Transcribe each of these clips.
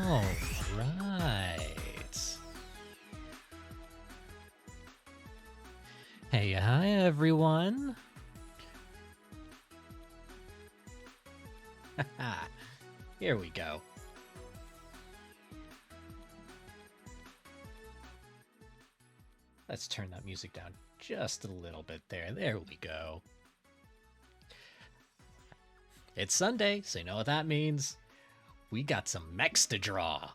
All right. Hey, hi everyone. Here we go. Let's turn that music down just a little bit there. There we go. It's Sunday, so you know what that means. We got some mechs to draw.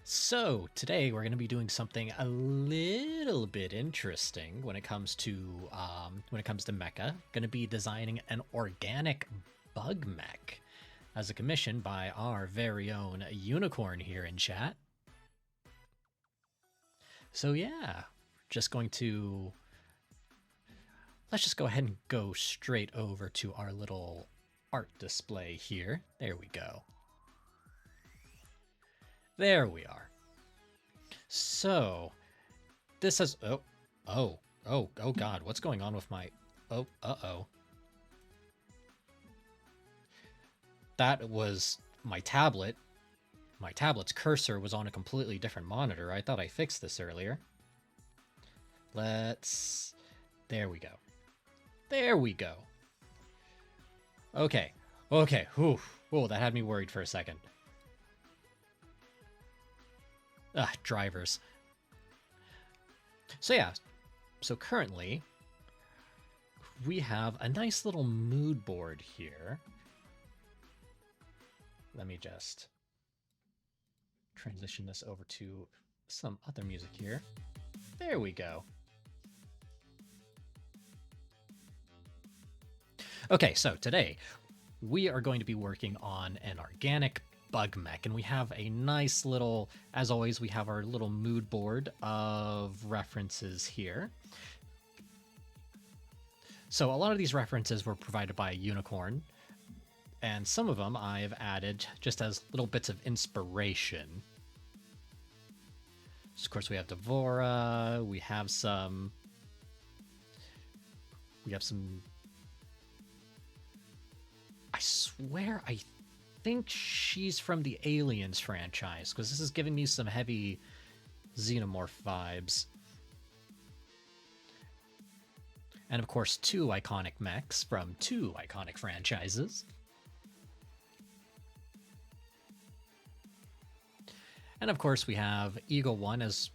So today we're going to be doing something a little bit interesting when it comes to mecha. Going to be designing an organic bug mech as a commission by our very own unicorn here in chat. So yeah, let's just go ahead and go straight over to our little art display here. There we go. There we are. So, this has... Oh God, what's going on with my... Uh-oh. That was my tablet. My tablet's cursor was on a completely different monitor. I thought I fixed this earlier. There we go. There we go. Okay. Whew, that had me worried for a second. Drivers. So yeah, so currently we have a nice little mood board here. Let me just transition this over to some other music here. There we go. Okay, so today we are going to be working on an organic bug mech, and we have a nice little, as always, we have our little mood board of references here. So a lot of these references were provided by Unicorn, and some of them I've added just as little bits of inspiration. So of course we have Devora, we have some I swear I think she's from the Aliens franchise, because this is giving me some heavy Xenomorph vibes. And of course, 2 iconic mechs from 2 iconic franchises. And of course, we have Eagle 1 as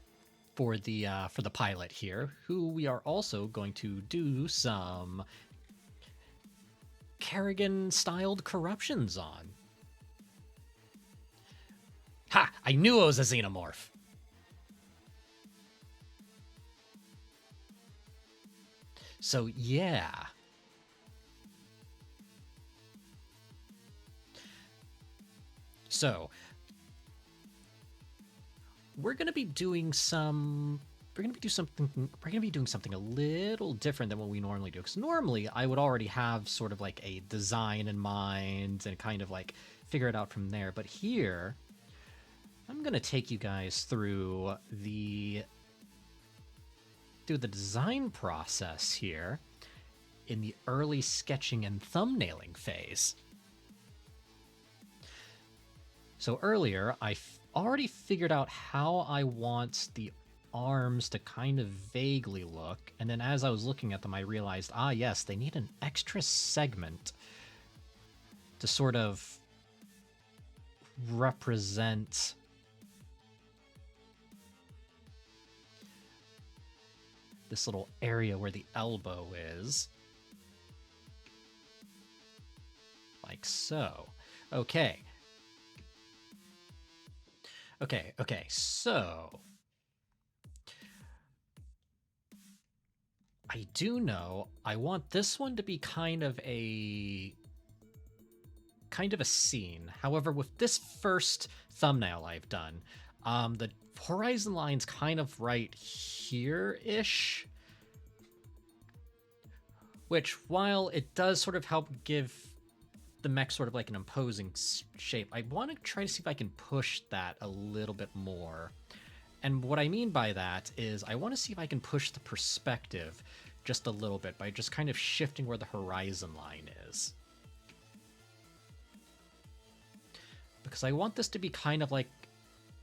for the pilot here, who we are also going to do some Kerrigan-styled corruptions on. Ha! I knew it was a Xenomorph! So, yeah. So, we're going to be doing something a little different than what we normally do. Because normally I would already have sort of like a design in mind and kind of like figure it out from there. But here, I'm going to take you guys through the design process here in the early sketching and thumbnailing phase. So earlier, I already figured out how I want the arms to kind of vaguely look, and then as I was looking at them, I realized, yes, they need an extra segment to sort of represent this little area where the elbow is. Like so. Okay, so I do know I want this one to be kind of a scene. However, with this first thumbnail I've done, the horizon line's kind of right here-ish, which, while it does sort of help give the mech sort of like an imposing shape, I want to try to see if I can push that a little bit more. And what I mean by that is I want to see if I can push the perspective just a little bit by just kind of shifting where the horizon line is. because I want this to be kind of like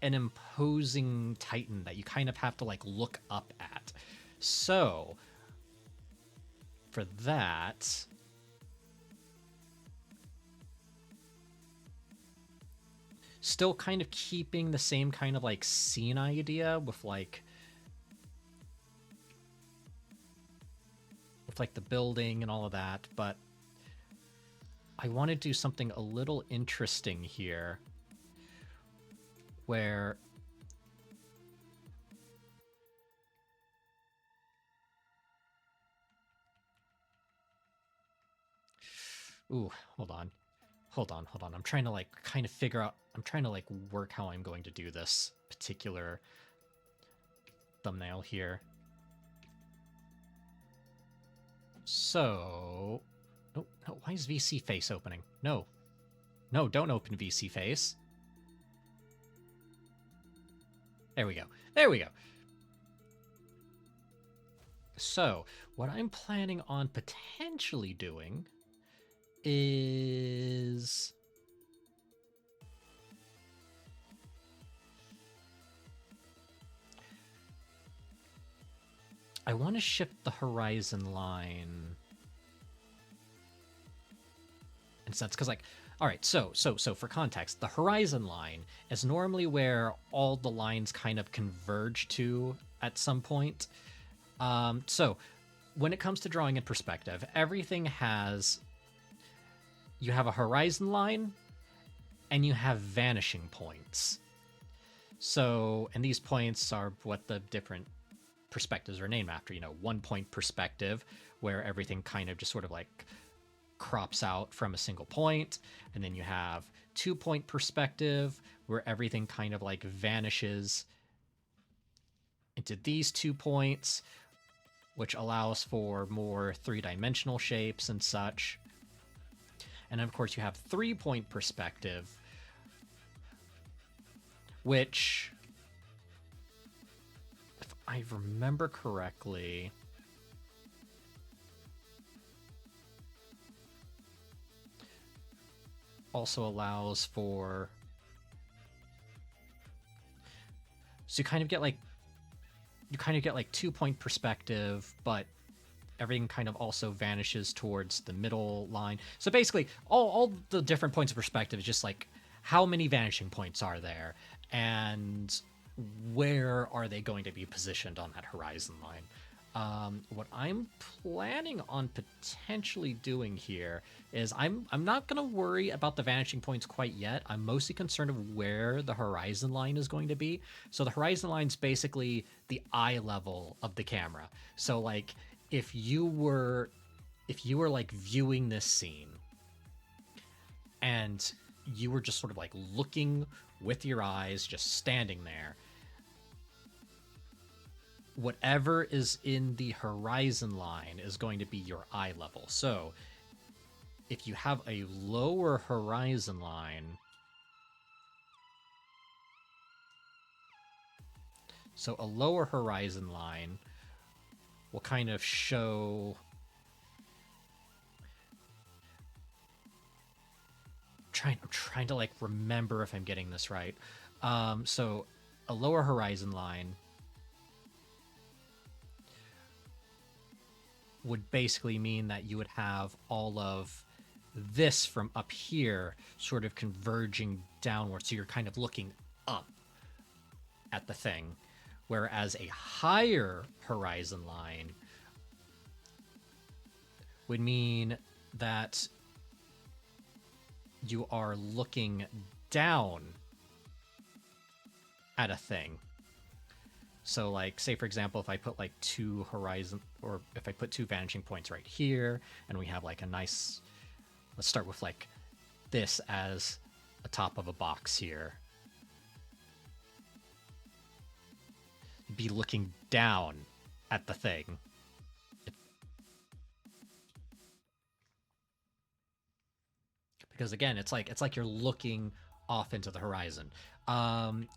an imposing titan that you kind of have to like look up at. So for that, still kind of keeping the same kind of like scene idea with like the building and all of that, but I want to do something a little interesting here where ooh, hold on. I'm trying to like kind of figure out, I'm trying to like work how I'm going to do this particular thumbnail here. So, no, why is VC Face opening? No, don't open VC Face. There we go. So, what I'm planning on potentially doing is I want to shift the horizon line in a sense, because like, all right, so for context, the horizon line is normally where all the lines kind of converge to at some point. So when it comes to drawing in perspective, everything has, you have a horizon line and you have vanishing points. So, and these points are what the different perspectives are named after. 1 point perspective, where everything kind of just sort of like crops out from a single point. And then you have 2 point perspective, where everything kind of like vanishes into these 2 points, which allows for more 3-dimensional shapes and such. And of course you have 3 point perspective, which, if I remember correctly, also allows for, so you kind of get like 2 point perspective, but everything kind of also vanishes towards the middle line. So basically all the different points of perspective is just like how many vanishing points are there and where are they going to be positioned on that horizon line. What I'm planning on potentially doing here is I'm not going to worry about the vanishing points quite yet. I'm mostly concerned of where the horizon line is going to be. So the horizon line is basically the eye level of the camera. So like if you were like viewing this scene and you were just sort of like looking with your eyes, just standing there, whatever is in the horizon line is going to be your eye level. So if you have a lower horizon line, will kind of show, I'm trying to like remember if I'm getting this right. So a lower horizon line would basically mean that you would have all of this from up here sort of converging downward. So you're kind of looking up at the thing. Whereas a higher horizon line would mean that you are looking down at a thing. So like, say for example, if I put like 2 horizon, or if I put 2 vanishing points right here, and we have like a nice, let's start with like this as a top of a box here. Be looking down at the thing. Because again, it's like you're looking off into the horizon.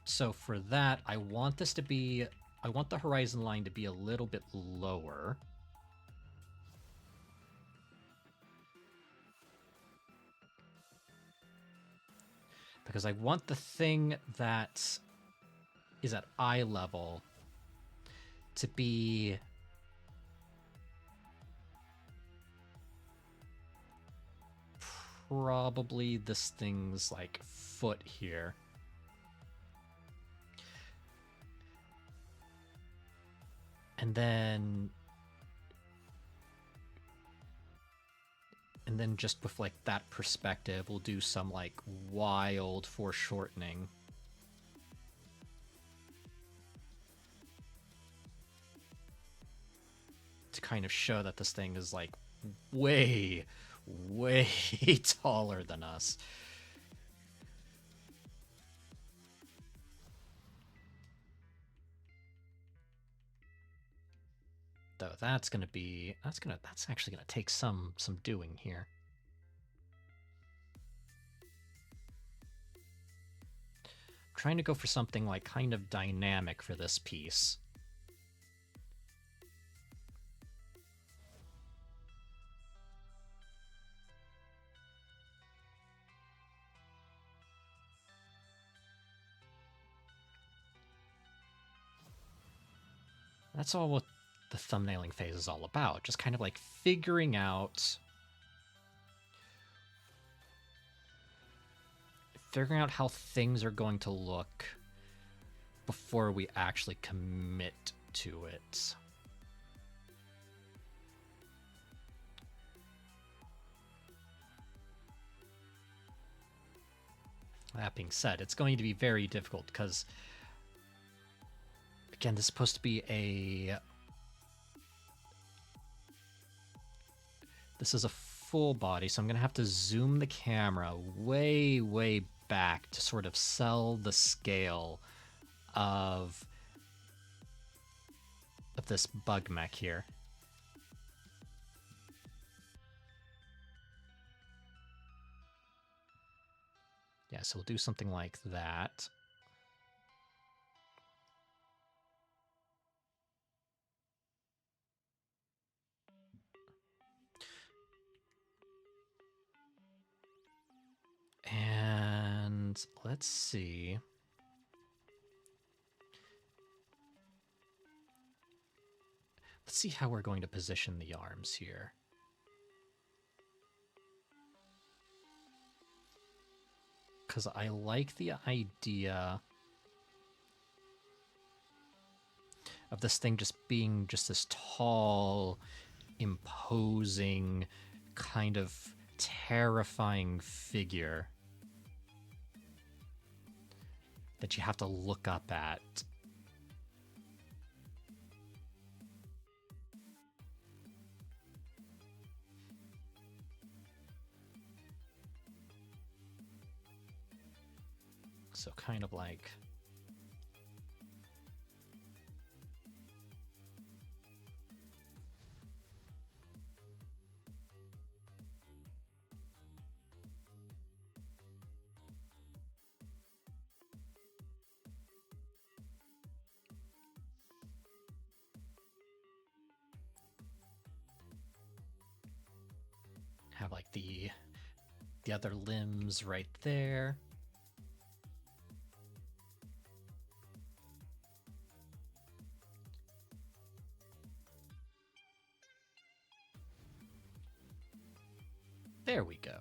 So for that, I want the horizon line to be a little bit lower. because I want the thing that is at eye level to be probably this thing's like foot here. And then just with like that perspective, we'll do some like wild foreshortening. To kind of show that this thing is like way, way taller than us. Though that's actually gonna take some doing here. I'm trying to go for something like kind of dynamic for this piece. That's all what the thumbnailing phase is all about. Just kind of like figuring out how things are going to look before we actually commit to it. That being said, it's going to be very difficult because, again, this is supposed to be this is a full body, so I'm going to have to zoom the camera way, way back to sort of sell the scale of this bug mech here. Yeah, so we'll do something like that. And let's see. Let's see how we're going to position the arms here. Because I like the idea of this thing just being just this tall, imposing, kind of terrifying figure that you have to look up at. So kind of like... have like the other limbs right there. There we go.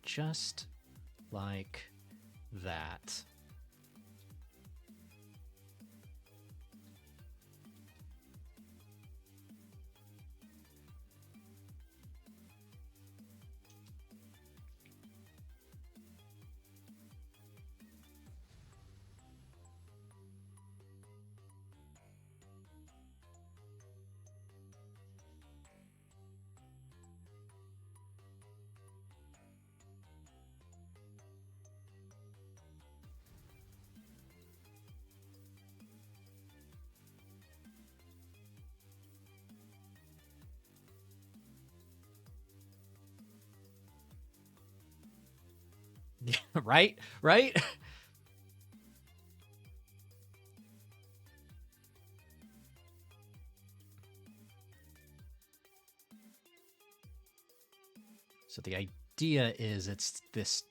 Just like that. Right? Right? So the idea is it's this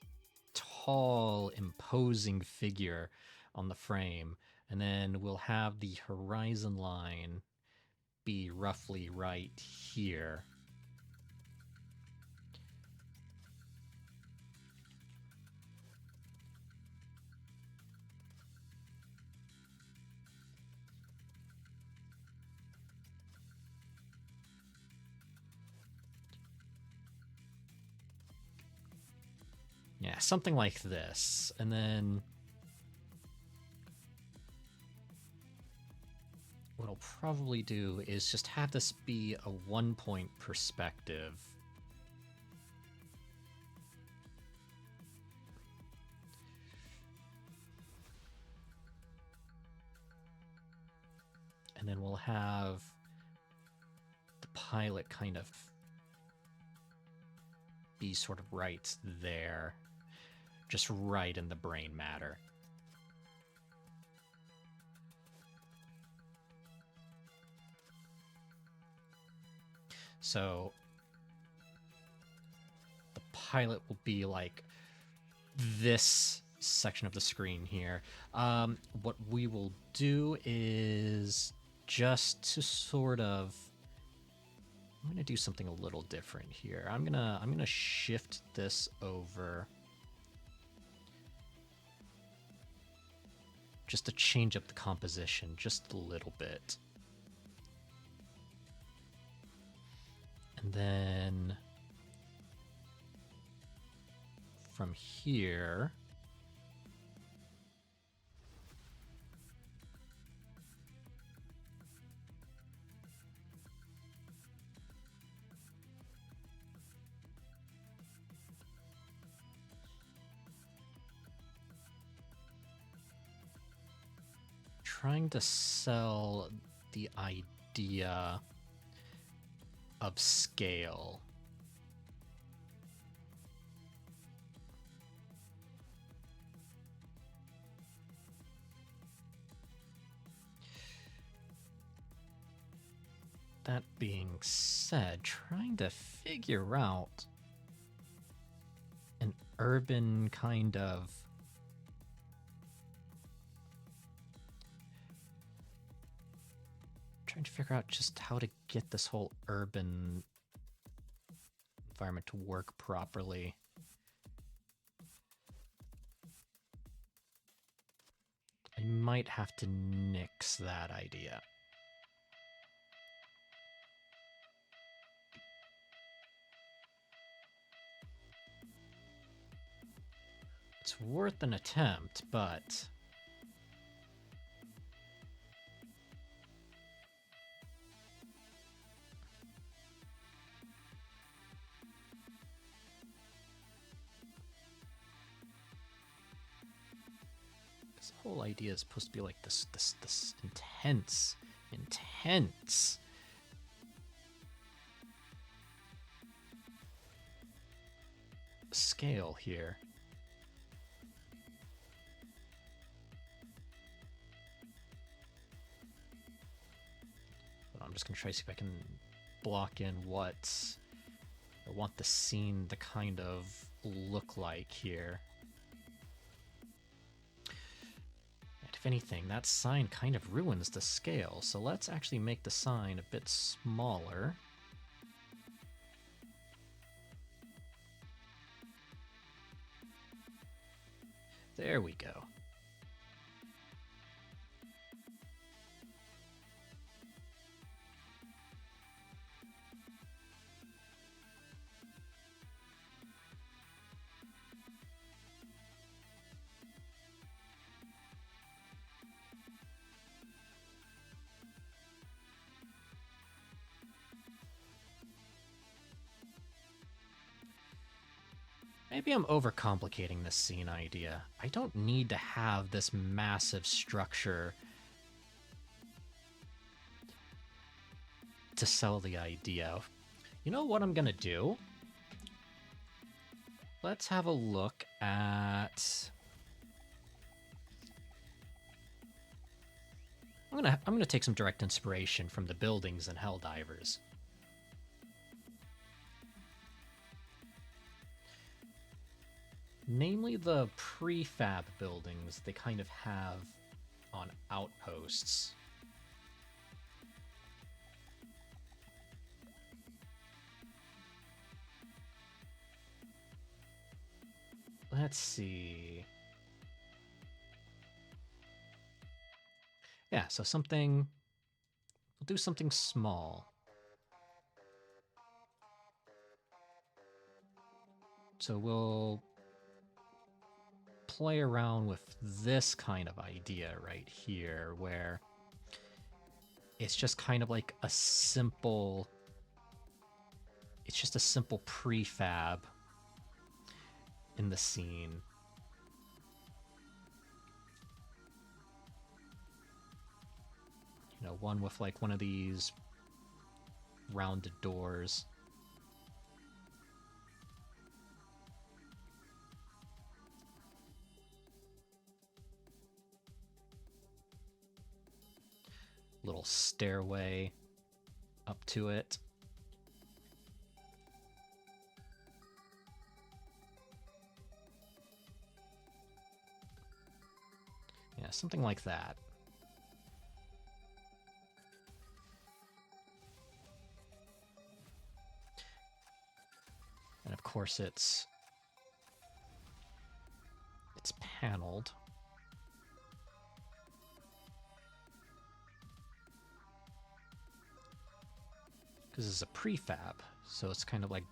tall, imposing figure on the frame, and then we'll have the horizon line be roughly right here. Yeah, something like this. And then what I'll probably do is just have this be a 1-point perspective. And then we'll have the pilot kind of be sort of right there. Just right in the brain matter. So the pilot will be like this section of the screen here. What we will do is just to sort of, I'm gonna do something a little different here. I'm gonna shift this over just to change up the composition just a little bit. And then from here, trying to sell the idea of scale. That being said, trying to figure out an urban kind of trying to figure out just how to get this whole urban environment to work properly. I might have to nix that idea. It's worth an attempt, but this whole idea is supposed to be like this intense scale here. But I'm just gonna try to see if I can block in what I want the scene to kind of look like here. And if anything, that sign kind of ruins the scale, so let's actually make the sign a bit smaller. There we go. Maybe I'm overcomplicating this scene idea. I don't need to have this massive structure to sell the idea. You know what I'm gonna do? Let's have a look at... I'm gonna take some direct inspiration from the buildings in Helldivers. namely the prefab buildings they kind of have on outposts. Let's see. Yeah, so something... We'll do something small. So we'll play around with this kind of idea right here, where it's just kind of like a simple... It's just a simple prefab in the scene. You know, one with like one of these rounded doors. Little stairway up to it. Yeah, something like that. And of course it's paneled. Because it's a prefab, so it's kind of like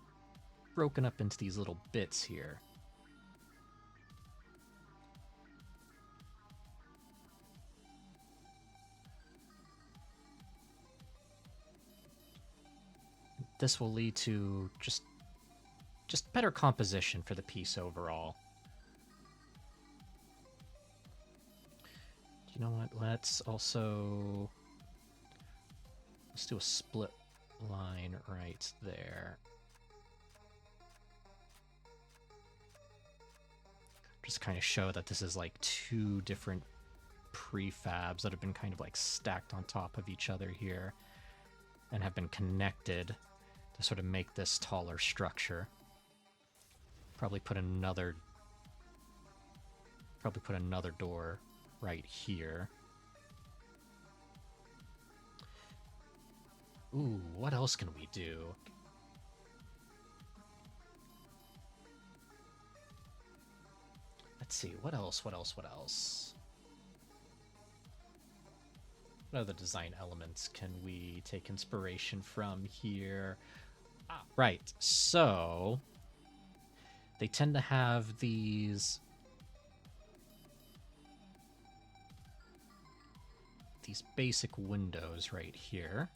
broken up into these little bits here. This will lead to just better composition for the piece overall. You know what? Let's do a split line right there. Just kind of show that this is like two different prefabs that have been kind of like stacked on top of each other here and have been connected to sort of make this taller structure. Probably put another door right here. Ooh, what else can we do? Let's see, what else? What other design elements can we take inspiration from here? Ah, right, so they tend to have these basic windows right here.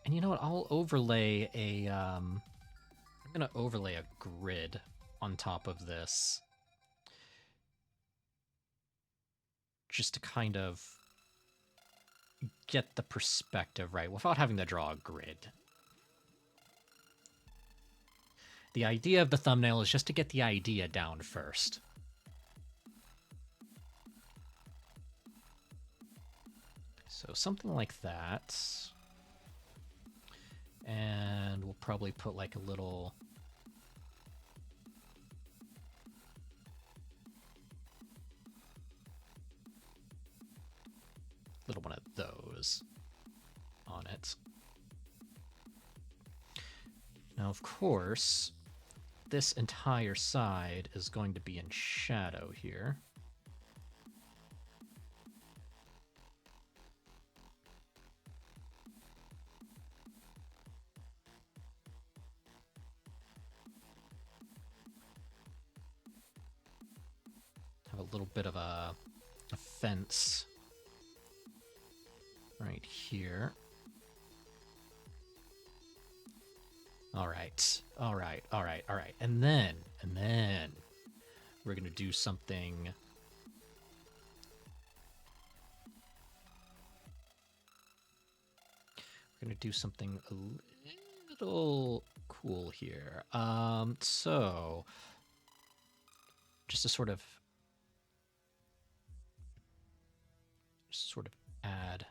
And you know what? I'll overlay a I'm going to overlay a grid on top of this just to kind of get the perspective right without having to draw a grid. The idea of the thumbnail is just to get the idea down first. So something like that. And we'll probably put like a little one of those on it. Now, of course, this entire side is going to be in shadow here. Have a little bit of a fence right here. All right. And then we're going to do something a little cool here. So just to sort of add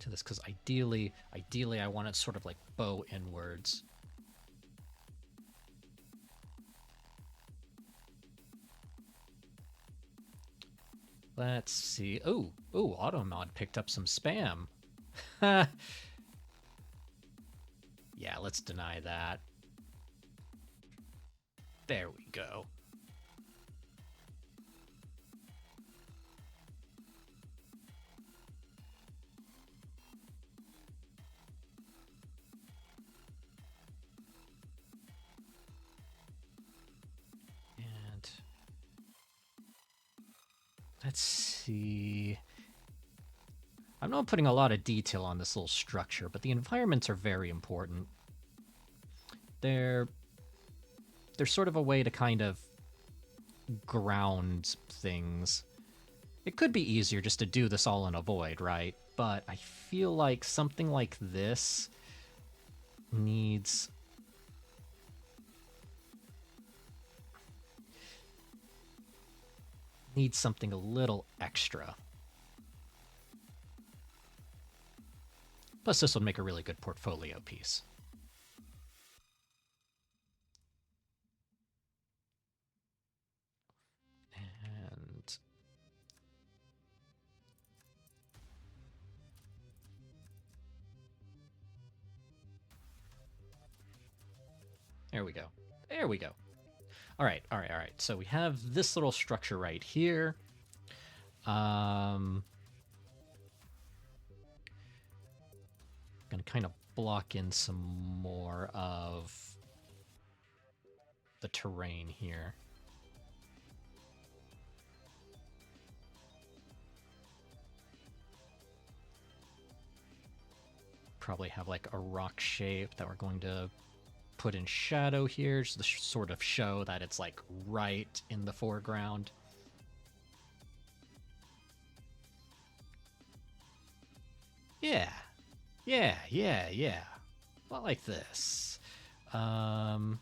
to this, because ideally I want it sort of like bow inwards. Let's see. Ooh, Automod picked up some spam. Yeah, let's deny that. There we go. And let's see. I'm not putting a lot of detail on this little structure, but the environments are very important. They're sort of a way to kind of ground things. It could be easier just to do this all in a void, right? But I feel like something like this needs something a little extra. Plus, this would make a really good portfolio piece. And there we go. There we go. All right. So we have this little structure right here. Gonna kind of block in some more of the terrain here. Probably have like a rock shape that we're going to put in shadow here, just to sort of show that it's like right in the foreground. Yeah. Not like this. And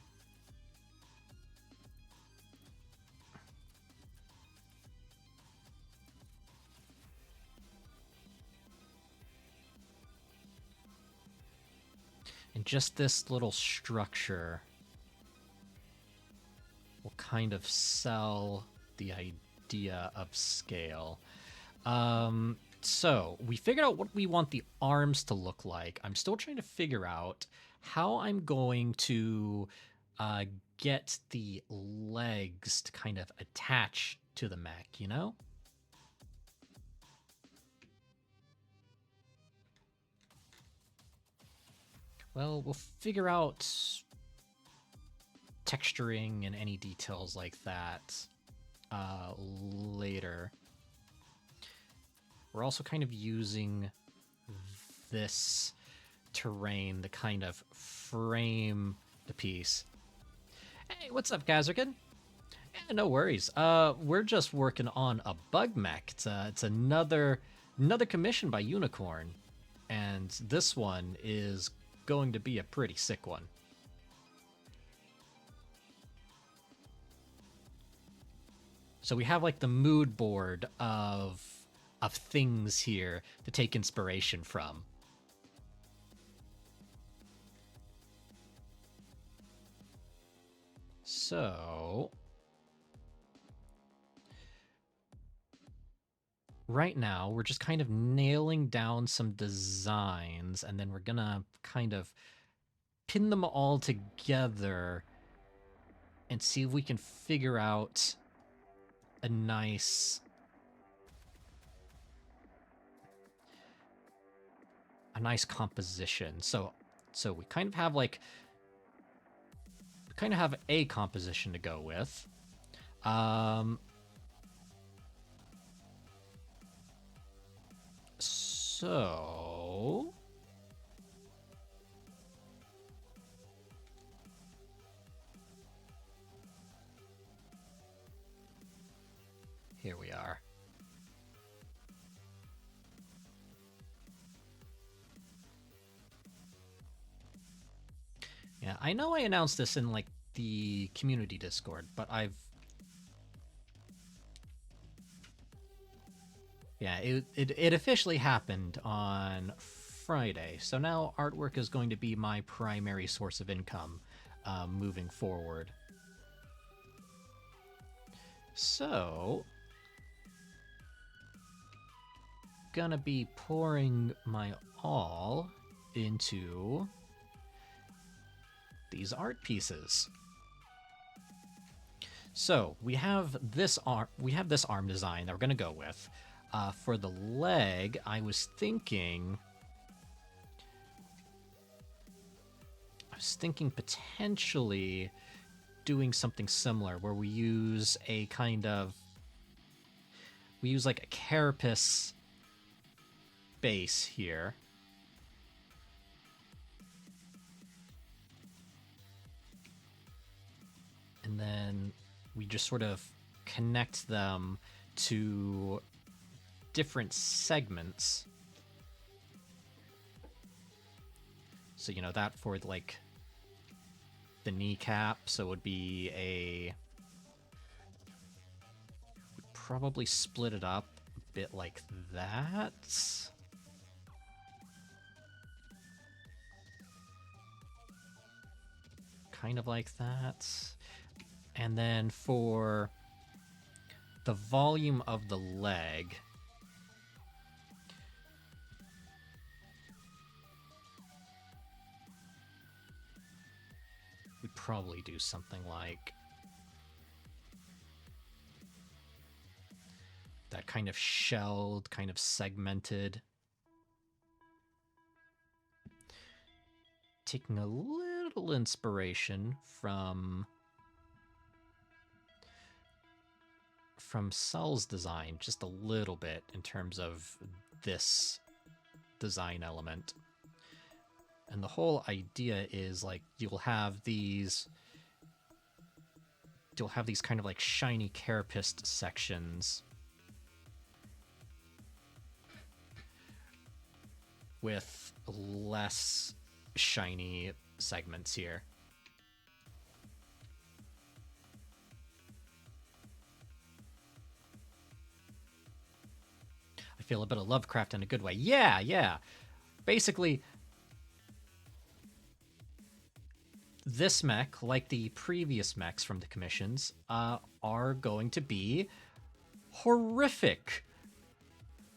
just this little structure will kind of sell the idea of scale. So we figured out what we want the arms to look like. I'm still trying to figure out how I'm going to get the legs to kind of attach to the mech, you know? Well, we'll figure out texturing and any details like that later. We're also kind of using this terrain to kind of frame the piece. Hey, what's up, Kazerkin? Yeah, no worries. We're just working on a bug mech. It's another commission by Unicorn, and this one is going to be a pretty sick one. So we have like the mood board of things here to take inspiration from. So right now we're just kind of nailing down some designs, and then we're gonna kind of pin them all together and see if we can figure out a nice composition. So we kind of have like a composition to go with. So here we are. Yeah, I know I announced this in like the community Discord, but it officially happened on Friday. So now artwork is going to be my primary source of income moving forward. So gonna be pouring my all into these art pieces. So we have this arm design that we're gonna go with. For the leg, I was thinking potentially doing something similar where we use like a carapace base here. And then we just sort of connect them to different segments. So, you know, that for like the kneecap, so it would be we'd probably split it up a bit like that. Kind of like that. And then for the volume of the leg, we'd probably do something like that, kind of shelled, kind of segmented. Taking a little inspiration from Cell's design, just a little bit in terms of this design element. And the whole idea is like you'll have these kind of like shiny carapaced sections with less shiny segments here. I feel a bit of Lovecraft in a good way. Yeah. Basically, this mech, like the previous mechs from the commissions, are going to be horrific.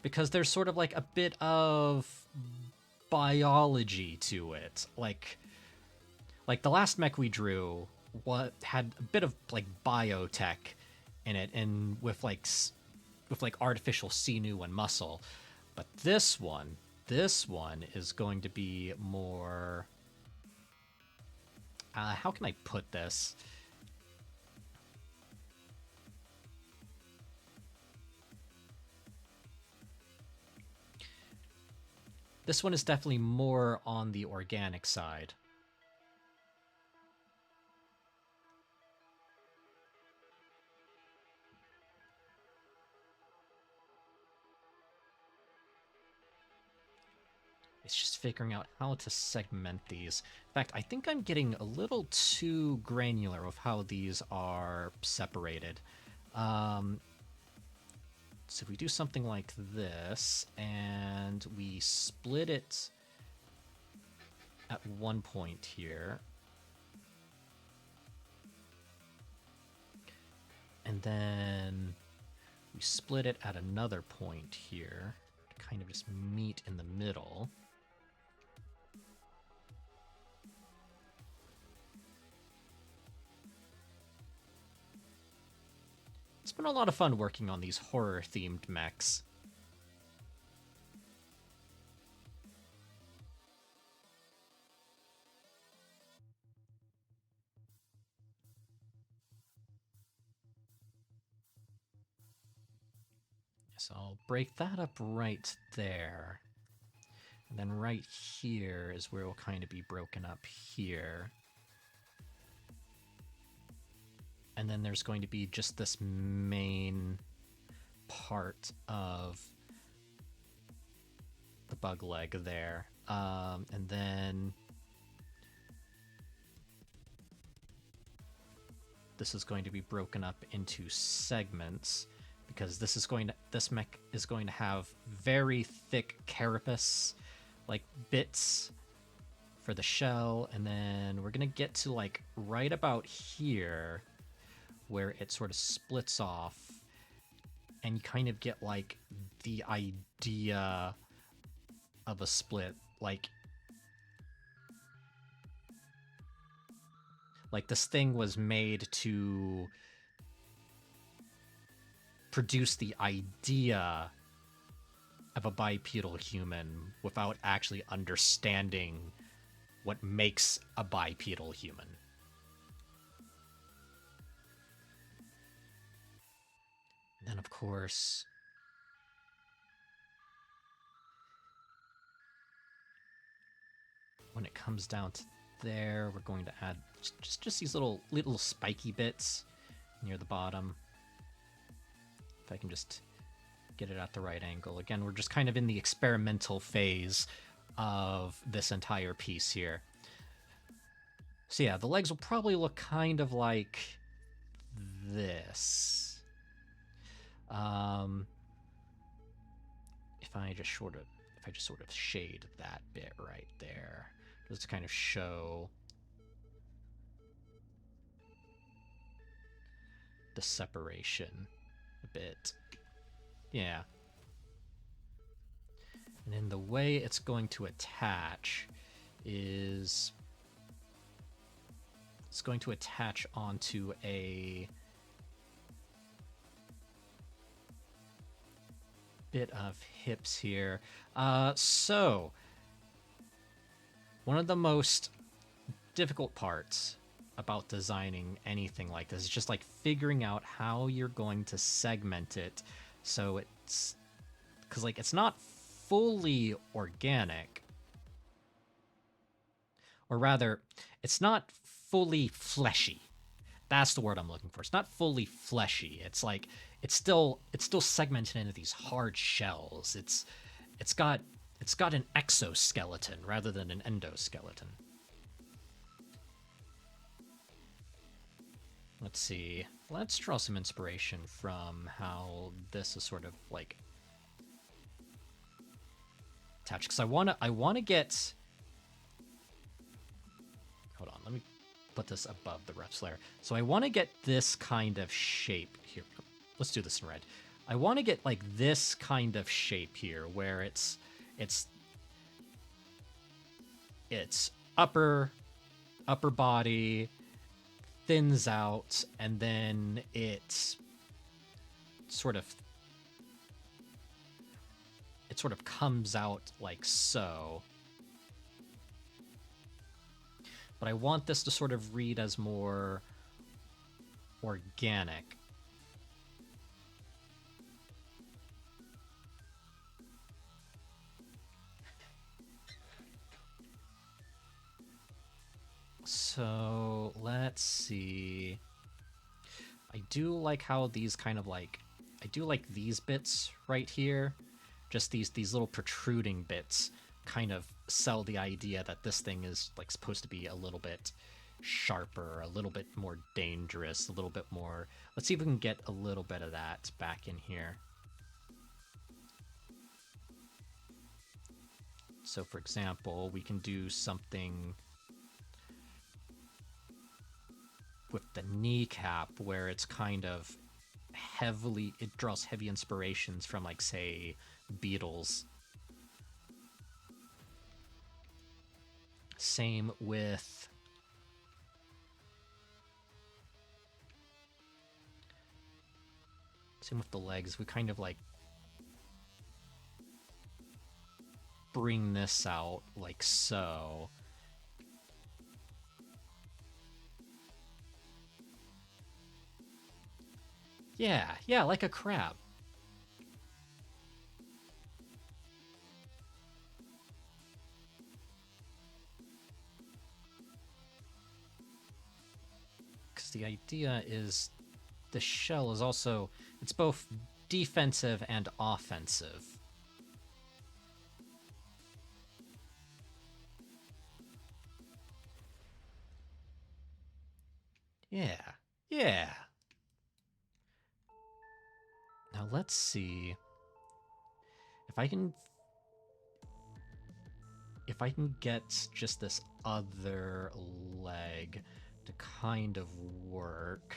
Because there's sort of like a bit of biology to it. Like the last mech we drew had a bit of like biotech in it, and with like artificial sinew and muscle. But this one is going to be more, how can I put this? This one is definitely more on the organic side. It's just figuring out how to segment these. In fact, I think I'm getting a little too granular of how these are separated. So if we do something like this, and we split it at one point here, and then we split it at another point here, to kind of just meet in the middle. It's been a lot of fun working on these horror-themed mechs. So I'll break that up right there. And then right here is where it will kind of be broken up here. And then there's going to be just this main part of the bug leg there. And then this is going to be broken up into segments, because this mech is going to have very thick carapace, like bits for the shell, and then we're gonna get to like right about here where it sort of splits off, and you kind of get like the idea of a split. Like this thing was made to produce the idea of a bipedal human without actually understanding what makes a bipedal human. And then, of course, when it comes down to there, we're going to add just these little spiky bits near the bottom. If I can just get it at the right angle. Again, we're just kind of in the experimental phase of this entire piece here. So yeah, the legs will probably look kind of like this. If I just sort of shade that bit right there, just to kind of show the separation a bit. Yeah. And then the way it's going to attach is it's going to attach onto a bit of hips here. So one of the most difficult parts about designing anything like this is just like figuring out how you're going to segment it so it's because like it's not fully organic, or rather it's not fully fleshy. That's the word I'm looking for. It's not fully fleshy. It's like it's still segmented into these hard shells. It's got an exoskeleton rather than an endoskeleton. Let's see. Let's draw some inspiration from how this is sort of like attached, because I wanna get. Hold on, let me put this above the refs layer. So I want to get this kind of shape here. Let's do this in red. I want to get like this kind of shape here, where it's upper body thins out, and then it sort of comes out like so. But I want this to sort of read as more organic. So let's see. I do like how these kind of like, I do like these bits right here. Just these little protruding bits kind of sell the idea that this thing is like supposed to be a little bit sharper, a little bit more dangerous, a little bit more. Let's see if we can get a little bit of that back in here. So for example, we can do something with the kneecap where it's kind of heavily, it draws heavy inspirations from like, say, beetles. Same with the legs. We kind of like bring this out like so. Yeah, like a crab. Because the idea is the shell is also, it's both defensive and offensive. Yeah. Now let's see if I can get just this other leg to kind of work.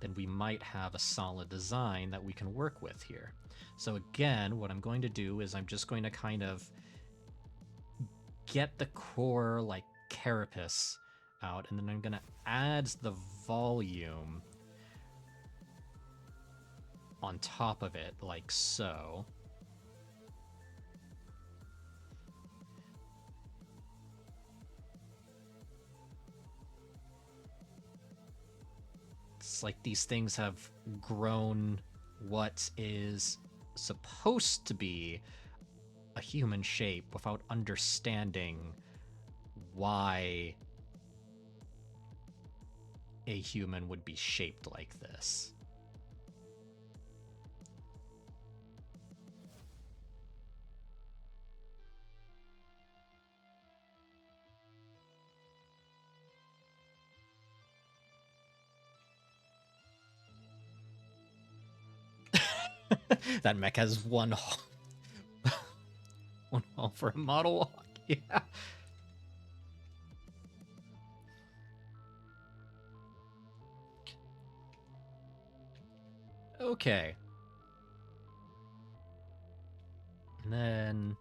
then we might have a solid design that we can work with here. So again, what I'm going to do is I'm just going to kind of get the core like carapace out, and then I'm going to add the volume on top of it like so. It's like these things have grown what is supposed to be a human shape without understanding why a human would be shaped like this. That mech has one hole. One hole for a model walk. Yeah. Okay. And then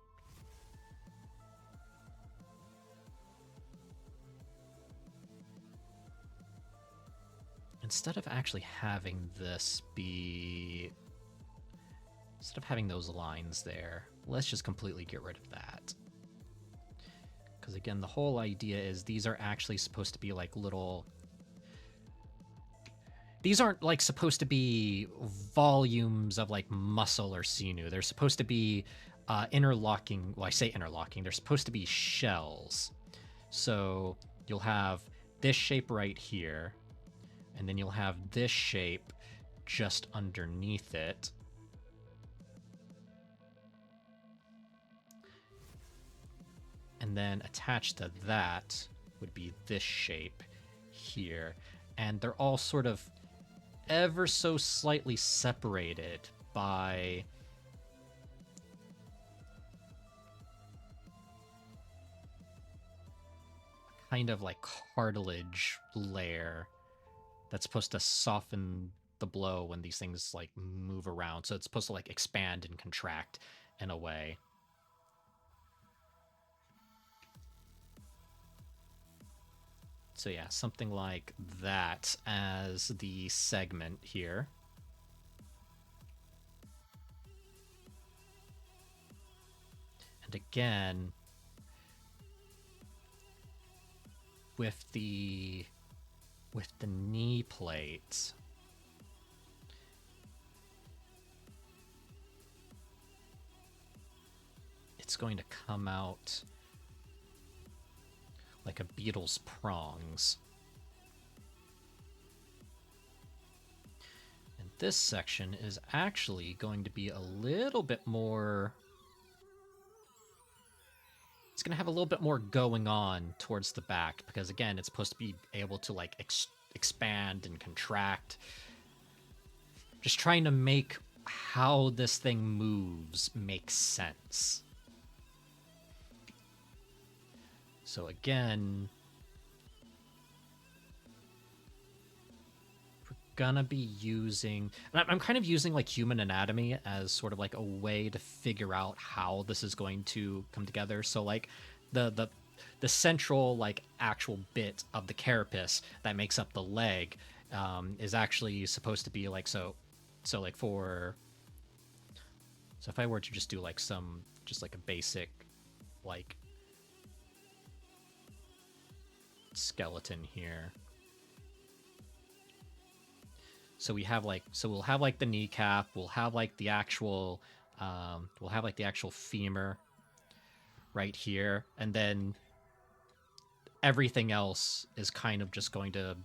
instead of actually having this be, instead of having those lines there, let's just completely get rid of that. Because again, the whole idea is these are actually supposed to be like little, these aren't like supposed to be volumes of like muscle or sinew. They're supposed to be interlocking. Well, I say interlocking. They're supposed to be shells. So you'll have this shape right here, and then you'll have this shape just underneath it. And then attached to that would be this shape here. And they're all sort of ever so slightly separated by kind of like cartilage layer that's supposed to soften the blow when these things like move around. So it's supposed to like expand and contract in a way. So yeah, something like that as the segment here. And again, with the knee plate, it's going to come out like a beetle's prongs. And this section is actually going to be a little bit more, it's going to have a little bit more going on towards the back, because again, it's supposed to be able to like expand and contract. Just trying to make how this thing moves make sense. So again, we're gonna be using, and I'm kind of using like human anatomy as sort of like a way to figure out how this is going to come together. So like the central like actual bit of the carapace that makes up the leg is actually supposed to be like, so like for, so if I were to just do like some, just like a basic like skeleton here. So we have like, so we'll have like the kneecap, we'll have like the actual femur right here, and then everything else is kind of just going to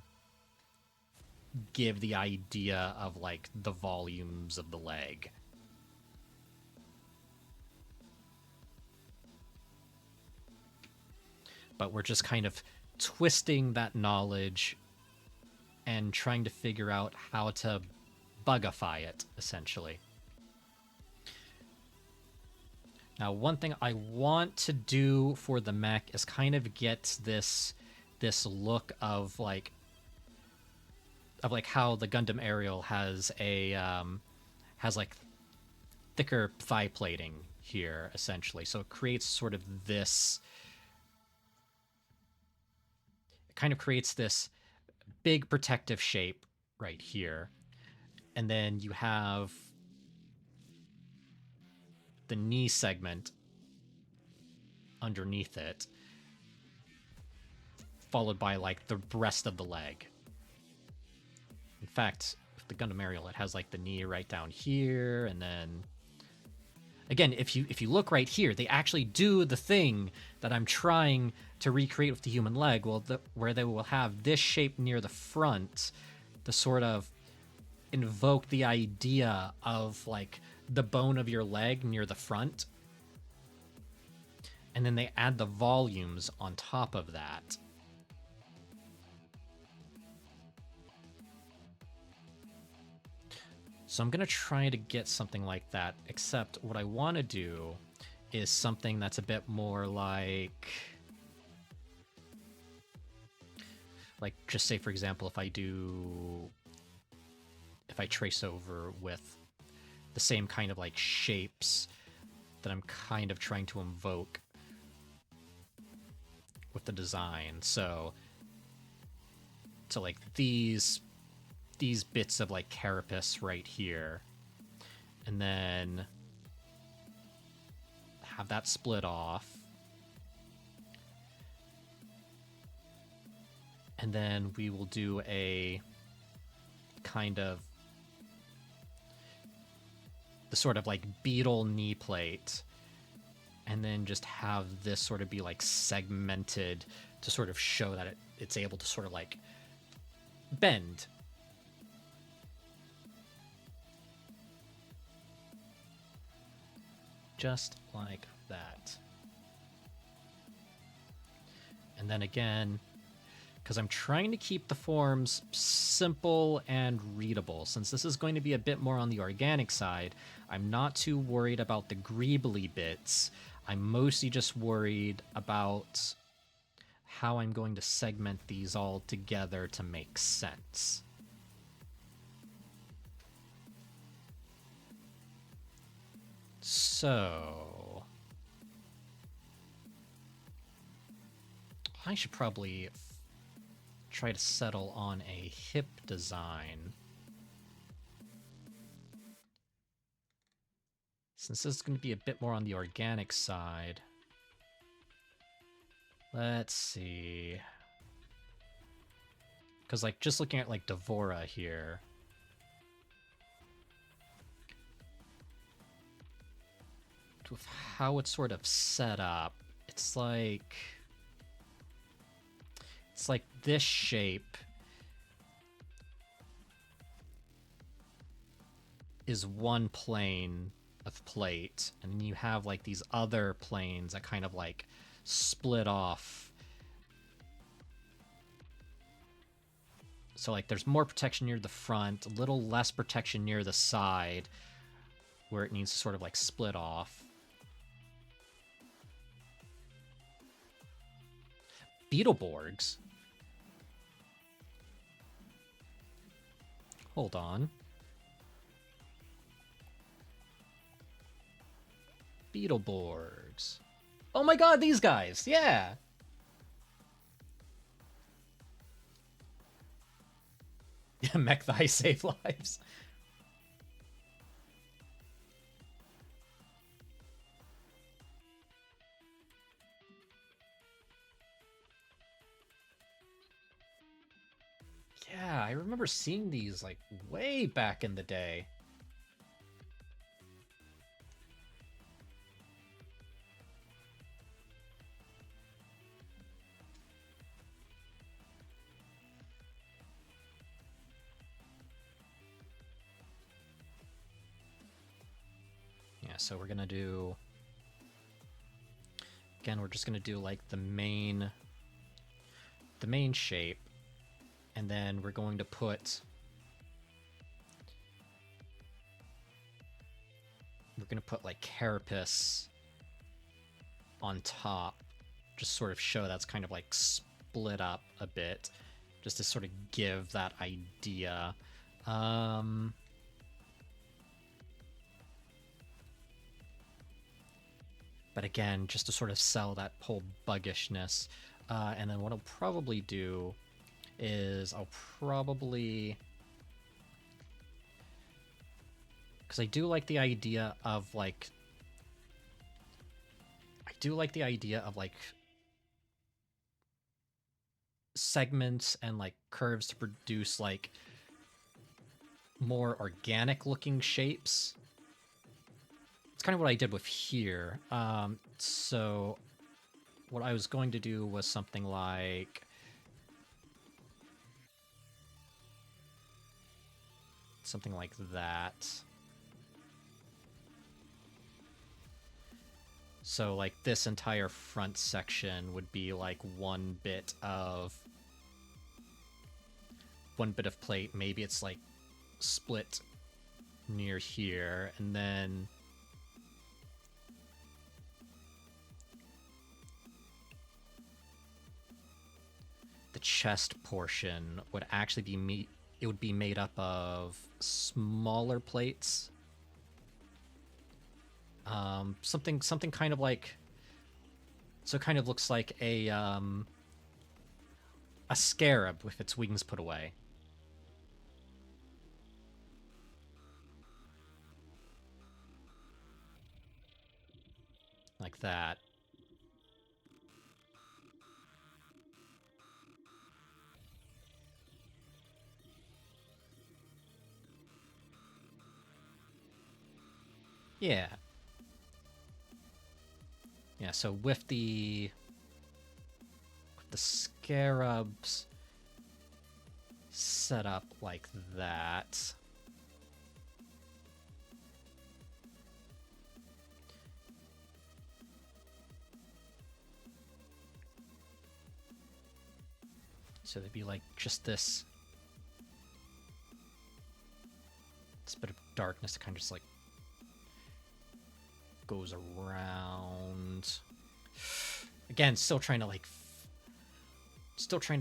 give the idea of like the volumes of the leg. But we're just kind of twisting that knowledge and trying to figure out how to bugify it, essentially. Now, one thing I want to do for the mech is kind of get this look of like of like how the Gundam Aerial has a has like thicker thigh plating here essentially, so it creates sort of this, it kind of creates this big protective shape right here, and then you have the knee segment underneath it, followed by like the rest of the leg. In fact, with the Gundam Aerial, it has like the knee right down here, and then again, if you look right here, they actually do the thing that I'm trying to recreate with the human leg. Well, where they will have this shape near the front to sort of invoke the idea of like the bone of your leg near the front, and then they add the volumes on top of that. So I'm going to try to get something like that, except what I want to do is something that's a bit more like just say, for example, if I trace over with the same kind of like shapes that I'm kind of trying to invoke with the design. So like these bits of like carapace right here, and then have that split off, and then we will do a kind of the sort of like beetle knee plate, and then just have this sort of be like segmented to sort of show that it's able to sort of like bend. Just like that. And then again, because I'm trying to keep the forms simple and readable, since this is going to be a bit more on the organic side, I'm not too worried about the greebly bits. I'm mostly just worried about how I'm going to segment these all together to make sense. So I should probably try to settle on a hip design, since this is going to be a bit more on the organic side. Let's see, because like just looking at like Devora here, with how it's sort of set up, it's like this shape is one plane of plate, and then you have like these other planes that kind of like split off. So like there's more protection near the front, a little less protection near the side where it needs to sort of like split off. Beetleborgs? Hold on. Beetleborgs. Oh my god, these guys! Yeah! Yeah, mech thigh save lives. Yeah, I remember seeing these like way back in the day. Yeah, so we're gonna do... Again, we're just gonna do like the main shape, and then we're going to put... We're gonna put like carapace on top, just sort of show that's kind of like split up a bit, just to sort of give that idea. But again, just to sort of sell that whole buggishness. And then what I'll probably do is I'll probably... Because I do like the idea of, like... I do like the idea of, like... segments and, like, curves to produce, like... more organic-looking shapes. It's kind of what I did with here. So... what I was going to do was something like... something like that. So, like, this entire front section would be, like, one bit of plate. Maybe it's, like, split near here, and then... the chest portion would actually be it would be made up of smaller plates. Something kind of like... so it kind of looks like a scarab with its wings put away. Like that. Yeah. Yeah, so with the scarabs set up like that. So there'd be like just this bit of darkness that kind of just like goes around. Again, still trying to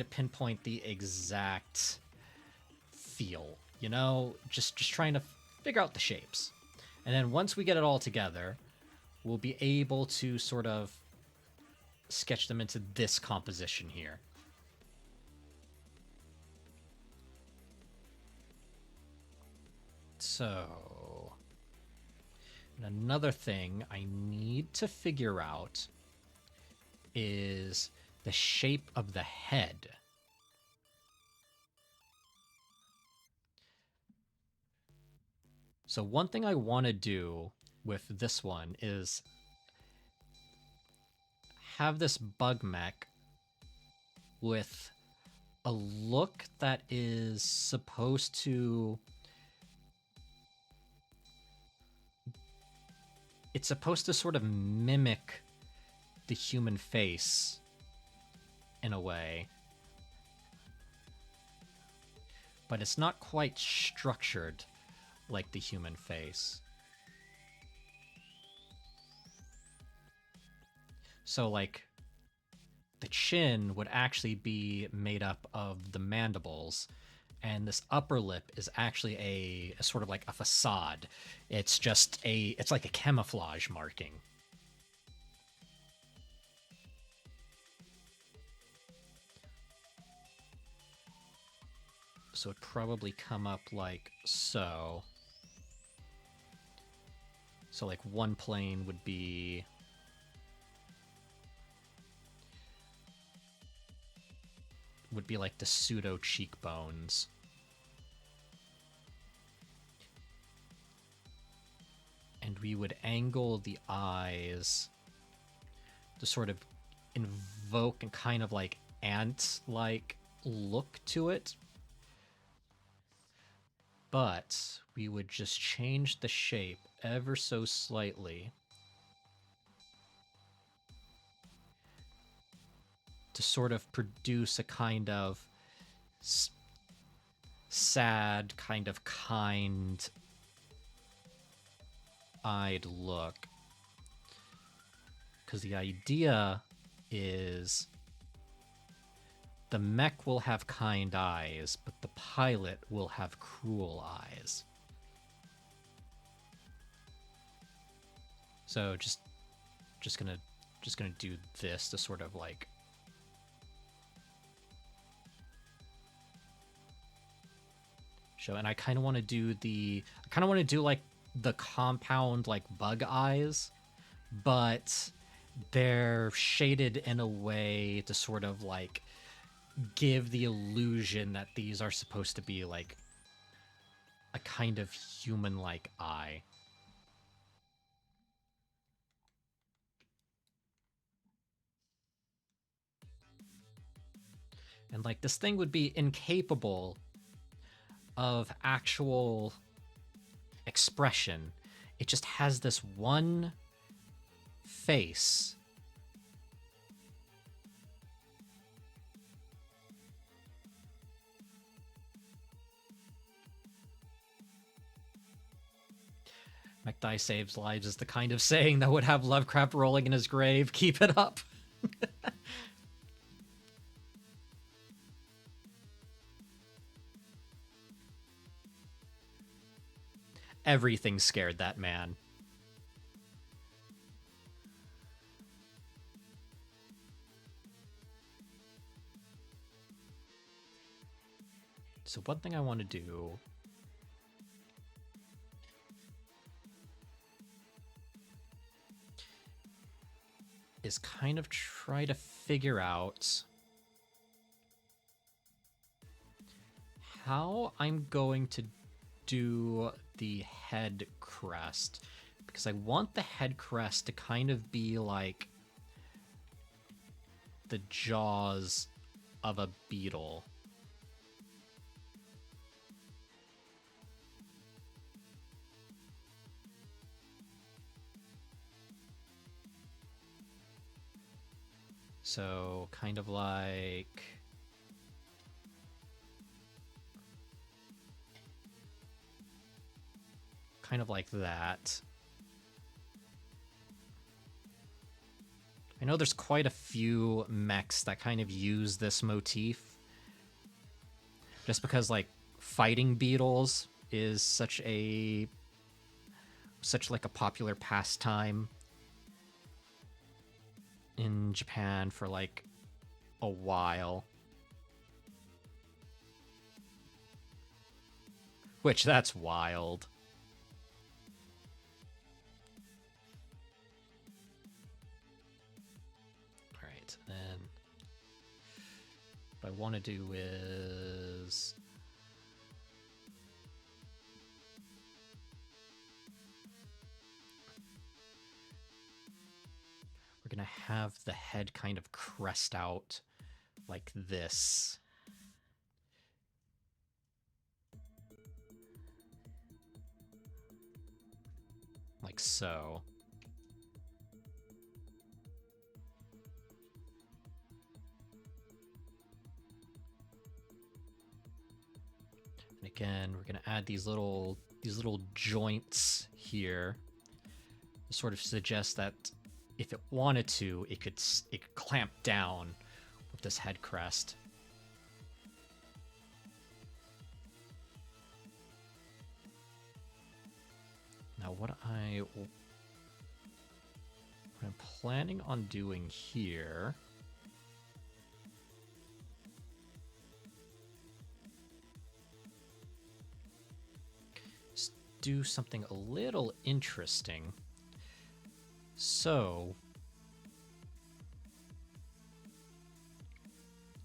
pinpoint the exact feel, you know? Just trying to figure out the shapes. And then once we get it all together, we'll be able to sort of sketch them into this composition here. So, another thing I need to figure out is the shape of the head. So one thing I want to do with this one is have this bug mech with a look that is supposed to... it's supposed to sort of mimic the human face in a way. But it's not quite structured like the human face. So, like, the chin would actually be made up of the mandibles, and this upper lip is actually a sort of like a facade. It's just it's like a camouflage marking. So it'd probably come up like so. So like one plane would be... like the pseudo cheekbones. And we would angle the eyes to sort of invoke and kind of like ant-like look to it. But we would just change the shape ever so slightly to sort of produce a kind of sad, kind of kind-eyed look. Because the idea is the mech will have kind eyes, but the pilot will have cruel eyes. So just gonna do this to sort of like show. And I kind of want to do like the compound like bug eyes, but they're shaded in a way to sort of like give the illusion that these are supposed to be like a kind of human-like eye. And like this thing would be incapable of actual expression. It just has this one face. McDie saves lives is the kind of saying that would have Lovecraft rolling in his grave. Keep it up. Everything scared that man. So one thing I want to do is kind of try to figure out how I'm going to do the head crest, because I want the head crest to kind of be like the jaws of a beetle. So kind of like that. I know there's quite a few mechs that kind of use this motif, just because like fighting beetles is such like a popular pastime in Japan for like a while. Which, that's wild. Alright, then what I want to do is we're gonna have the head kind of crest out like this. Like so. And again, we're gonna add these little joints here to sort of suggest that if it wanted to, it could clamp down with this head crest. Now what I'm planning on doing here is do something a little interesting. So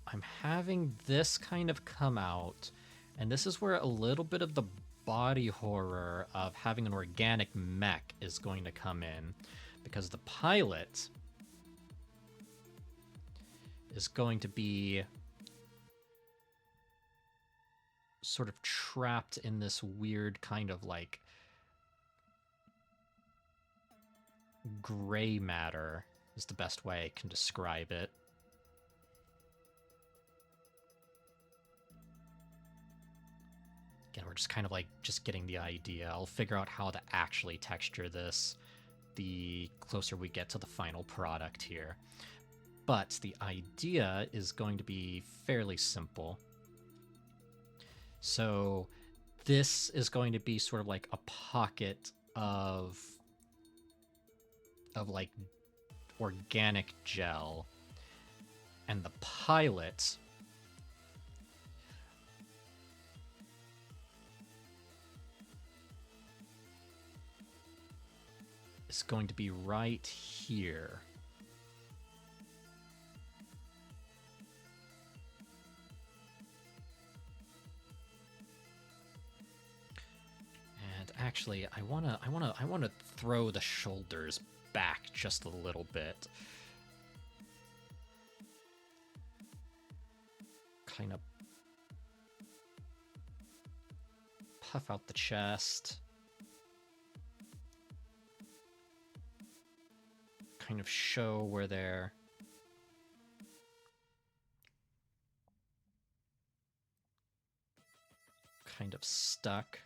I'm having this kind of come out, and this is where a little bit of the body horror of having an organic mech is going to come in, because the pilot is going to be sort of trapped in this weird kind of like gray matter is the best way I can describe it. Again, we're just kind of like just getting the idea. I'll figure out how to actually texture this the closer we get to the final product here. But the idea is going to be fairly simple. So this is going to be sort of like a pocket of like organic gel, and the pilot is going to be right here. And actually, I want to throw the shoulders back just a little bit. Kind of puff out the chest. Kind of show where they're kind of stuck.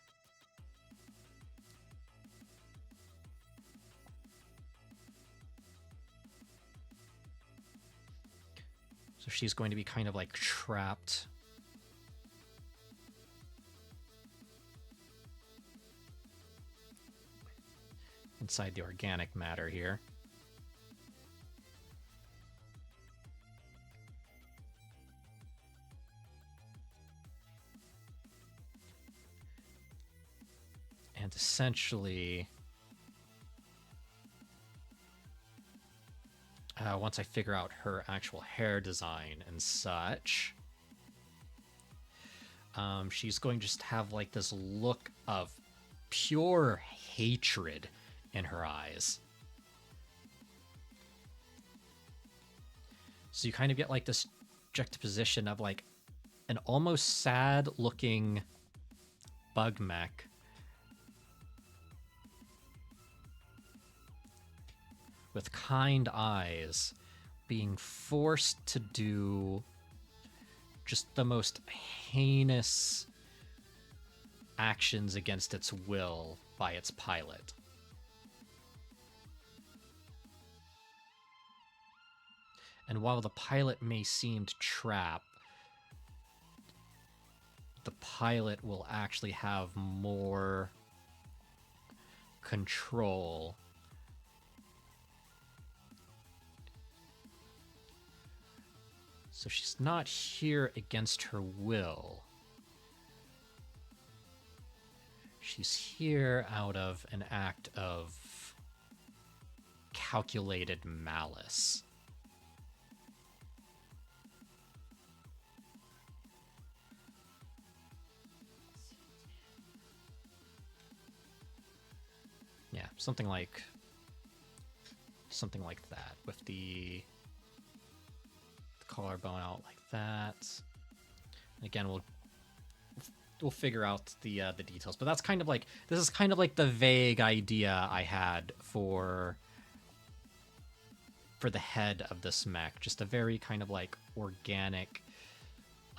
So she's going to be kind of like trapped. Inside the organic matter here. And essentially, once I figure out her actual hair design and such, she's going to just have like this look of pure hatred in her eyes. So you kind of get like this juxtaposition of like an almost sad looking bug mech with kind eyes being forced to do just the most heinous actions against its will by its pilot. And while the pilot may seem to trap, the pilot will actually have more control So she's not here against her will. She's here out of an act of calculated malice. Yeah, something like that, with the collarbone out like that. And again, we'll figure out the details, but that's kind of like, this is kind of like the vague idea I had for the head of this mech. Just a very kind of like organic,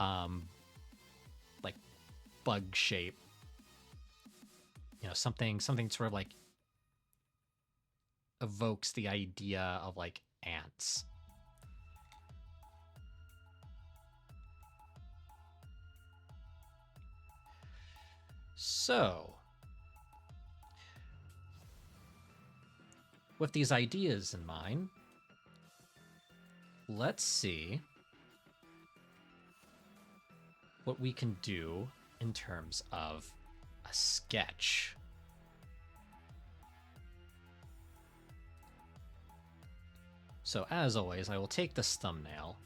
like bug shape. You know, something sort of like evokes the idea of like ants. So, with these ideas in mind, let's see what we can do in terms of a sketch. So as always, I will take this thumbnail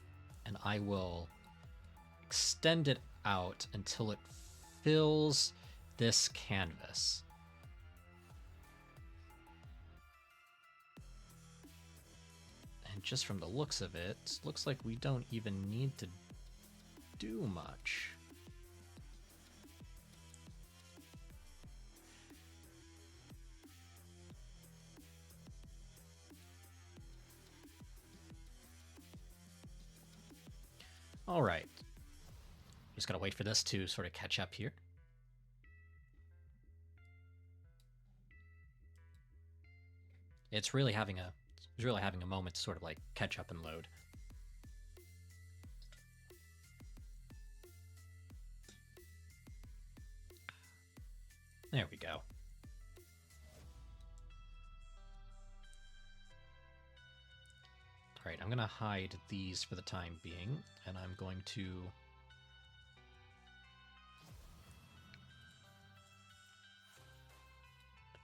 and I will extend it out until it fills this canvas. And just from the looks of it, looks like we don't even need to do much. All right. Just gotta wait for this to sort of catch up here. It's really having a moment to sort of like catch up and load. There we go. Alright, I'm going to hide these for the time being, and I'm going to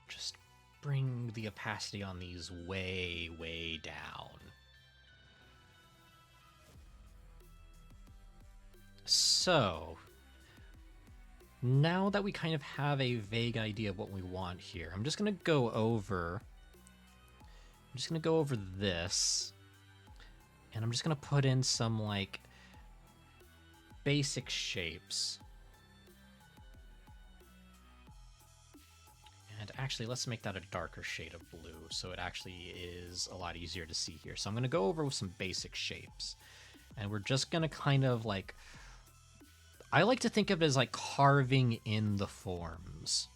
just bring the opacity on these way, way down. So, now that we kind of have a vague idea of what we want here, I'm just going to go over this, and I'm just going to put in some, like, basic shapes. And actually, let's make that a darker shade of blue, so it actually is a lot easier to see here. So I'm going to go over with some basic shapes, and we're just going to kind of, like, I like to think of it as like carving in the forms.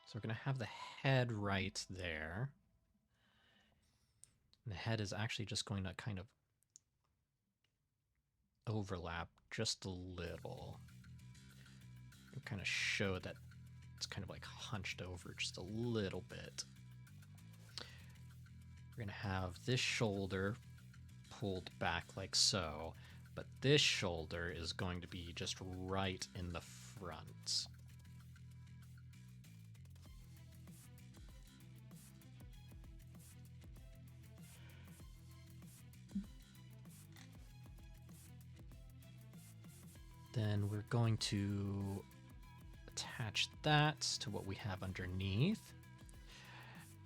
So we're going to have the head right there. And the head is actually just going to kind of overlap just a little. And kind of show that it's kind of like hunched over just a little bit. We're going to have this shoulder pulled back like so, but this shoulder is going to be just right in the front. Then we're going to attach that to what we have underneath.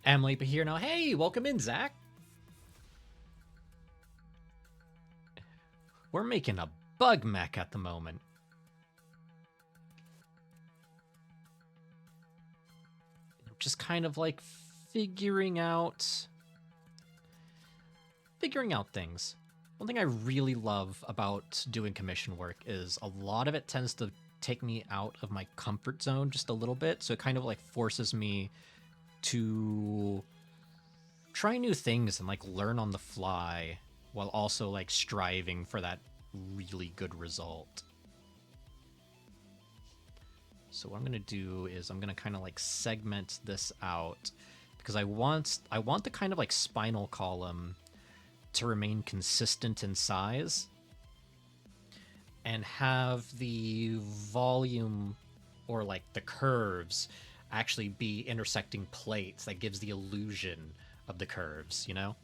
Emily here now. Hey, welcome in, Zach. We're making a bug mech at the moment. Just kind of like figuring out things. One thing I really love about doing commission work is a lot of it tends to take me out of my comfort zone just a little bit. So it kind of like forces me to try new things and like learn on the fly while also like striving for that really good result. So what I'm going to do is I'm going to kind of like segment this out because I want the kind of like spinal column to remain consistent in size and have the volume or like the curves actually be intersecting plates that gives the illusion of the curves, you know?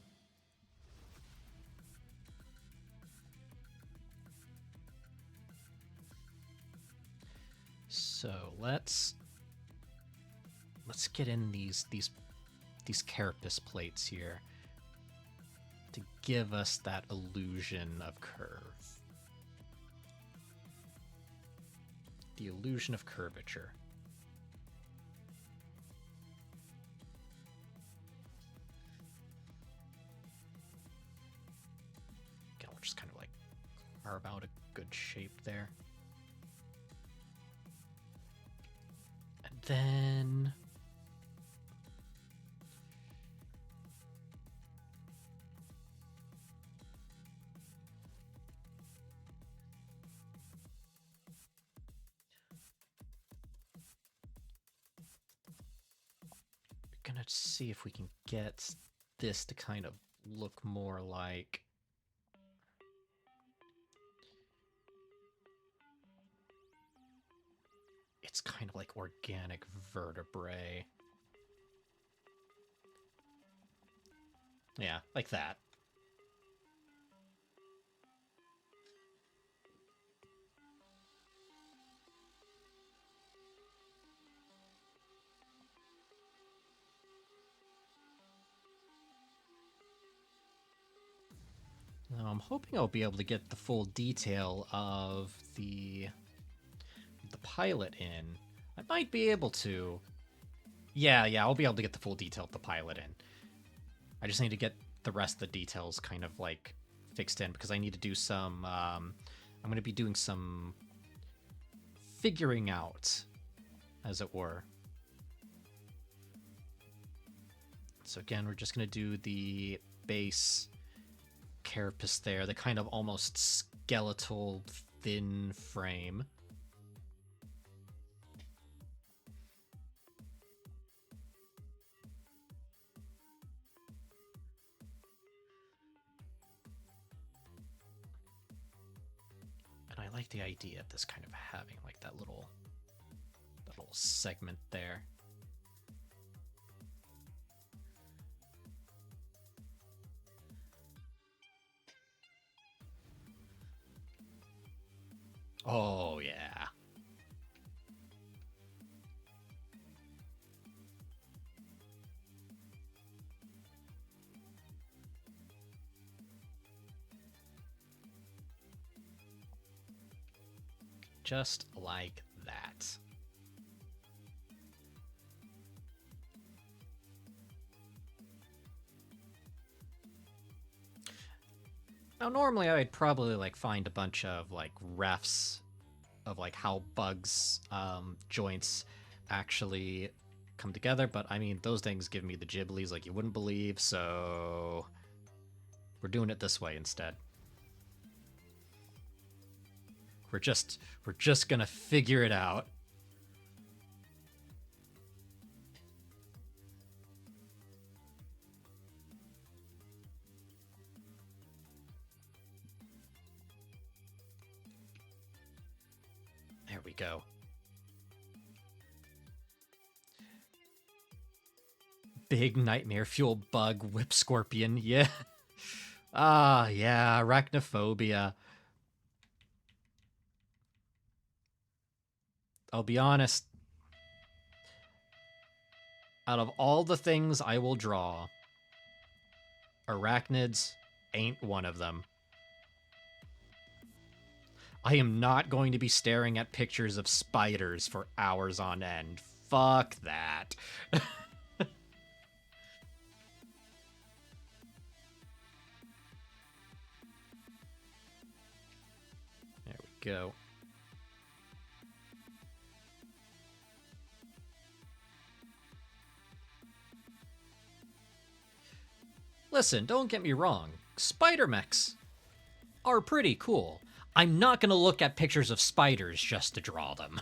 So let's get in these carapace plates here to give us that illusion of curve. The illusion of curvature. Again, we'll just kind of like carve out a good shape there. And then gonna see if we can get this to kind of look more like it's kind of like organic vertebrae. Yeah, like that. Now I'm hoping I'll be able to get the full detail of the pilot in. I might be able to. Yeah, I'll be able to get the full detail of the pilot in. I just need to get the rest of the details kind of like fixed in because I need to do some, I'm going to be doing some figuring out, as it were. So again, we're just going to do the base carapace there, the kind of almost skeletal thin frame. And I like the idea of this kind of having like that little segment there. Oh, yeah. Just like that. Now, normally I'd probably like find a bunch of like refs of like how bugs joints actually come together, but I mean those things give me the giblies like you wouldn't believe, so we're doing it this way instead. We're just gonna figure it out. There we go. Big nightmare fuel bug whip scorpion. Yeah. Ah, yeah, arachnophobia. I'll be honest. Out of all the things I will draw, arachnids ain't one of them. I am not going to be staring at pictures of spiders for hours on end. Fuck that. There we go. Listen, don't get me wrong. Spider mechs are pretty cool. I'm not going to look at pictures of spiders just to draw them.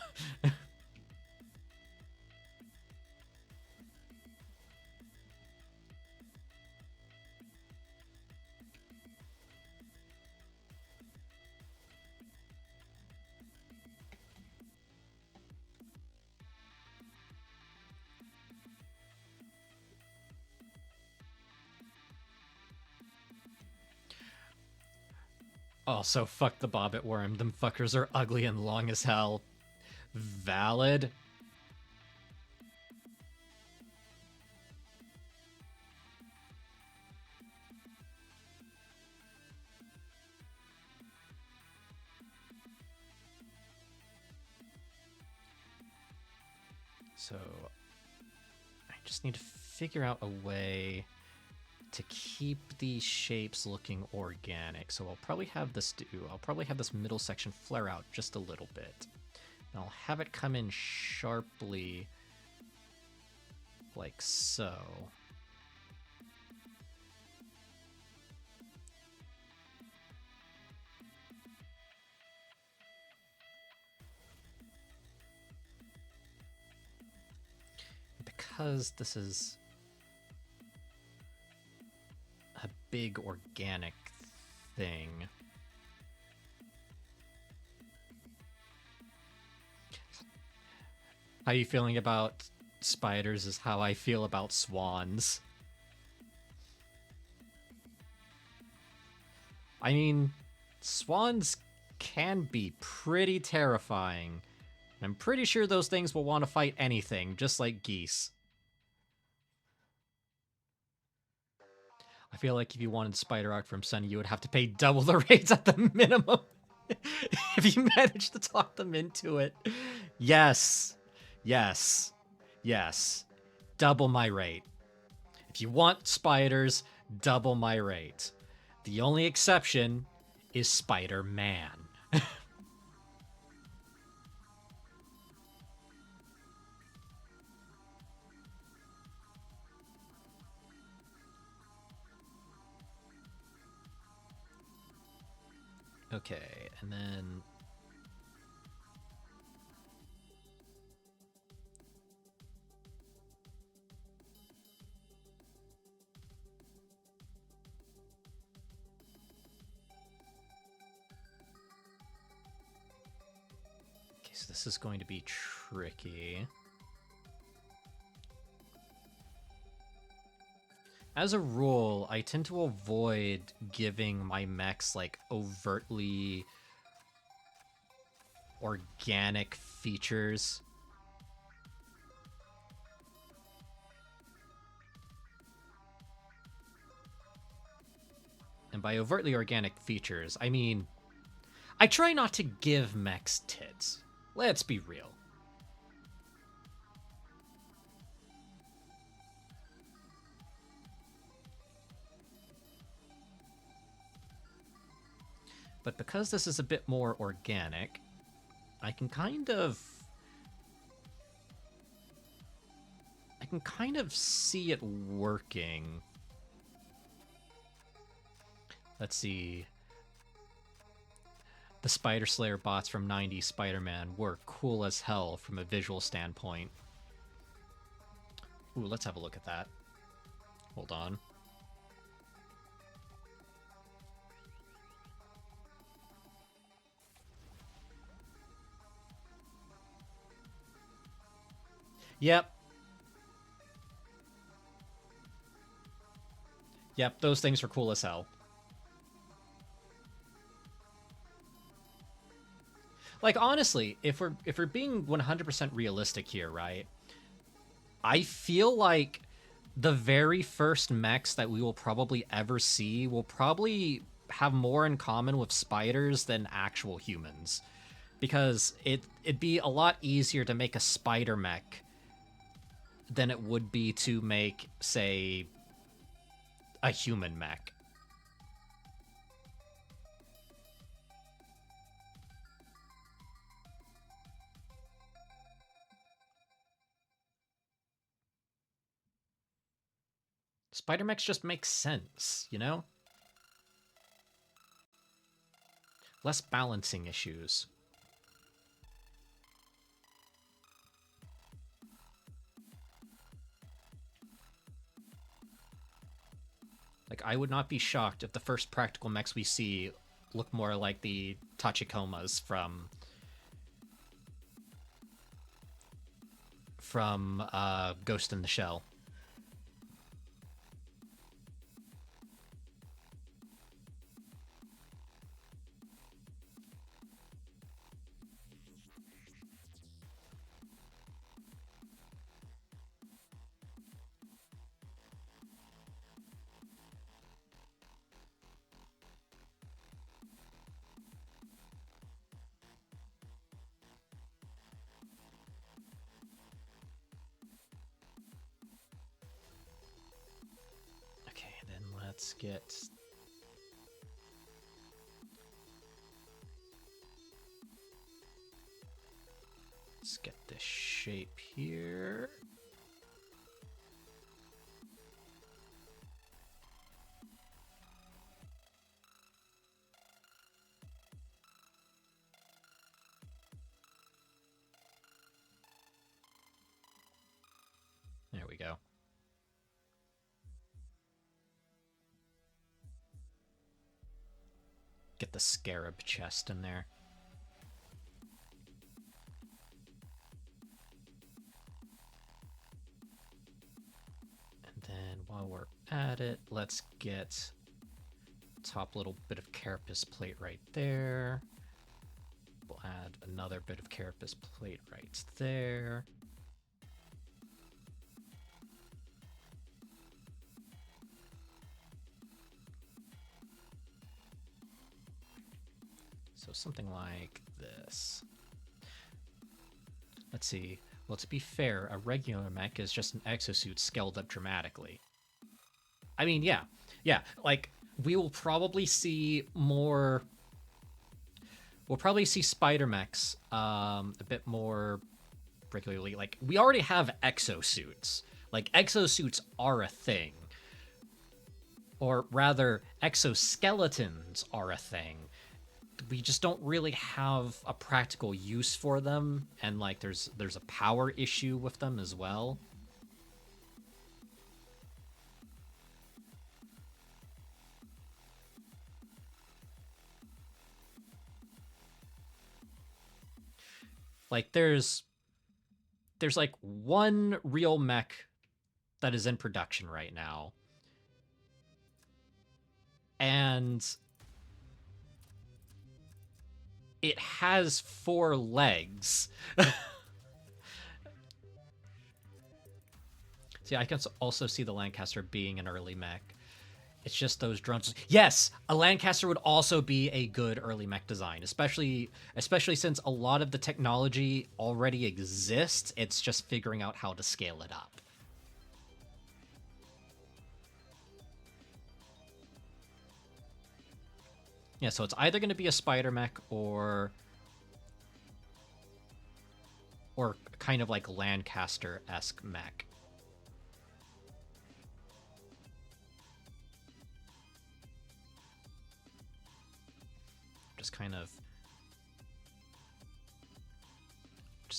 Also, fuck the bobbit worm. Them fuckers are ugly and long as hell. Valid. So, I just need to figure out a way to keep these shapes looking organic. So I'll probably have this middle section flare out just a little bit. And I'll have it come in sharply like so. Because this is a big organic thing, how you feeling about spiders is how I feel about swans. I mean, swans can be pretty terrifying. I'm pretty sure those things will want to fight anything, just like geese. I feel like if you wanted spider art from Sunny, you would have to pay double the rates at the minimum. If you manage to talk them into it. Yes. Yes. Yes. Double my rate. If you want spiders, double my rate. The only exception is Spider-Man. Okay, and then... Okay, so this is going to be tricky. As a rule, I tend to avoid giving my mechs, like, overtly organic features. And by overtly organic features, I mean, I try not to give mechs tits. Let's be real. But because this is a bit more organic, I can kind of see it working. Let's see. The Spider Slayer bots from 90s Spider-Man were cool as hell from a visual standpoint. Ooh, let's have a look at that. Hold on. Yep. Yep, those things are cool as hell. Like, honestly, if we're being 100% realistic here, right? I feel like the very first mechs that we will probably ever see will probably have more in common with spiders than actual humans. Because it'd be a lot easier to make a spider mech than it would be to make, say, a human mech. Spider mechs just make sense, you know? Less balancing issues. Like, I would not be shocked if the first practical mechs we see look more like the Tachikomas from Ghost in the Shell. Okay, then let's get... Let's get this shape here. There we go. Get the scarab chest in there. And then while we're at it, let's get top little bit of carapace plate right there. We'll add another bit of carapace plate right there. So something like this. Let's see. Well, to be fair, a regular mech is just an exosuit scaled up dramatically. I mean, yeah. Like, we will probably see more... We'll probably see spider mechs a bit more regularly. Like, we already have exosuits. Like, exosuits are a thing. Or rather, exoskeletons are a thing. we just don't really have a practical use for them, and like there's a power issue with them as well. Like there's like one real mech that is in production right now, and it has 4 legs. See, I can also see the Lancaster being an early mech. It's just those drones. Yes, a Lancaster would also be a good early mech design, especially since a lot of the technology already exists. It's just figuring out how to scale it up. Yeah, so it's either going to be a spider mech or kind of like Lancaster-esque mech. Just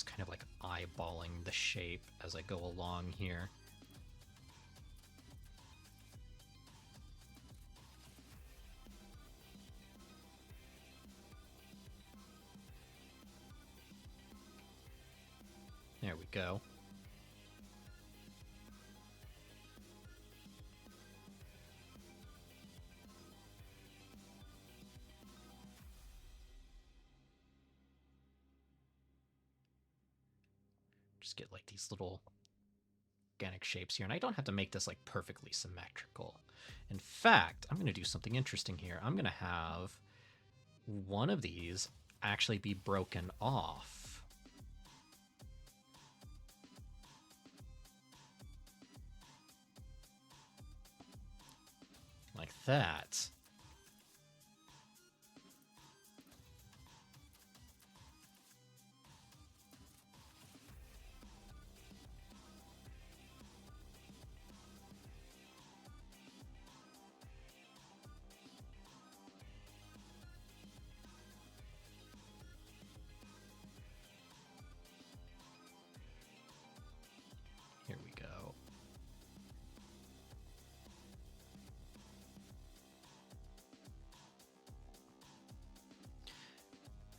kind of like eyeballing the shape as I go along here. There we go. Just get like these little organic shapes here, and I don't have to make this like perfectly symmetrical. In fact, I'm going to do something interesting here. I'm going to have one of these actually be broken off. Like that. Here we go.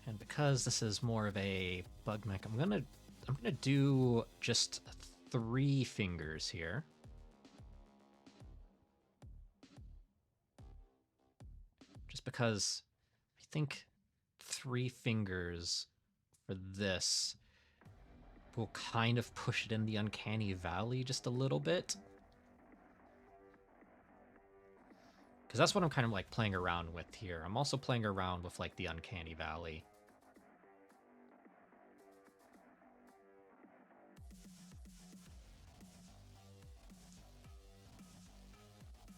And because this is more of a bug mech, I'm gonna do just 3 fingers here. Just because I think 3 fingers for this will kind of push it in the uncanny valley just a little bit. Because that's what I'm kind of like playing around with here. I'm also playing around with like the uncanny valley.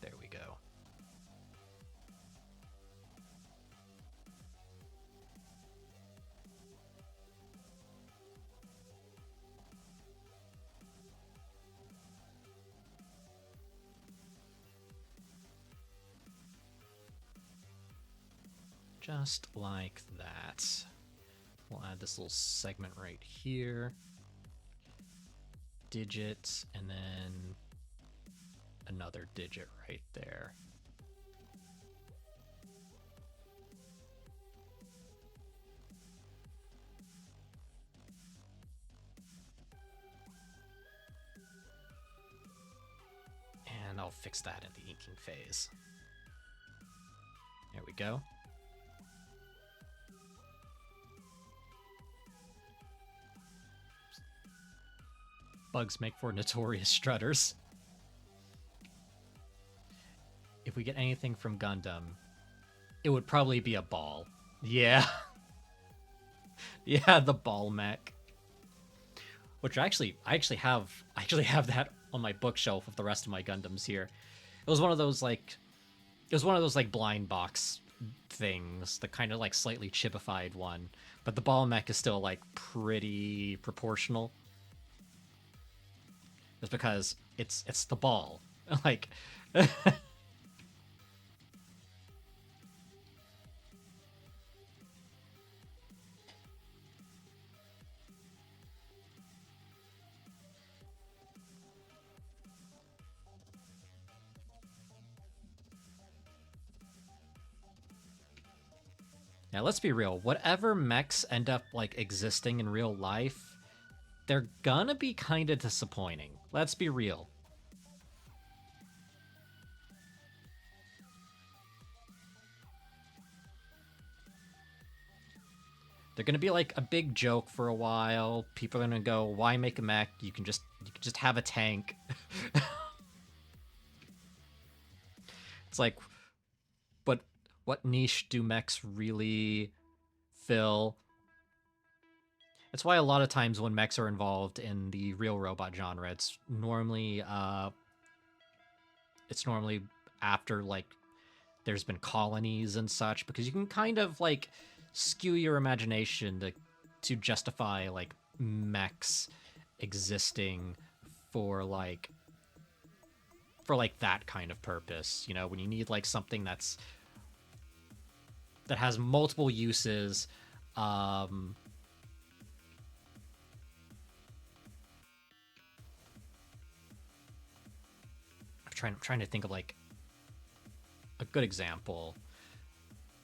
There we go. Just like that. We'll add this little segment right here. Digit, and then another digit right there. And I'll fix that in the inking phase. There we go. Bugs make for notorious strutters. If we get anything from Gundam, it would probably be a ball. Yeah. Yeah, the ball mech. Which I actually have that on my bookshelf with the rest of my Gundams here. It was one of those like blind box things, the kind of like slightly chipified one, but the ball mech is still like pretty proportional. It's because it's the ball. Like Now, let's be real. Whatever mechs end up, like, existing in real life, they're gonna be kind of disappointing. Let's be real. They're gonna be like a big joke for a while. People are gonna go, "Why make a mech? You can just have a tank." It's like, but what niche do mechs really fill? That's why a lot of times when mechs are involved in the real robot genre, it's normally after like there's been colonies and such, because you can kind of like skew your imagination to justify like mechs existing for like that kind of purpose. You know, when you need like something that has multiple uses. I'm trying to think of like a good example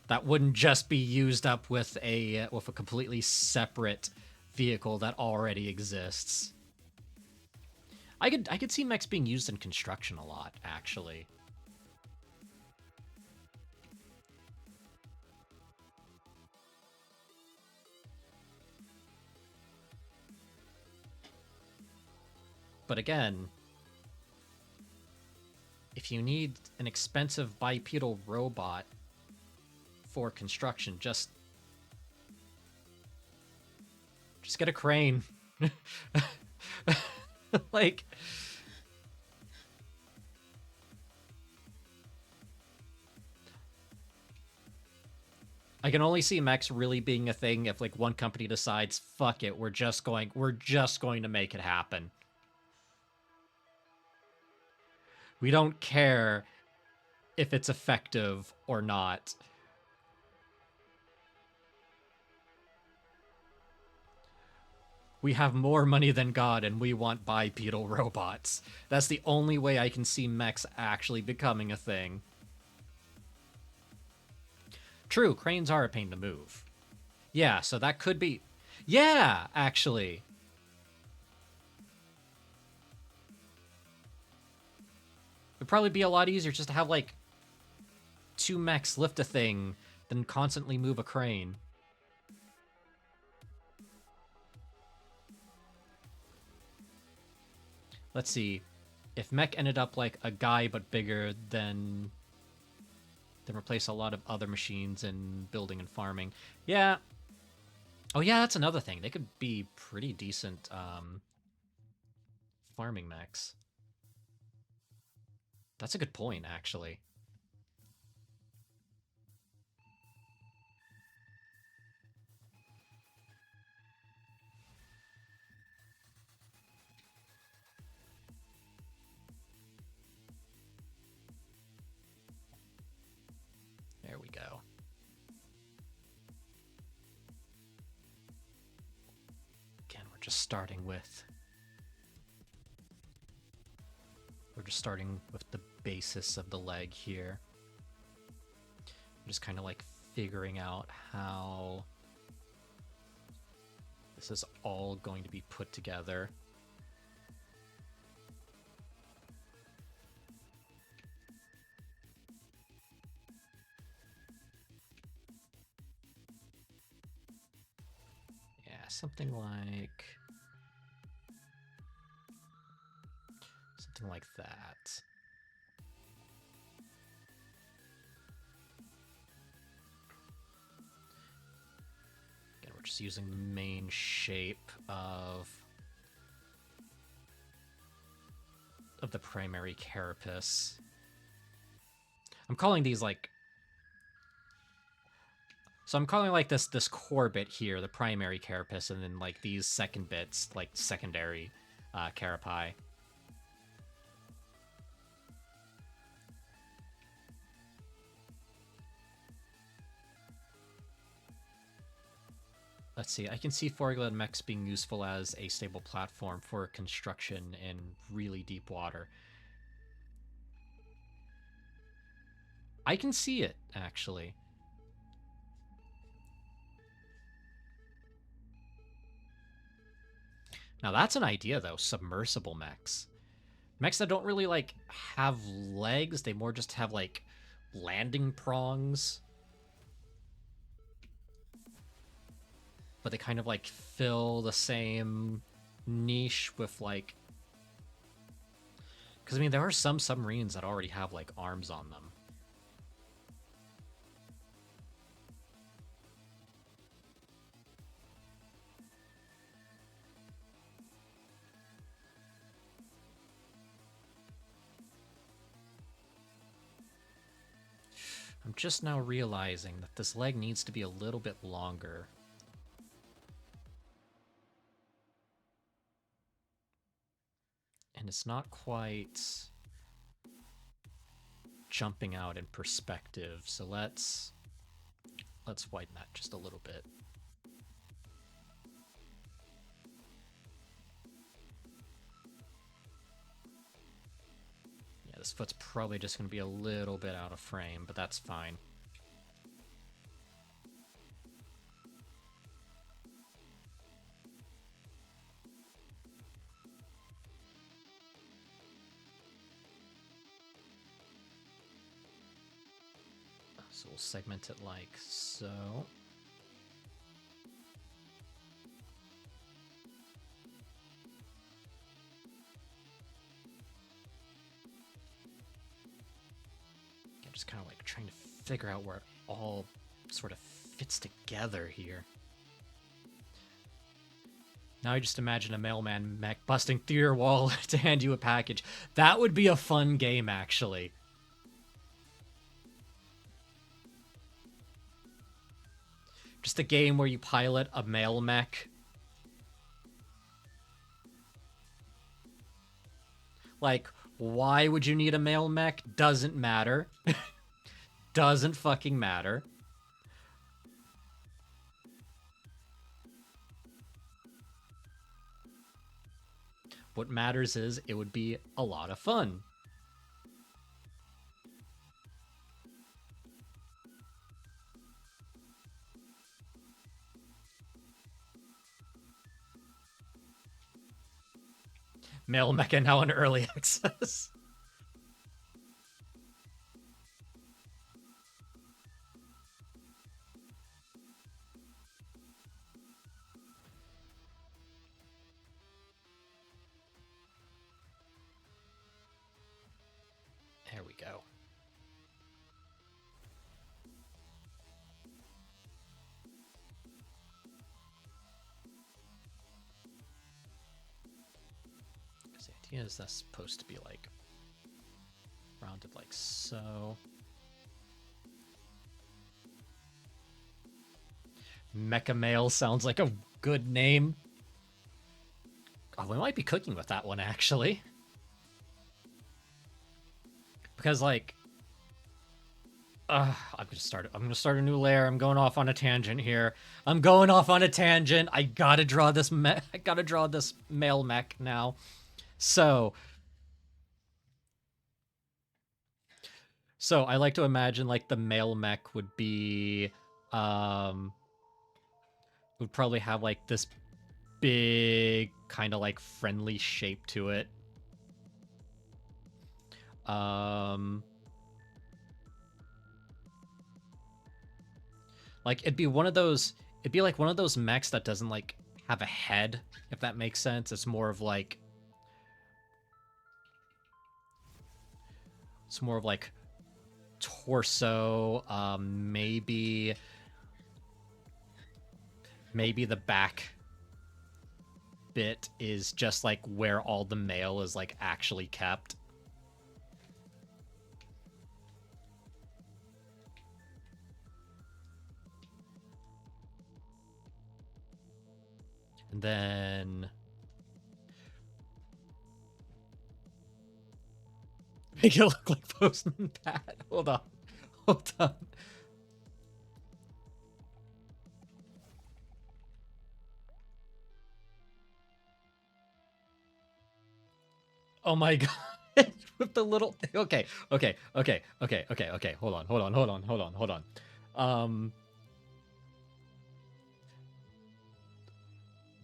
that wouldn't just be used up with a completely separate vehicle that already exists. I could see mechs being used in construction a lot, actually. But again, if you need an expensive bipedal robot for construction, just get a crane. Like, I can only see mechs really being a thing if like one company decides, fuck it, we're just going to make it happen. We don't care if it's effective or not. We have more money than God and we want bipedal robots. That's the only way I can see mechs actually becoming a thing. True, cranes are a pain to move. Yeah, so that could be... Yeah, actually. It'd probably be a lot easier just to have, like, 2 mechs lift a thing than constantly move a crane. Let's see. If mech ended up like a guy but bigger, then replace a lot of other machines in building and farming. Yeah. Oh yeah, that's another thing. They could be pretty decent farming mechs. That's a good point, actually. There we go. Again, we're just starting with the basis of the leg here. I'm just kind of like figuring out how this is all going to be put together. Yeah, something like that. Again, we're just using the main shape of the primary carapace. I'm calling these like... So I'm calling like this core bit here the primary carapace, and then like these second bits like secondary carapae. Let's see, I can see four-legged mechs being useful as a stable platform for construction in really deep water. I can see it, actually. Now that's an idea though, submersible mechs. Mechs that don't really like have legs, they more just have like landing prongs. But they kind of like fill the same niche with like, because I mean there are some submarines that already have like arms on them. I'm just now realizing that this leg needs to be a little bit longer. And it's not quite jumping out in perspective. So let's widen that just a little bit. Yeah, this foot's probably just going to be a little bit out of frame, but that's fine. So we'll segment it like so. I'm just kind of like trying to figure out where it all sort of fits together here. Now I just imagine a mailman mech busting through your wall to hand you a package. That would be a fun game, actually. Just a game where you pilot a mail mech. Like, why would you need a mail mech? Doesn't matter. Doesn't fucking matter. What matters is it would be a lot of fun. Mail Mecha now in early access. There we go. Because the idea is that's supposed to be like rounded like so. Mecha Mail sounds like a good name. Oh, we might be cooking with that one actually. Because like I'm gonna start a new layer. I'm going off on a tangent here. I'm going off on a tangent. I gotta draw this mail mech now. So I like to imagine like the mail mech would be would probably have like this big kind of like friendly shape to it. Like it'd be like one of those mechs that doesn't like have a head, if that makes sense. It's more of like torso, maybe the back bit is just like where all the mail is like actually kept. And then make it look like Postman Pat. Hold on. Oh my god. With the little okay. Hold on.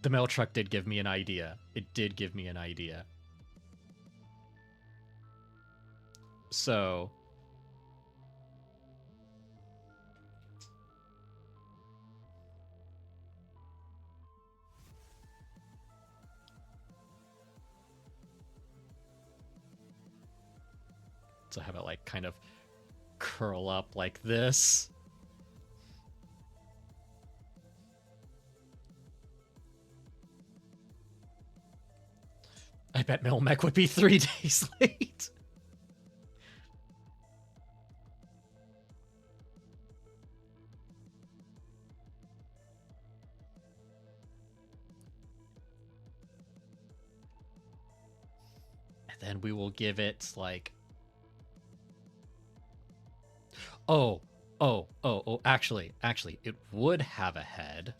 The mail truck did give me an idea. It did give me an idea. So... So have it like kind of curl up like this. I bet Milmec would be 3 days late. And then we will give it like... Oh, actually, it would have a head.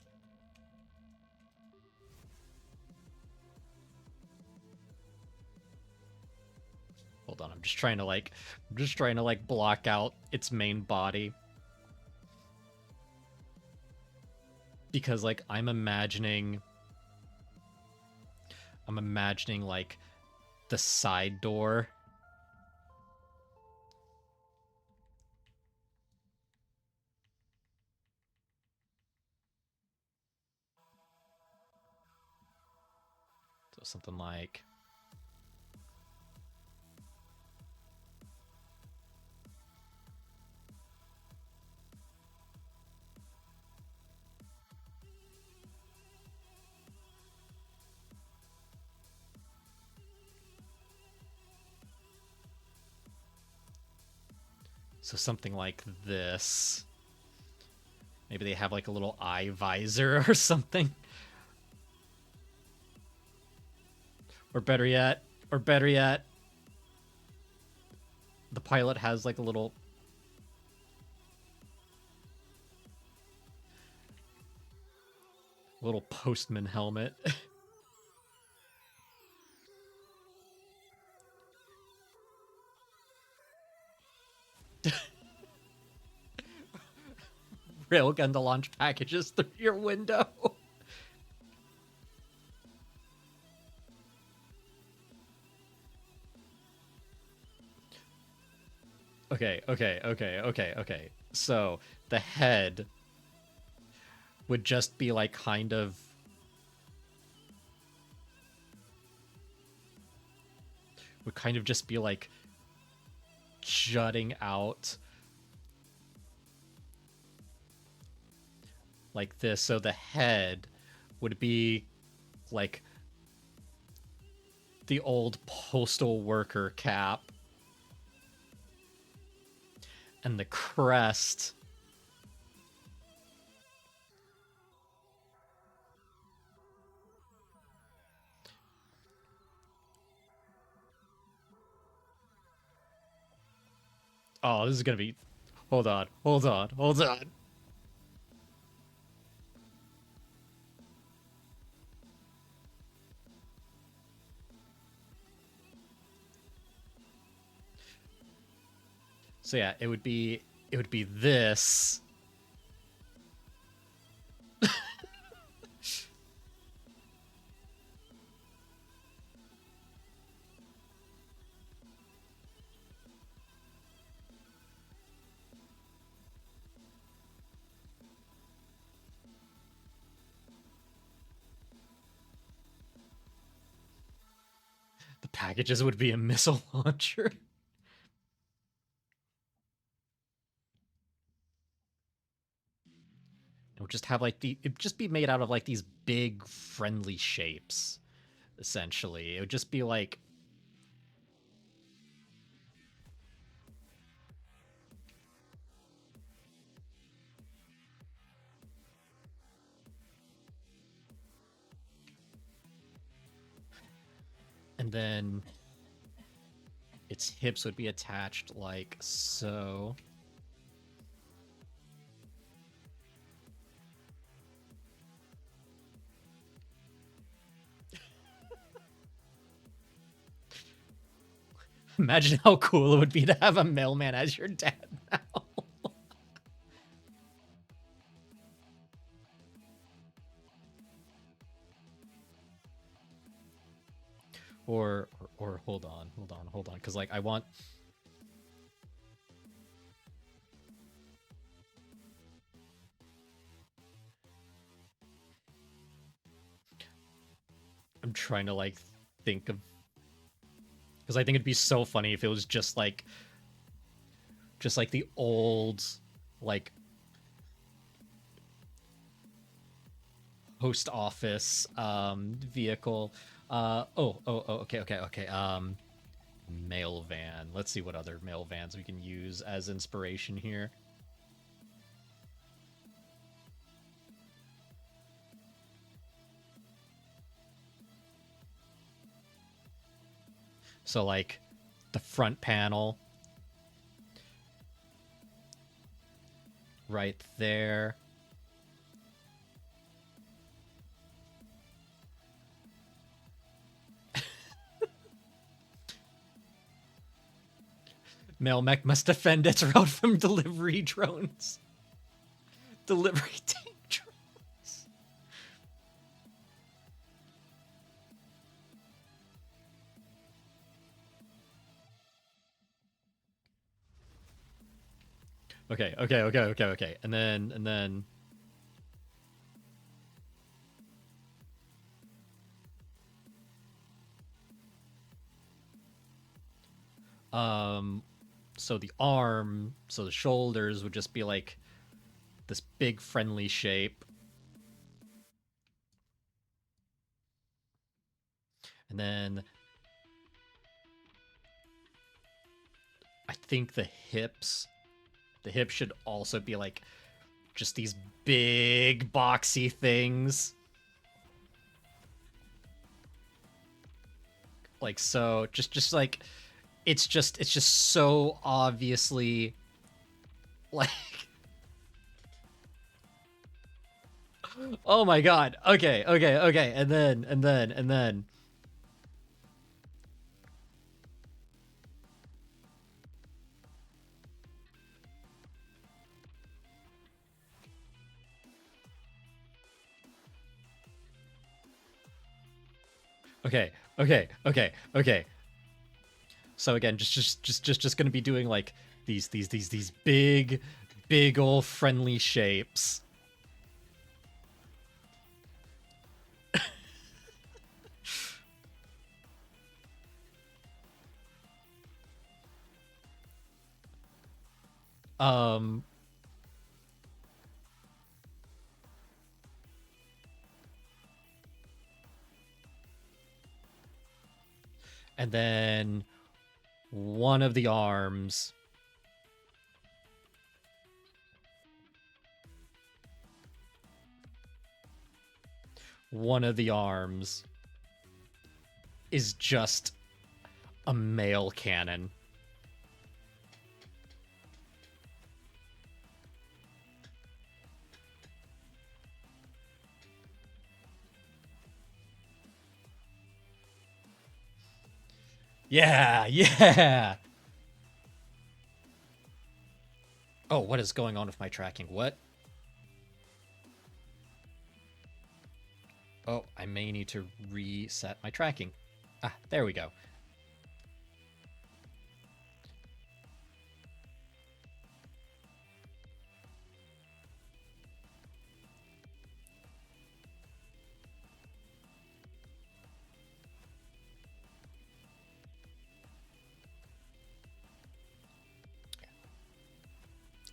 Hold on, I'm just trying to like block out its main body. Because like I'm imagining like the side door. So something like... So something like this. Maybe they have like a little eye visor or something. Or better yet, the pilot has like a little postman helmet. Railgun to launch packages through your window. Okay. So the head would just be like kind of... Would kind of just be like jutting out like this. So the head would be like the old postal worker cap. And the crest oh, this is gonna be... Hold on. So yeah, it would be this. The packages would be a missile launcher. It would just have like it'd just be made out of like these big friendly shapes, essentially. It would just be like... And then its hips would be attached like so. Imagine how cool it would be to have a mailman as your dad now. Or hold on, because like I want. I'm trying to like think of, because I think it'd be so funny if it was just like the old like post office vehicle. Okay. Mail van. Let's see what other mail vans we can use as inspiration here. So like the front panel right there. Mail mech must defend its route from delivery drones. Delivery tank drones. Okay. And then so the arm, so the shoulders would just be like this big friendly shape. And then I think the hips should also be like just these big boxy things. Like so, just like it's just so obviously like oh my god. Okay. And then okay. So again, just gonna be doing like these big old friendly shapes. um and then one of the arms is just a mail cannon. Yeah. Oh, what is going on with my tracking? What? Oh, I may need to reset my tracking. Ah, there we go.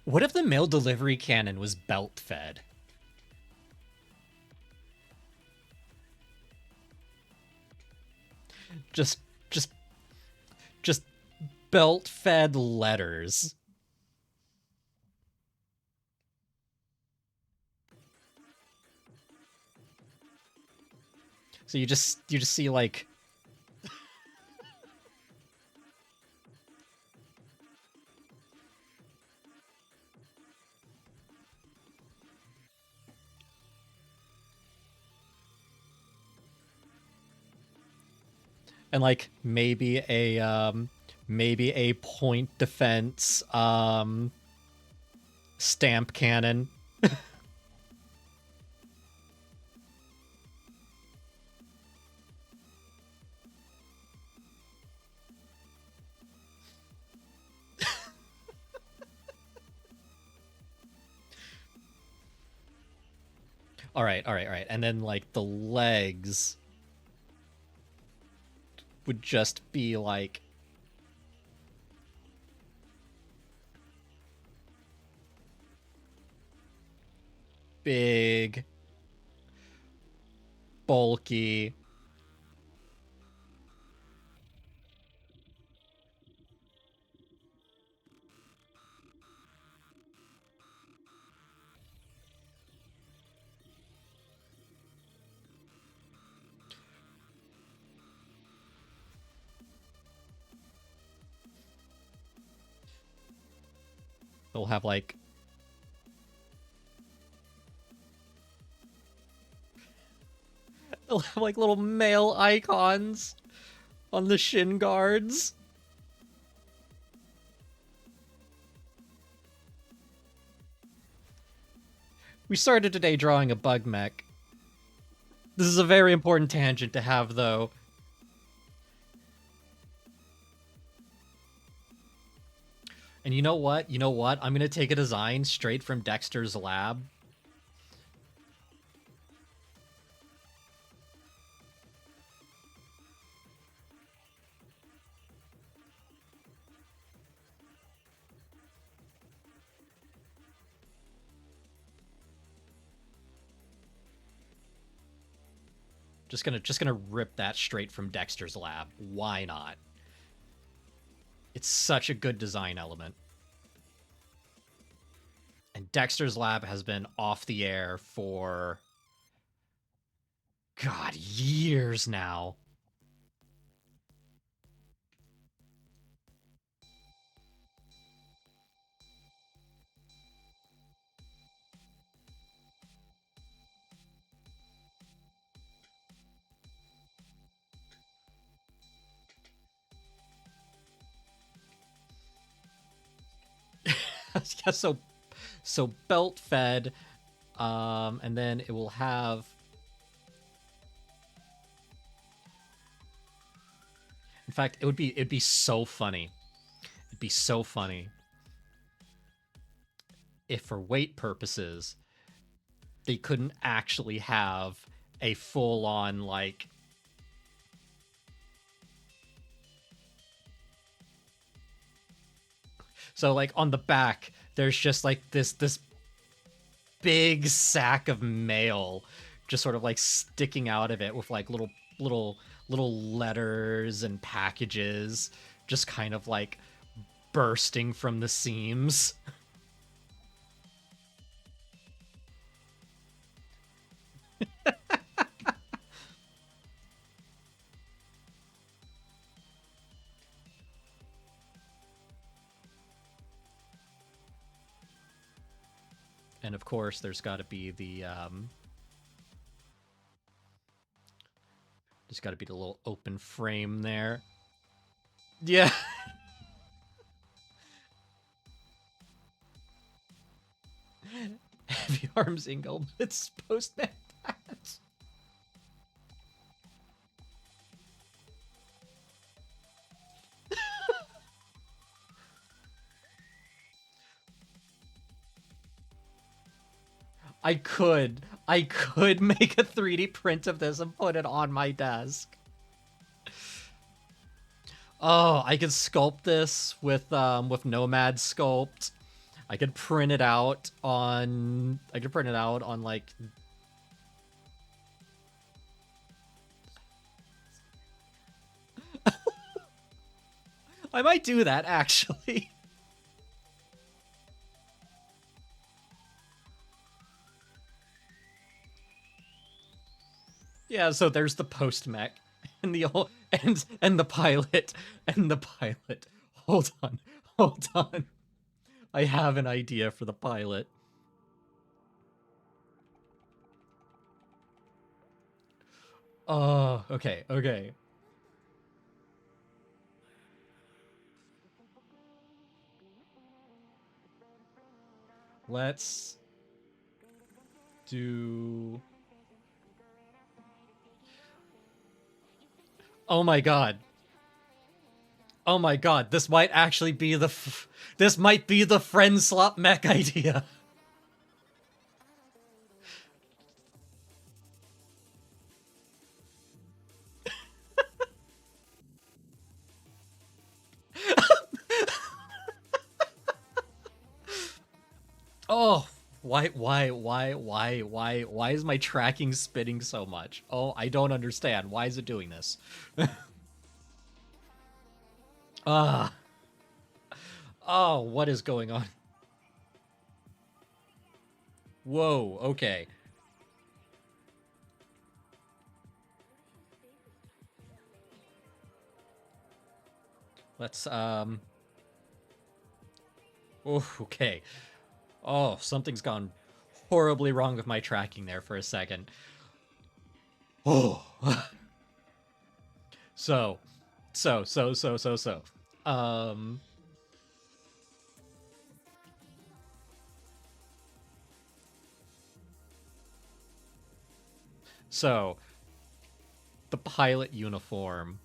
What if the mail delivery cannon was belt fed? Just belt fed letters. So you just see like and like maybe a point defense stamp cannon. All right, all right, all right. And then like the legs would just be like big, bulky. They'll have like they'll have like little male icons on the shin guards. We started today drawing a bug mech. This is a very important tangent to have, though. And you know what? You know what? I'm going to take a design straight from Dexter's lab. Just gonna rip that straight from Dexter's lab. Why not? It's such a good design element. And Dexter's lab has been off the air for God, years now. Yeah, so belt fed, and then it will have. In fact, it'd be so funny. It'd be so funny if, for weight purposes, they couldn't actually have a full-on like. So like on the back, there's just like this big sack of mail just sort of like sticking out of it with like little letters and packages just kind of like bursting from the seams. And of course, there's got to be the there's got to be the little open frame there. Yeah. Heavy arms Ingle, but it's postman patch. I could make a 3D print of this and put it on my desk. Oh, I could sculpt this with Nomad Sculpt. I could print it out on like I might do that actually. Yeah, so there's the post mech and the old, and the pilot and the pilot. Hold on. Hold on. I have an idea for the pilot. Oh, okay, okay. Let's do... Oh my god. Oh my god, this might actually be the this might be the friend slot mech idea. Oh, why is my tracking spinning so much? Oh, I don't understand. Why is it doing this? Ah. Oh, what is going on? Whoa, okay. Let's, oh, okay. Oh, something's gone horribly wrong with my tracking there for a second. Oh. So. Um. So, the pilot uniform.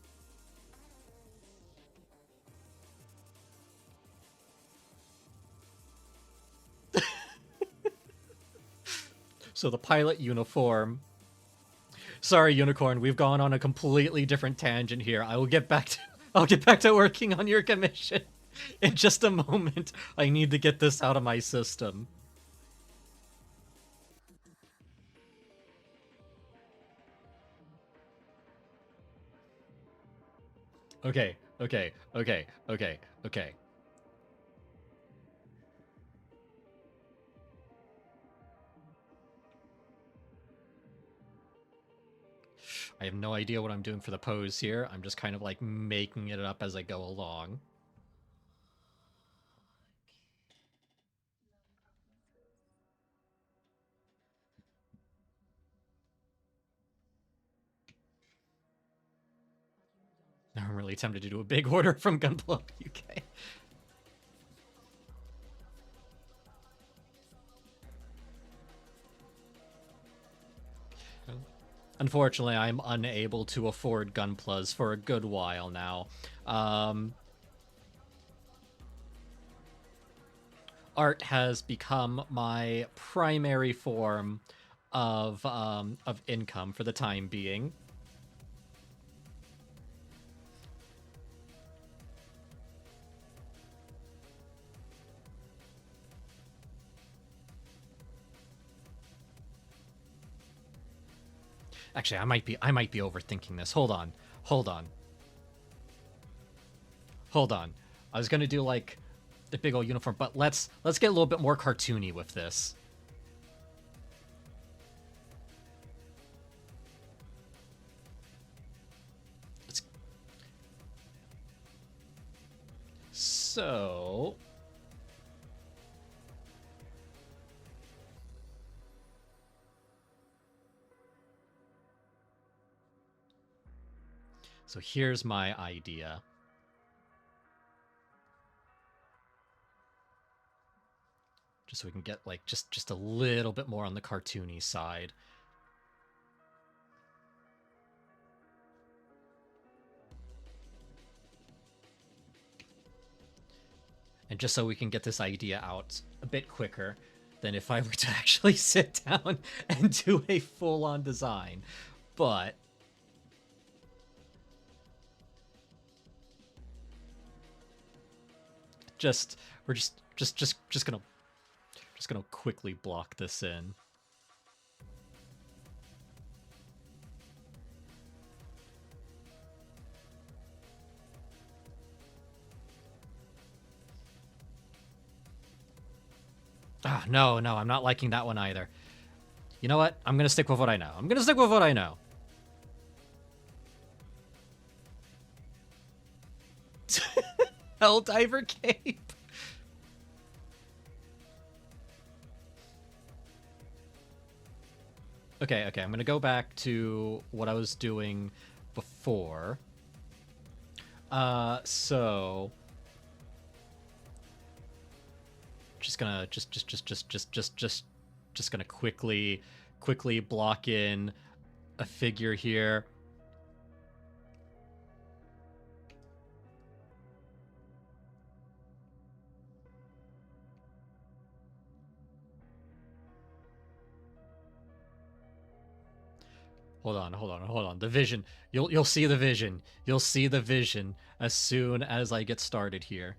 So, the pilot uniform. Sorry, Unicorn, we've gone on a completely different tangent here. I will get back to I'll get back to working on your commission in just a moment. I need to get this out of my system. Okay. I have no idea what I'm doing for the pose here. I'm just kind of like making it up as I go along. I'm really tempted to do a big order from Gunpla UK. Unfortunately, I'm unable to afford Gunplas for a good while now. Art has become my primary form of income for the time being. Actually, I might be overthinking this. Hold on. I was gonna do like the big old uniform, but let's get a little bit more cartoony with this. So here's my idea. Just so we can get like just a little bit more on the cartoony side. And just so we can get this idea out a bit quicker than if I were to actually sit down and do a full-on design. But we're just gonna quickly block this in. Ah, no, I'm not liking that one either. You know what? I'm gonna stick with what I know. Helldiver cape. Okay, I'm gonna go back to what I was doing before. So just gonna just gonna quickly block in a figure here. Hold on. The vision. You'll see the vision. You'll see the vision as soon as I get started here.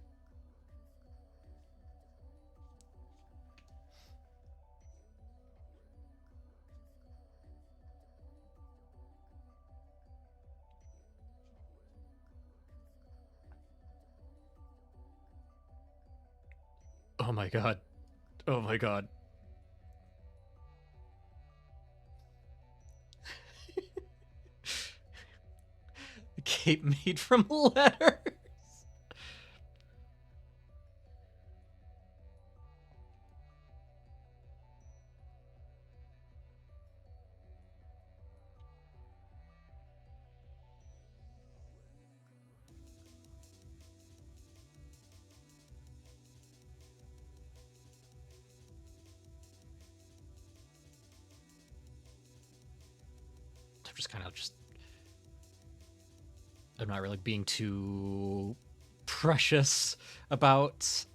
Oh my god. Oh my god. The cape made from letters. I'm just kind of just... I'm not really being too precious about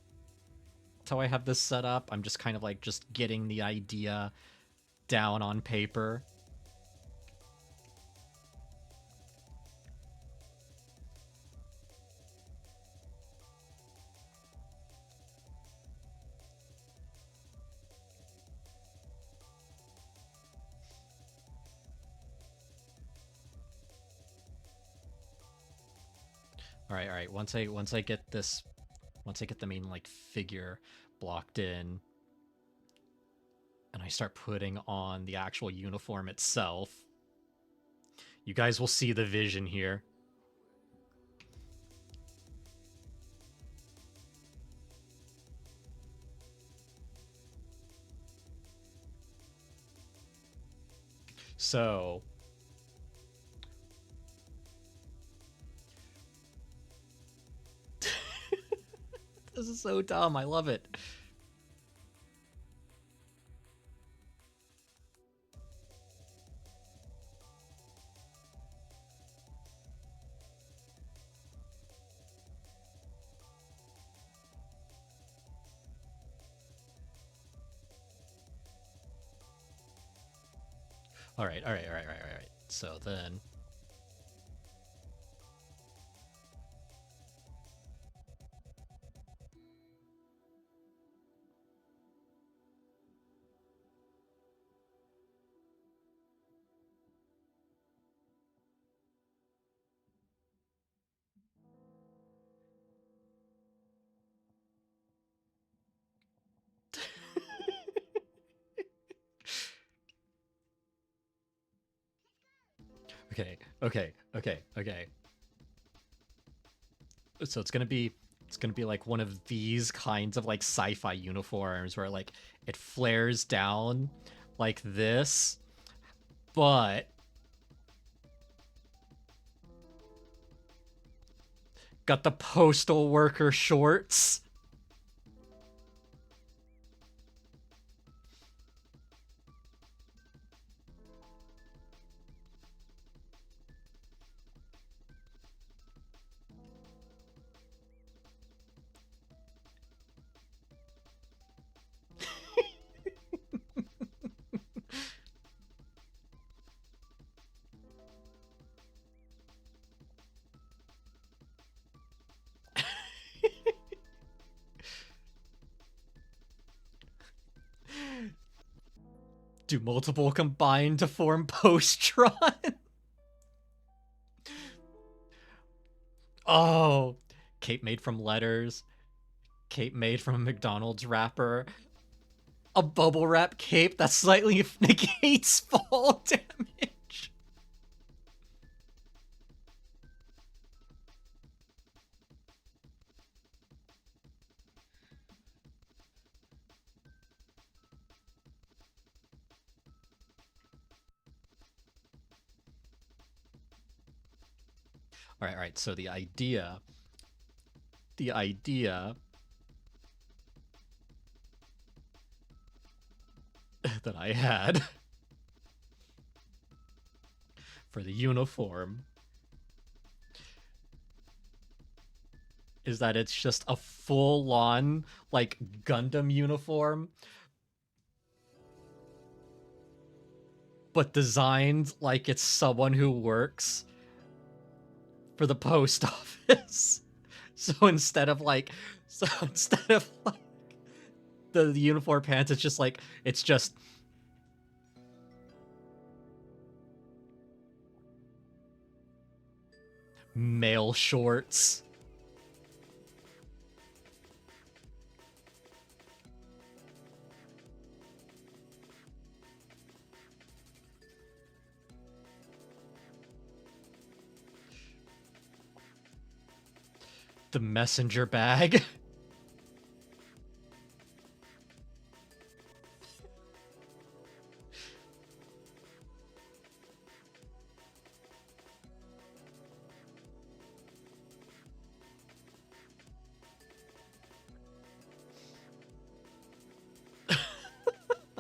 how I have this set up. I'm just kind of like just getting the idea down on paper. All right. Once I get this, once I get the main like figure blocked in, and I start putting on the actual uniform itself, you guys will see the vision here. So, this is so dumb. I love it. All right. So then, okay. So it's gonna be like one of these kinds of like sci-fi uniforms where like it flares down like this, but got the postal worker shorts. Do multiple combine to form Postron? Oh, cape made from letters, cape made from a McDonald's wrapper, a bubble wrap cape that slightly negates fall damage. All right. So the idea that I had for the uniform is that it's just a full-on like Gundam uniform, but designed like it's someone who works for the post office. So instead of like the uniform pants, it's just male shorts. The messenger bag.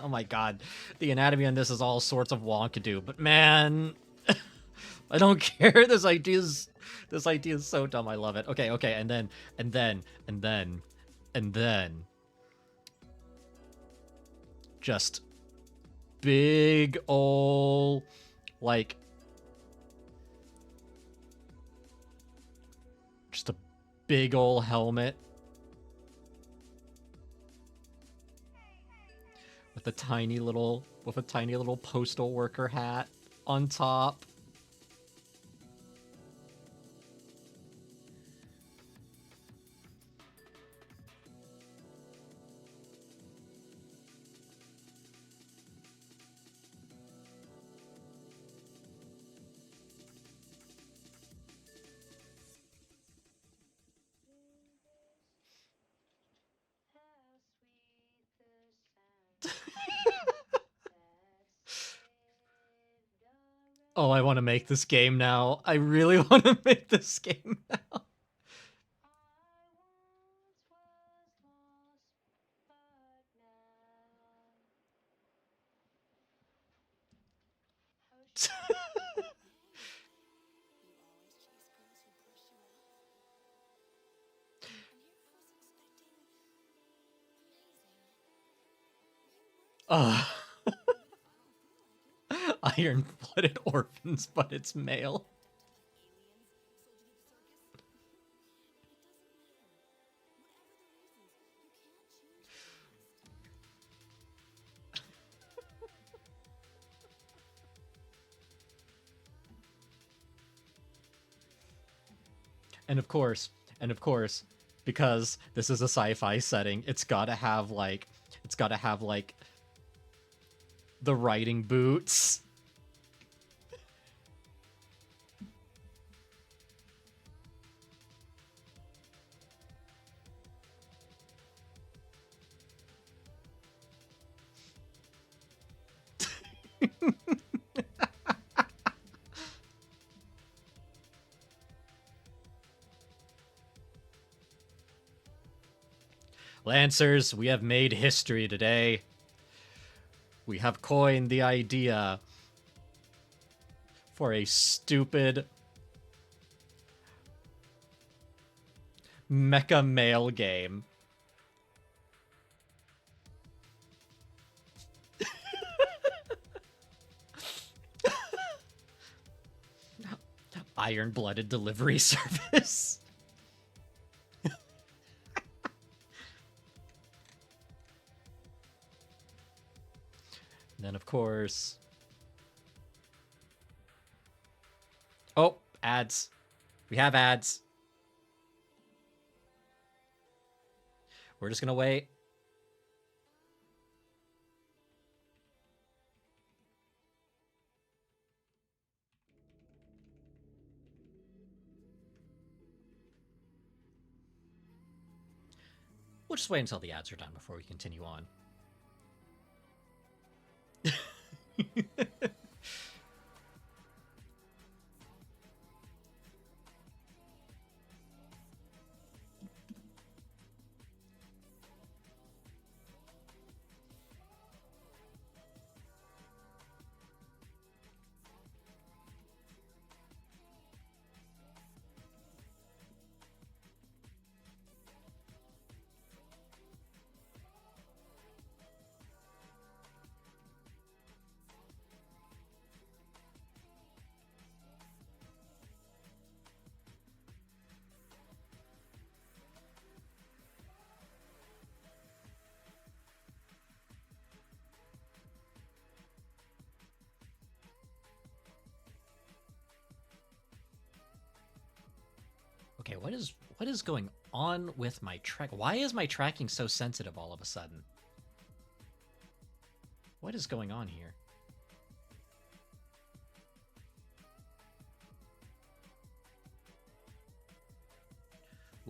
Oh my god. The anatomy on this is all sorts of wonkadoo, but man, I don't care. This idea is so dumb. I love it. Okay, okay, and then just big ol' like just a big ol' helmet with a tiny little postal worker hat on top. Oh, I want to make this game now. I really want to make this game now. Iron-blooded orphans, but it's male. And of course, because this is a sci-fi setting, it's gotta have like the riding boots. Lancers, we have made history today. We have coined the idea for a stupid mecha male game. Iron-blooded delivery service. And then, of course... Oh, ads. We have ads. We're just gonna wait. We'll just wait until the ads are done before we continue on. Okay, what is going on with my track? Why is my tracking so sensitive all of a sudden? What is going on here?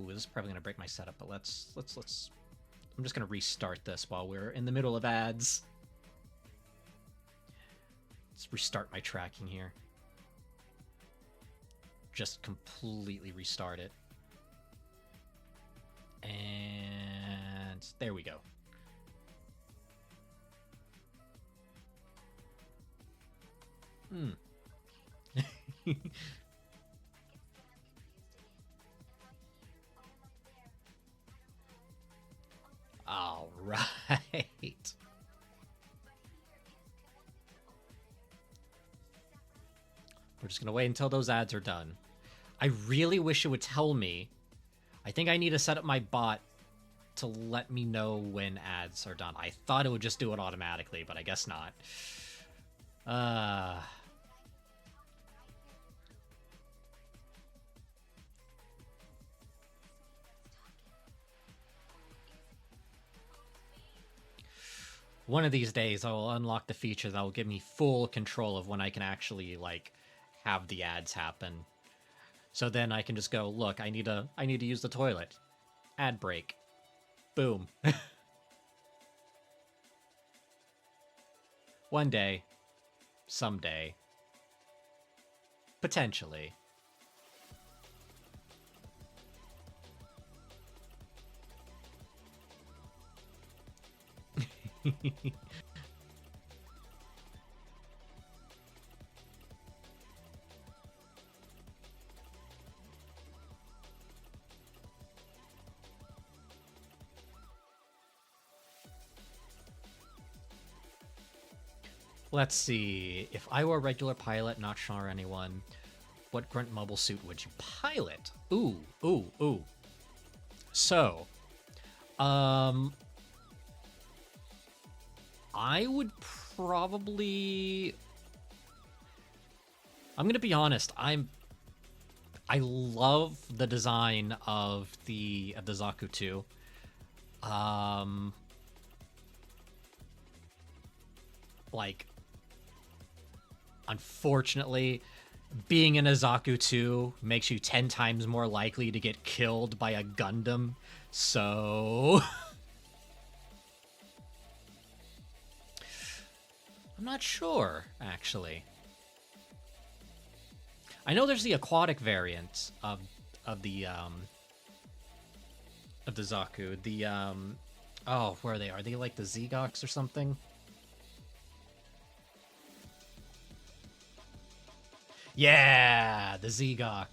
Ooh, this is probably gonna break my setup, but let's. I'm just gonna restart this while we're in the middle of ads. Let's restart my tracking here. Just completely restart it. And there we go. All right. We're just gonna wait until those ads are done. I really wish it would tell me. I think I need to set up my bot to let me know when ads are done. I thought it would just do it automatically, but I guess not. One of these days, I will unlock the feature that will give me full control of when I can actually, like, have the ads happen. So then I can just go, look, I need to use the toilet. Ad break. Boom. One day. Someday. Potentially. Let's see. If I were a regular pilot, not sure anyone, what grunt mobile suit would you pilot? Ooh. So, I would probably... I'm gonna be honest. I love the design of the Zaku 2. Like, unfortunately, being in a Zaku 2 makes you 10 times more likely to get killed by a Gundam. So I'm not sure, actually. I know there's the aquatic variant of the Zaku. The oh, where are they? Are they like the Zegox or something? Yeah, the Zegok.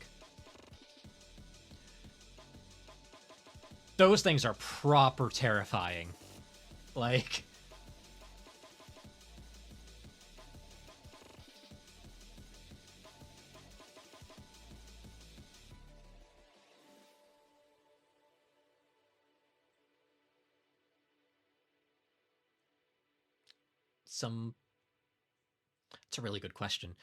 Those things are proper terrifying. Like, it's a really good question.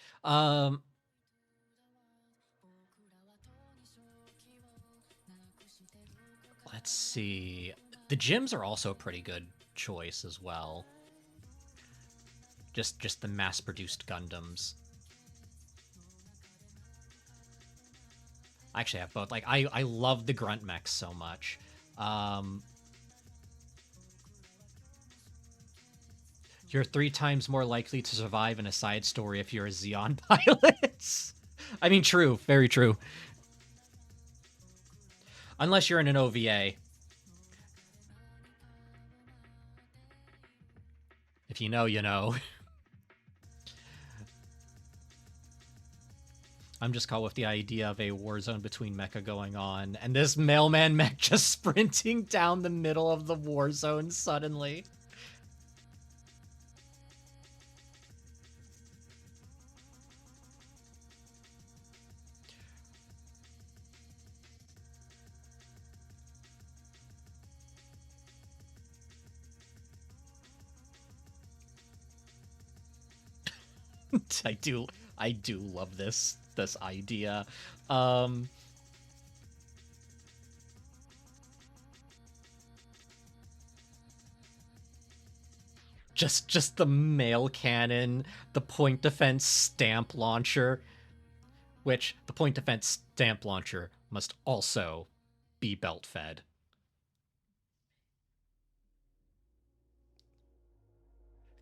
Let's see. The gyms are also a pretty good choice as well. Just the mass-produced Gundams. I actually have both. Like, I love the grunt mechs so much. You're 3 times more likely to survive in a side story if you're a Xeon pilot. I mean, true. Very true. Unless you're in an OVA. If you know, you know. I'm just caught with the idea of a war zone between mecha going on, and this mailman mech just sprinting down the middle of the war zone suddenly. I do love this idea. Just the mail cannon, the point defense stamp launcher, which the point defense stamp launcher must also be belt fed.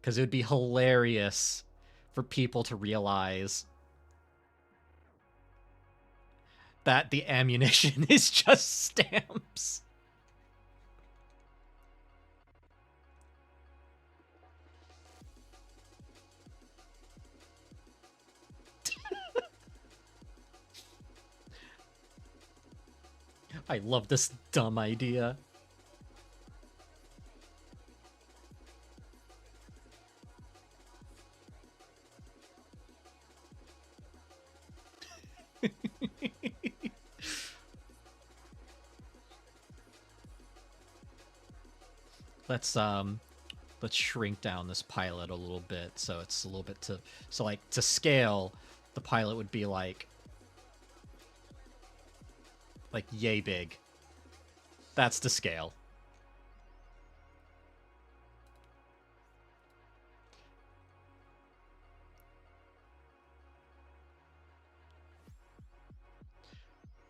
Because it would be hilarious for people to realize that the ammunition is just stamps. I love this dumb idea. Let's shrink down this pilot a little bit so it's a little bit so like to scale, the pilot would be like yay big. That's the scale.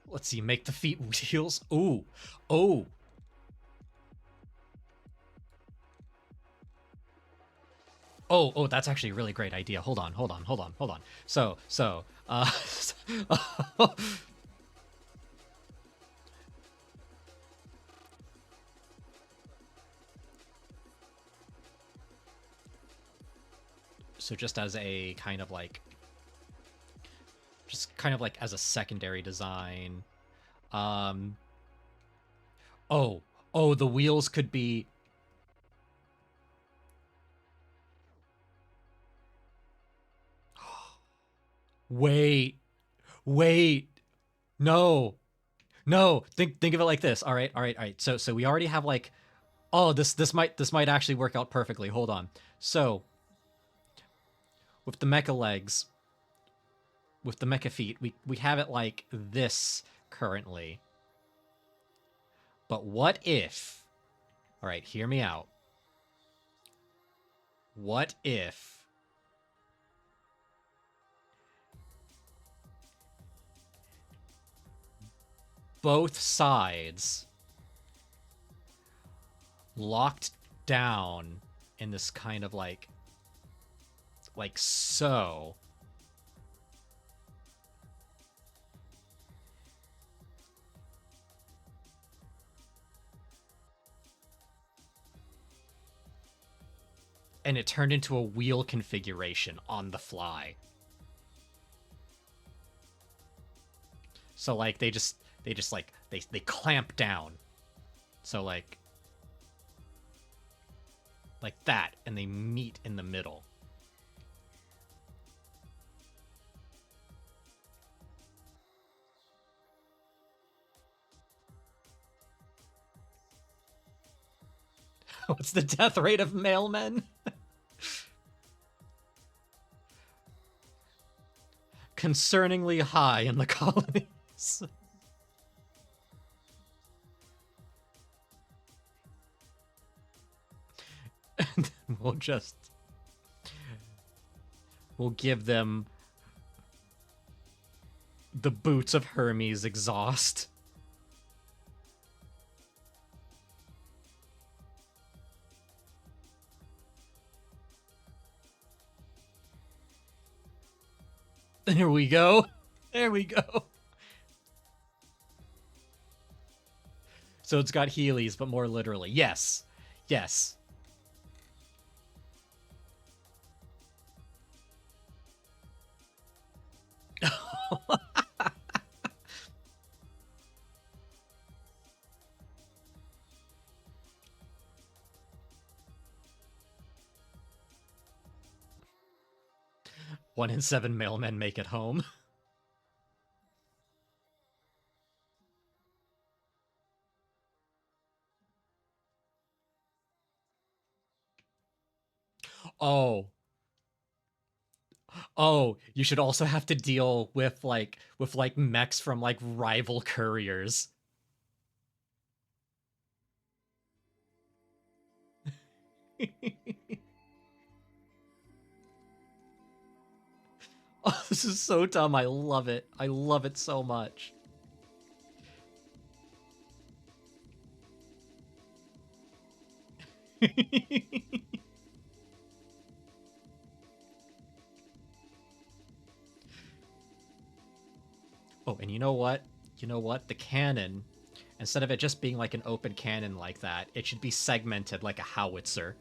Let's see, make the feet wheels. Ooh. Oh. Oh, that's actually a really great idea. Hold on. So, so just as a kind of like as a secondary design. Oh, the wheels could be Wait. No. Think of it like this. All right. So we already have like this might actually work out perfectly. Hold on. So with the mecha legs, with the mecha feet, we have it like this currently. But what if, all right, hear me out. What if both sides locked down in this kind of like so? And it turned into a wheel configuration on the fly. So like they clamp down. So like that, and they meet in the middle. What's the death rate of mailmen? Concerningly high in the colonies. And then we'll give them the boots of Hermes exhaust. There we go. So it's got Heelys, but more literally. Yes. One in 7 mailmen make it home. Oh, you should also have to deal with mechs from like rival couriers. Oh, this is so dumb. I love it so much. Oh, and you know what? You know what? The cannon, instead of it just being like an open cannon like that, it should be segmented like a howitzer.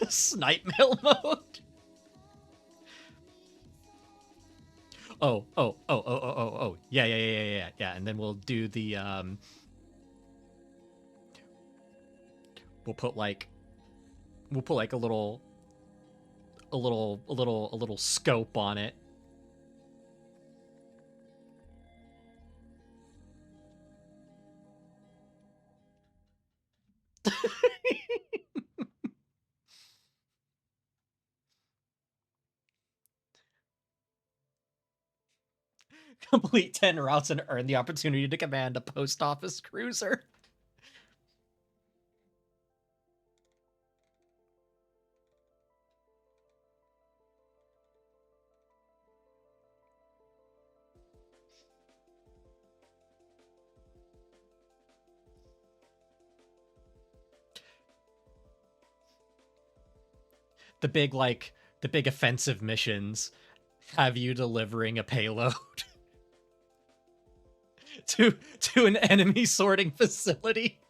Snipe mail mode. Oh. Yeah. And then we'll do the we'll put like a little scope on it. Complete 10 routes and earn the opportunity to command a post office cruiser. The big offensive missions have you delivering a payload to an enemy sorting facility.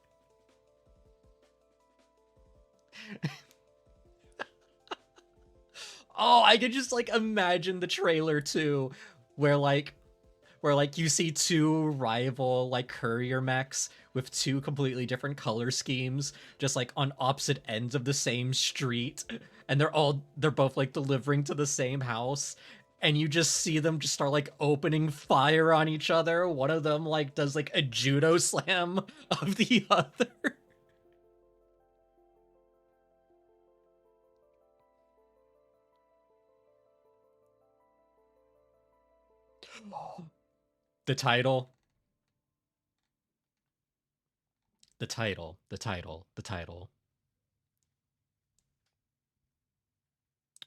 Oh, I could just like imagine the trailer too, where like you see two rival like courier mechs with two completely different color schemes just like on opposite ends of the same street, and they're both like delivering to the same house, and you just see them just start like opening fire on each other. One of them like does like a judo slam of the other. the title the title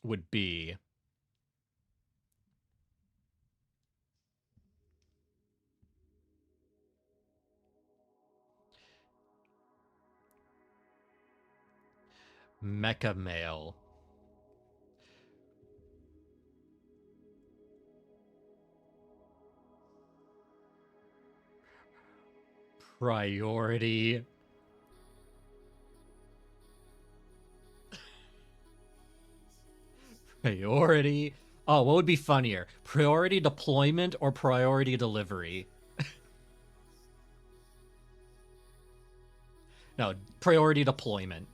would be Mecha Mail. Priority. Priority. Oh, what would be funnier? Priority deployment or priority delivery? No, priority deployment.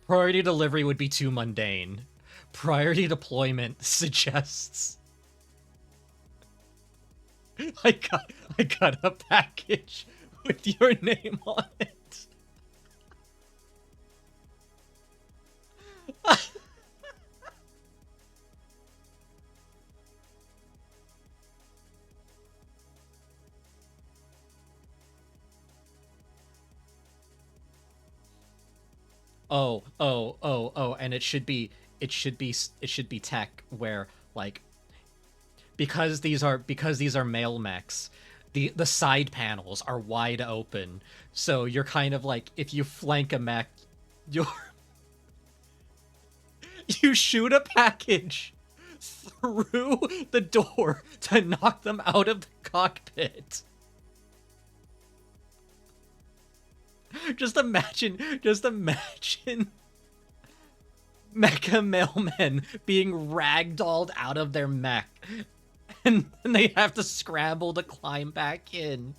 Priority delivery would be too mundane. Priority deployment suggests I got a package with your name on it. Oh, and it should be tech where like because these are male mechs, the side panels are wide open. So you're kind of like if you flank a mech, you're you shoot a package through the door to knock them out of the cockpit. Just imagine mecha mailmen being ragdolled out of their mech, and then they have to scramble to climb back in.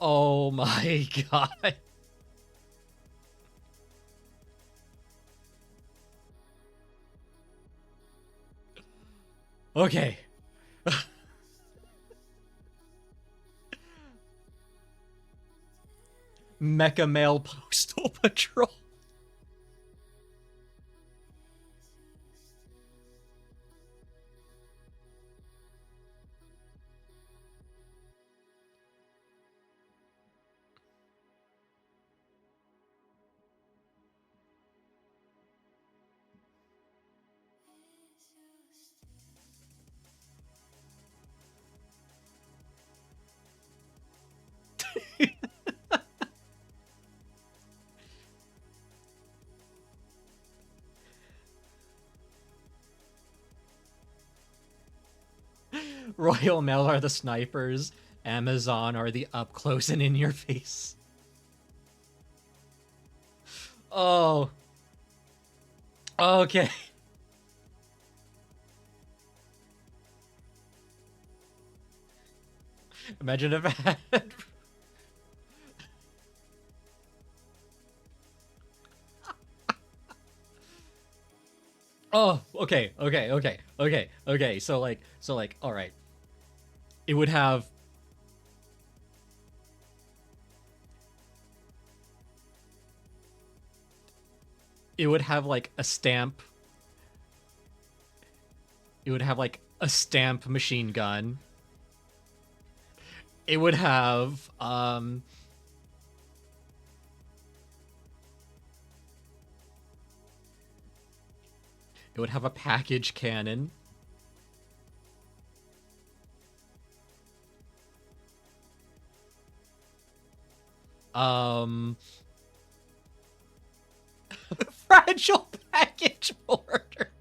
Oh my god. Okay. Mecha Male Postal Patrol. Royal Mail are the snipers. Amazon are the up close and in your face. Oh. Okay. Imagine if I had... Oh, okay. So like, all right. It would have... It would have like a stamp. It would have like a stamp machine gun. It would have it would have a package cannon. Fragile package order.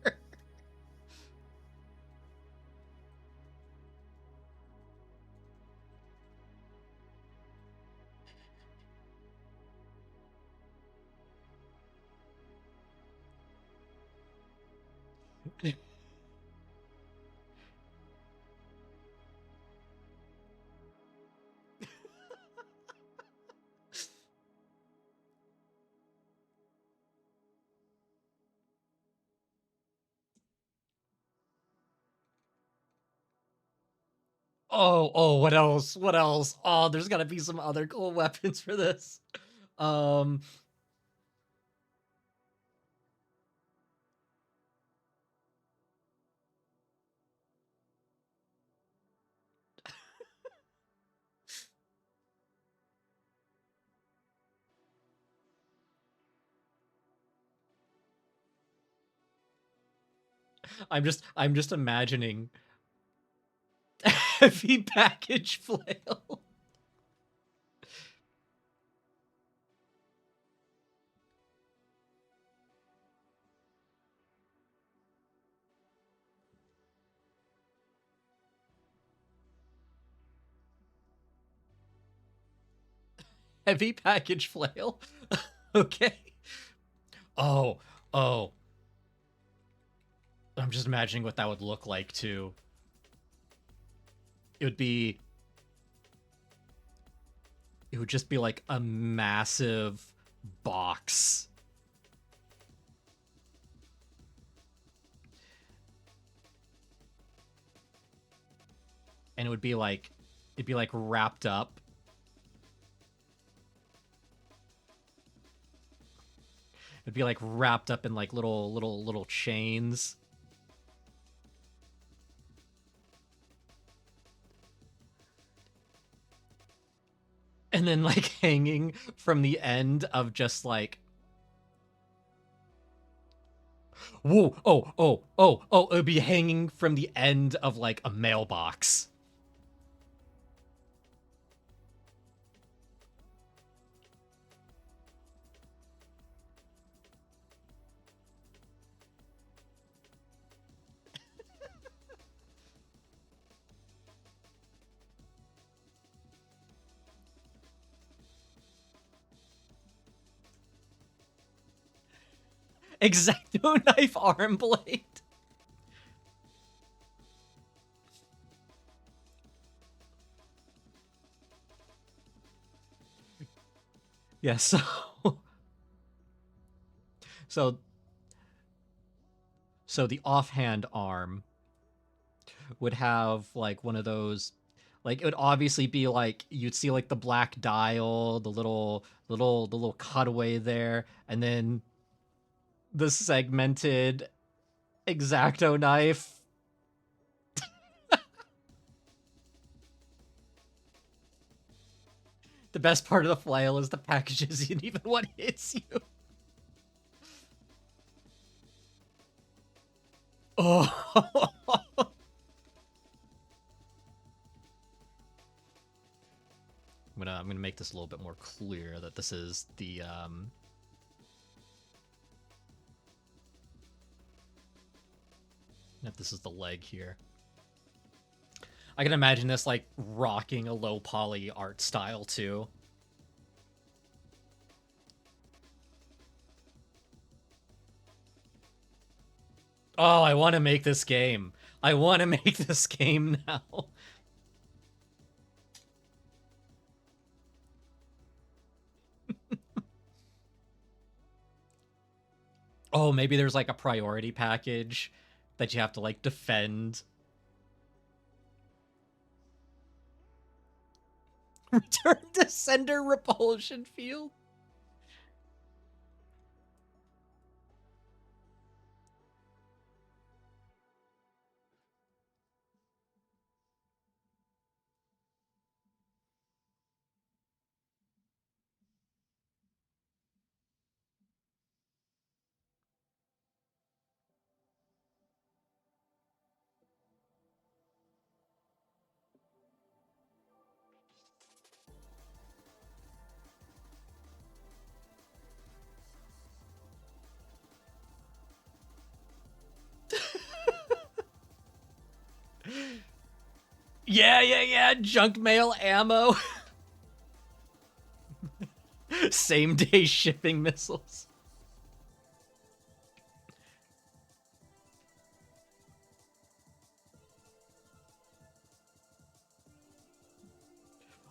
Oh, what else? What else? Oh, there's gotta be some other cool weapons for this. Um, I'm just imagining heavy package flail. Heavy package flail. Okay. Oh, oh. I'm just imagining what that would look like too. It would be... It would just be like a massive box. And it would be like... It'd be like wrapped up. It'd be like wrapped up in like little chains. And then like hanging from the end of just like... Whoa, oh, it would be hanging from the end of like a mailbox. Exacto knife arm blade. Yeah, so so so the offhand arm would have like one of those, like it would obviously be like you'd see like the black dial, the little cutaway there, and then the segmented X-Acto knife. The best part of the flail is the packages and even what hits you. Oh. I'm gonna make this a little bit more clear that this is the that this is the leg here. I can imagine this like rocking a low poly art style too. Oh, I want to make this game. I want to make this game now. Oh, maybe there's like a priority package that you have to like defend. Return to sender repulsion field. Yeah. Junk mail ammo. Same day shipping missiles.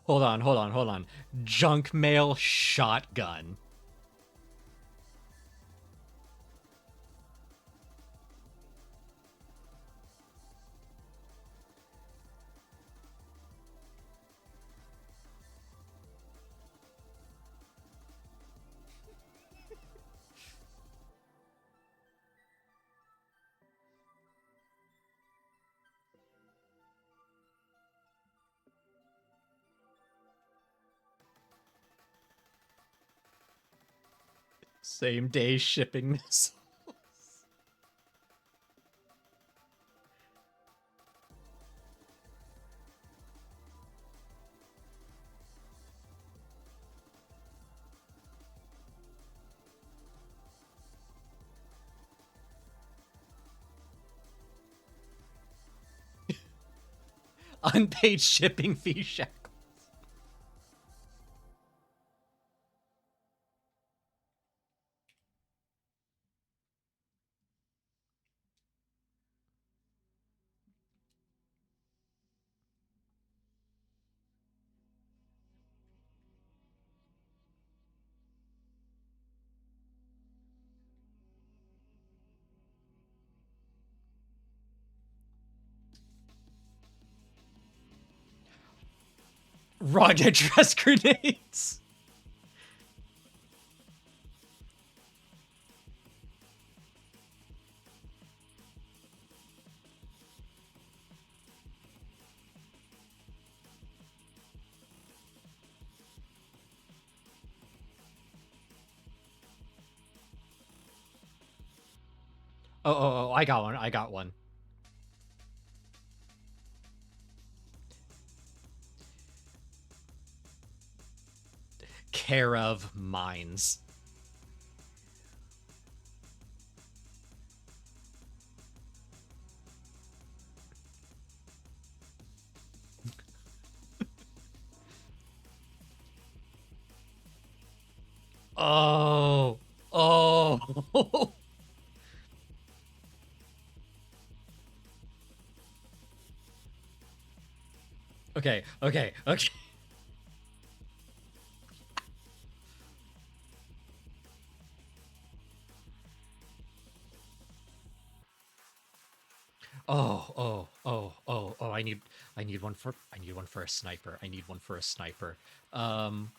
Hold on. Junk mail shotgun. Same day shipping missile. Unpaid shipping fee shackle. Roger dress grenades. Oh, I got one. Care of mines. Oh. Oh. Okay. Oh, I need one for a sniper. I need one for a sniper. Um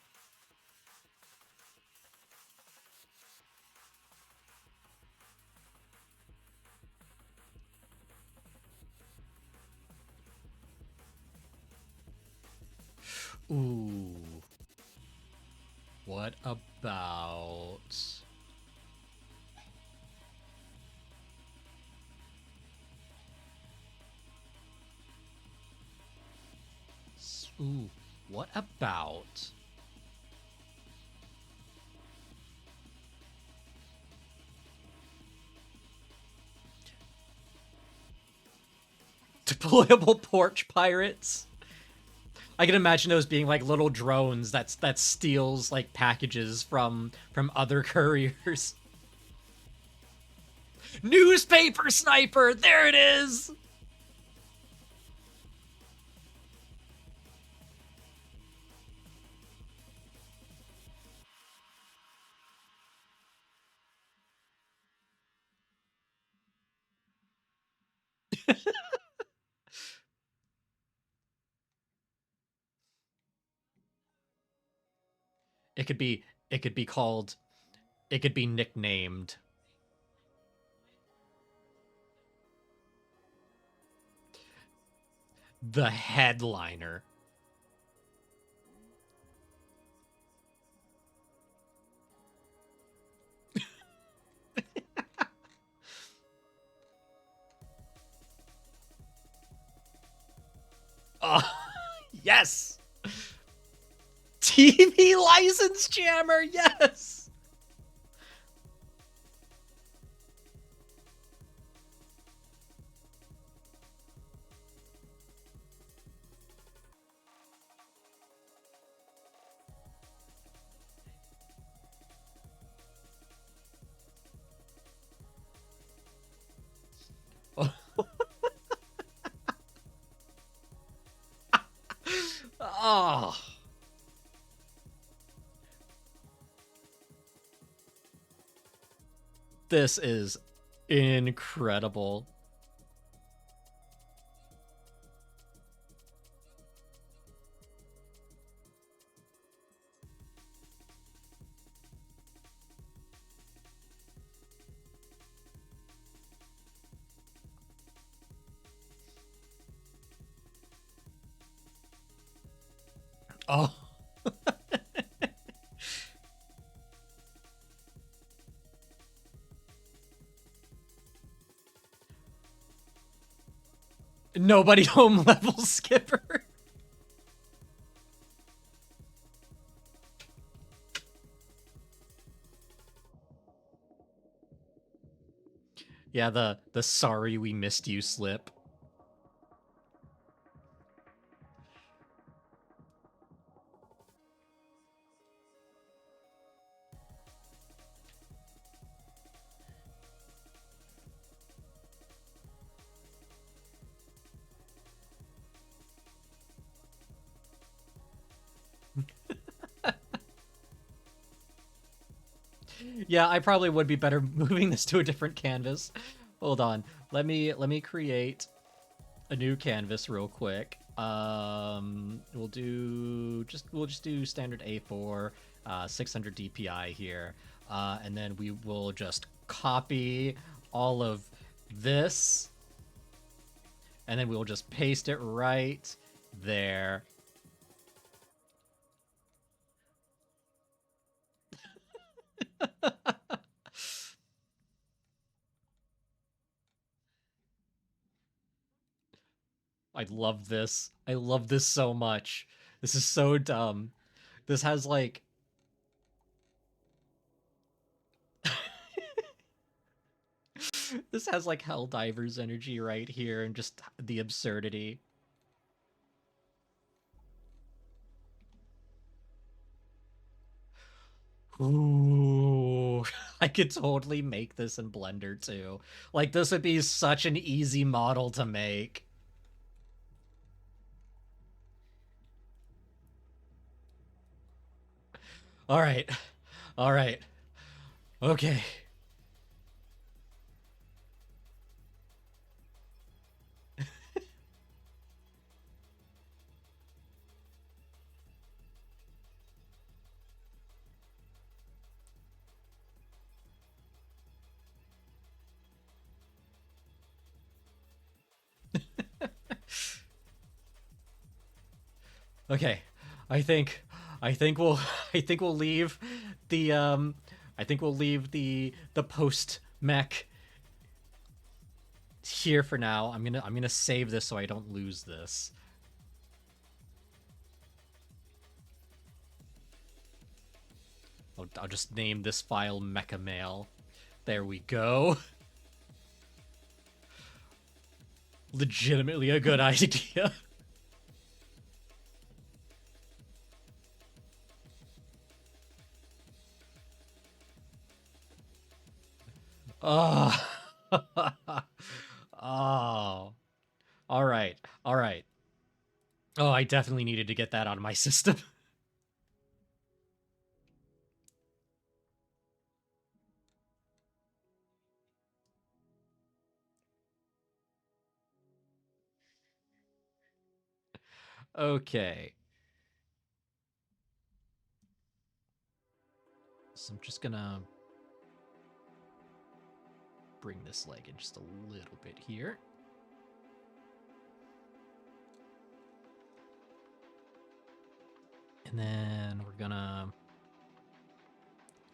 Ooh. What about Ooh, what about deployable porch pirates? I can imagine those being like little drones that steals like packages from other couriers. Newspaper sniper, there it is. It could be it could be called it could be nicknamed the headliner. Oh, yes. TV license jammer, yes. Oh, this is incredible. Oh, nobody home level skipper. Yeah, the sorry we missed you slip. Yeah, I probably would be better moving this to a different canvas. Hold on. Let me create a new canvas real quick. We'll just do standard A4, 600 DPI here, and then we will just copy all of this, and then we will just paste it right there. I love this. I love this so much. This is so dumb. This has like this has like Helldivers energy right here and just the absurdity. Ooh, I could totally make this in Blender too. Like this would be such an easy model to make. All right. All right. Okay. Okay, I think, I think we'll, I think we'll leave the, I think we'll leave the post mech here for now. I'm gonna save this so I don't lose this. I'll just name this file Mecha Mail. There we go. Legitimately a good idea. Oh. Oh. All right. All right. Oh, I definitely needed to get that out of my system. Okay. So I'm just gonna bring this leg in just a little bit here. And then we're gonna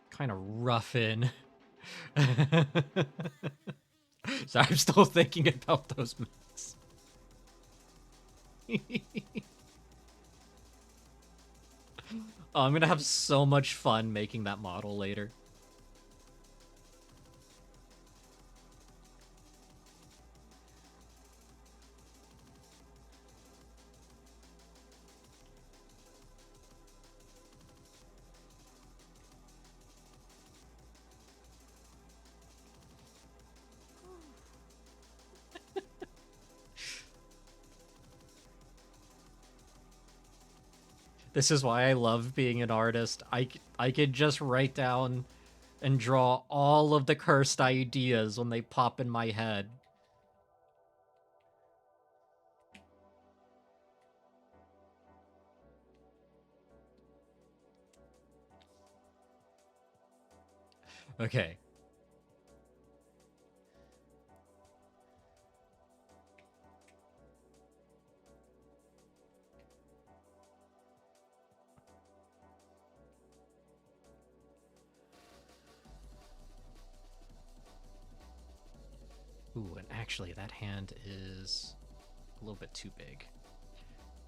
kind of roughen. So I'm still thinking about those moves. Oh, I'm gonna have so much fun making that model later. This is why I love being an artist. I could just write down and draw all of the cursed ideas when they pop in my head. Okay. Ooh, and actually that hand is a little bit too big.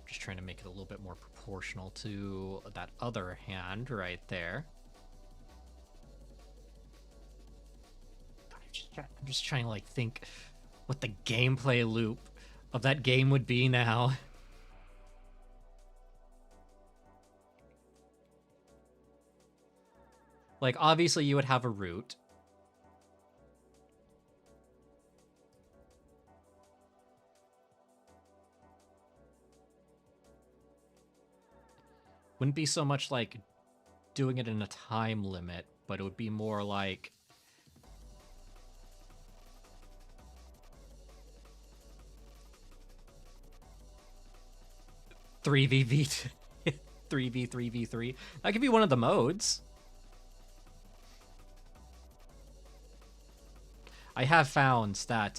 Just trying to make it a little bit more proportional to that other hand right there. I'm just trying to like think what the gameplay loop of that game would be now. Like obviously you would have a route. Wouldn't be so much like doing it in a time limit, but it would be more like 3v 3v3v3. That could be one of the modes. I have found that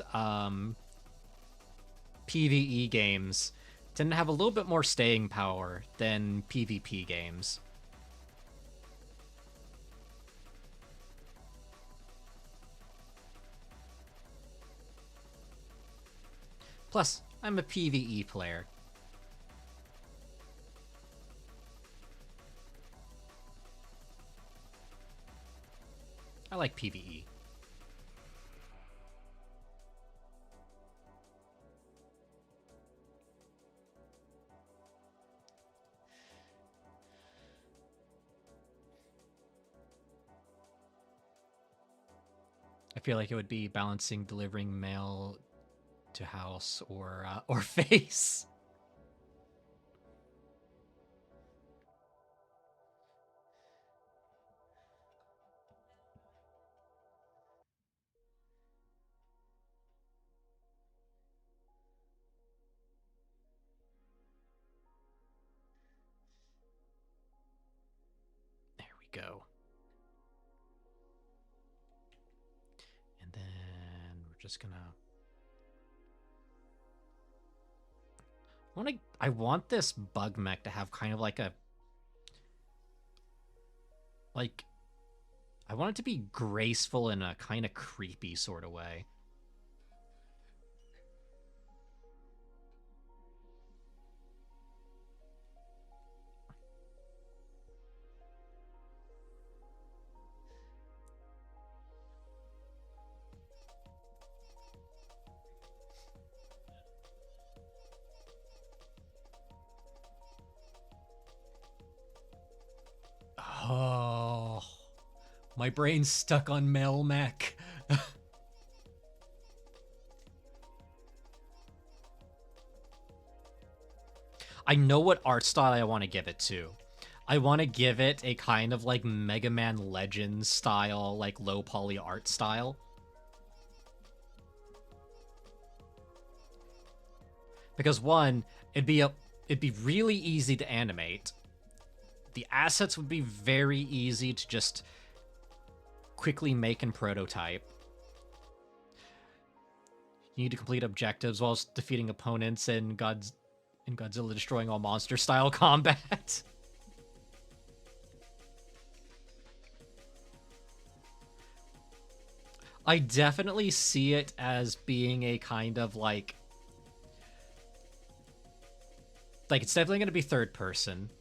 PvE games tend to have a little bit more staying power than PvP games. Plus, I'm a PvE player. I like PvE. I feel like it would be balancing delivering mail to house or face. There we go. And then we're just gonna I want this bug mech to have kind of like a like I want it to be graceful in a kind of creepy sort of way. Oh, my brain's stuck on Mel Mech. I know what art style I want to give it to. I want to give it a kind of like Mega Man Legends style, like low poly art style. Because one, it'd be really easy to animate. The assets would be very easy to just quickly make and prototype. You need to complete objectives whilst defeating opponents in Godzilla destroying all monster style combat. I definitely see it as being a kind of like it's definitely going to be third person.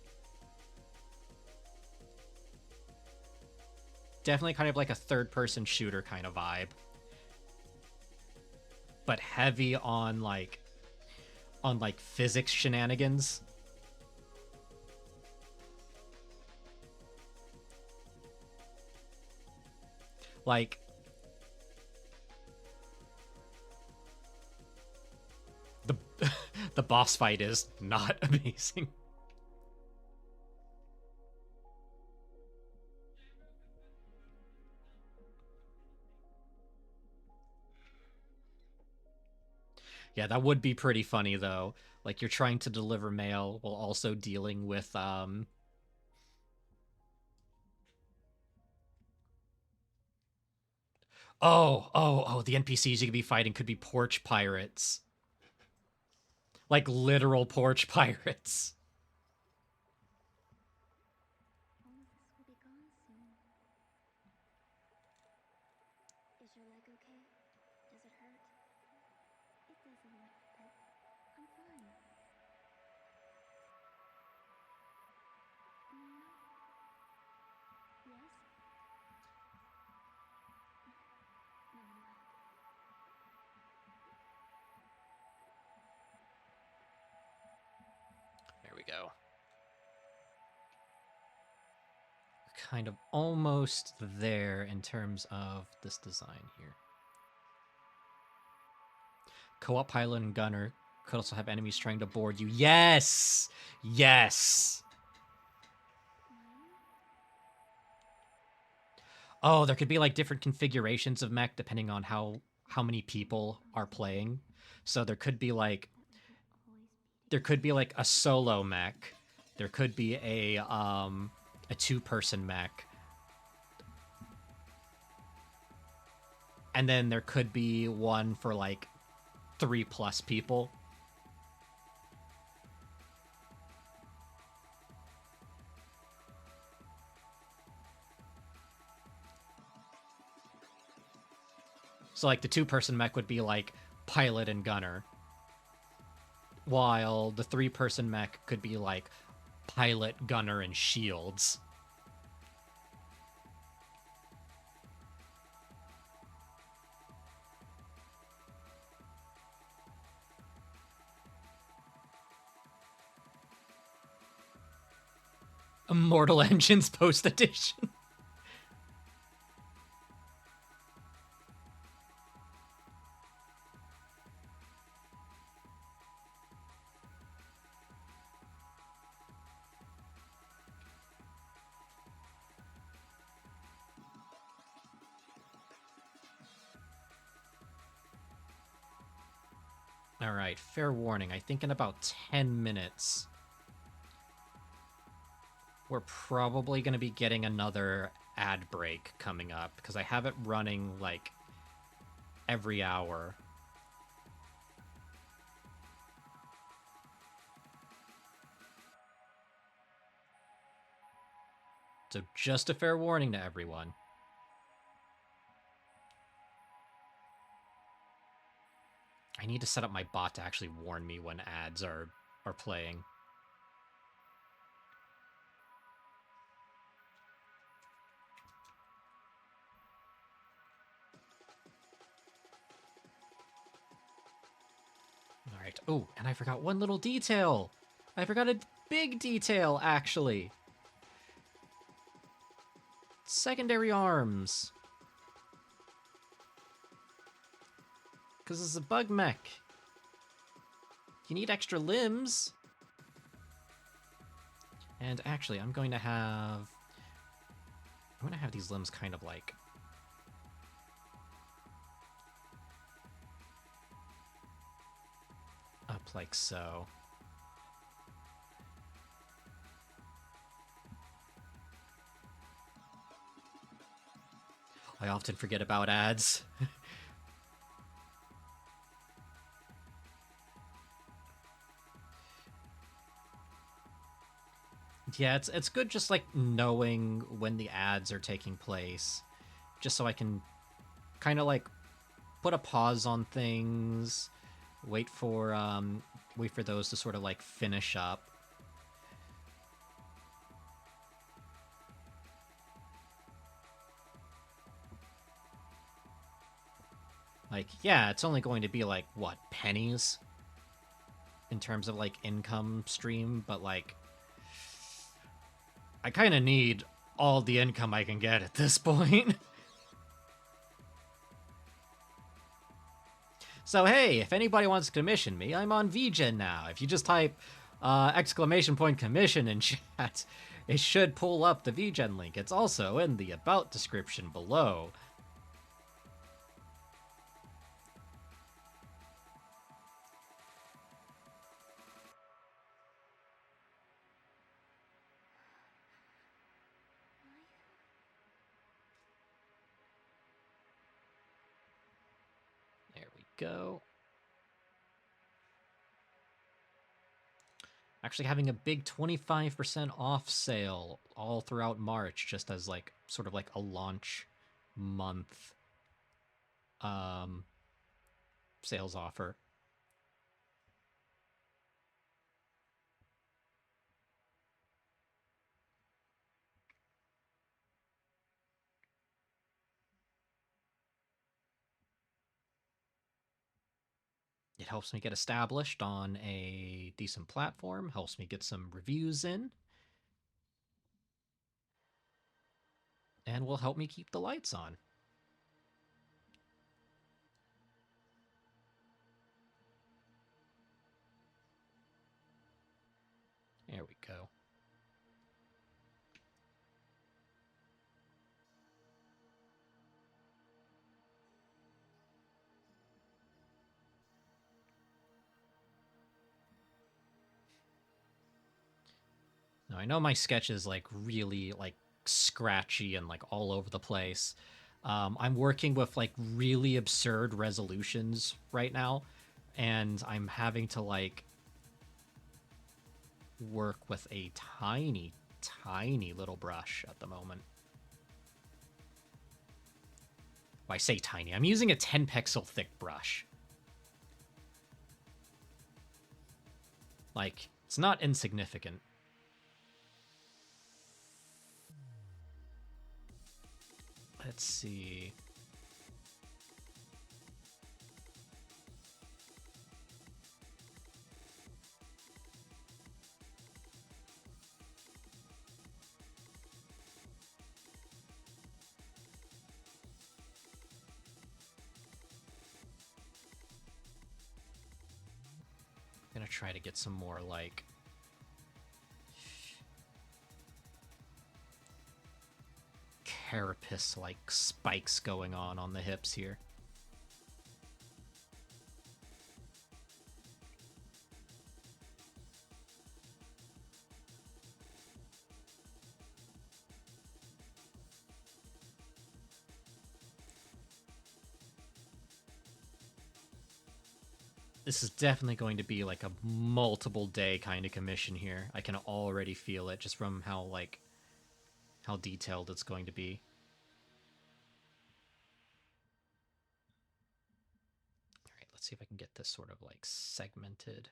Definitely kind of like a third person shooter kind of vibe. But heavy on like physics shenanigans. Like the the boss fight is not amazing. Yeah, that would be pretty funny though. Like you're trying to deliver mail while also dealing with the NPCs you could be fighting could be porch pirates. Like literal porch pirates. All of this will be gone soon. Is your leg okay? Does it hurt? It does a little bit. I'm fine. No? Yes? Never mind. There we go. Kind of almost there in terms of this design here. Co-op pilot and gunner could also have enemies trying to board you. Yes! Yes! Oh, there could be like different configurations of mech depending on how many people are playing. So there could be like a solo mech. There could be a two-person mech. And then there could be one for like 3+ people. So like the two-person mech would be like pilot and gunner, while the 3-person mech could be like pilot, gunner, and shields. Immortal Engines Post Edition. All right, fair warning. I think in about 10 minutes, we're probably going to be getting another ad break coming up because I have it running like every hour. So just a fair warning to everyone. I need to set up my bot to actually warn me when ads are playing. All right. Oh, and I forgot one little detail. I forgot a big detail, actually. Secondary arms. Because it's a bug mech. You need extra limbs. And actually, I'm going to have these limbs kind of like up like so. I often forget about ads. Yeah, it's good just like knowing when the ads are taking place, just so I can kind of like put a pause on things, wait for those to sort of like finish up. Like, yeah, it's only going to be like what, pennies in terms of like income stream, but like I kind of need all the income I can get at this point. So hey, if anybody wants to commission me, I'm on VGen now. If you just type !commission in chat, it should pull up the VGen link. It's also in the about description below. There we go. Actually having a big 25% off sale all throughout March, just as like sort of like a launch month sales offer. It helps me get established on a decent platform, helps me get some reviews in, and will help me keep the lights on. There we go. Now, I know my sketch is like really like scratchy and like all over the place. I'm working with like really absurd resolutions right now, and I'm having to like work with a tiny, tiny little brush at the moment. When I say tiny, I'm using a 10 pixel thick brush. Like, it's not insignificant. Let's see. I'm gonna try to get some more, like, carapace-like spikes going on the hips here. This is definitely going to be like a multiple day kind of commission here. I can already feel it just from how like how detailed it's going to be. All right, let's see if I can get this sort of like segmented.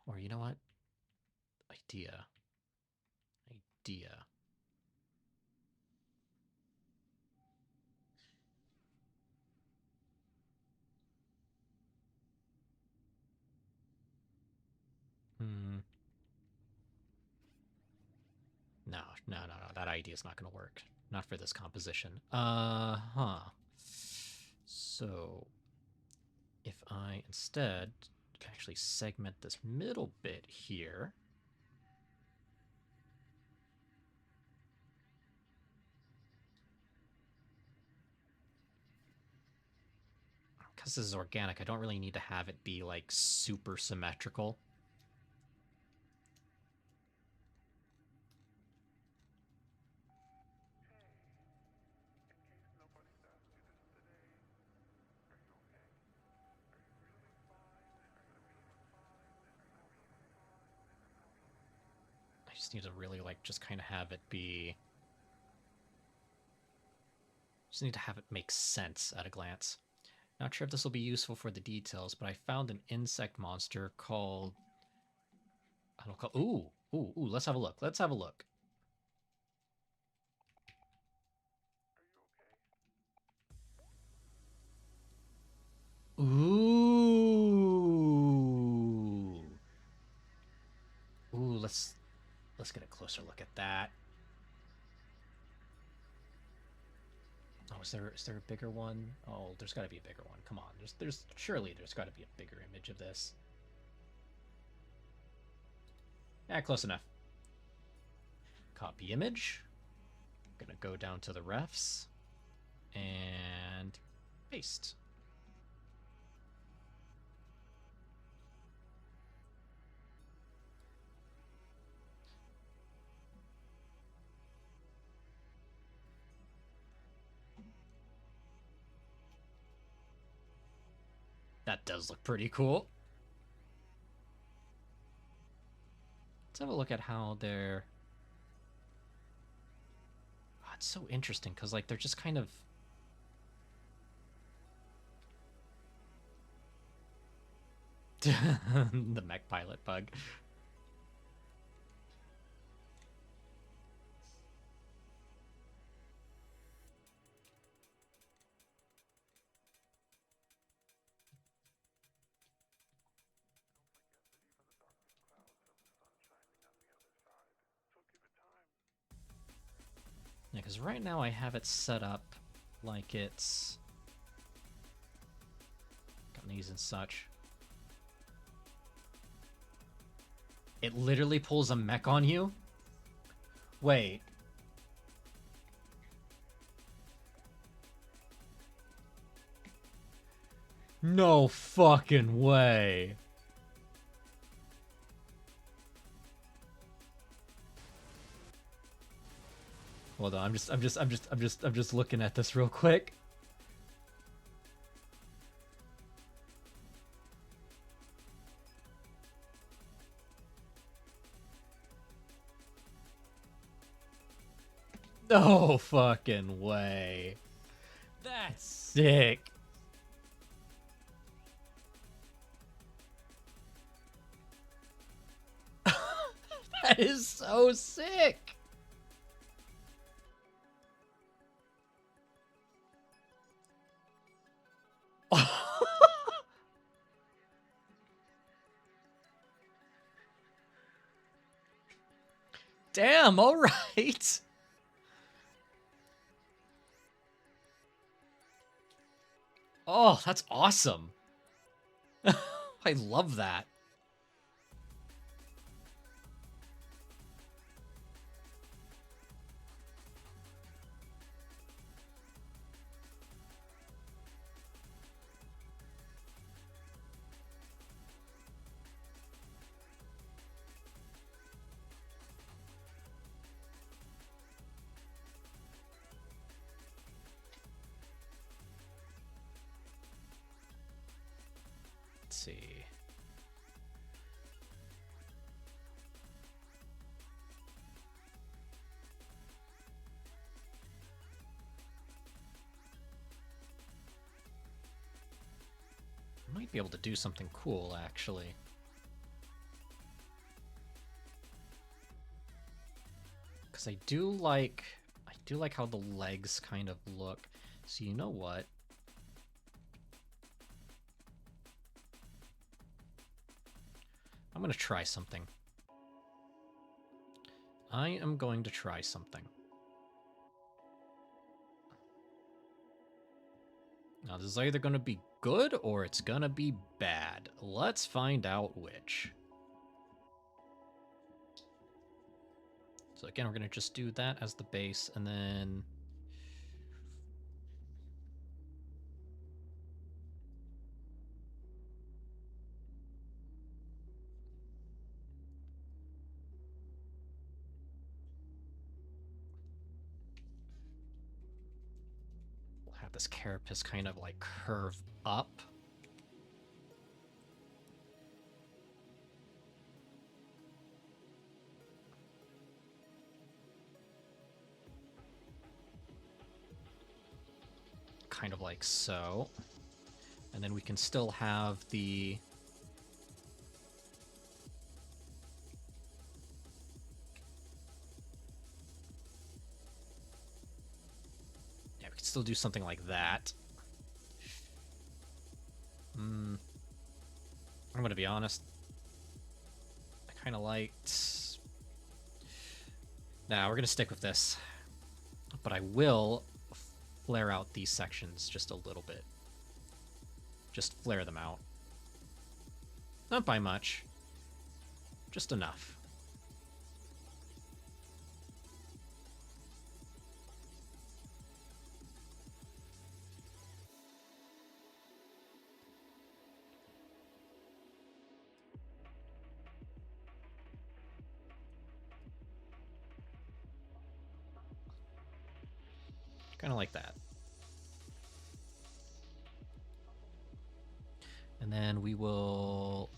Or you know what? Idea. Hmm. No. That idea is not going to work. Not for this composition. So, if I instead can actually segment this middle bit here. Because this is organic, I don't really need to have it be like super symmetrical. I just need to really like just kind of have it be. Just need to have it make sense at a glance. Not sure if this will be useful for the details, but I found an insect monster called. I don't call. Ooh. Let's have a look. Ooh. Let's get a closer look at that. Oh, is there a bigger one? Oh, there's got to be a bigger one. Come on, surely there's got to be a bigger image of this. Yeah, close enough. Copy image. Gonna go down to the refs and paste. That does look pretty cool. Let's have a look at how they're. Oh, it's so interesting because like they're just kind of. The mech pilot bug. Yeah, because right now I have it set up like it's got these and such. It literally pulls a mech on you? Wait. No fucking way. Hold on, I'm just looking at this real quick. No fucking way. That's sick. That is so sick. Damn, all right. Oh, that's awesome. I love that. see. Might be able to do something cool, actually. Because I do like how the legs kind of look. So you know what? I'm gonna try something. I am going to try something. Now, this is either going to be good or it's going to be bad. Let's find out which. So again, we're going to just do that as the base, and then... we'll have this carapace kind of like curve up. Kind of like so. And then we can still have the... yeah, we can still do something like that. I'm going to be honest. I kind of liked... nah, we're going to stick with this. But I will flare out these sections just a little bit. Just flare them out. Not by much. Just enough. Kind of like that. And then we will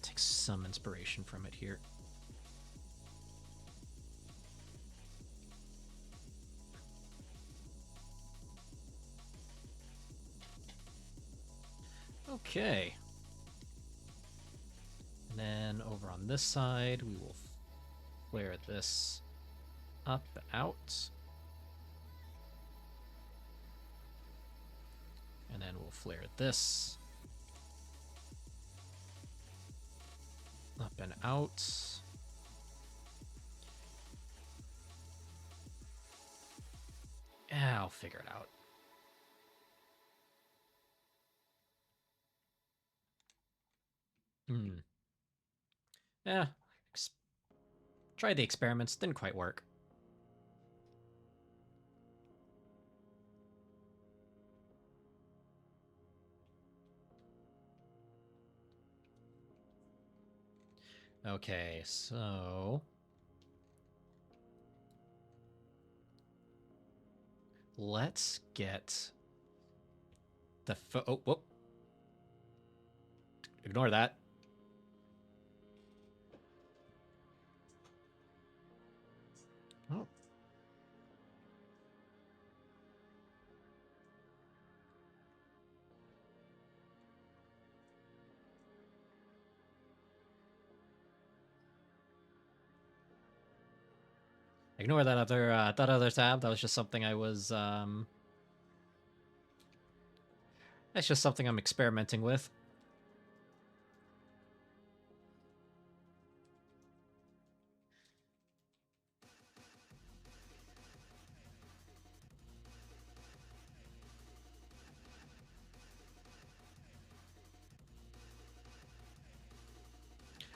take some inspiration from it here. Okay. And then over on this side, we will flare this up and out. And then we'll flare this up and out. Yeah, I'll figure it out. Yeah, tried the experiments, didn't quite work. Okay, so... let's get the oh, whoop. Ignore that. Oh. Ignore that other tab. That was just something I was that's just something I'm experimenting with.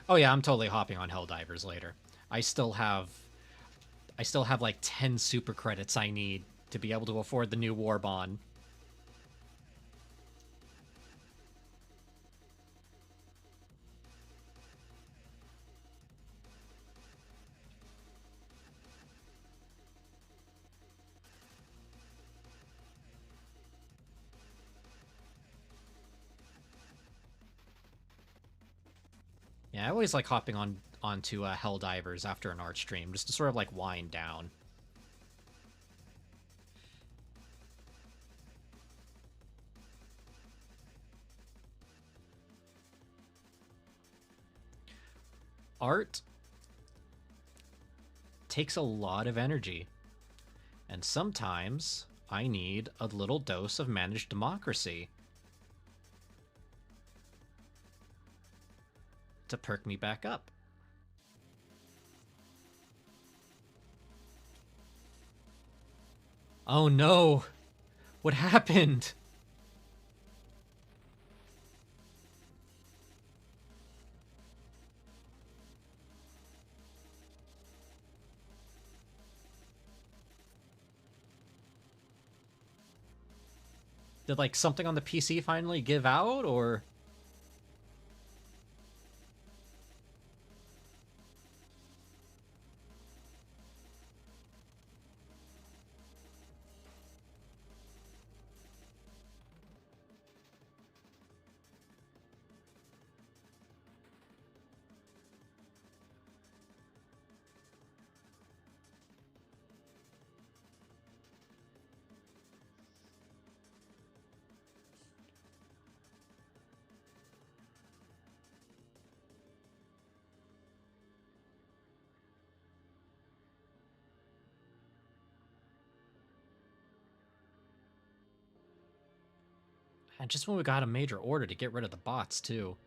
Oh yeah, I'm totally hopping on Helldivers later. I still have like 10 super credits I need to be able to afford the new War Bond. Yeah, I always like hopping onto Helldivers after an art stream, just to sort of like wind down. Art takes a lot of energy, and sometimes I need a little dose of managed democracy to perk me back up. Oh no! What happened? Did like something on the PC finally give out, or? And just when we got a major order to get rid of the bots, too.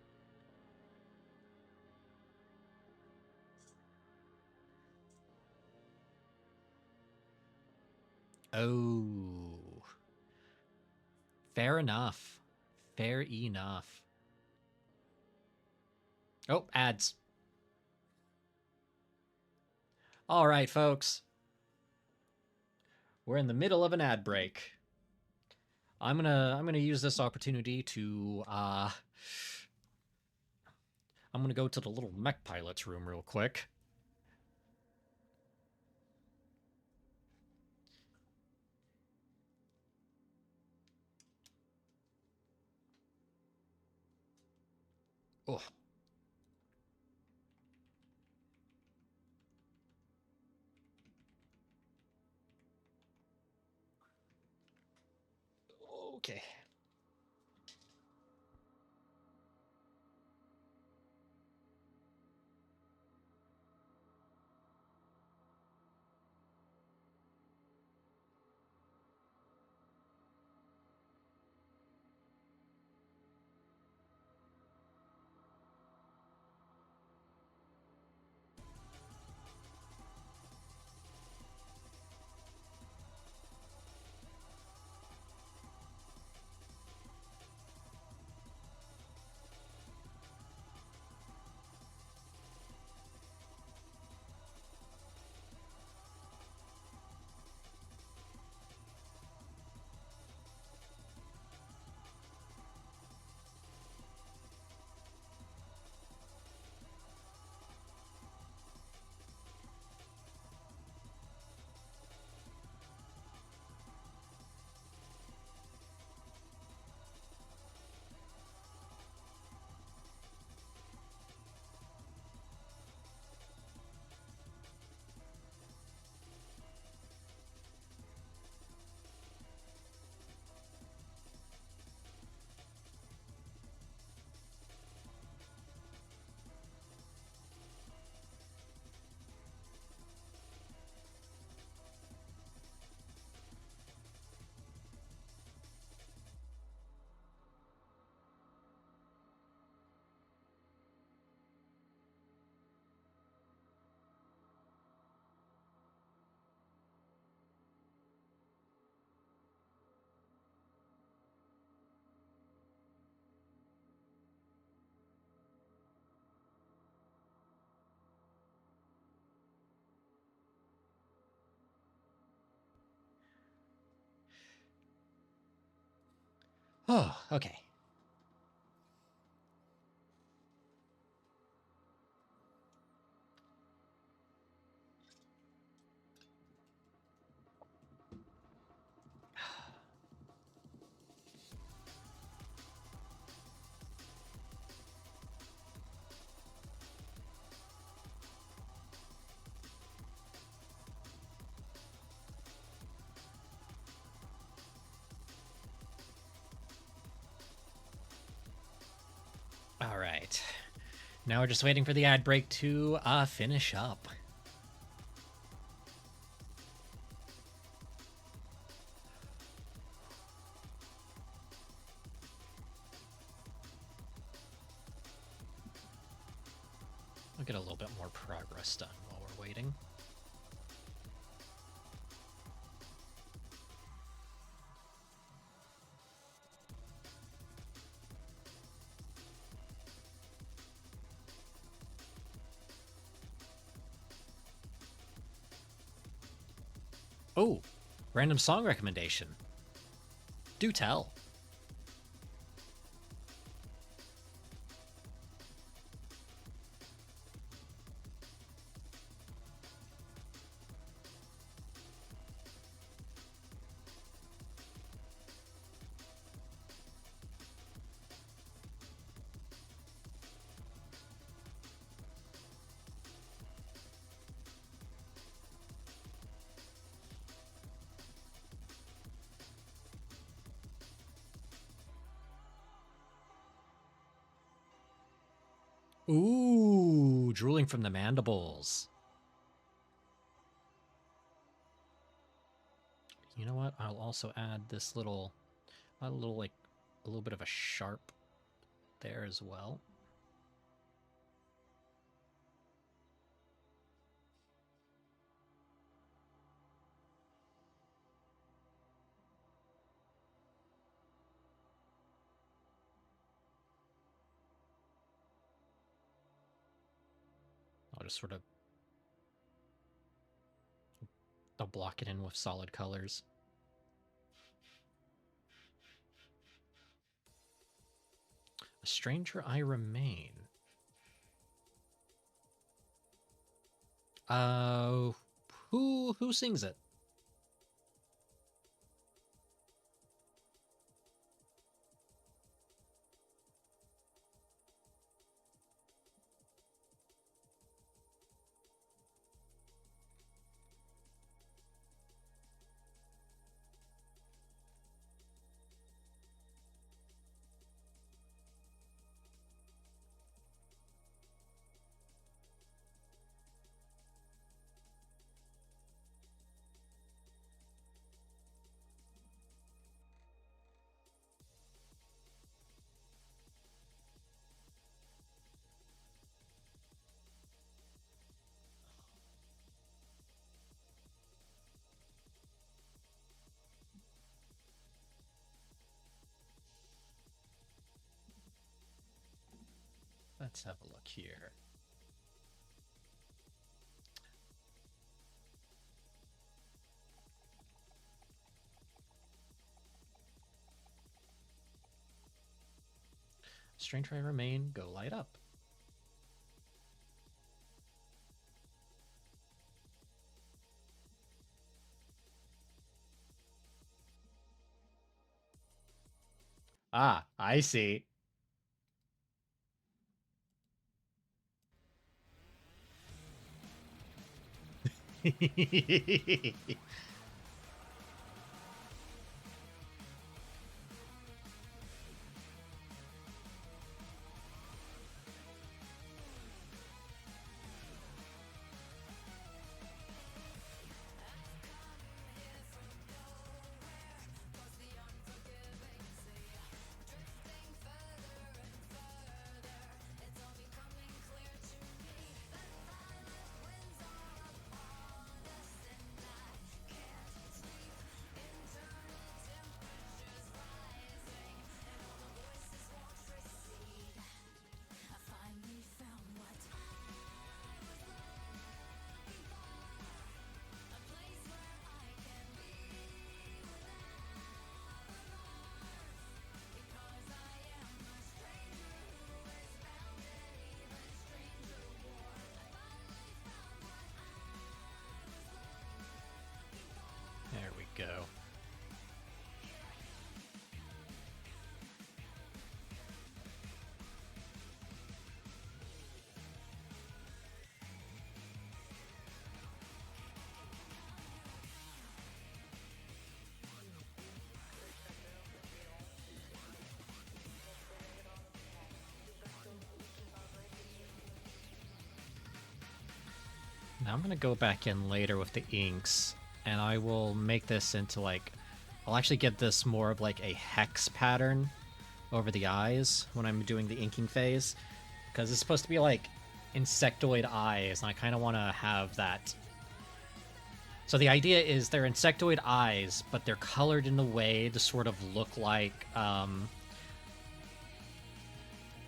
Oh. Fair enough. Fair enough. Oh, ads. All right, folks. We're in the middle of an ad break. I'm gonna use this opportunity to I'm gonna go to the little mech pilot's room real quick. Oh. Okay. Oh, okay. Now we're just waiting for the ad break to finish up. We'll get a little bit more progress done while we're waiting. Oh, random song recommendation. Do tell. Ooh, drooling from the mandibles. You know what? I'll also add this little a little bit of a sharp there as well. I'll just sort of I'll block it in with solid colors. A stranger I remain. Who sings it? Let's have a look here. Stranger I remain, go light up. Ah, I see. Now I'm gonna go back in later with the inks, and I will make this into like, I'll actually get this more of like a hex pattern over the eyes when I'm doing the inking phase, because it's supposed to be like insectoid eyes, and I kind of want to have that. So the idea is they're insectoid eyes, but they're colored in a way to sort of look like,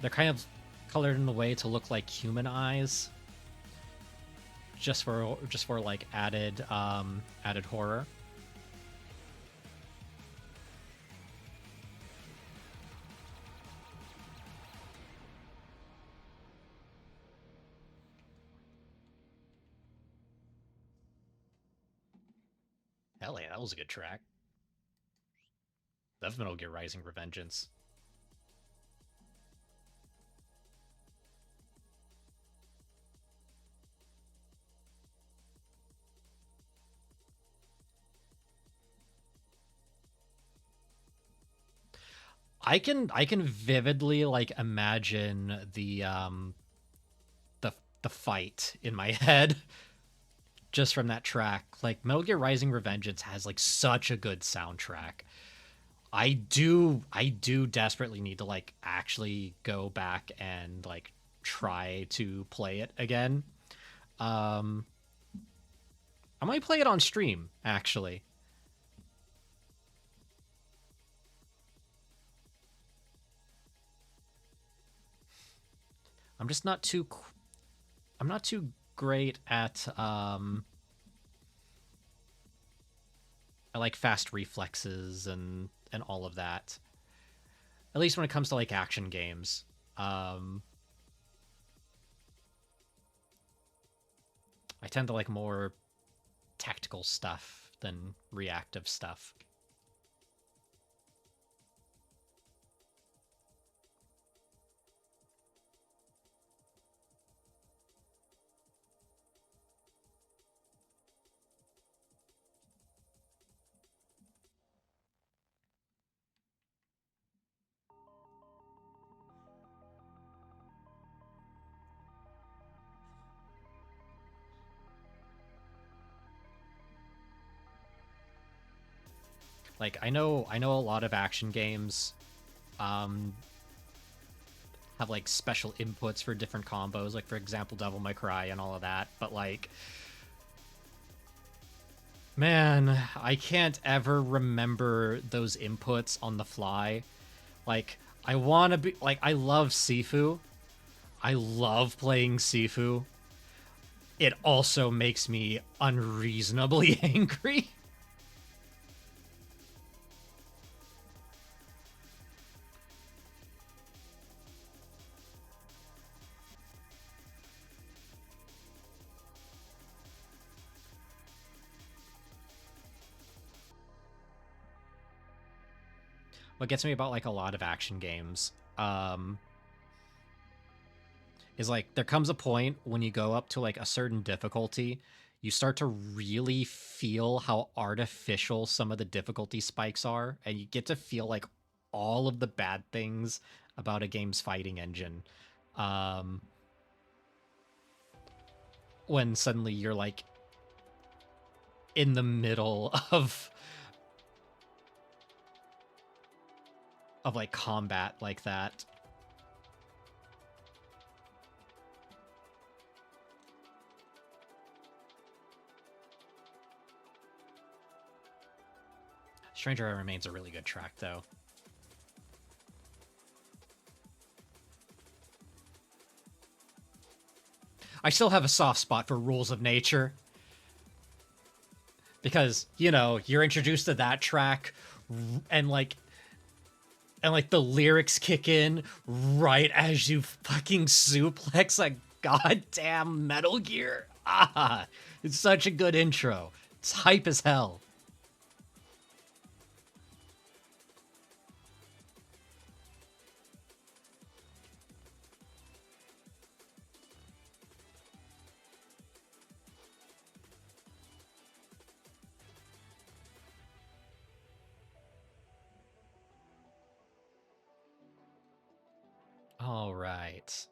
they're kind of colored in a way to look like human eyes, just for like added added horror. Hell yeah, that was a good track. That's Metal Gear Rising Revengeance. I can vividly like imagine the fight in my head just from that track. Like Metal Gear Rising Revengeance has like such a good soundtrack. I do desperately need to like actually go back and like try to play it again. Um I might play it on stream actually. I'm just not too I'm not too great at I like fast reflexes and all of that. At least when it comes to like action games. Um I tend to like more tactical stuff than reactive stuff. Like I know a lot of action games um have like special inputs for different combos, like for example Devil May Cry and all of that, but like man, I can't ever remember those inputs on the fly. Like I want to be like I love Sifu. I love playing Sifu. It also makes me unreasonably angry. What gets me about like a lot of action games is like there comes a point when you go up to like a certain difficulty, you start to really feel how artificial some of the difficulty spikes are, and you get to feel like all of the bad things about a game's fighting engine. Um, when suddenly you're like in the middle of like combat like that. Stranger Remains a really good track though. I still have a soft spot for Rules of Nature because, you know, you're introduced to that track and like the lyrics kick in right as you fucking suplex a goddamn Metal Gear. Ah, it's such a good intro. It's hype as hell. All right.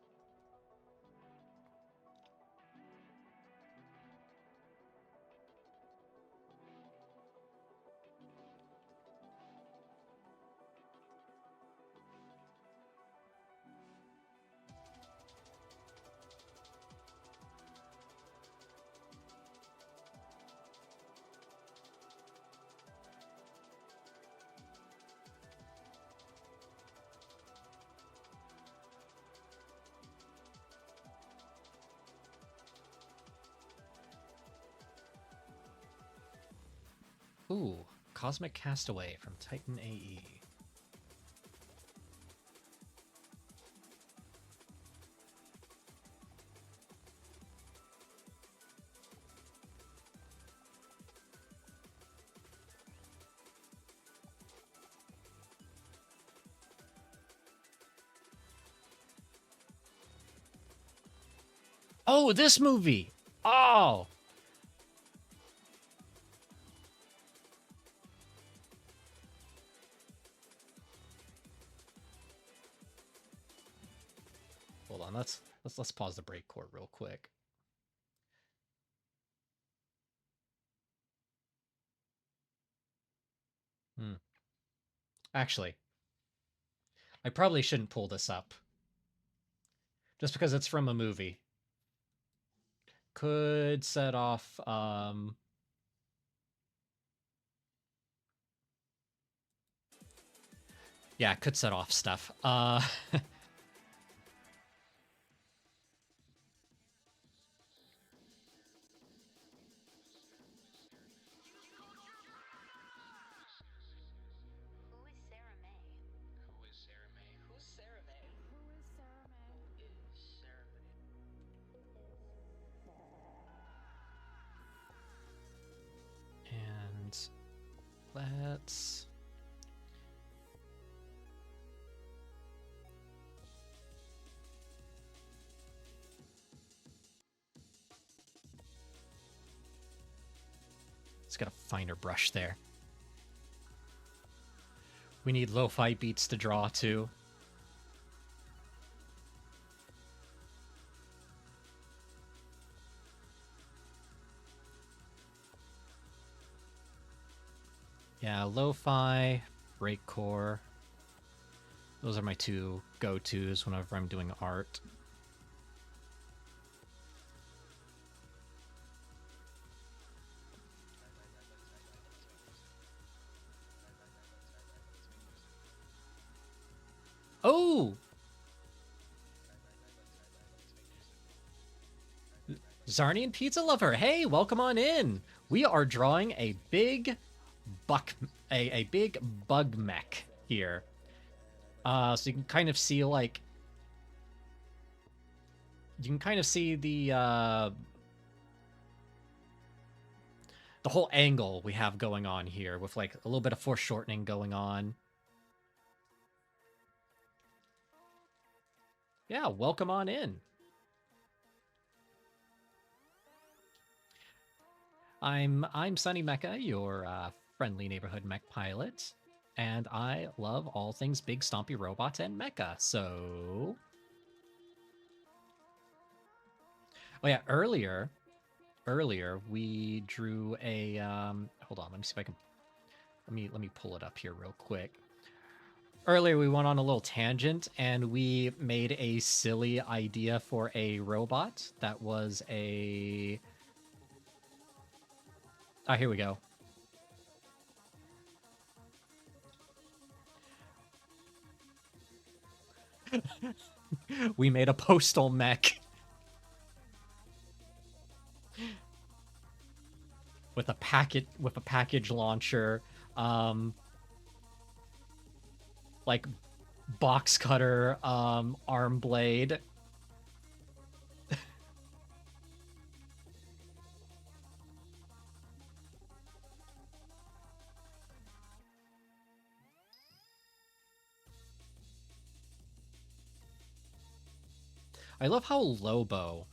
Ooh, Cosmic Castaway from Titan AE. Oh, this movie! Oh! Hold on, let's pause the break court real quick. Actually, I probably shouldn't pull this up. Just because it's from a movie. Could set off, yeah, could set off stuff. And let's... Let's get a finer brush there. We need lo-fi beats to draw to. Yeah, lo-fi, breakcore. Those are my two go-tos whenever I'm doing art. Oh! Zarnian Pizza Lover, hey, welcome on in. We are drawing a big big bug mech here. So you can kind of see like the whole angle we have going on here with like a little bit of foreshortening going on. Yeah, welcome on in. I'm Sunny Mecha, your friendly neighborhood mech pilot, and I love all things big stompy robots and mecha. So, oh yeah, earlier we drew a hold on, let me see if I can let me pull it up here real quick. Earlier we went on a little tangent and we made a silly idea for a robot that was a... Ah, here we go. We made a postal mech with a package launcher, like box cutter, arm blade. I love how Lobo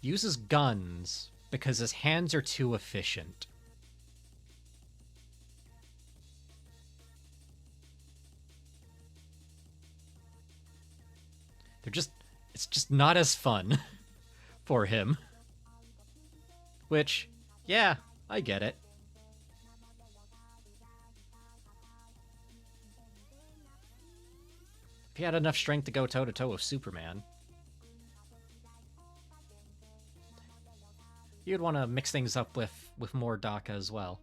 uses guns because his hands are too efficient. It's just not as fun for him. Which, yeah, I get it. If he had enough strength to go toe-to-toe with Superman, you'd want to mix things up with more Daka as well.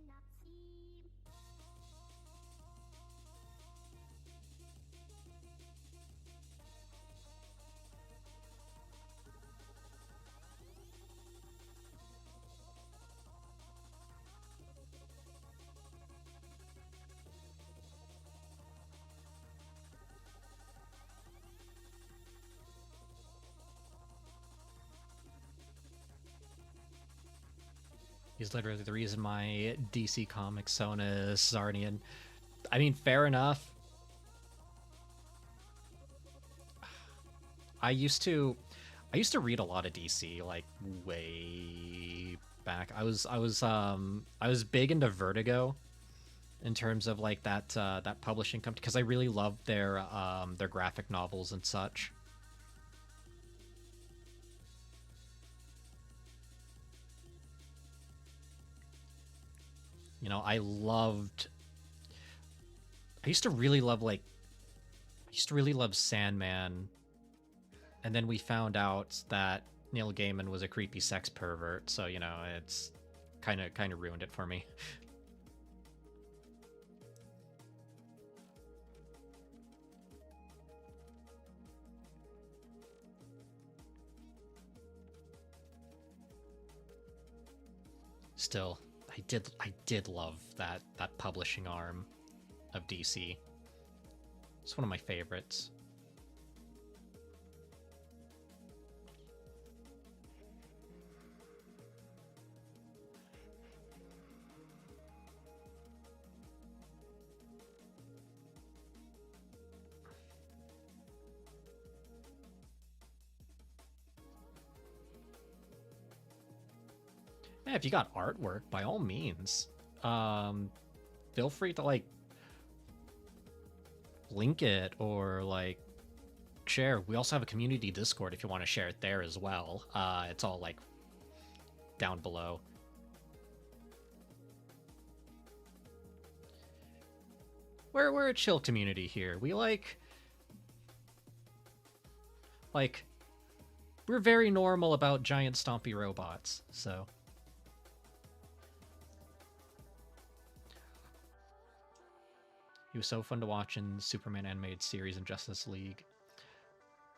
He's literally the reason my DC Comics Sona is Zarnian. I mean, fair enough. I used to read a lot of DC like way back. I was big into Vertigo in terms of like that publishing company because I really loved their graphic novels and such. You know, I used to really love Sandman, and then we found out that Neil Gaiman was a creepy sex pervert, so you know, it's kind of ruined it for me. Still, I did love that publishing arm of DC. It's one of my favorites. Yeah, if you got artwork, by all means, feel free to like link it or like share. We also have a community Discord if you want to share it there as well. It's all like down below. We're a chill community here. We like we're very normal about giant stompy robots, so. He was so fun to watch in the Superman animated series and Justice League.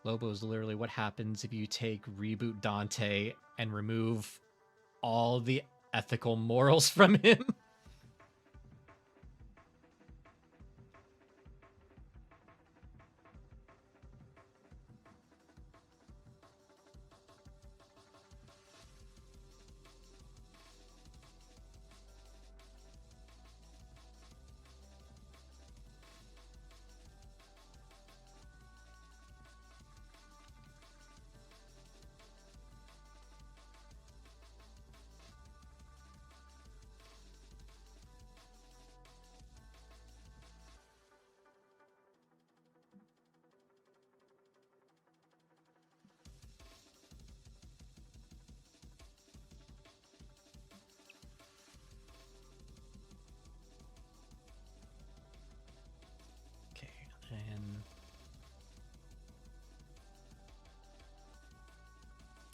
Lobo is literally what happens if you take Reboot Dante and remove all the ethical morals from him.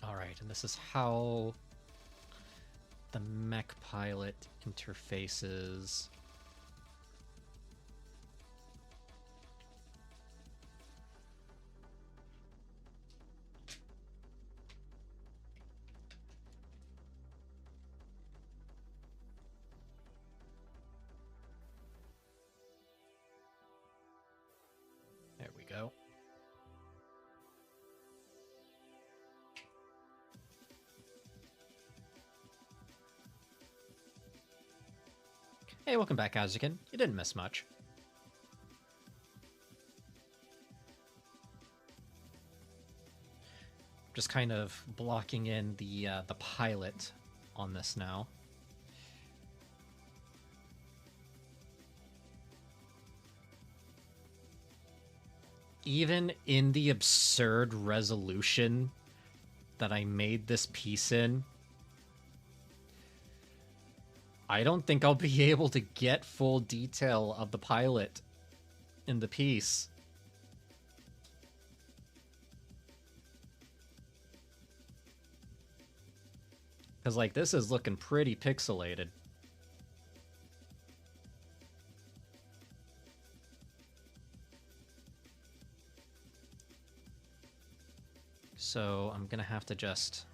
Alright, and this is how the mech pilot interfaces. There we go. Hey, welcome back, Azukin. You didn't miss much. Just kind of blocking in the pilot on this now. Even in the absurd resolution that I made this piece in, I don't think I'll be able to get full detail of the pilot in the piece. Because, like, this is looking pretty pixelated. So I'm gonna have to just...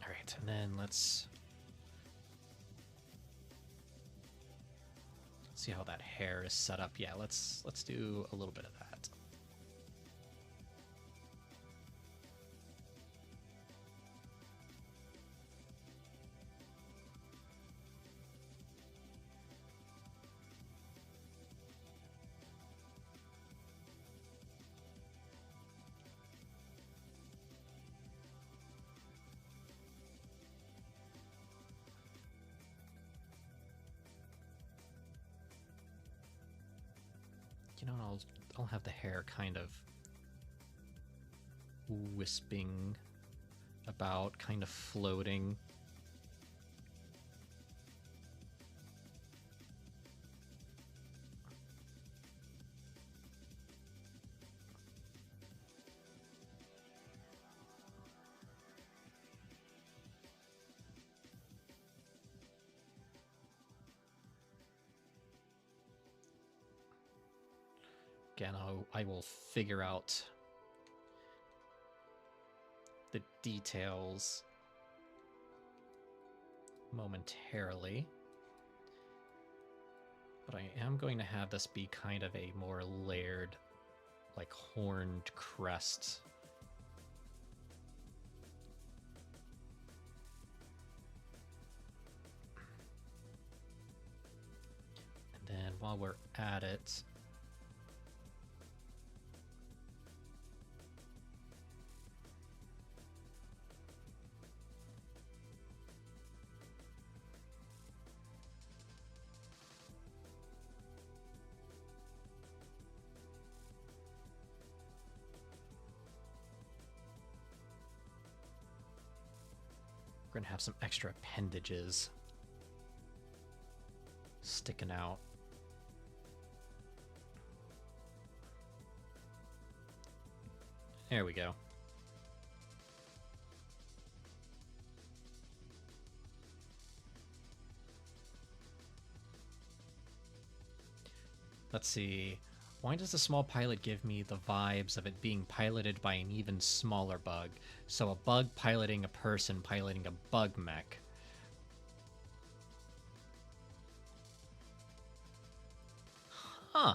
Alright, and then let's See how that hair is set up. Yeah, let's do a little bit of that. You know, I'll have the hair kind of wisping about, kind of floating. Again, I will figure out the details momentarily. But I am going to have this be kind of a more layered, like horned crest. And then while we're at it, we're gonna have some extra appendages sticking out. There we go. Let's see. Why does the small pilot give me the vibes of it being piloted by an even smaller bug? So a bug piloting a person piloting a bug mech. Huh.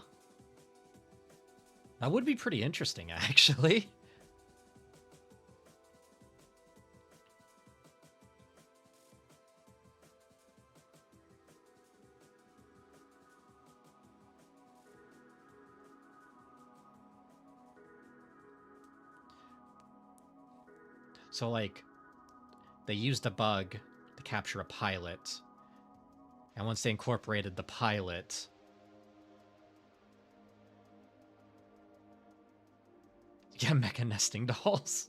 That would be pretty interesting, actually. So, like, they used a bug to capture a pilot, and once they incorporated the pilot, yeah, mecha nesting dolls.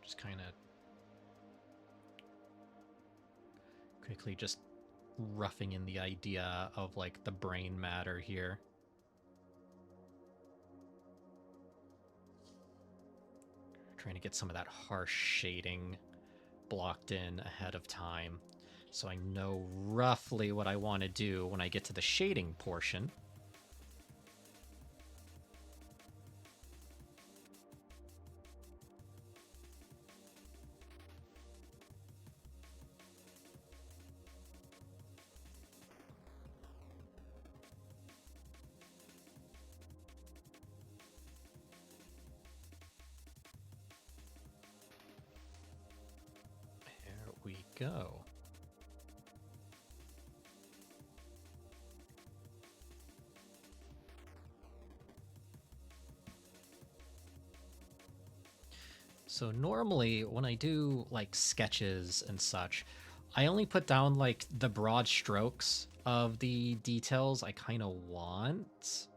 Just kind of quickly just roughing in the idea of, like, the brain matter here. Trying to get some of that harsh shading blocked in ahead of time, so I know roughly what I want to do when I get to the shading portion. There we go. So normally when I do like sketches and such, I only put down like the broad strokes of the details I kind of want.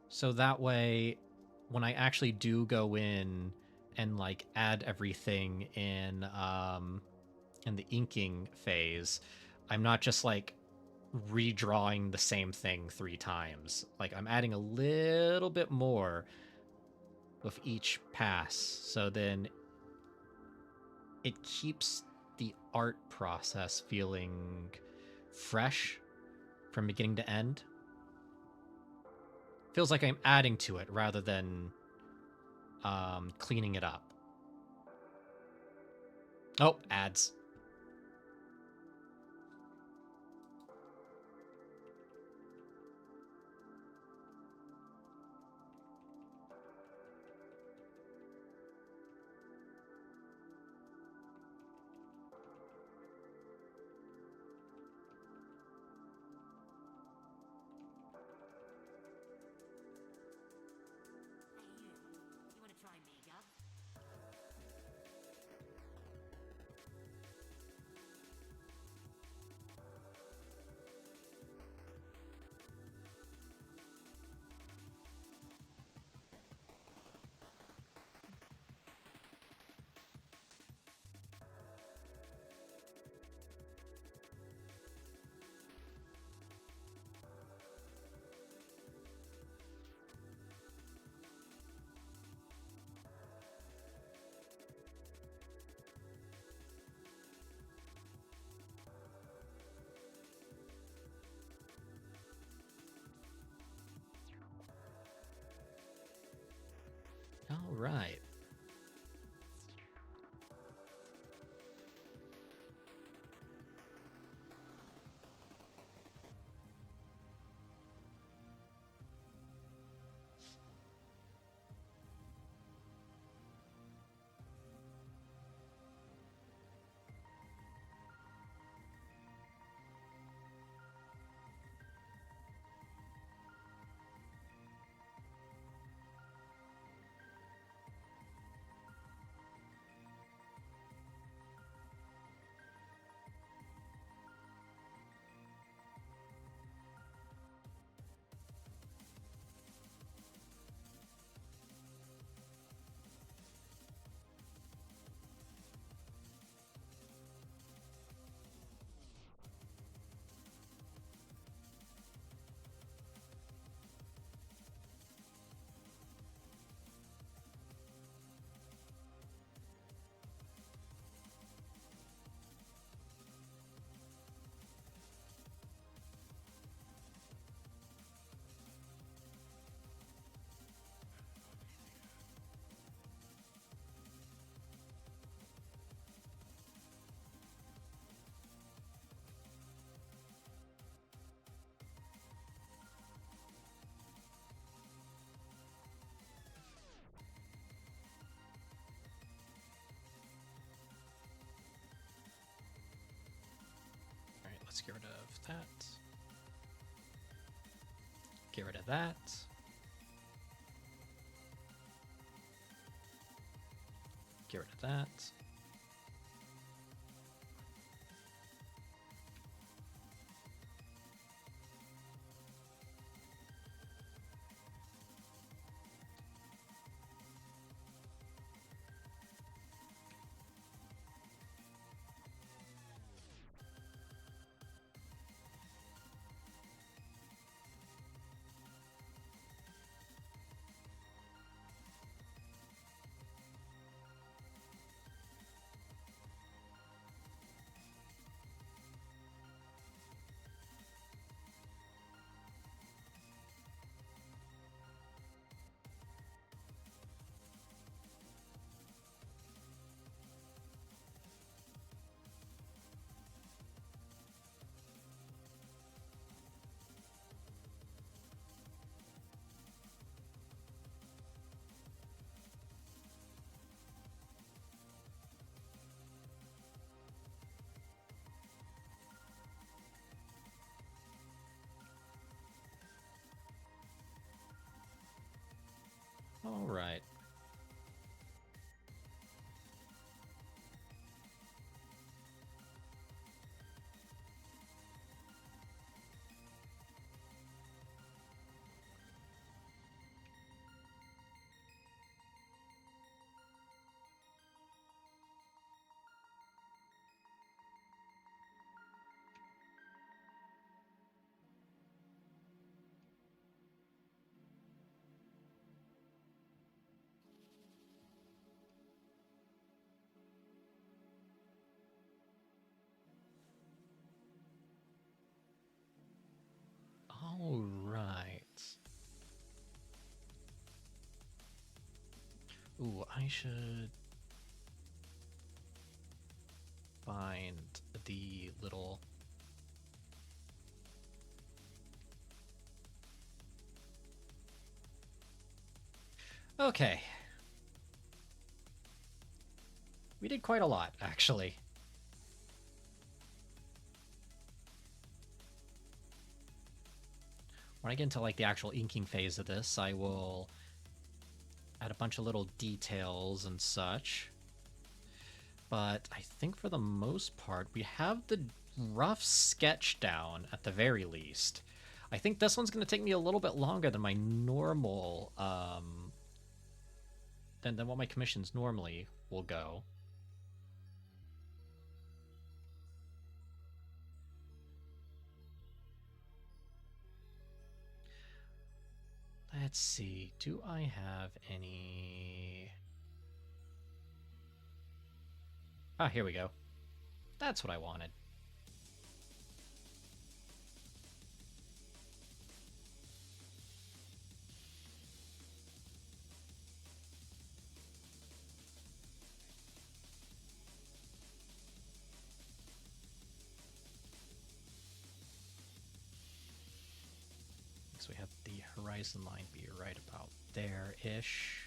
So that way, when I actually do go in and like add everything in the inking phase, I'm not just like redrawing the same thing 3 times. Like I'm adding a little bit more with each pass, so then it keeps the art process feeling fresh from beginning to end. Feels like I'm adding to it rather than cleaning it up. Oh, ads. You want to try Mega? All right. All right, let's get rid of that. Get rid of that. Get rid of that. Ooh, I should find the little... Okay. We did quite a lot, actually. When I get into like the actual inking phase of this, I will add a bunch of little details and such. But I think for the most part, we have the rough sketch down at the very least. I think this one's going to take me a little bit longer than my normal, than what my commissions normally will go. Let's see, do I have any... Ah, here we go. That's what I wanted. So we have the horizon line be right about there-ish.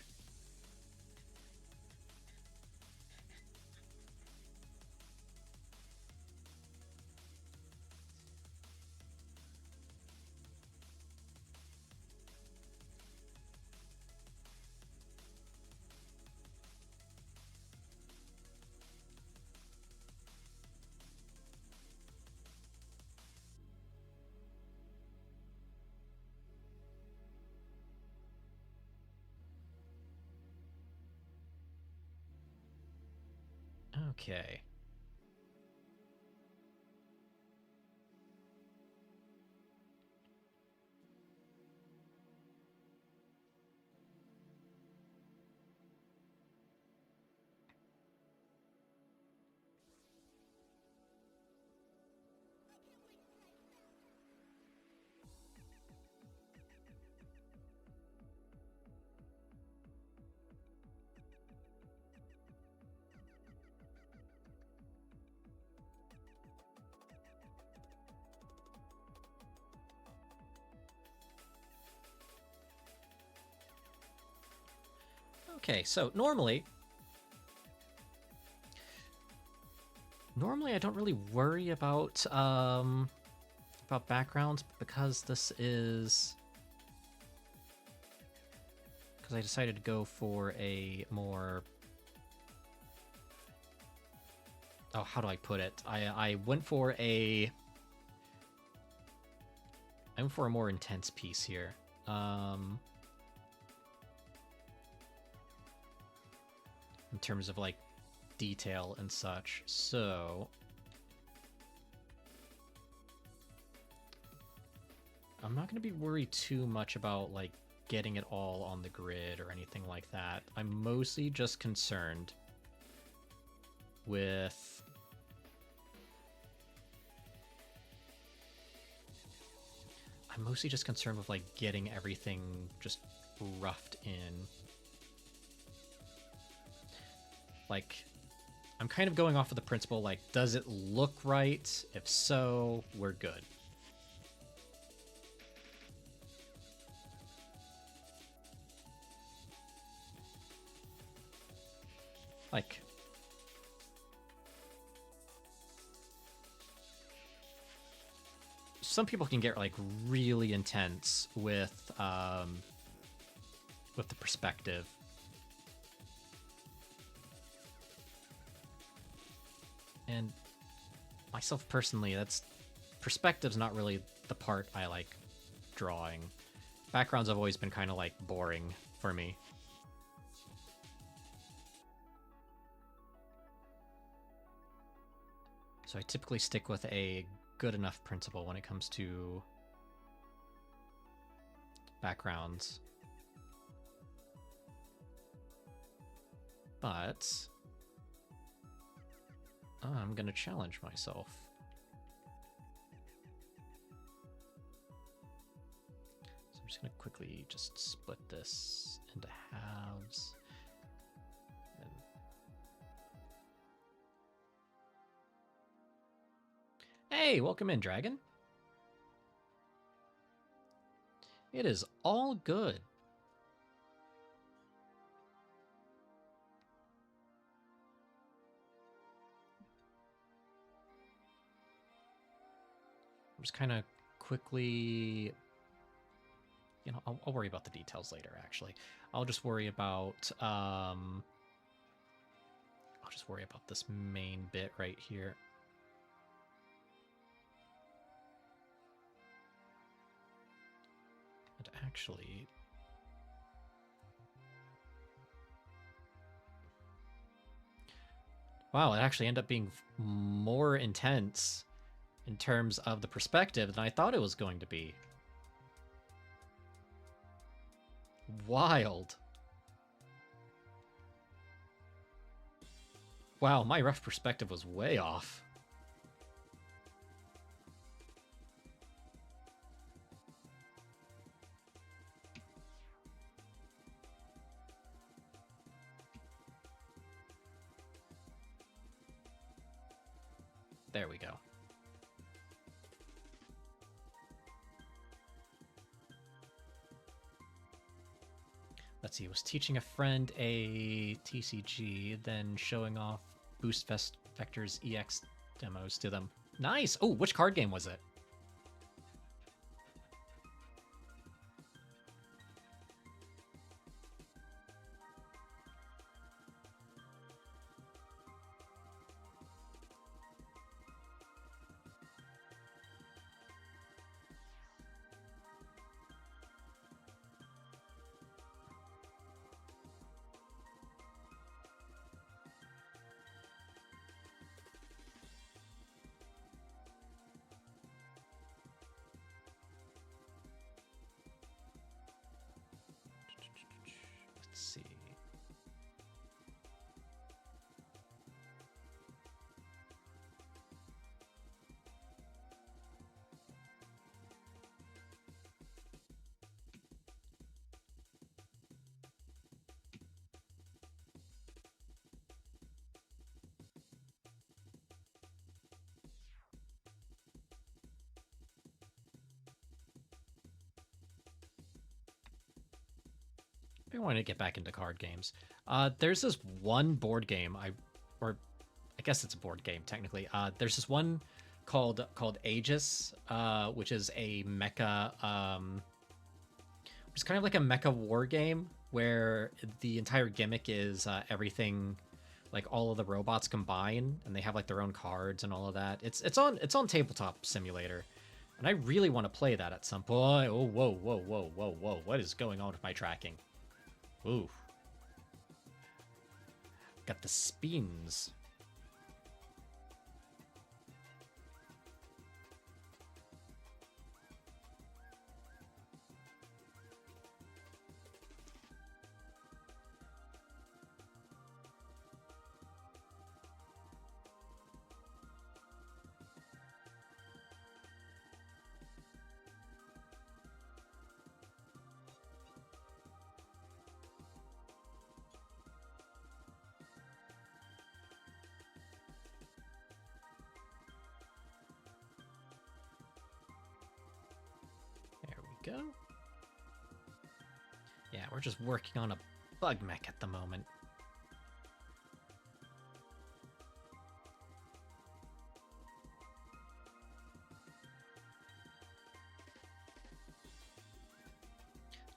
Okay. Okay, so normally I don't really worry about backgrounds, but because I decided to go for a more, oh, how do I put it? I went for a more intense piece here. In terms of like detail and such. So I'm not going to be worried too much about like getting it all on the grid or anything like that. I'm mostly just concerned with like getting everything just roughed in. Like, I'm kind of going off of the principle, like, does it look right? If so, we're good. Like, some people can get like really intense with the perspective. And myself personally, perspective's not really the part I like drawing. Backgrounds have always been kind of like boring for me. So I typically stick with a good enough principle when it comes to backgrounds. But I'm gonna challenge myself. So I'm just gonna quickly just split this into halves. Hey, welcome in, Dragon. It is all good. I'm just kind of quickly, I'll worry about the details later, actually. I'll just worry about, this main bit right here. And actually, wow, it actually ended up being more intense in terms of the perspective than I thought it was going to be. Wild. Wow, my rough perspective was way off. There we go. Let's see, was teaching a friend a TCG, then showing off Boost Vector's EX demos to them. Nice! Oh, which card game was it? Let's see. I want to get back into card games. There's this one board game or I guess it's a board game technically. There's this one called Aegis, which is a mecha, it's kind of like a mecha war game where the entire gimmick is everything, like all of the robots combine, and they have like their own cards and all of that. It's on Tabletop Simulator, and I really want to play that at some point. Oh, whoa, whoa, whoa, whoa, whoa! What is going on with my tracking? Ooh. Got the spins. Go. Yeah, we're just working on a bug mech at the moment.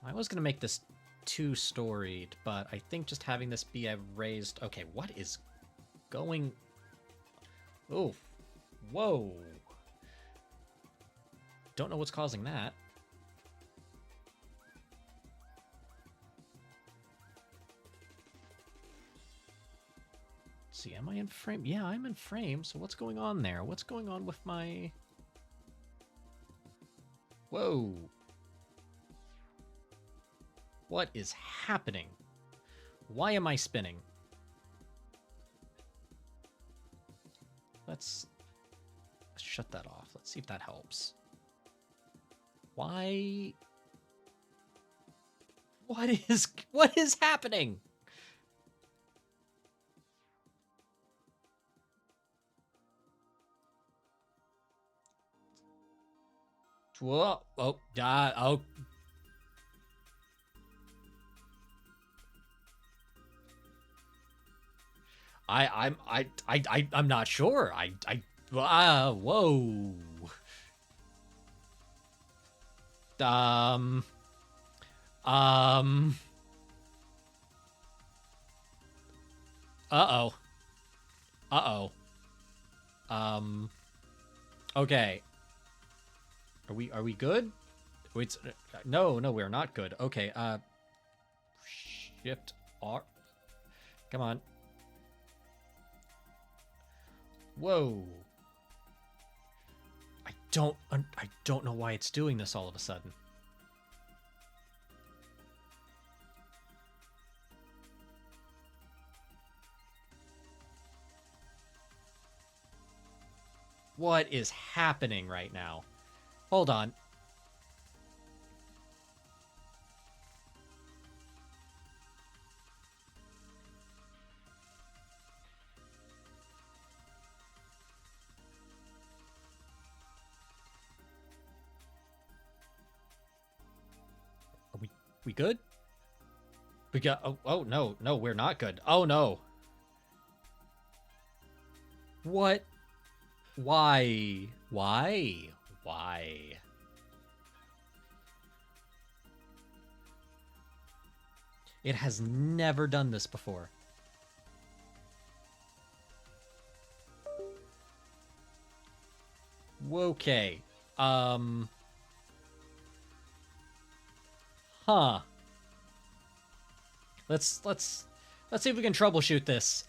I was going to make this two-storied, but I think just having this be a raised... Okay, what is going... Oh, whoa. Don't know what's causing that. See, am I in frame? Yeah, I'm in frame. So what's going on there? What's going on with my... Whoa. What is happening? Why am I spinning? Let's shut that off. Let's see if that helps. Why? What is happening? Whoa. Oh, oh. I'm not sure. Whoa. Um, um, uh-oh. Uh-oh. Okay. Are we good? Wait, no, we're not good. Okay, Shift R. Come on. Whoa. I don't know why it's doing this all of a sudden. What is happening right now? Hold on. Are we good? We got oh no, we're not good. Oh no. What? Why? Why? Why? It has never done this before. Okay. Huh. Let's see if we can troubleshoot this.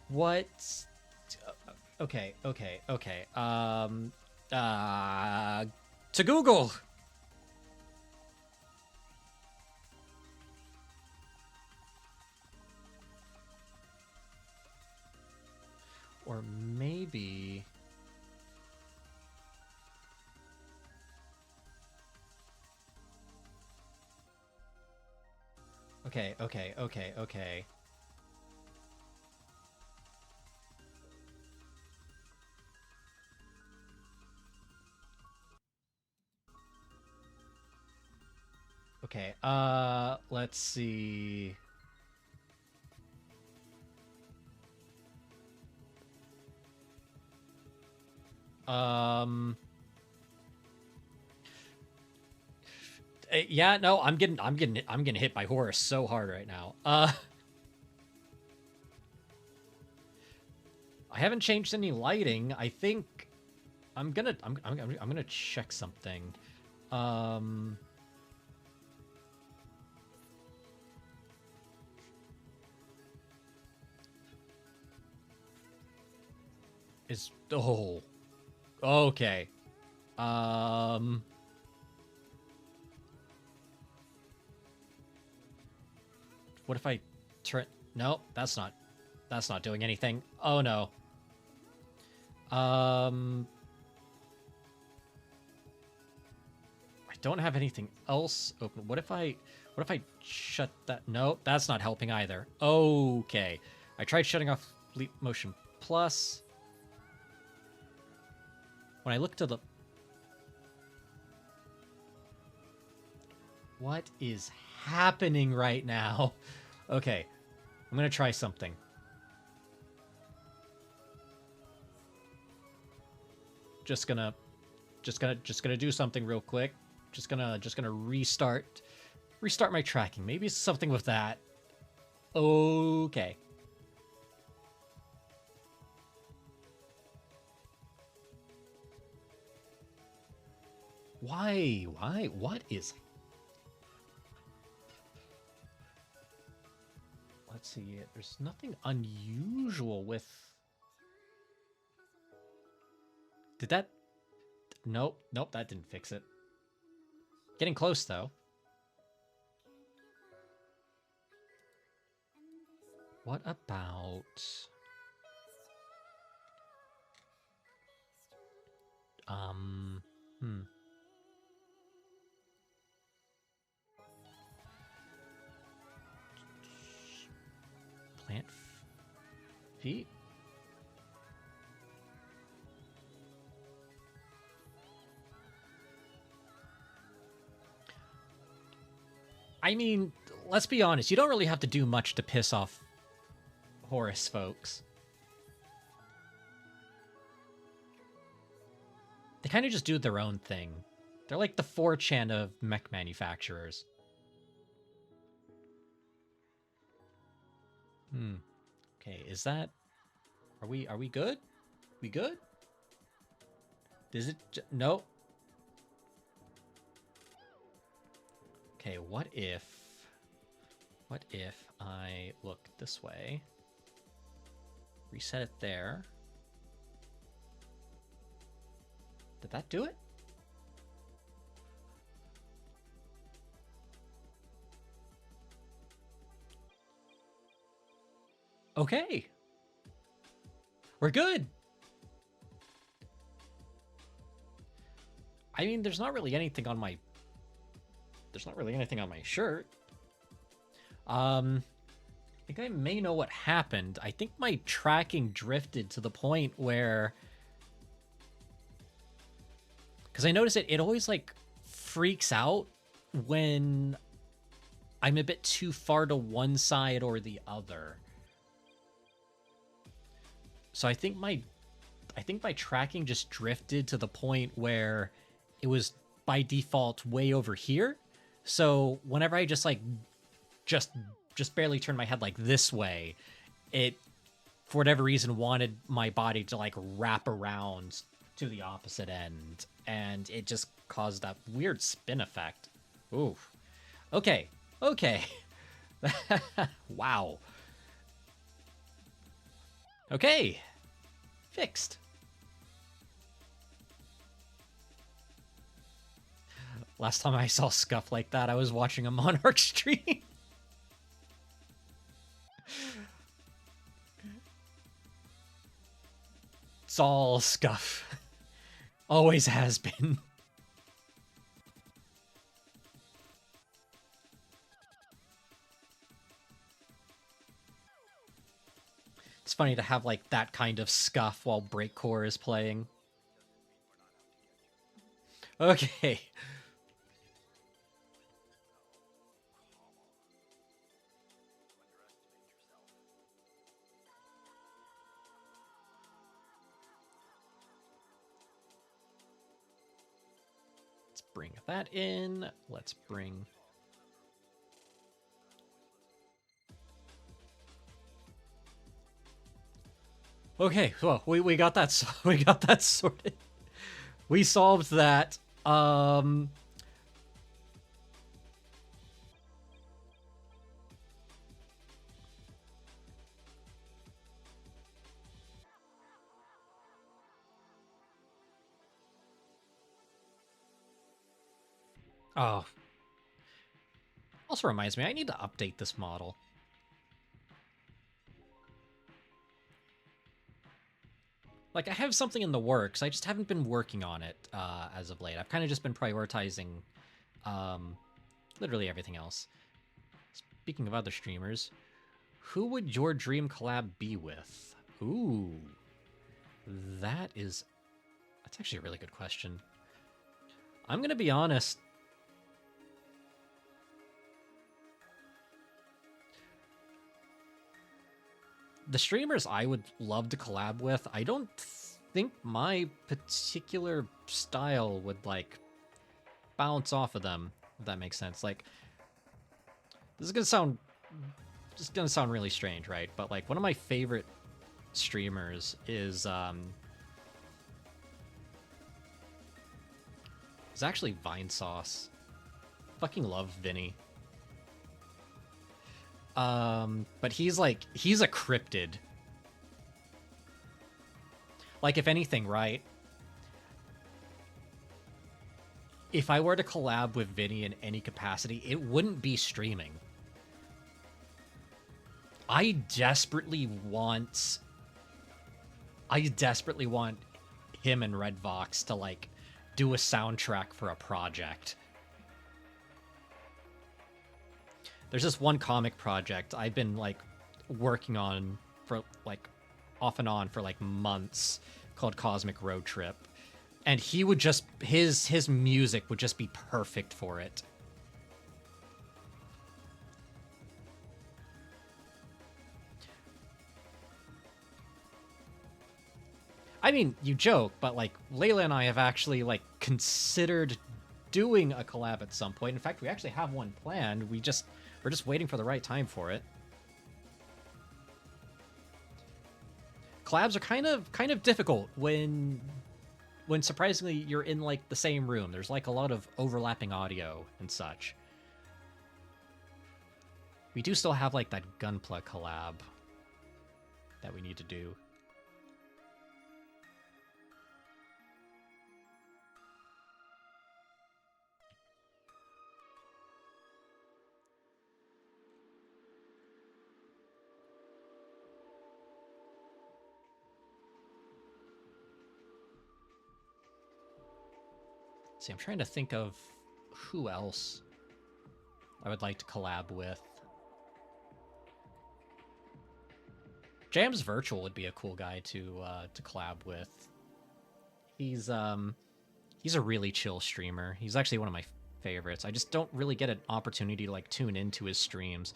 What? Okay. To Google. Or maybe... Okay. Okay, let's see. Yeah, no, I'm getting hit by Horus so hard right now. I haven't changed any lighting. I think I'm gonna check something. Oh, okay. What if I turn? No, that's not doing anything. Oh no. I don't have anything else open. What if I shut that? No, that's not helping either. Okay. I tried shutting off Leap Motion Plus. When I look to the... What is happening right now? Okay. I'm going to try something. Just gonna do something real quick. Just gonna restart my tracking. Maybe it's something with that. Okay. Why? What is... Let's see. There's nothing unusual with... Did that... Nope, that didn't fix it. Getting close, though. What about... Plant feet? I mean, let's be honest, you don't really have to do much to piss off Horus folks. They kind of just do their own thing. They're like the 4chan of mech manufacturers. Okay, is that... Are we good? We good? Does it... No. Okay, what if I look this way? Reset it there. Did that do it? Okay. We're good. I mean, there's not really anything on my shirt. I think I may know what happened. I think my tracking drifted to the point where, because I notice it always like freaks out when I'm a bit too far to one side or the other. So I think my tracking just drifted to the point where it was by default way over here. So whenever I just barely turned my head like this way, it, for whatever reason, wanted my body to like wrap around to the opposite end, and it just caused that weird spin effect. Ooh. Okay. Wow. Okay. Fixed. Last time I saw scuff like that, I was watching a Monarch stream. It's all scuff. Always has been. It's funny to have like that kind of scuff while Breakcore is playing. Okay. Let's bring that in. Let's bring... Okay, well, we got that sorted. We solved that. Oh, also reminds me, I need to update this model. Like, I have something in the works, I just haven't been working on it as of late. I've kind of just been prioritizing literally everything else. Speaking of other streamers, who would your dream collab be with? Ooh, that's actually a really good question. I'm gonna be honest. The streamers I would love to collab with, I don't think my particular style would, like, bounce off of them, if that makes sense. Like, this is gonna sound really strange, right? But, like, one of my favorite streamers is actually Vine Sauce. Fucking love Vinny. But he's a cryptid. Like, if anything, right? If I were to collab with Vinny in any capacity, it wouldn't be streaming. I desperately want him and Red Vox to, like, do a soundtrack for a project. There's this one comic project I've been, like, working on for, like, off and on for, like, months, called Cosmic Road Trip. And he would just, his music would just be perfect for it. I mean, you joke, but like Layla and I have actually like considered doing a collab at some point. In fact, we actually have one planned. We're just waiting for the right time for it. Collabs are kind of difficult when surprisingly you're in like the same room. There's like a lot of overlapping audio and such. We do still have like that Gunpla collab that we need to do. See, I'm trying to think of who else I would like to collab with. Jams Virtual would be a cool guy to collab with. He's a really chill streamer. He's actually one of my favorites. I just don't really get an opportunity to like tune into his streams.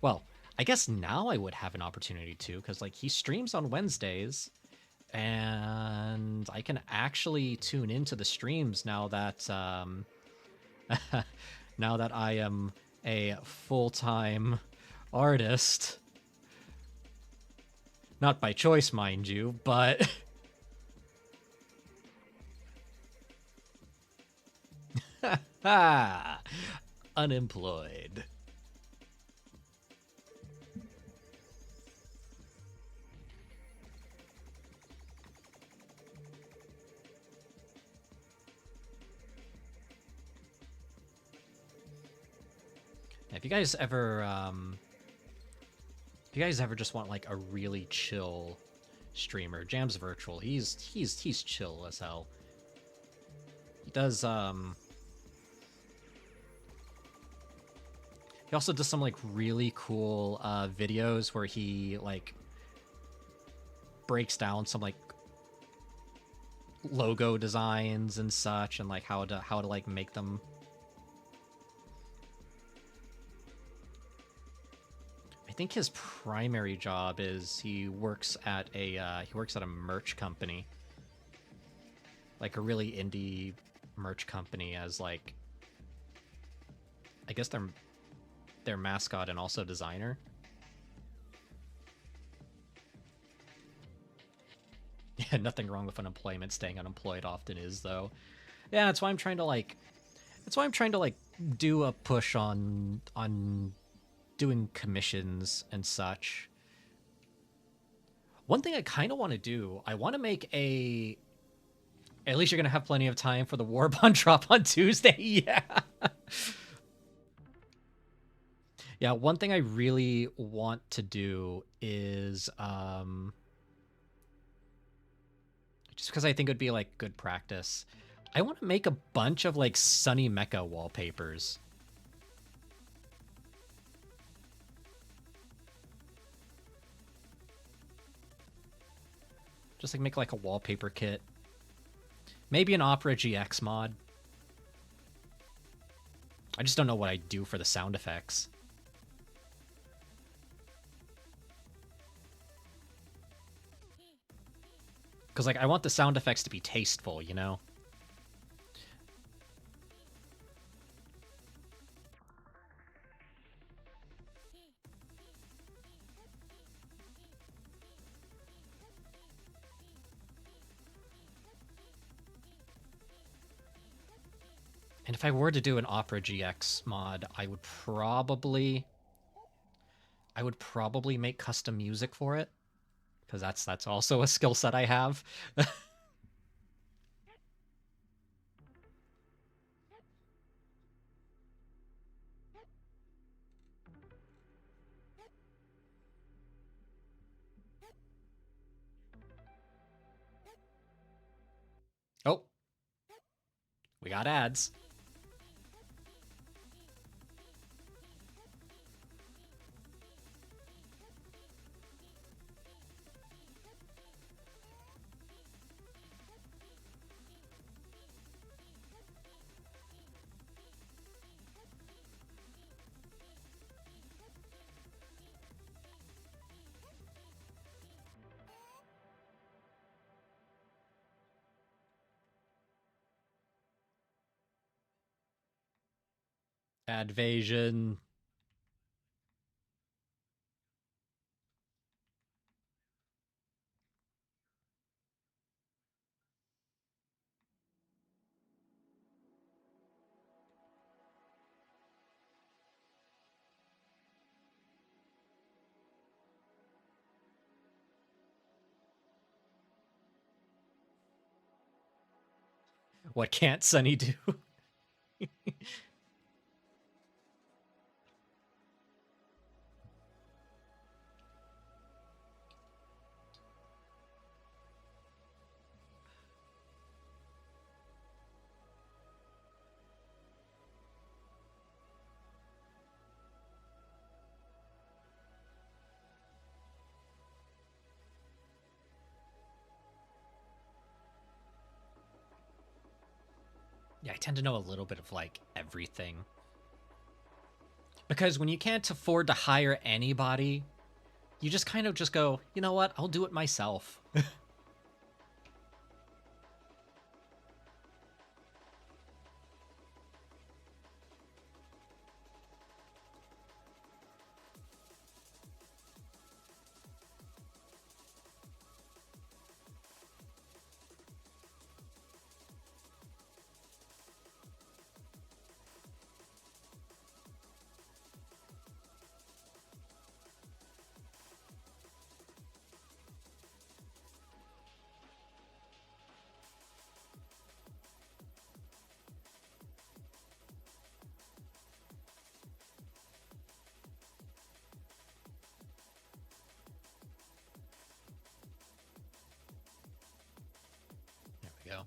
Well, I guess now I would have an opportunity to, because like he streams on Wednesdays, and I can actually tune into the streams now that now that I am a full-time artist. Not by choice, mind you, but unemployed. If you guys ever just want like a really chill streamer, Jams Virtual, he's chill as hell. He does he also does some like really cool videos where he like breaks down some like logo designs and such, and like how to like make them. I think his primary job is he works at a merch company, like a really indie merch company, as like I guess their mascot and also designer. Yeah, nothing wrong with unemployment. Staying unemployed often is, though. Yeah, that's why I'm trying to like do a push on doing commissions and such. One thing I kind of want to do, I want to make a... At least you're going to have plenty of time for the War Bond drop on Tuesday. Yeah. Yeah, one thing I really want to do is... just because I think it would be, like, good practice. I want to make a bunch of, like, Sunny Mecha wallpapers. Just like make like a wallpaper kit. Maybe an Opera GX mod. I just don't know what I do for the sound effects. Because like I want the sound effects to be tasteful, you know? And if I were to do an Opera GX mod, I would probably make custom music for it, because that's also a skill set I have. Oh, we got ads. Advasion. What can't Sunny do? Yeah, I tend to know a little bit of like everything. Because when you can't afford to hire anybody, you just kind of just go, you know what, I'll do it myself. There we go.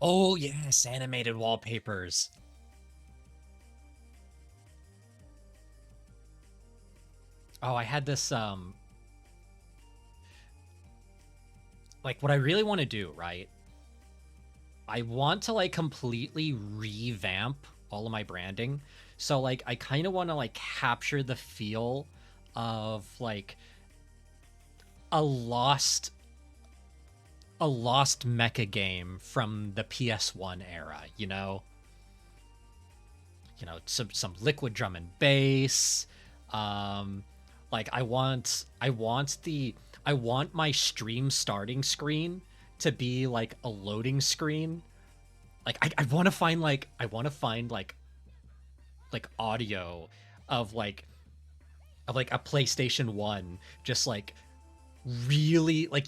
Oh yes, animated wallpapers. Oh, I had this like what I really want to do, right? I want to like completely revamp all of my branding. So like I kind of want to like capture the feel of like a lost mecha game from the PS1 era, you know? You know, some liquid drum and bass. Like I want my stream starting screen to be like a loading screen. Like I want to find like audio of like a PlayStation 1 just like really like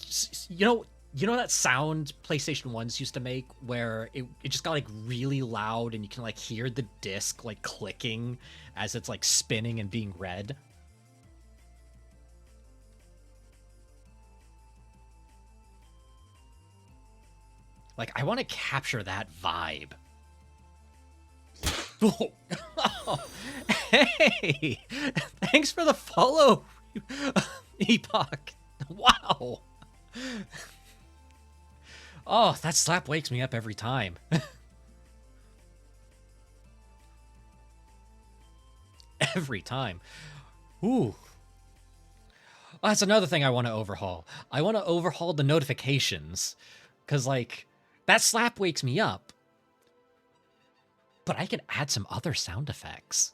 you know that sound PlayStation 1s used to make where it just got like really loud and you can like hear the disc like clicking as it's like spinning and being read. Like I want to capture that vibe. Oh, hey, thanks for the follow, Epoch. Wow. Oh, that slap wakes me up every time. Every time. Ooh. Oh, that's another thing I want to overhaul. I want to overhaul the notifications. Because, like, that slap wakes me up. But I can add some other sound effects.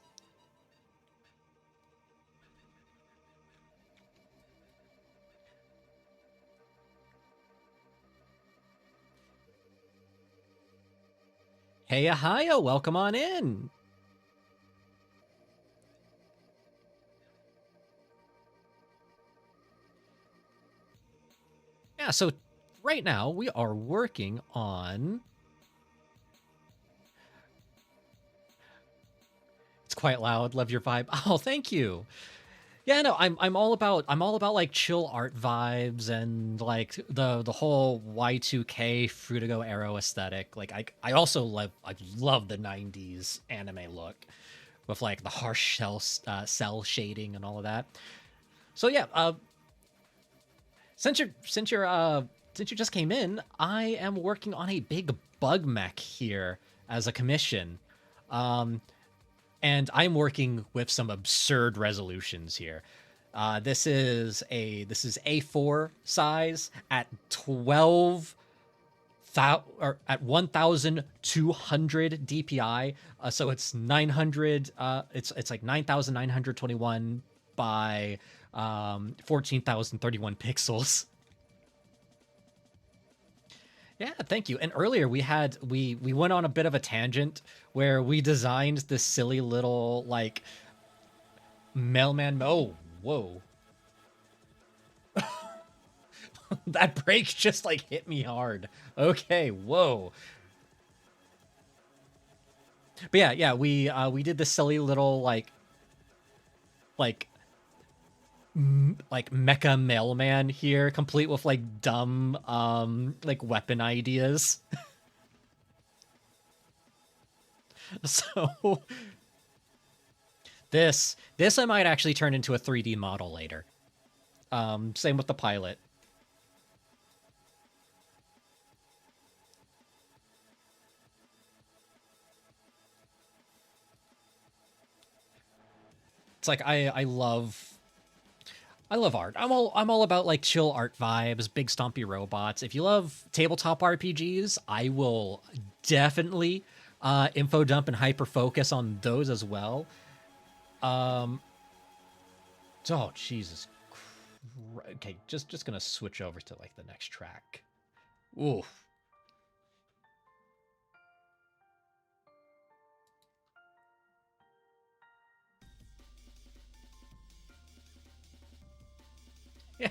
Hey, Ahaya, welcome on in. Yeah, so right now we are working on... It's quite loud. Love your vibe. Oh, thank you. Yeah, no, I'm all about like chill art vibes and like the whole Y2K Fruitigo Arrow aesthetic. Like I also love the 90s anime look. with like the harsh cell shading and all of that. So yeah, since you just came in, I am working on a big bug mech here as a commission. And I'm working with some absurd resolutions here. This is A4 size at 1200 DPI. So it's 900. It's like 9,921 by 14,031 pixels. Yeah, thank you. And earlier we went on a bit of a tangent where we designed this silly little like mailman. Oh, whoa. That brake just like hit me hard. Okay, whoa. But yeah, we did this silly little like mecha mailman here, complete with like dumb like weapon ideas. So this I might actually turn into a 3D model later. Same with the pilot. It's like I love art. I'm all about like chill art vibes, big stompy robots. If you love tabletop RPGs, I will definitely info dump and hyper focus on those as well. Oh Jesus. Okay, just gonna switch over to like the next track. Ooh. Yeah.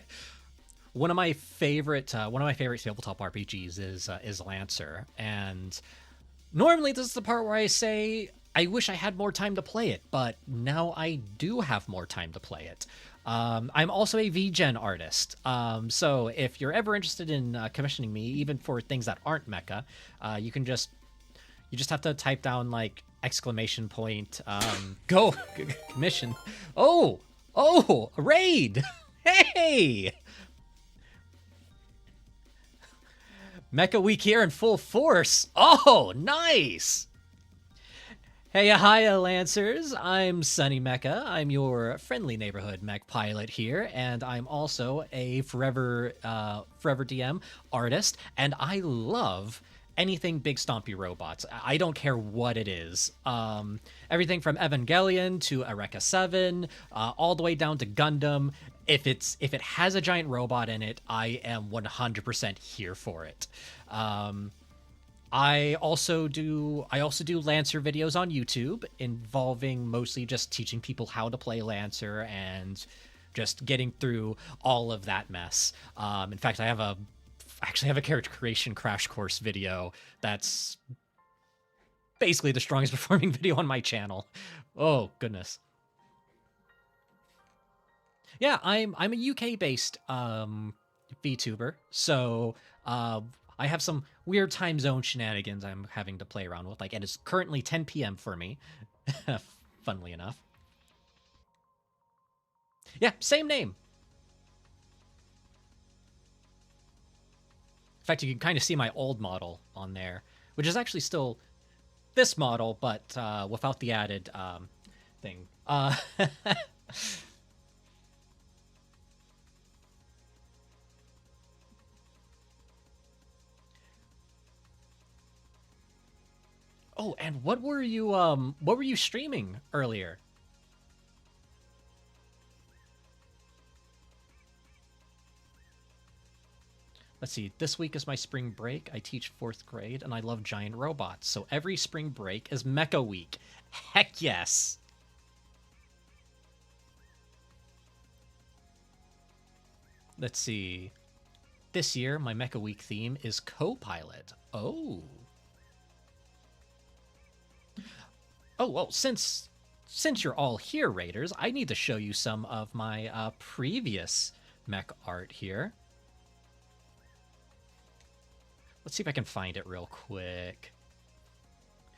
One of my favorite tabletop RPGs is Lancer, and normally this is the part where I say I wish I had more time to play it, but now I do have more time to play it. I'm also a VGen artist, so if you're ever interested in commissioning me, even for things that aren't mecha, you just have to type down like exclamation point go commission. Oh, a raid. Hey! Mecha Week here in full force. Oh, nice! Hey, hiya, Lancers. I'm Sunny Mecha. I'm your friendly neighborhood mech pilot here, and I'm also a forever DM artist, and I love anything big stompy robots. I don't care what it is. Everything from Evangelion to Eureka 7, all the way down to Gundam. If it has a giant robot in it, I am 100% here for it. I also do Lancer videos on YouTube involving mostly just teaching people how to play Lancer and just getting through all of that mess. In fact, I actually have a character creation crash course video that's basically the strongest performing video on my channel. Oh goodness. Yeah, I'm a UK based VTuber, so I have some weird time zone shenanigans I'm having to play around with. Like, it is currently 10 p.m. for me, funnily enough. Yeah, same name. In fact, you can kind of see my old model on there, which is actually still this model, but without the added thing. Oh, and what were you streaming earlier? Let's see, this week is my spring break. I teach 4th grade, and I love giant robots. So every spring break is Mecha Week. Heck yes! Let's see. This year, my Mecha Week theme is co-pilot. Oh. Oh, well, since you're all here, Raiders, I need to show you some of my previous mech art here. Let's see if I can find it real quick.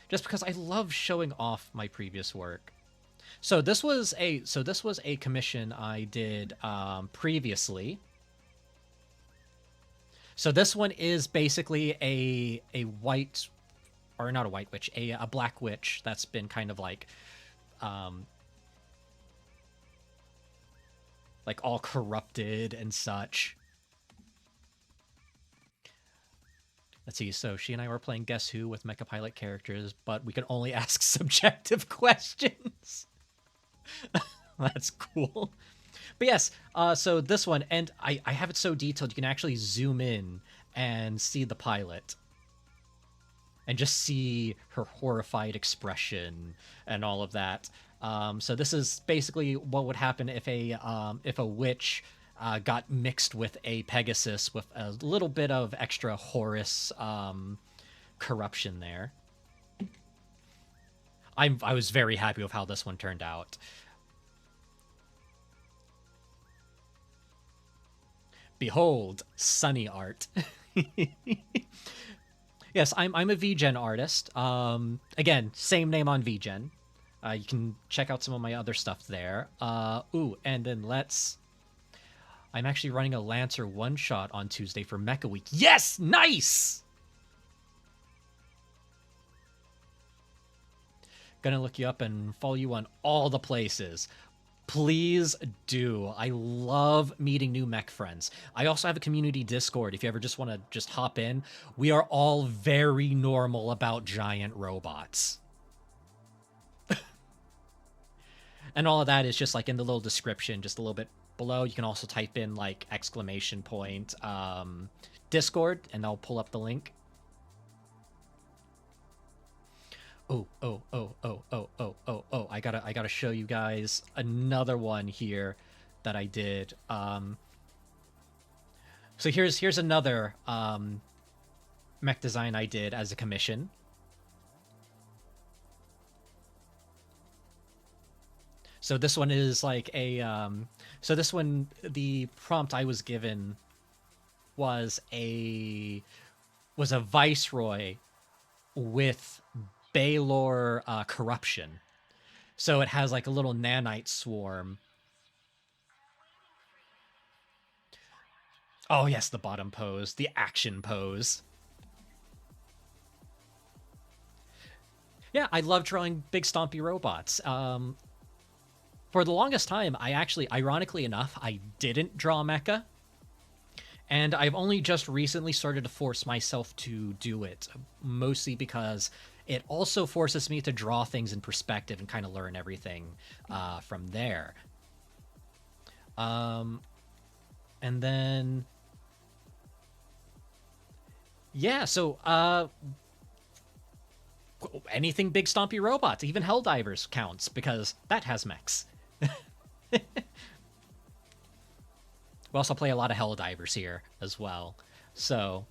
Just because I love showing off my previous work. So this was a commission I did previously. So this one is basically a white, or not a white witch, a black witch that's been kind of like all corrupted and such. Let's see. So she and I were playing Guess Who with Mecha Pilot characters, but we could only ask subjective questions. That's cool. But yes, so this one, and I have it so detailed you can actually zoom in and see the pilot. And just see her horrified expression and all of that. So this is basically what would happen if a witch got mixed with a Pegasus with a little bit of extra Horus corruption there. I was very happy with how this one turned out. Behold, sunny art. Yes, I'm a VGen artist. Again, same name on VGen. You can check out some of my other stuff there. Ooh, and then I'm actually running a Lancer one-shot on Tuesday for Mecha Week. Yes! Nice! Gonna look you up and follow you on all the places. Please do. I love meeting new mech friends. I also have a community Discord if you ever just want to just hop in. We are all very normal about giant robots. And all of that is just like in the little description, just a little bit below. You can also type in like exclamation point Discord and I'll pull up the link. Oh, I gotta show you guys another one here that I did. So here's another mech design I did as a commission. So this one is like so this one, the prompt I was given was a viceroy with Baylor corruption. So it has like a little nanite swarm. Oh yes, the bottom pose, the action pose. Yeah, I love drawing big stompy robots. For the longest time, ironically enough, I didn't draw mecha. And I've only just recently started to force myself to do it, mostly because it also forces me to draw things in perspective and kind of learn everything from there. And then, yeah, so anything big stompy robots, even Helldivers counts because that has mechs. We also play a lot of Helldivers here as well. So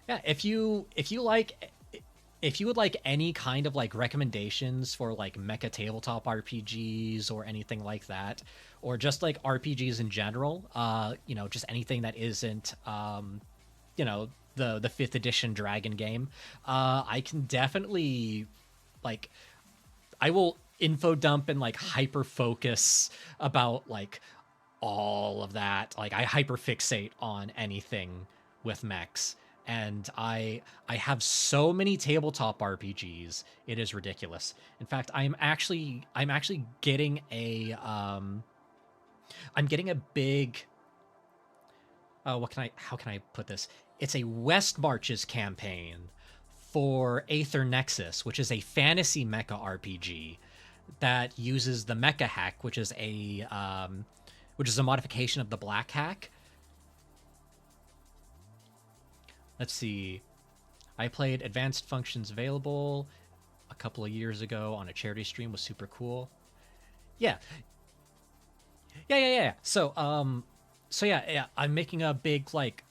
yeah, if you would like any kind of like recommendations for like mecha tabletop RPGs or anything like that, or just like RPGs in general, just anything that isn't the 5th edition Dragon game, I can definitely I will info dump and like hyper focus about like all of that. Like I hyper fixate on anything with mechs. And I have so many tabletop RPGs, it is ridiculous. In fact, I'm actually getting I'm getting a big how can I put this? It's a West Marches campaign for Aether Nexus, which is a fantasy mecha RPG that uses the mecha hack, which is a modification of the black hack. Let's see. I played Advanced Functions Available a couple of years ago on a charity stream. Was super cool. Yeah. So I'm making a big like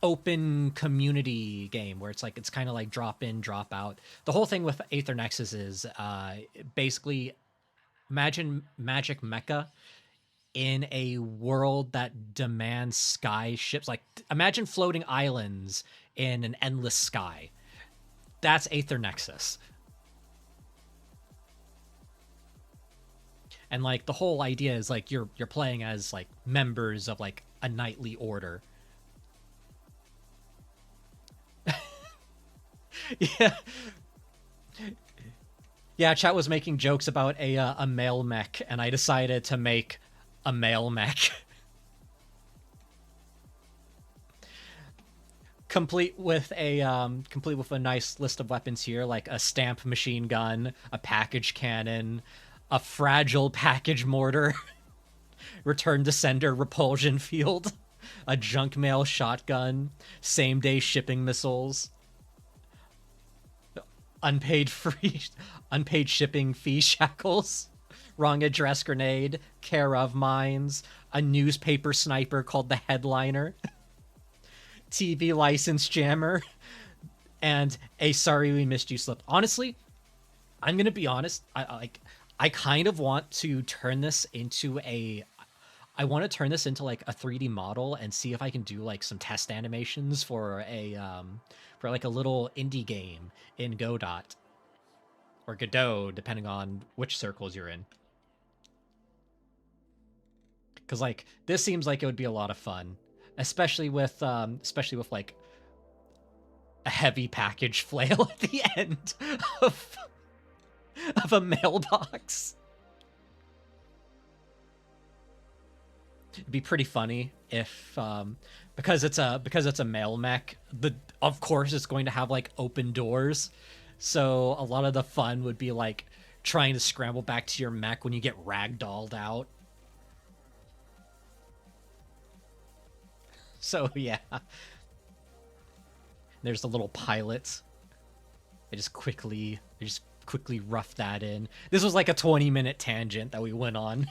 open community game where it's kind of like drop in, drop out. The whole thing with Aether Nexus is basically imagine Magic Mecha in a world that demands sky ships. Like imagine floating islands in an endless sky. That's Aether Nexus. And like the whole idea is like you're playing as like members of like a knightly order. Yeah. Yeah, chat was making jokes about a male mech, and I decided to make a male mech. complete with a nice list of weapons here, like a stamp machine gun, a package cannon, a fragile package mortar, return to sender repulsion field, a junk mail shotgun, same day shipping missiles, unpaid free unpaid shipping fee shackles, wrong address grenade, care of mines, a newspaper sniper called the Headliner, TV license jammer, and a sorry we missed you slip. Honestly, I'm gonna be honest. I kind of want to turn this into a. I want to turn this into like a 3D model and see if I can do like some test animations for for like a little indie game in Godot or Godot, depending on which circles you're in. Because like this seems like it would be a lot of fun, especially with like a heavy package flail at the end of a mailbox. It'd be pretty funny if because it's a mail mech, of course it's going to have like open doors. So a lot of the fun would be like trying to scramble back to your mech when you get ragdolled out. So yeah. There's the little pilot. I just quickly rough that in. This was like a 20-minute tangent that we went on.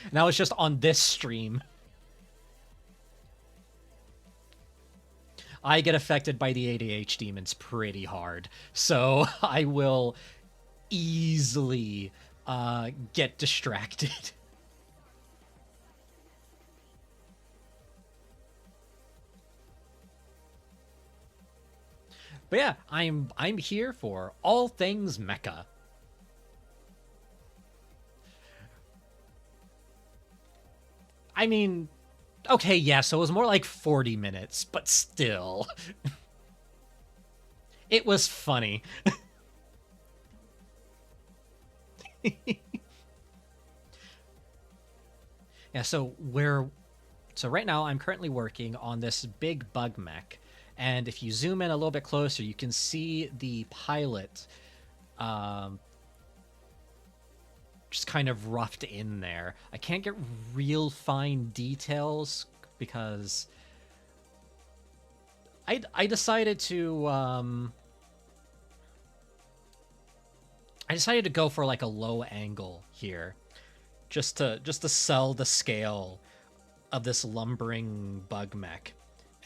And that was just on this stream. I get affected by the ADH demons pretty hard, so I will easily get distracted. But yeah, I'm here for all things mecha. I mean, okay, yeah, so it was more like 40 minutes, but still. It was funny. Yeah, so right now I'm currently working on this Big Bug Mech, and if you zoom in a little bit closer, you can see the pilot just kind of roughed in there. I can't get real fine details because I decided to go for like a low angle here, just to sell the scale of this lumbering bug mech.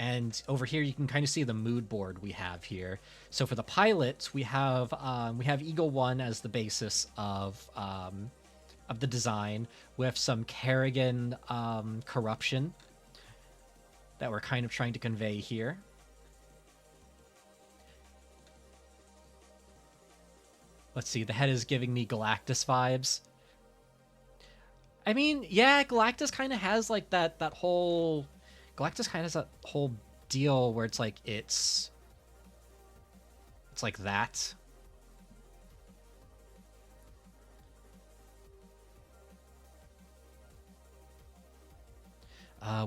And over here you can kind of see the mood board we have here. So for the pilot, we have Eagle 1 as the basis of the design, with some Kerrigan corruption that we're kind of trying to convey here. Let's see, the head is giving me Galactus vibes. I mean, yeah, Galactus kind of has like that whole... Galactus kind of has that whole deal where it's like, it's like that.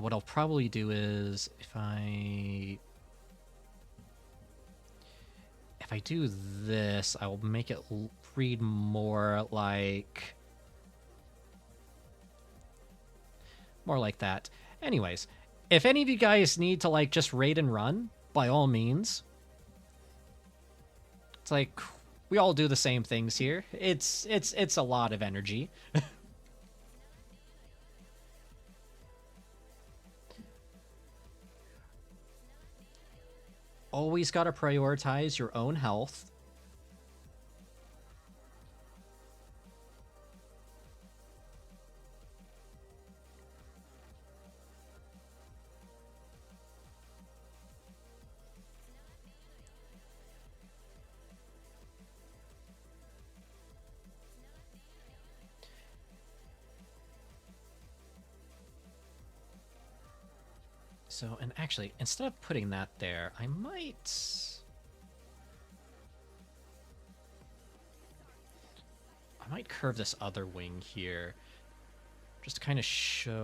What I'll probably do is if I do this, I will make it read more like that. Anyways, if any of you guys need to like just raid and run, by all means. It's like we all do the same things here. It's a lot of energy. Always got to prioritize your own health. So, and actually, instead of putting that there, I might curve this other wing here, just to kind of show.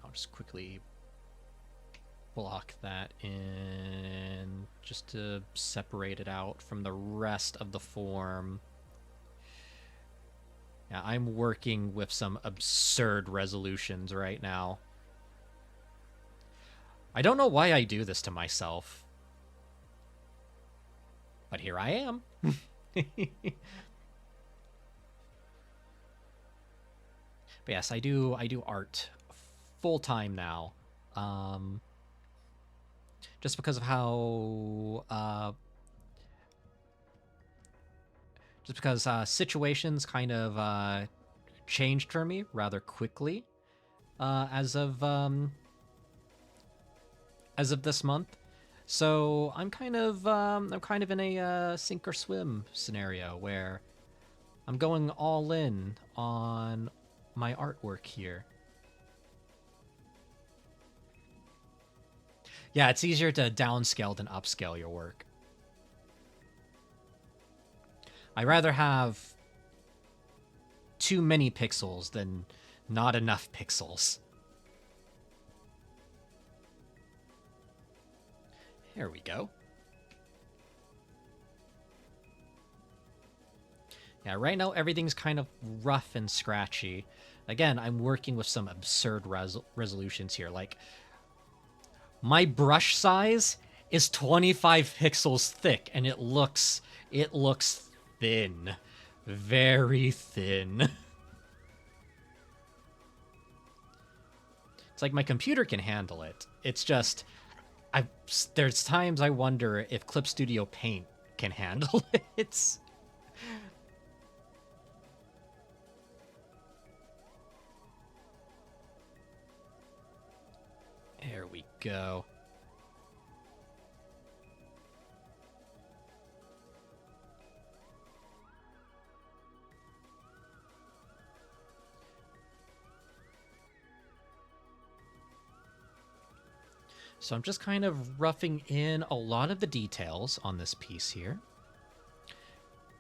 I'll just quickly block that in, just to separate it out from the rest of the form. Yeah, I'm working with some absurd resolutions right now. I don't know why I do this to myself, but here I am. But yes, I do art full time now. Just because of how situations kind of changed for me rather quickly as of this month. So I'm kind of in a sink or swim scenario where I'm going all in on my artwork here. Yeah, it's easier to downscale than upscale your work. I'd rather have too many pixels than not enough pixels. There we go. Yeah, right now everything's kind of rough and scratchy. Again, I'm working with some absurd resolutions here. Like, my brush size is 25 pixels thick, and it looks thin. Very thin. It's like my computer can handle it. It's just, there's times I wonder if Clip Studio Paint can handle it. There we go. So I'm just kind of roughing in a lot of the details on this piece here.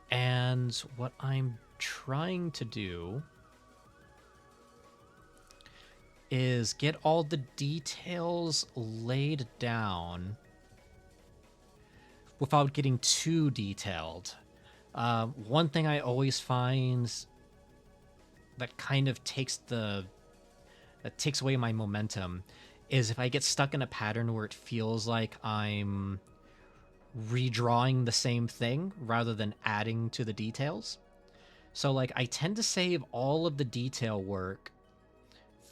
And what I'm trying to do is get all the details laid down without getting too detailed. One thing I always find that kind of takes away my momentum is if I get stuck in a pattern where it feels like I'm redrawing the same thing rather than adding to the details. So, like, I tend to save all of the detail work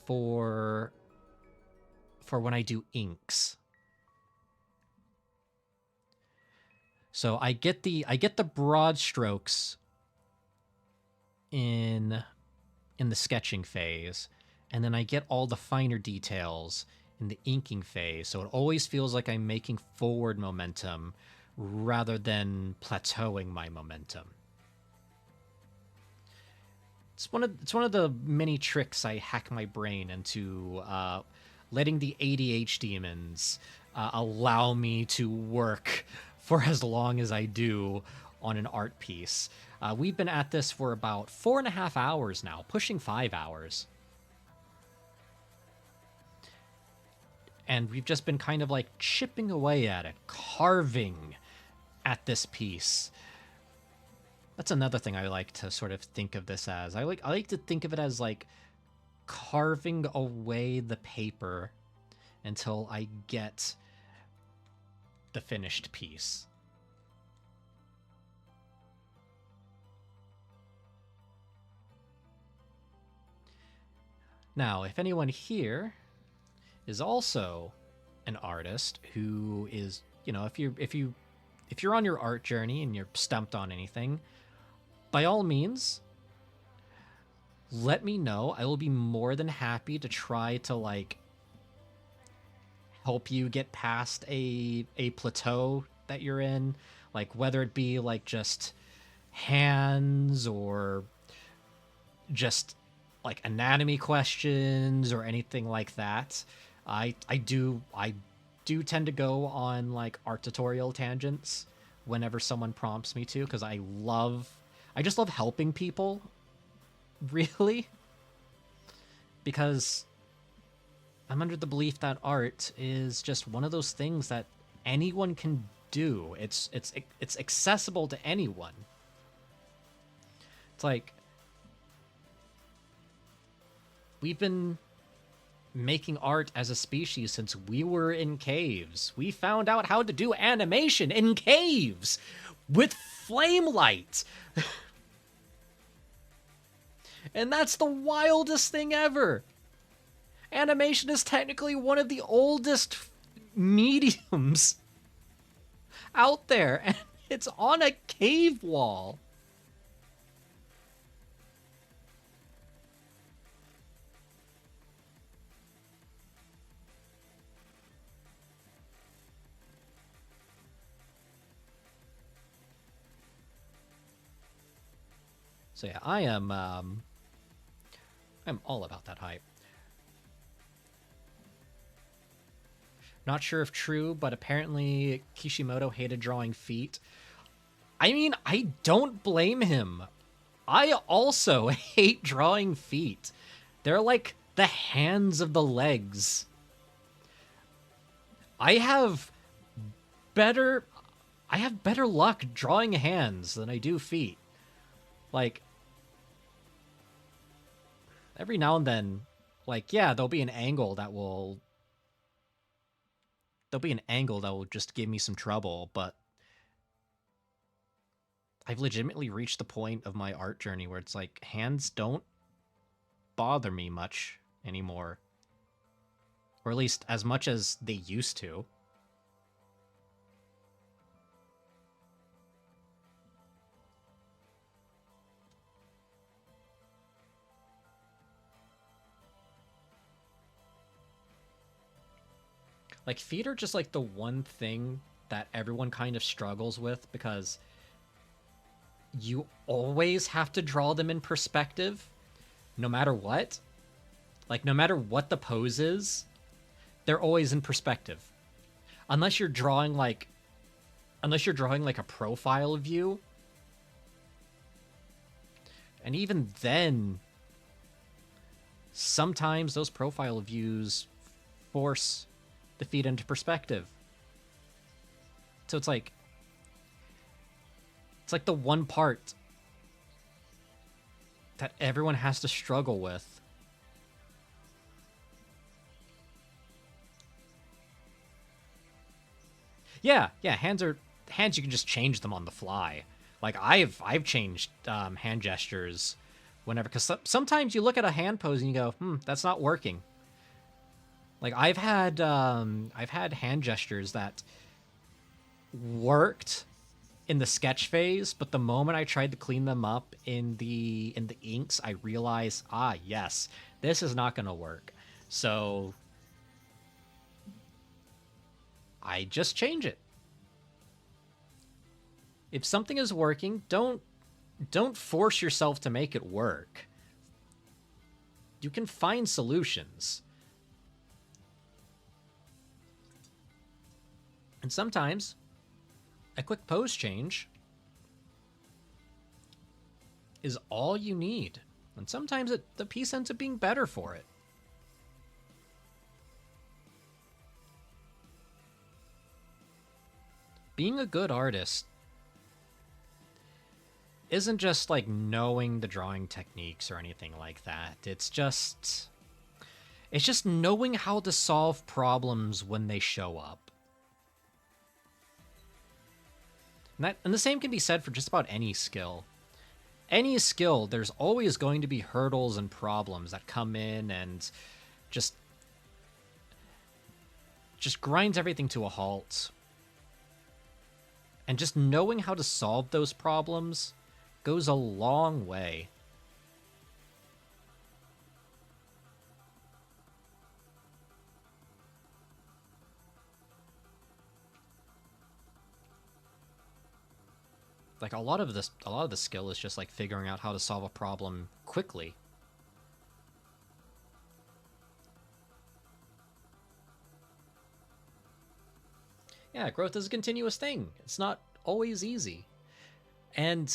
for when I do inks. So I get the broad strokes in the sketching phase, and then I get all the finer details in the inking phase. So it always feels like I'm making forward momentum rather than plateauing my momentum. It's one of the many tricks I hack my brain into letting the ADH demons allow me to work for as long as I do on an art piece. We've been at this for about 4.5 hours now, pushing 5 hours. And we've just been kind of like chipping away at it, carving at this piece. That's another thing I like to sort of think of this as. I like to think of it as like carving away the paper until I get the finished piece. Now, if anyone here is also an artist who is, if you're on your art journey and you're stumped on anything, by all means, let me know. I will be more than happy to try to like help you get past a plateau that you're in, like whether it be like just hands or just like anatomy questions or anything like that. I do tend to go on like art tutorial tangents whenever someone prompts me to, because I just love helping people, really, because I'm under the belief that art is just one of those things that anyone can do. It's accessible to anyone. It's like we've been making art as a species since we were in caves. We found out how to do animation in caves with flame light. And that's the wildest thing ever. Animation is technically one of the oldest mediums out there, and it's on a cave wall. So yeah, I'm all about that hype. Not sure if true, but apparently Kishimoto hated drawing feet. I mean, I don't blame him. I also hate drawing feet. They're like the hands of the legs. I have better luck drawing hands than I do feet. Like, every now and then, like, yeah, there'll be an angle that will just give me some trouble, but I've legitimately reached the point of my art journey where it's like hands don't bother me much anymore. Or at least as much as they used to. Like, feet are just like the one thing that everyone kind of struggles with, because you always have to draw them in perspective, no matter what. Like, no matter what the pose is, they're always in perspective. Unless you're drawing like a profile view. And even then, sometimes those profile views force the feet into perspective. So it's like the one part that everyone has to struggle with. Yeah, hands you can just change them on the fly. Like, I've changed hand gestures whenever, because sometimes you look at a hand pose and you go, that's not working. Like, I've had hand gestures that worked in the sketch phase, but the moment I tried to clean them up in the inks, I realized, yes, this is not going to work. So I just change it. If something is working, don't force yourself to make it work. You can find solutions. And sometimes a quick pose change is all you need. And sometimes the piece ends up being better for it. Being a good artist isn't just like knowing the drawing techniques or anything like that. It's just knowing how to solve problems when they show up. And the same can be said for just about any skill. Any skill, there's always going to be hurdles and problems that come in and just grinds everything to a halt. And just knowing how to solve those problems goes a long way. Like, a lot of the skill is just like figuring out how to solve a problem quickly. Yeah, growth is a continuous thing. It's not always easy. And,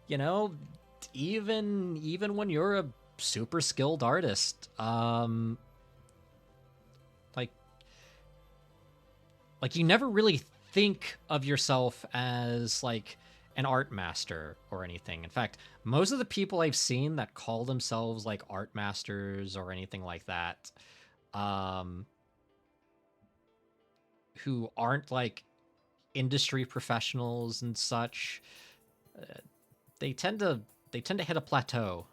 you know, even when you're a super skilled artist, like you never really think of yourself as like an art master or anything. In fact, most of the people I've seen that call themselves like art masters or anything like that, who aren't like industry professionals and such, they tend to hit a plateau.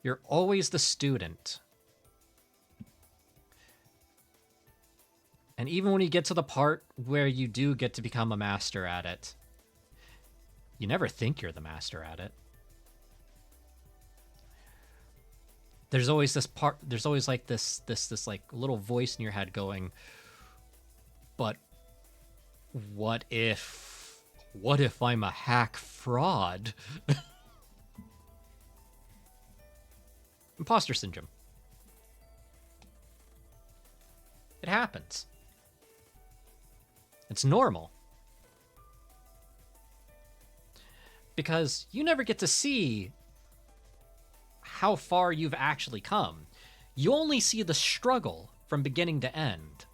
You're always the student. And even when you get to the part where you do get to become a master at it, you never think you're the master at it. There's always this part, there's always like this like little voice in your head going, but what if I'm a hack fraud? Imposter syndrome. It happens. It's normal. Because you never get to see how far you've actually come. You only see the struggle from beginning to end.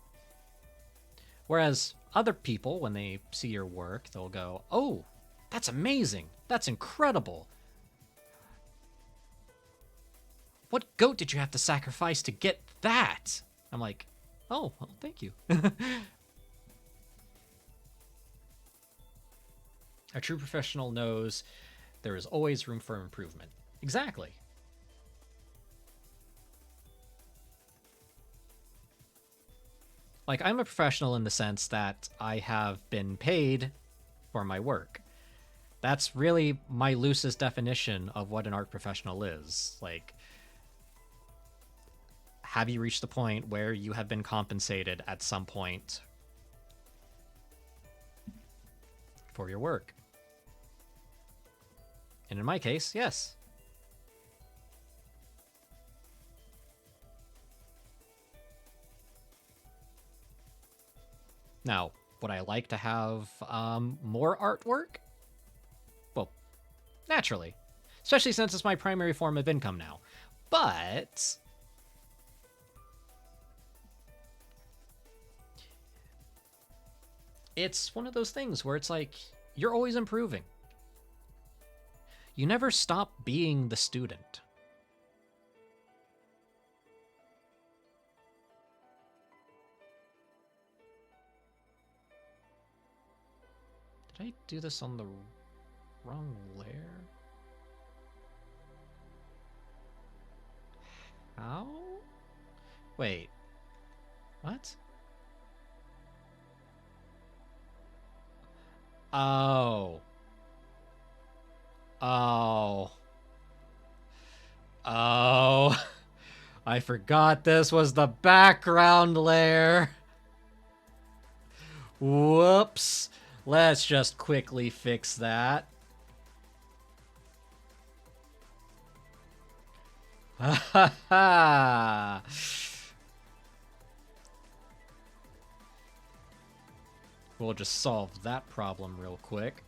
Whereas other people, when they see your work, they'll go, oh, that's amazing. That's incredible. What goat did you have to sacrifice to get that? I'm like, oh, well, thank you. A true professional knows there is always room for improvement. Exactly. Like, I'm a professional in the sense that I have been paid for my work. That's really my loosest definition of what an art professional is. Like, have you reached the point where you have been compensated at some point for your work? And in my case, yes. Now, would I like to have more artwork? Well, naturally. Especially since it's my primary form of income now. But it's one of those things where it's like, you're always improving. You never stop being the student. Did I do this on the wrong layer? How? Wait. What? Oh. Oh. Oh. I forgot this was the background layer. Whoops. Let's just quickly fix that. Ha ha ha. We'll just solve that problem real quick.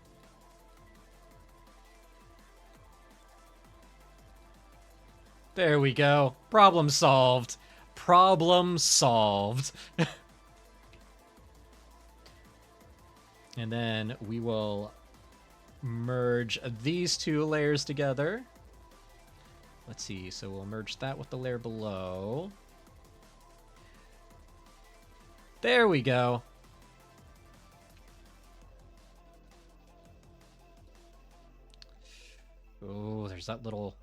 There we go. Problem solved. Problem solved. And then we will merge these two layers together. Let's see. So we'll merge that with the layer below. There we go. Oh, there's that little...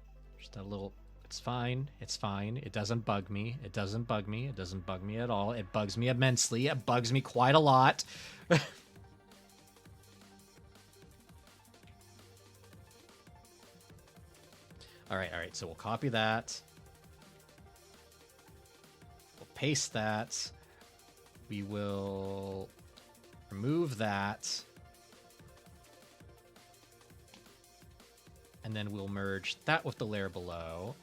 It's fine. It's fine. It doesn't bug me. It doesn't bug me. It doesn't bug me at all. It bugs me immensely. It bugs me quite a lot. All right. So we'll copy that. We'll paste that. We will remove that. And then we'll merge that with the layer below.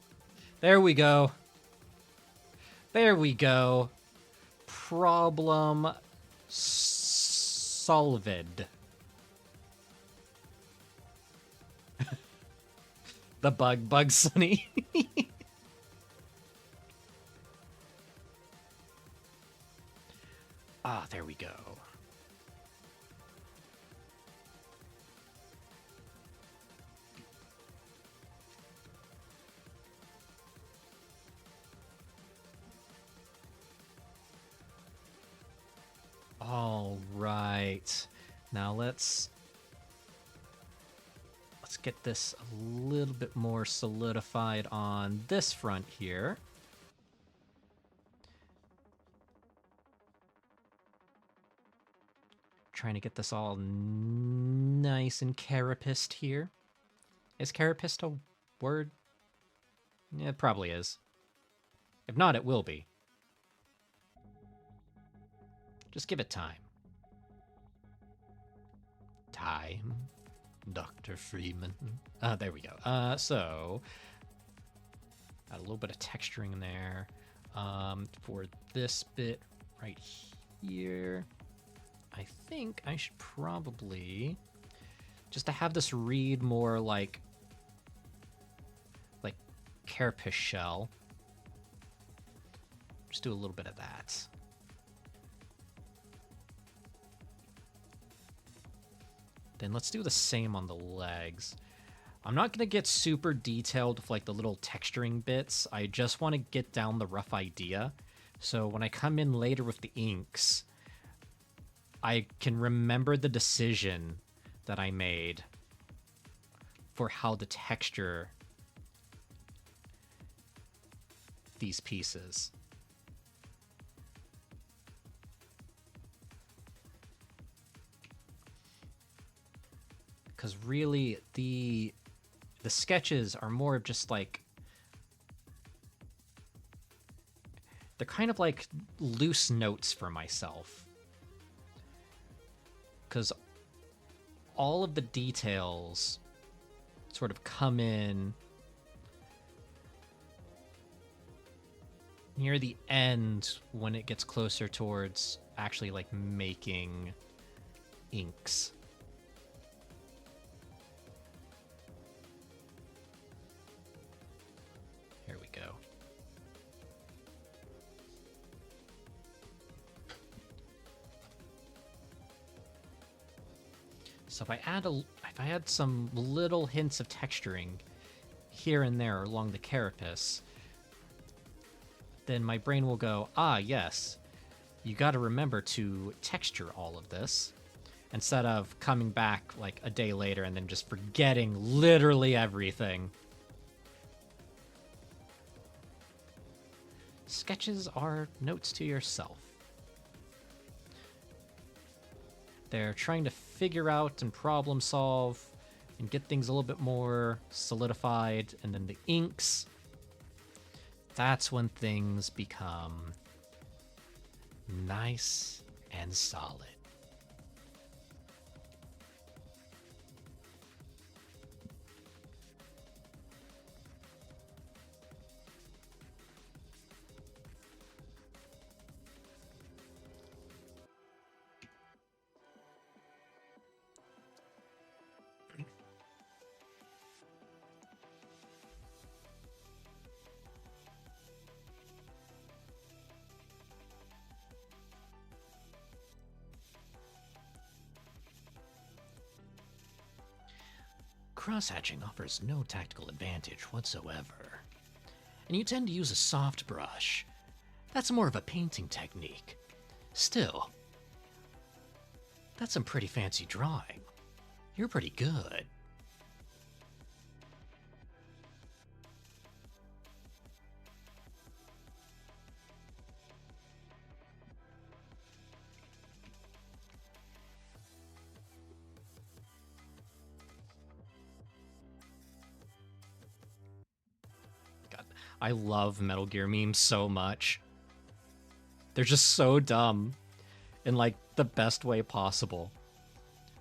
There we go. There we go. Problem solved. The Bug Sunny. Ah, there we go. All right. Now let's get this a little bit more solidified on this front here. Trying to get this all nice and carapaced here. Is carapaced a word? Yeah, it probably is. If not, it will be. Just give it time. Time, Dr. Freeman. There we go. So, add a little bit of texturing in there. For this bit right here, I think I should probably, just to have this read more like carapace shell, just do a little bit of that. Then let's do the same on the legs. I'm not going to get super detailed with like the little texturing bits. I just want to get down the rough idea. So when I come in later with the inks, I can remember the decision that I made for how to texture these pieces. Because really, the sketches are more of just like, they're kind of like loose notes for myself. Because all of the details sort of come in near the end when it gets closer towards actually like making inks. Here we go. So if I add some little hints of texturing here and there along the carapace, then my brain will go, ah, yes, you got to remember to texture all of this, instead of coming back like a day later and then just forgetting literally everything. Sketches are notes to yourself. They're trying to figure out and problem solve and get things a little bit more solidified, and then the inks, that's when things become nice and solid. Cross-hatching offers no tactical advantage whatsoever, and you tend to use a soft brush. That's more of a painting technique. Still, that's some pretty fancy drawing. You're pretty good. I love Metal Gear memes so much. They're just so dumb in like the best way possible.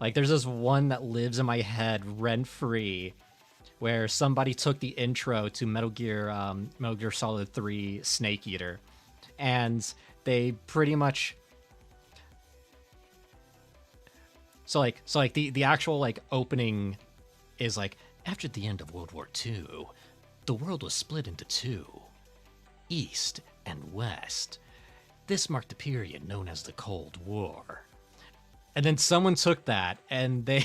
Like there's this one that lives in my head rent-free where somebody took the intro to Metal Gear Solid 3 Snake Eater, and they pretty much the actual like opening is like, after the end of World War II, the world was split into two, East and West. This marked the period known as the Cold War. And then someone took that and they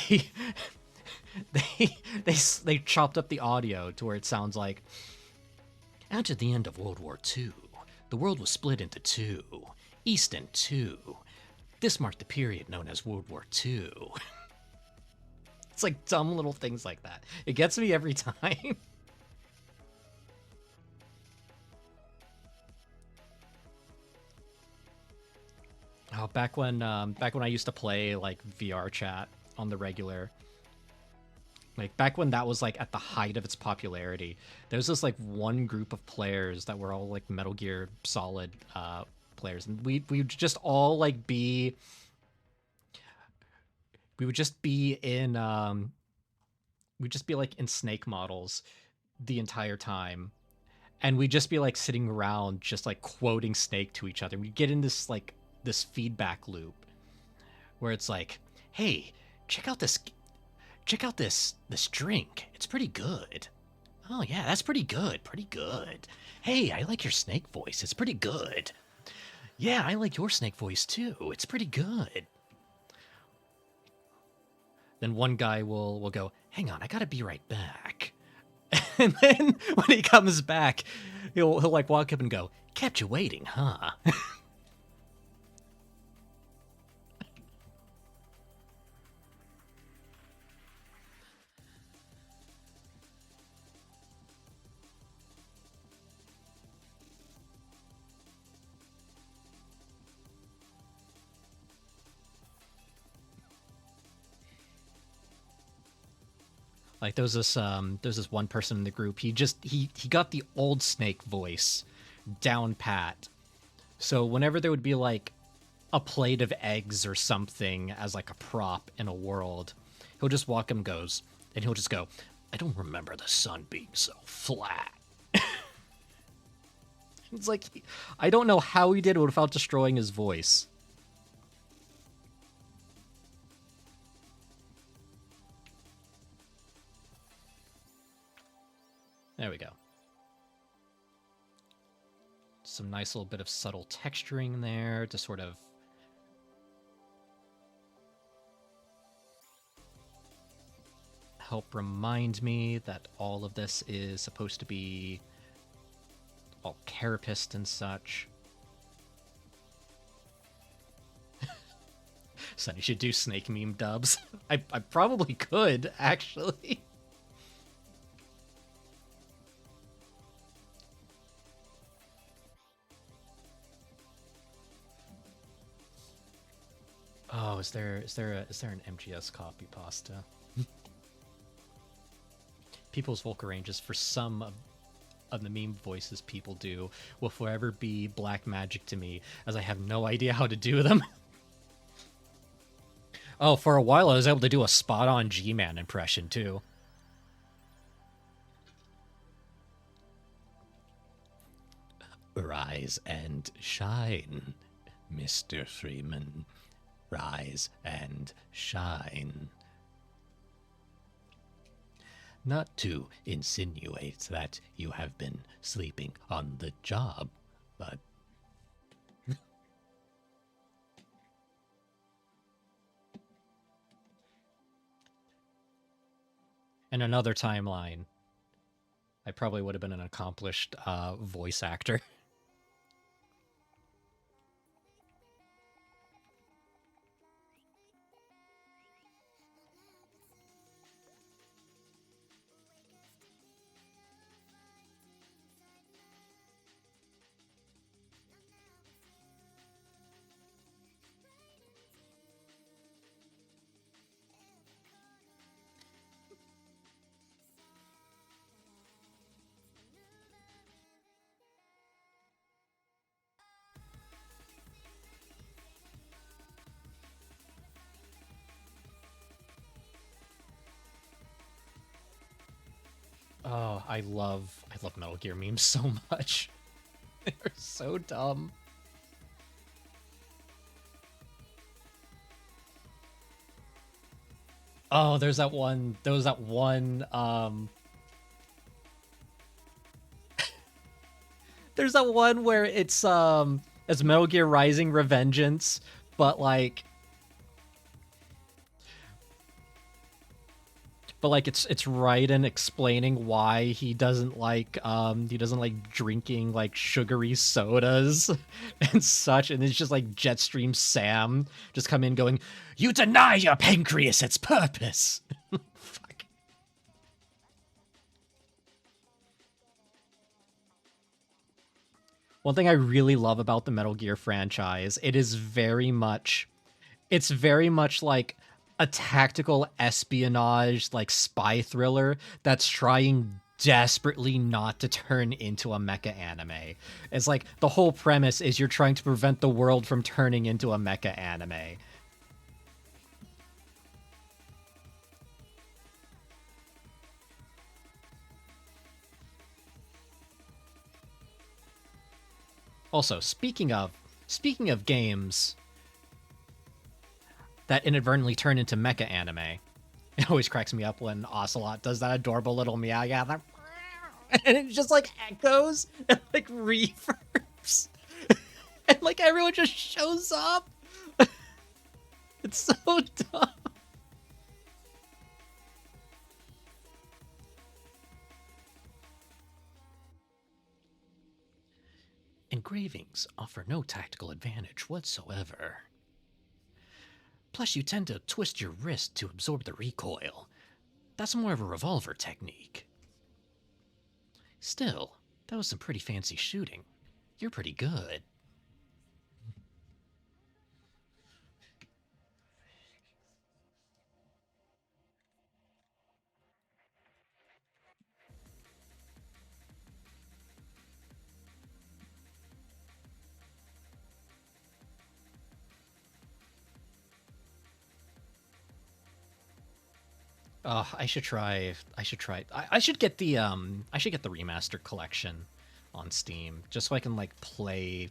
they chopped up the audio to where it sounds like, after the end of World War II, the world was split into two, East and two. This marked the period known as World War II. It's like dumb little things like that. It gets me every time. Oh, back when I used to play like VR chat on the regular, like back when that was like at the height of its popularity, there was this like one group of players that were all like Metal Gear Solid players, and we would just all like be, we would just be in we'd just be like in Snake models the entire time, and we'd just be like sitting around just like quoting Snake to each other. We'd get in this like this feedback loop where it's like, hey, check out this drink, it's pretty good. Oh yeah, that's pretty good. Hey, I like your Snake voice, it's pretty good. Yeah, I like your Snake voice too, it's pretty good. Then one guy will go, hang on, I gotta be right back. And then when he comes back, he'll like walk up and go, kept you waiting, huh? Like there's this one person in the group. He got the old Snake voice down pat. So whenever there would be like a plate of eggs or something as like a prop in a world, he'll just walk him goes, and he'll just go, I don't remember the sun being so flat. It's like, I don't know how he did it without destroying his voice. There we go. Some nice little bit of subtle texturing there to sort of help remind me that all of this is supposed to be all carapist and such. Sonny should do Snake meme dubs. I probably could, actually. Oh, is there an MGS copy pasta? People's vocal ranges for some of the meme voices people do will forever be black magic to me, as I have no idea how to do them. Oh, for a while I was able to do a spot-on G-Man impression, too. Rise and shine, Mr. Freeman. Rise and shine. Not to insinuate that you have been sleeping on the job, but... In another timeline, I probably would have been an accomplished voice actor. I love Metal Gear memes so much. They're so dumb. Oh, there's that one. There was that one. There's that one where it's Metal Gear Rising Revengeance, but like it's Raiden explaining why he doesn't like drinking like sugary sodas and such, and it's just like Jetstream Sam just come in going, "You deny your pancreas its purpose." Fuck. One thing I really love about the Metal Gear franchise, it's very much like a tactical espionage, like spy thriller that's trying desperately not to turn into a mecha anime. It's like the whole premise is you're trying to prevent the world from turning into a mecha anime. Also, speaking of games that inadvertently turn into mecha anime, it always cracks me up when Ocelot does that adorable little meow, and it just like echoes and like reverbs, and like everyone just shows up. It's so dumb. Engravings offer no tactical advantage whatsoever. Plus, you tend to twist your wrist to absorb the recoil. That's more of a revolver technique. Still, that was some pretty fancy shooting. You're pretty good. I should try. I should get the remaster collection on Steam just so I can like play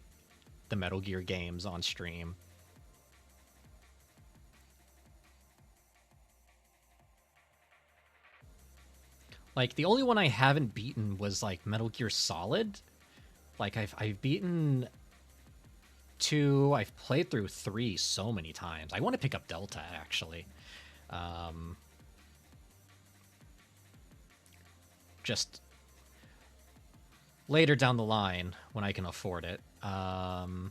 the Metal Gear games on stream. Like the only one I haven't beaten was like Metal Gear Solid. Like I've beaten 2, I've played through 3 so many times. I want to pick up Delta actually. Just later down the line when I can afford it. Gotta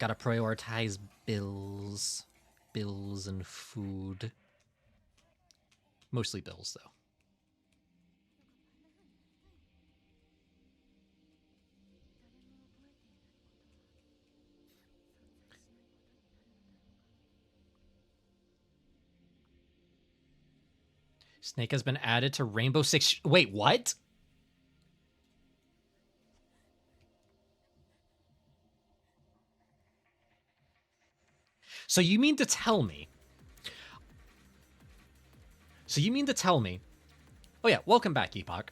prioritize bills and food. Mostly bills though. Snake has been added to Rainbow Six. Wait, what? So you mean to tell me? Oh yeah, welcome back, Epoch.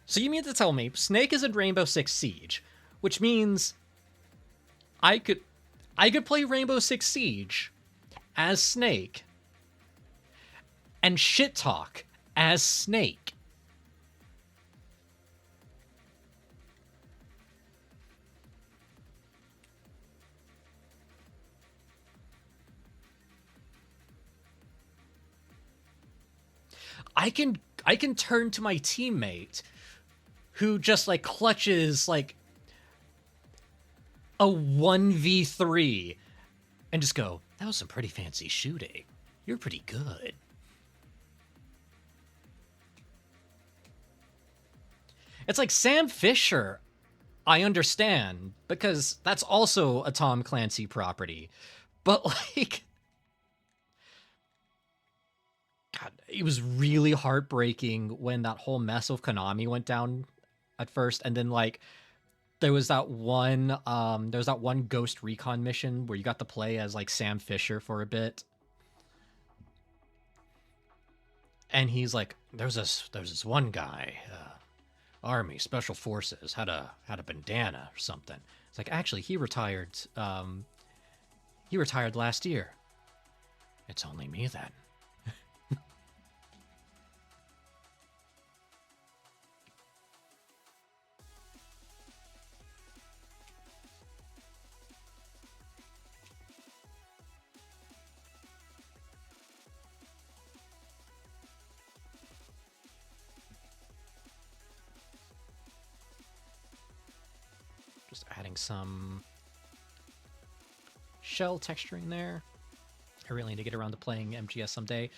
So you mean to tell me Snake is in Rainbow Six Siege, which means I could play Rainbow Six Siege as Snake and shit talk as Snake. I can turn to my teammate who just like clutches like a 1v3 and just go, "That was some pretty fancy shooting. You're pretty good." It's like Sam Fisher, I understand, because that's also a Tom Clancy property. But like, God, it was really heartbreaking when that whole mess of Konami went down at first, and then like there was that one Ghost Recon mission where you got to play as like Sam Fisher for a bit. And he's like, there's this one guy, Army Special Forces, had a bandana or something. It's like, actually, he retired. He retired last year. It's only me then. Just adding some shell texturing there. I really need to get around to playing MGS someday.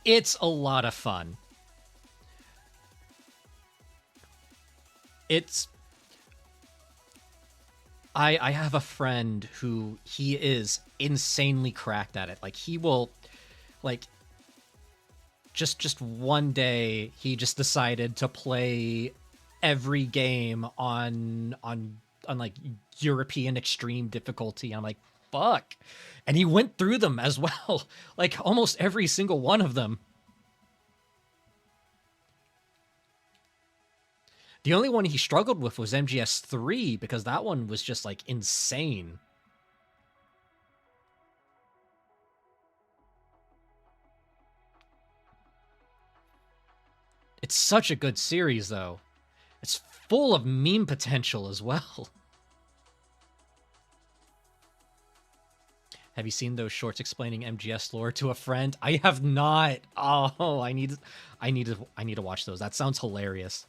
It's a lot of fun. It's... I have a friend who he is insanely cracked at it. Like, he will... Like, just one day, he just decided to play every game on like European extreme difficulty. I'm like, fuck. And he went through them as well. Like almost every single one of them. The only one he struggled with was MGS3 because that one was just like insane. It's such a good series though. It's full of meme potential as well. Have you seen those shorts explaining MGS lore to a friend? I have not. Oh, I need to watch those. That sounds hilarious.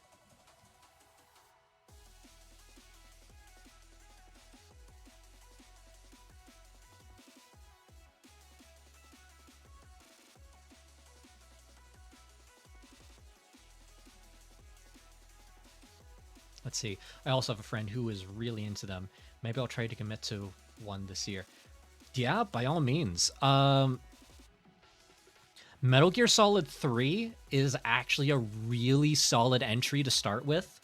Let's see. I also have a friend who is really into them. Maybe I'll try to commit to one this year. Yeah, by all means. Metal Gear Solid 3 is actually a really solid entry to start with.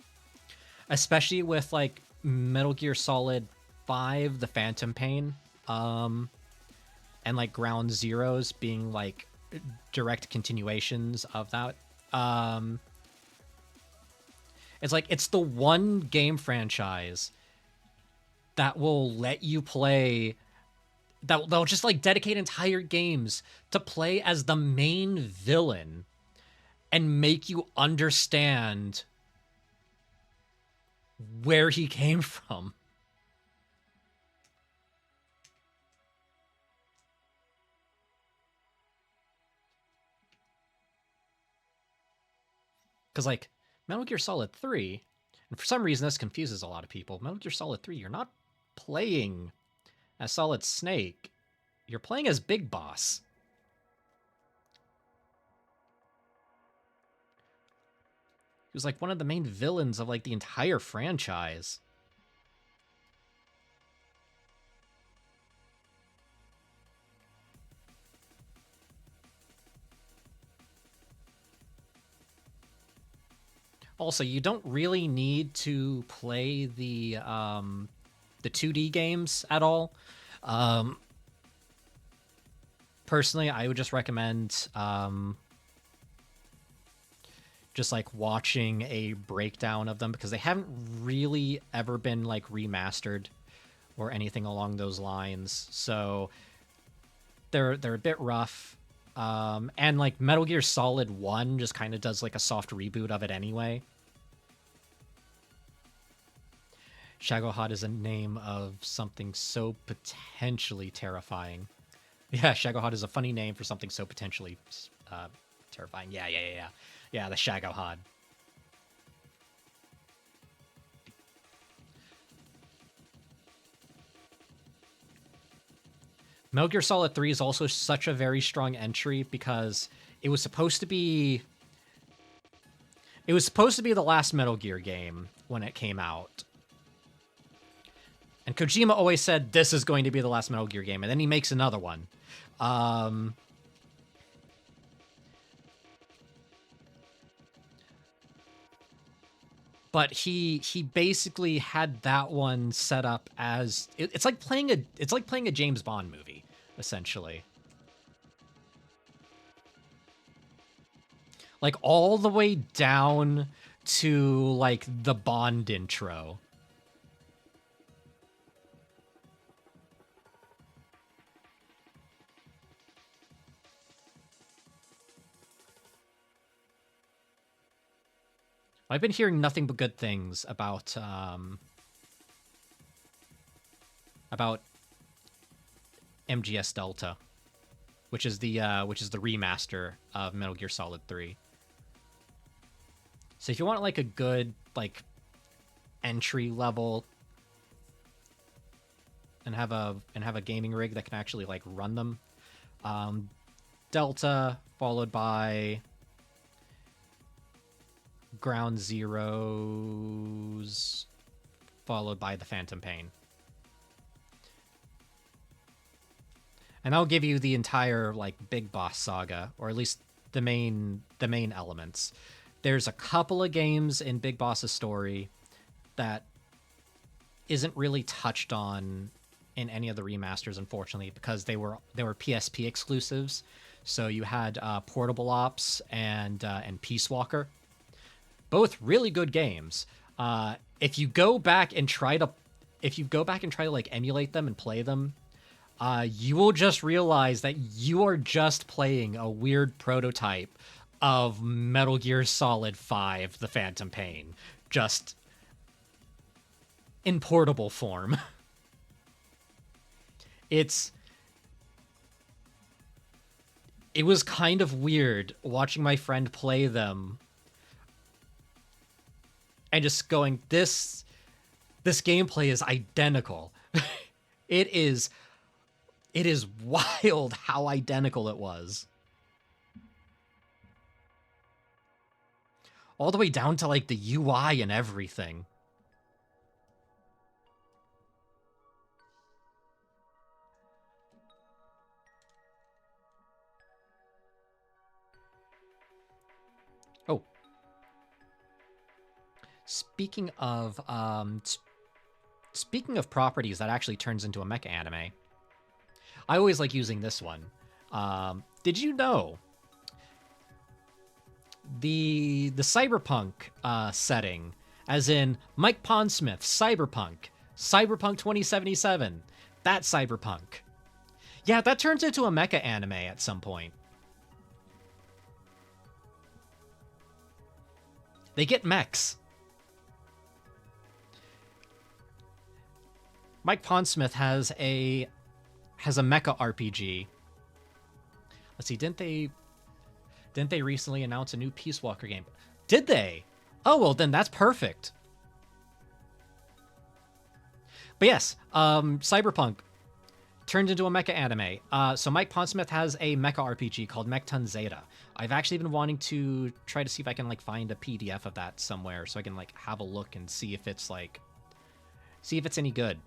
Especially with, like, Metal Gear Solid 5, The Phantom Pain, and, like, Ground Zeroes being, like, direct continuations of that. It's like, it's the one game franchise that will let you play... They'll just, like, dedicate entire games to play as the main villain and make you understand where he came from. Because, like, Metal Gear Solid 3, and for some reason this confuses a lot of people, Metal Gear Solid 3, you're not playing as Solid Snake. You're playing as Big Boss. He was like one of the main villains of like the entire franchise. Also, you don't really need to play the 2D games at all. Personally, I would just recommend just like watching a breakdown of them because they haven't really ever been like remastered or anything along those lines. So they're a bit rough. And like Metal Gear Solid 1 just kind of does like a soft reboot of it anyway. Shagohod is a name of something so potentially terrifying. Yeah, Shagohod is a funny name for something so potentially terrifying. Yeah. Yeah, the Shagohod. Metal Gear Solid 3 is also such a very strong entry because it was supposed to be... It was supposed to be the last Metal Gear game when it came out. And Kojima always said, this is going to be the last Metal Gear game, and then he makes another one. But he basically had that one set up as it's like playing a James Bond movie, essentially. Like all the way down to like the Bond intro. I've been hearing nothing but good things about MGS Delta, which is the remaster of Metal Gear Solid 3. So if you want like a good like entry level and have a gaming rig that can actually like run them, Delta followed by Ground Zeroes, followed by the Phantom Pain. And I'll give you the entire like Big Boss saga, or at least the main elements. There's a couple of games in Big Boss's story that isn't really touched on in any of the remasters, unfortunately, because they were PSP exclusives. So you had Portable Ops and Peace Walker, both really good games. If you go back and try to like emulate them and play them, you will just realize that you are just playing a weird prototype of Metal Gear Solid 5: The Phantom Pain, just in portable form. It was kind of weird watching my friend play them and just going, this gameplay is identical. It is wild how identical it was. All the way down to like the UI and everything. Oh. Speaking of properties that actually turns into a mecha anime, I always like using this one. Did you know the cyberpunk setting, as in Mike Pondsmith, Cyberpunk 2077, that cyberpunk? Yeah, that turns into a mecha anime at some point. They get mechs. Mike Pondsmith has a mecha RPG. Let's see, didn't they recently announce a new Peace Walker game? Did they? Oh, well, then that's perfect. But yes, Cyberpunk turned into a mecha anime. So Mike Pondsmith has a mecha RPG called Mechton Zeta. I've actually been wanting to try to see if I can like find a PDF of that somewhere so I can like have a look and see if it's any good.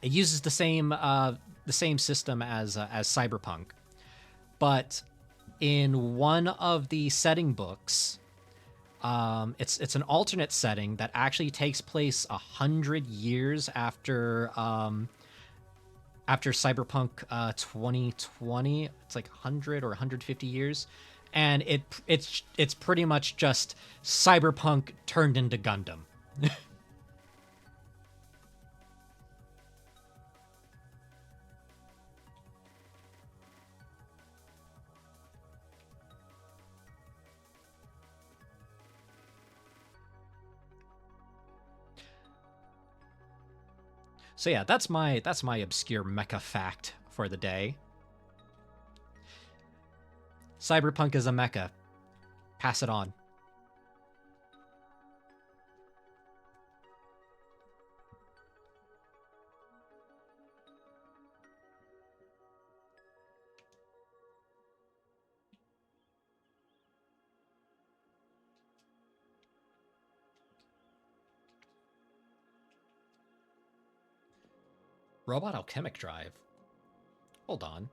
It uses the same system as Cyberpunk, but in one of the setting books, it's an alternate setting that actually takes place 100 years after Cyberpunk 2020. It's like 100 or 150 years, and it's pretty much just Cyberpunk turned into Gundam. So yeah, that's my obscure mecha fact for the day. Cyberpunk is a mecha. Pass it on. Robot Alchemic Drive. Hold on.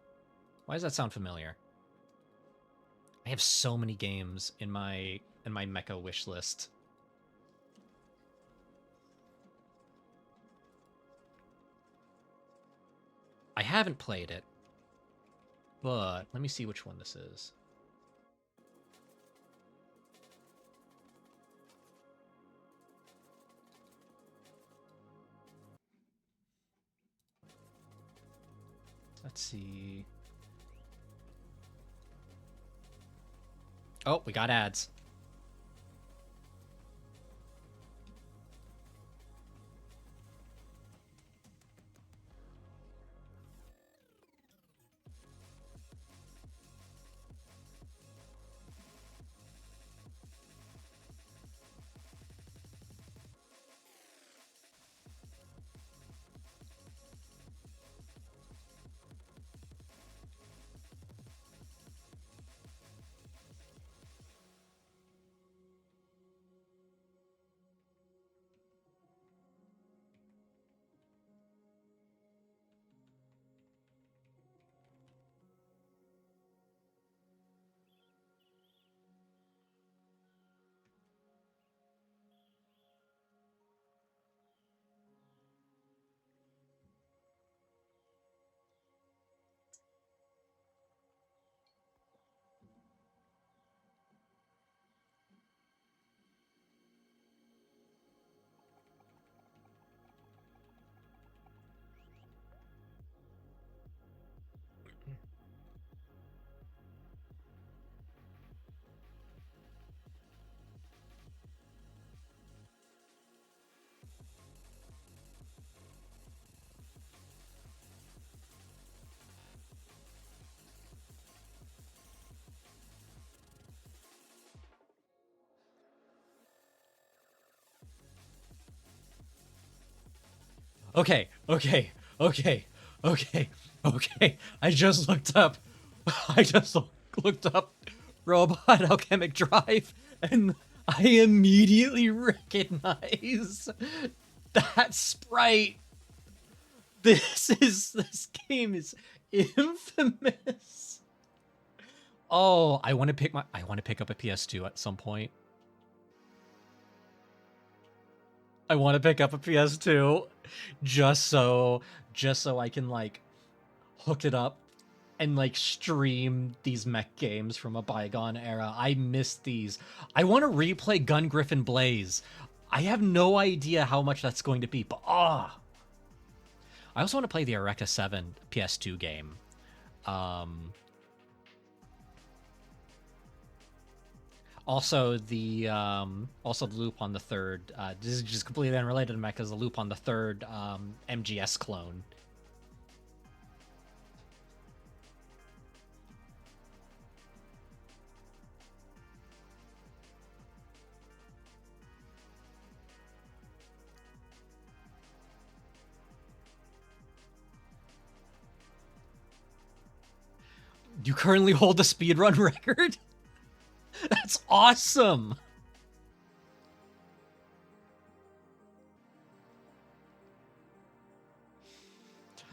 Why does that sound familiar? I have so many games in my mecha wish list. I haven't played it, but let me see which one this is. Let's see. Oh, we got ads. Okay, okay, okay, okay, okay. I just looked up. I just looked up Robot Alchemic Drive, and I immediately recognize that sprite. This game is infamous. Oh, I want to pick up a PS2 at some point. I want to pick up a PS2 just so I can like hook it up and like stream these mech games from a bygone era. I miss these. I want to replay Gun Griffin Blaze. I have no idea how much that's going to be, but I also want to play the Erecta 7 PS2 game. Also the loop on the third. This is just completely unrelated to mechas. The loop on the third MGS clone. You currently hold the speedrun record? That's awesome!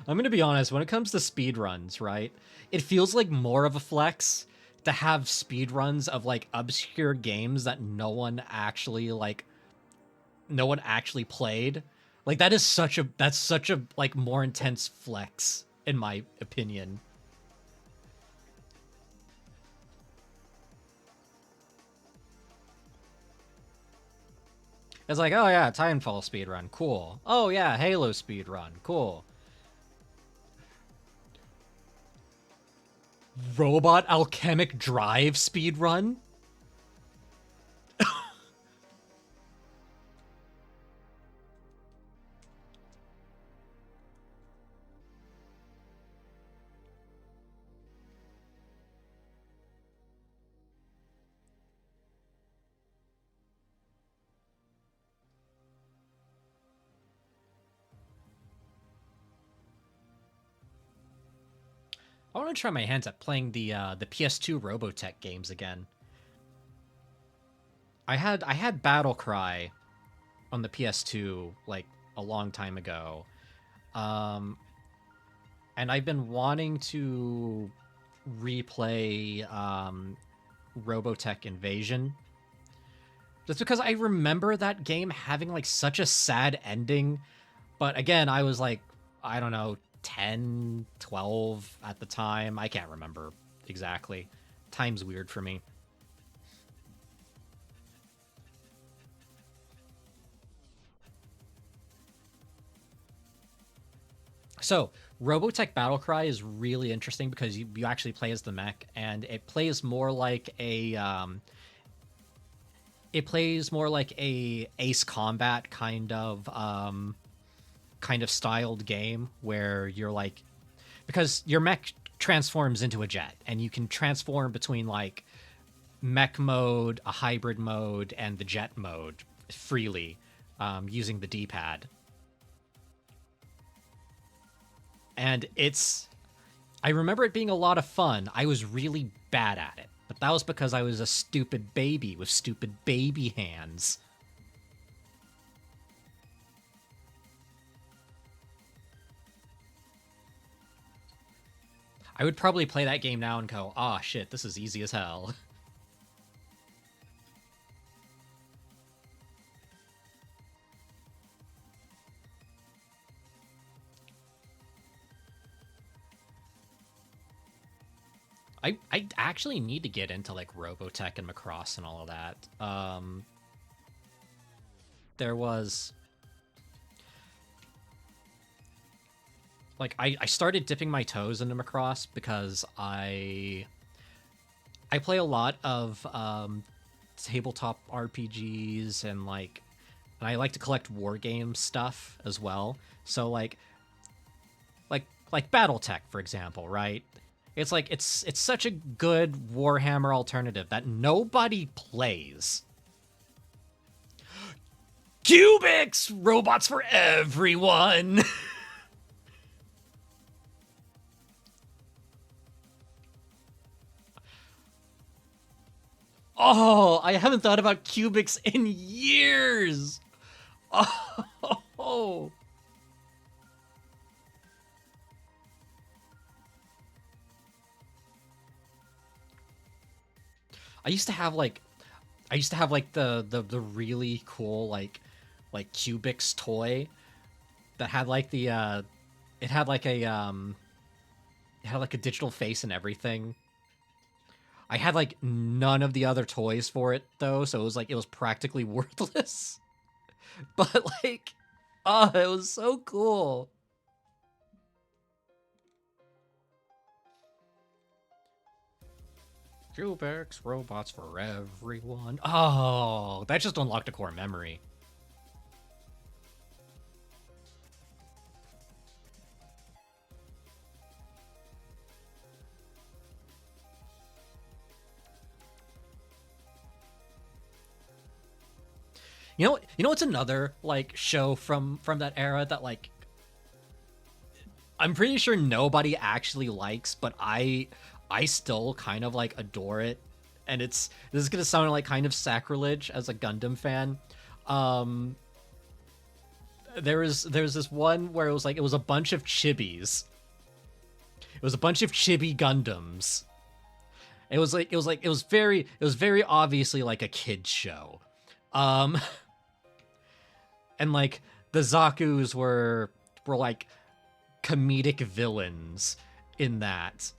I'm gonna be honest, when it comes to speedruns, right? It feels like more of a flex to have speedruns of like obscure games that no one actually played. Like that's such a like more intense flex, in my opinion. It's like, oh yeah, Titanfall speedrun, cool. Oh yeah, Halo speedrun, cool. Robot Alchemic Drive speedrun? I want to try my hands at playing the PS2 Robotech games again. I had Battle Cry on the PS2 like a long time ago. And I've been wanting to replay Robotech Invasion. Just because I remember that game having like such a sad ending. But again, I was like, I don't know, 10, 12 at the time. I can't remember exactly. Time's weird for me. So, Robotech Battlecry is really interesting because you actually play as the mech, and it plays more like a Ace Combat kind of styled game where you're like, because your mech transforms into a jet, and you can transform between like mech mode, a hybrid mode, and the jet mode freely using the D-pad. And I remember it being a lot of fun. I was really bad at it, but that was because I was a stupid baby with stupid baby hands. I would probably play that game now and go, "Ah, shit, this is easy as hell." I actually need to get into like Robotech and Macross and all of that. There was like I started dipping my toes into Macross because I play a lot of tabletop RPGs and I like to collect war game stuff as well. So like BattleTech, for example, right? It's like it's such a good Warhammer alternative that nobody plays. Cubics, robots for everyone. Oh, I haven't thought about cubics in years. Oh. I used to have like the really cool like Cubics toy that had like the it had like a it had like a digital face and everything. I had like none of the other toys for it though, so it was practically worthless. But like, oh, it was so cool. Cubics, robots for everyone. Oh, that just unlocked a core memory. You know what's another like show from that era that like I'm pretty sure nobody actually likes, but I still kind of like adore it. And this is gonna sound like kind of sacrilege as a Gundam fan. Um there was this one where it was a bunch of chibis. It was a bunch of chibi Gundams. It was very obviously like a kid's show. Um and like the Zaku's were like comedic villains in that.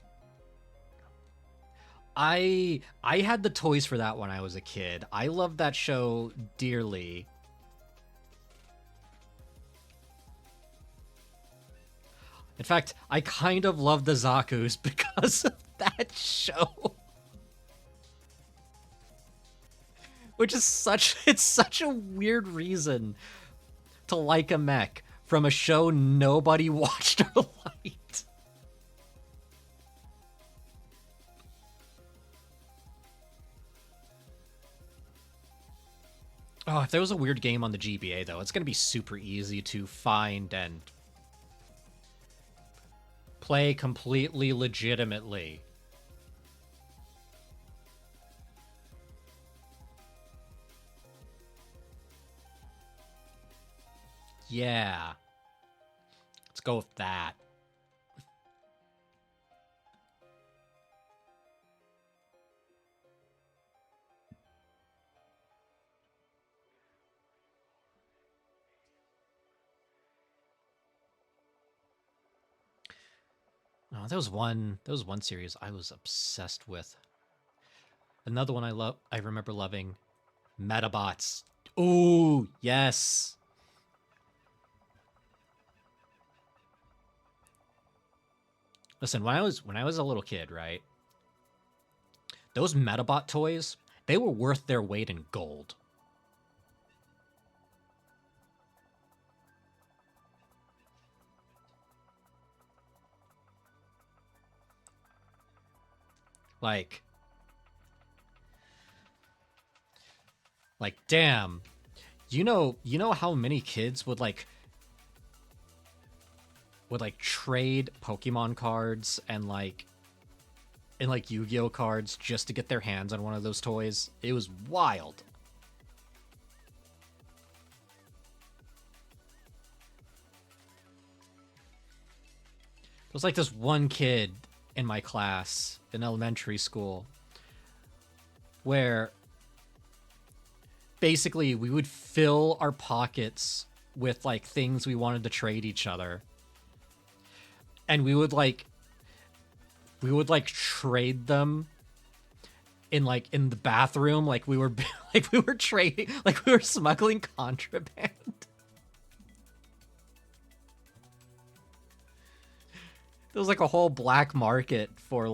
I had the toys for that when I was a kid. I loved that show dearly. In fact, I kind of love the Zaku's because of that show. Which is it's such a weird reason to like a mech from a show nobody watched or liked. Oh, if there was a weird game on the GBA, though, it's going to be super easy to find and play completely legitimately. Yeah. Let's go with that. Oh, there was one series I was obsessed with. Another one I remember loving, Metabots. Ooh, yes. Listen, when I was a little kid, right? Those Metabot toys, they were worth their weight in gold. Like damn. You know how many kids would like trade Pokemon cards and like Yu-Gi-Oh cards just to get their hands on one of those toys? It was wild. It was like this one kid in my class in elementary school where basically we would fill our pockets with like things we wanted to trade each other. And we would like trade them in the bathroom like we were like we were trading, like we were smuggling contraband. There was like a whole black market for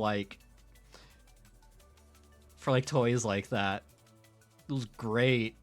toys like that. It was great.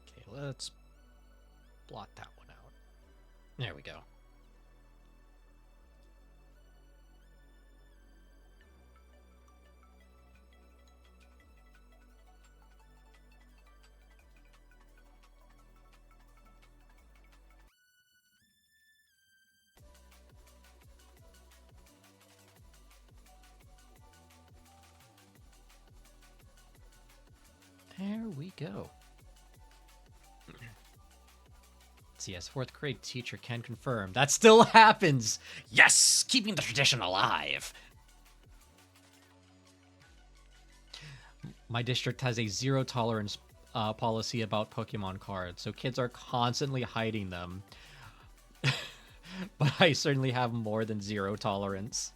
Okay, let's blot that one out. There we go. There we go. Yes, fourth grade teacher can confirm. That still happens! Yes! Keeping the tradition alive! My district has a zero tolerance policy about Pokemon cards, so kids are constantly hiding them. But I certainly have more than zero tolerance.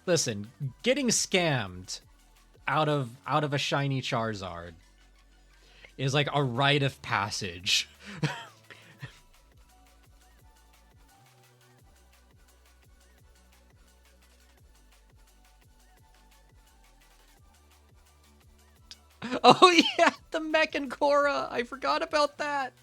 Listen, getting scammed out of a shiny Charizard is like a rite of passage. Oh yeah, the Mech and Korra. I forgot about that.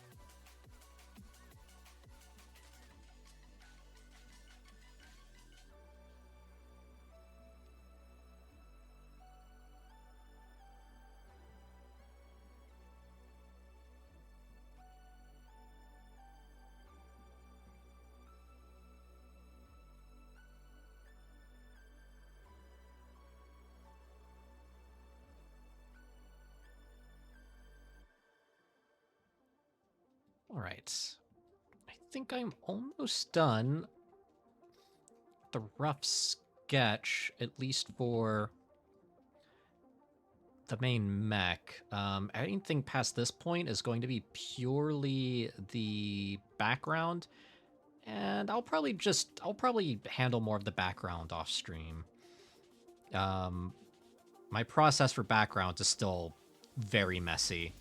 All right. I think I'm almost done the rough sketch, at least for the main mech. Anything past this point is going to be purely the background, and I'll probably handle more of the background off stream. My process for backgrounds is still very messy.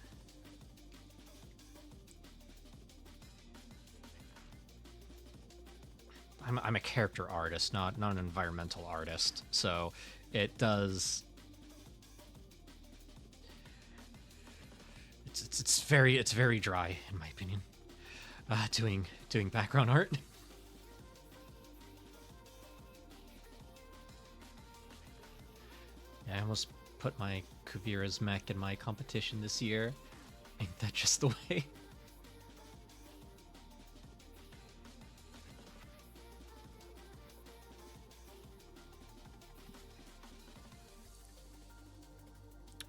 I'm a character artist, not an environmental artist, so it does. It's very dry in my opinion. Doing background art. Yeah, I almost put my Kuvira's mech in my competition this year. Ain't that just the way?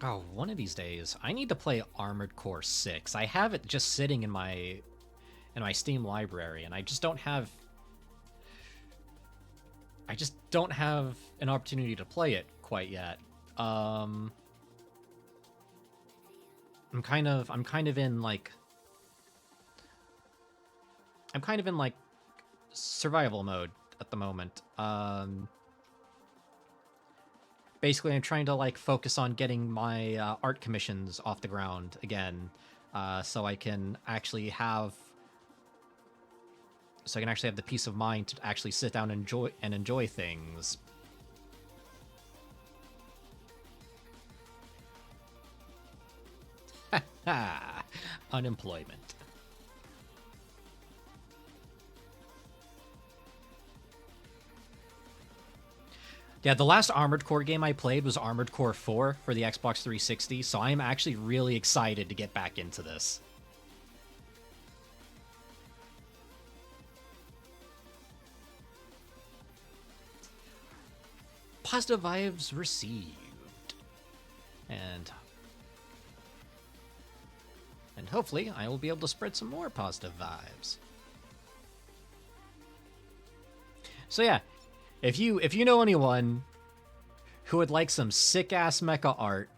Oh, one of these days, I need to play Armored Core 6. I have it just sitting in my Steam library, and I just don't have an opportunity to play it quite yet. I'm kind of in like survival mode at the moment. Basically, I'm trying to like focus on getting my art commissions off the ground again, so I can actually have the peace of mind to actually sit down and enjoy things. Unemployment. Yeah, the last Armored Core game I played was Armored Core 4 for the Xbox 360, so I'm actually really excited to get back into this. Positive vibes received. And hopefully I will be able to spread some more positive vibes. So yeah, if you know anyone who would like some sick-ass mecha art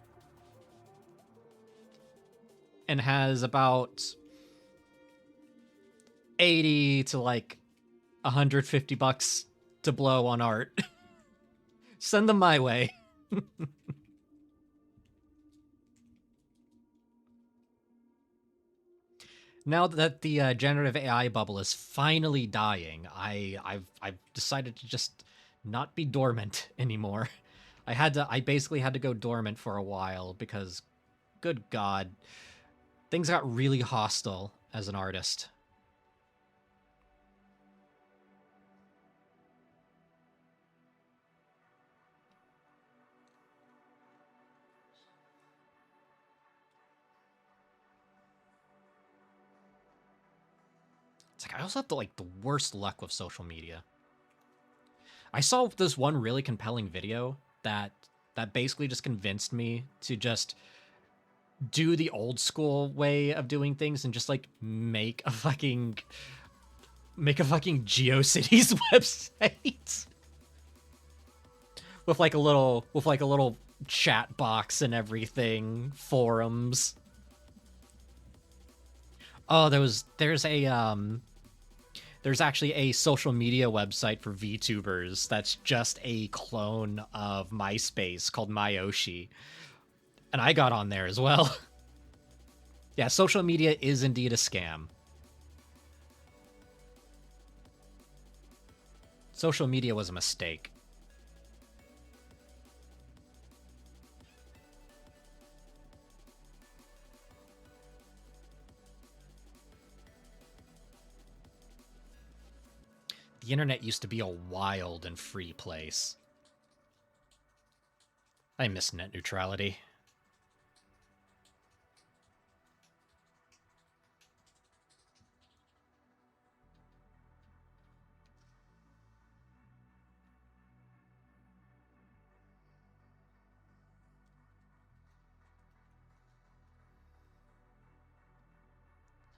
and has about 80 to like $150 to blow on art, send them my way. Now that the generative AI bubble is finally dying, I've decided to just not be dormant anymore. I basically had to go dormant for a while because, good God, things got really hostile as an artist. It's like I also have the worst luck with social media. I saw this one really compelling video that basically just convinced me to just do the old school way of doing things and just like make a fucking GeoCities website with like a little chat box and everything, forums. Oh, there's actually a social media website for VTubers that's just a clone of MySpace called Myoshi. And I got on there as well. Yeah, social media is indeed a scam. Social media was a mistake. The internet used to be a wild and free place. I miss net neutrality.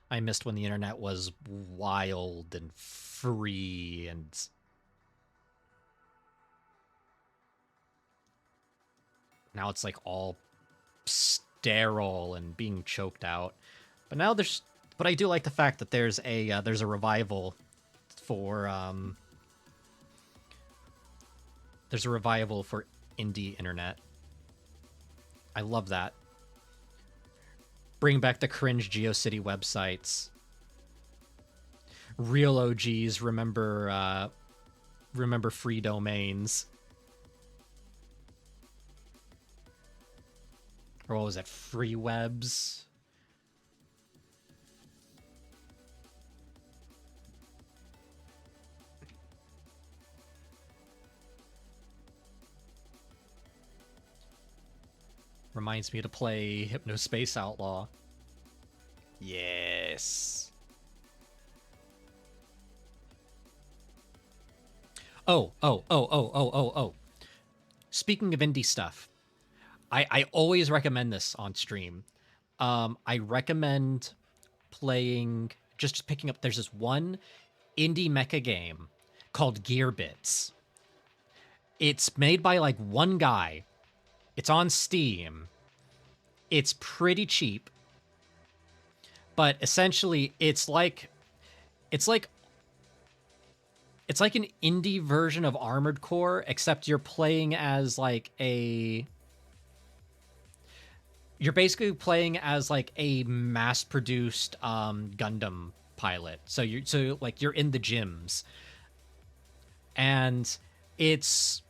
I missed when the internet was wild and free and now it's like all sterile and being choked out. But now but I do like the fact that there's a revival for indie internet. I love that. Bring back the cringe GeoCity websites. Real OGs remember free domains. Or what was it? Free webs? Reminds me to play Hypnospace Outlaw. Yes. Oh. Speaking of indie stuff, I always recommend this on stream. I recommend playing, just picking up, there's this one indie mecha game called Gear Bits. It's made by like one guy. It's on Steam. It's pretty cheap. But essentially it's like it's like an indie version of Armored Core, except you're playing as like a you're basically playing as like a mass-produced Gundam pilot. So like you're in the gyms, and it's,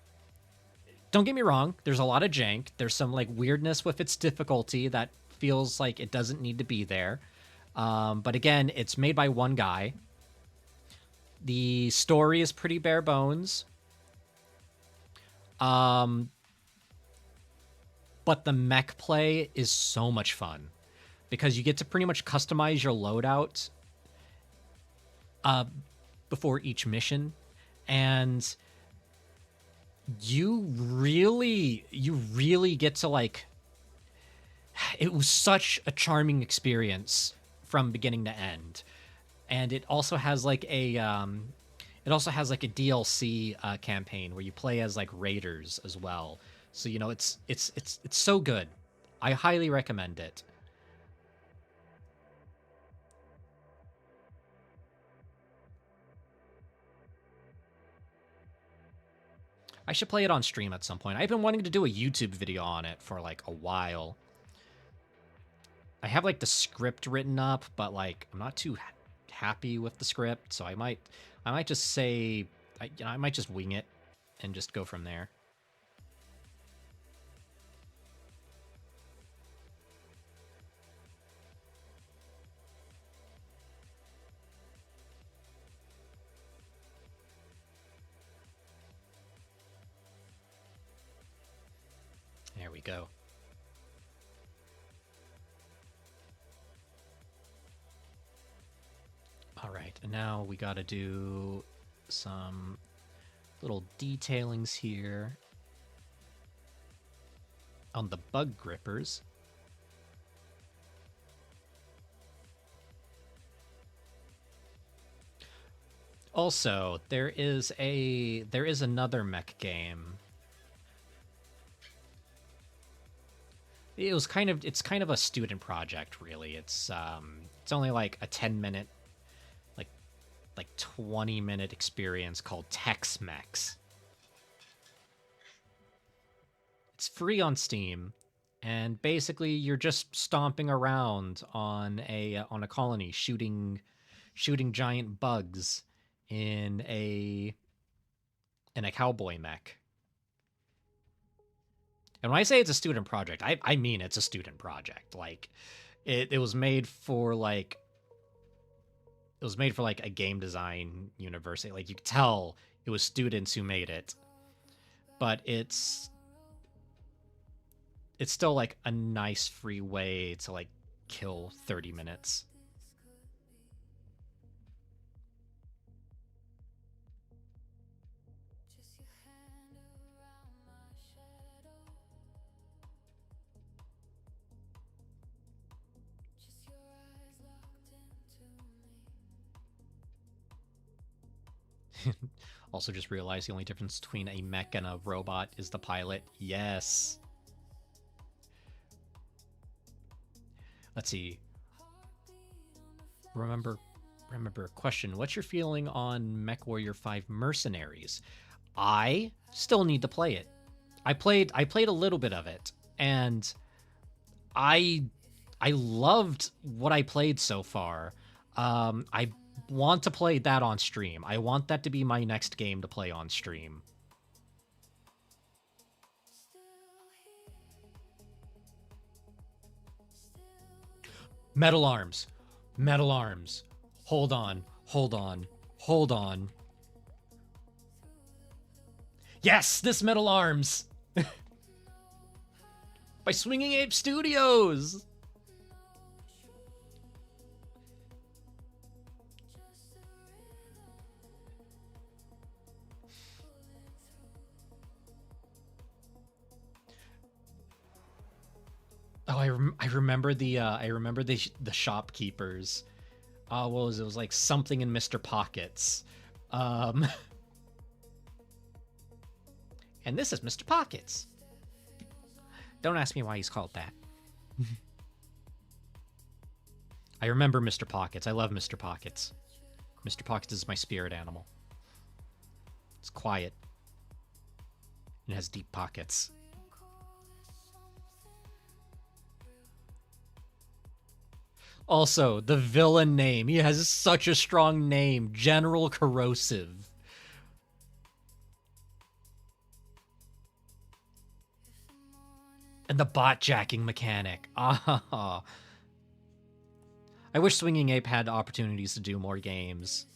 don't get me wrong, there's a lot of jank. There's some like weirdness with its difficulty that feels like it doesn't need to be there. But again, it's made by one guy. The story is pretty bare bones. But the mech play is so much fun because you get to pretty much customize your loadout before each mission, and you really get to like, it was such a charming experience from beginning to end. And it also has like a DLC campaign where you play as like raiders as well. So you know it's so good. I highly recommend it. I should play it on stream at some point. I've been wanting to do a YouTube video on it for like a while. I have like the script written up, but like I'm not too happy with the script, so I might just say, I might just wing it and just go from there. There we go. All right, and now we got to do some little detailings here on the bug grippers. Also, there is another mech game. It's kind of a student project, really. It's only like a 10-minute, like 20-minute experience called Tex-Mex. It's free on Steam, and basically you're just stomping around on a colony, shooting giant bugs in a cowboy mech. And when I say it's a student project, I mean it's a student project. Like it was made for like a game design university. Like you could tell it was students who made it. But it's still like a nice free way to like kill 30 minutes. Also just realized the only difference between a mech and a robot is the pilot. Yes. Let's see. Remember question. What's your feeling on MechWarrior 5 Mercenaries? I still need to play it. I played a little bit of it, and I loved what I played so far. I want to play that on stream. I want that to be my next game to play on stream. Metal Arms. Metal Arms. Hold on. Yes, this Metal Arms! By Swinging Ape Studios! I remember the shopkeepers. What was it? It was like something in Mr. Pockets. And this is Mr. Pockets. Don't ask me why he's called that. I remember Mr. Pockets. I love Mr. Pockets. Mr. Pockets is my spirit animal. It's quiet. It has deep pockets. Also, the villain name. He has such a strong name. General Corrosive. And the bot jacking mechanic. Ah. I wish Swinging Ape had opportunities to do more games.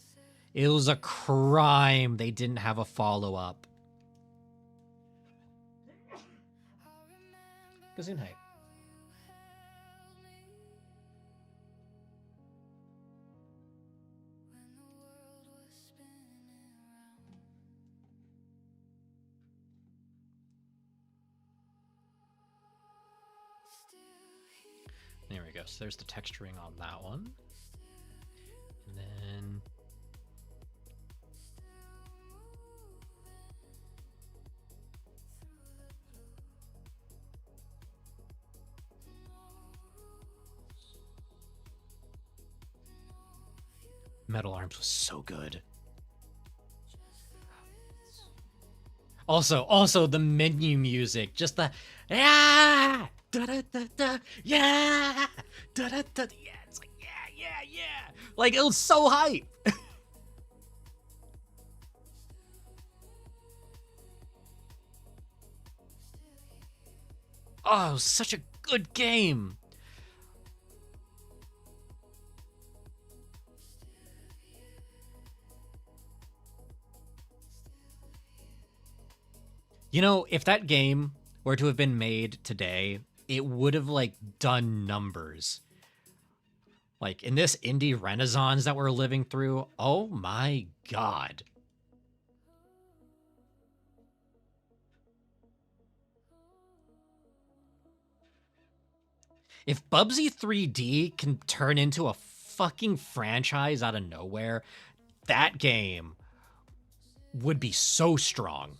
It was a crime they didn't have a follow-up. Gesundheit. There we go. So there's the texturing on that one. And then Metal Arms was so good. Also the menu music, just the yeah, da da da da, yeah, da da da, yeah. It's like yeah. Like it was so hype. Oh, it was such a good game. You know, if that game were to have been made today, it would have, like, done numbers. Like, in this indie renaissance that we're living through, oh my god. If Bubsy 3D can turn into a fucking franchise out of nowhere, that game would be so strong.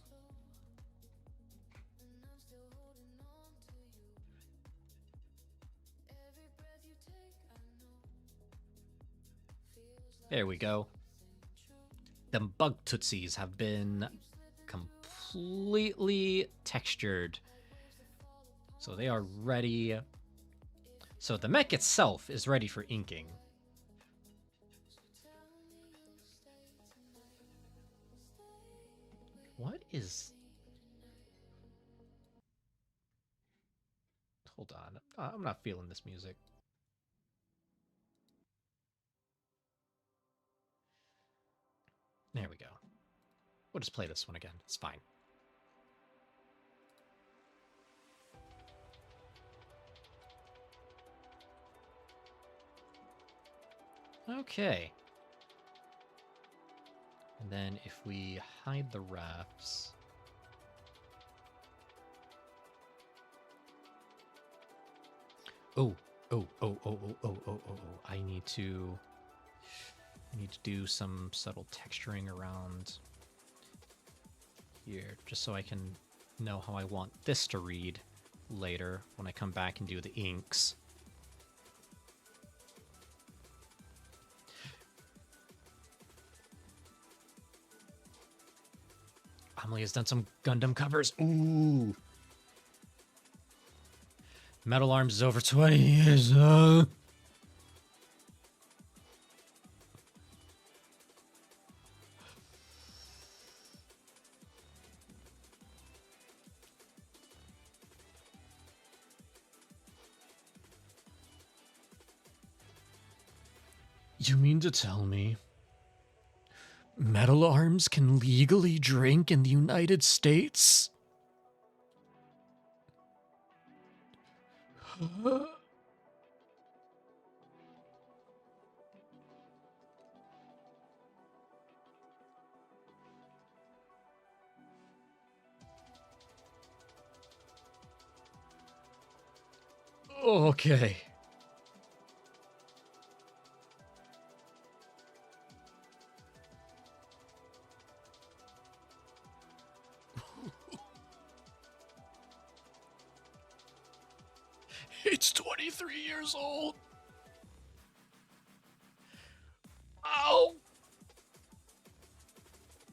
There we go. Them bug tootsies have been completely textured. So they are ready. So the mech itself is ready for inking. What is... Hold on. I'm not feeling this music. There we go. We'll just play this one again. It's fine. Okay. And then if we hide the refs... Oh. I need to do some subtle texturing around here, just so I can know how I want this to read later when I come back and do the inks. Amelie has done some Gundam covers. Ooh. Metal Arms is over 20 years. You mean to tell me Metal Arms can legally drink in the United States? Okay. It's 23 years old. Ow!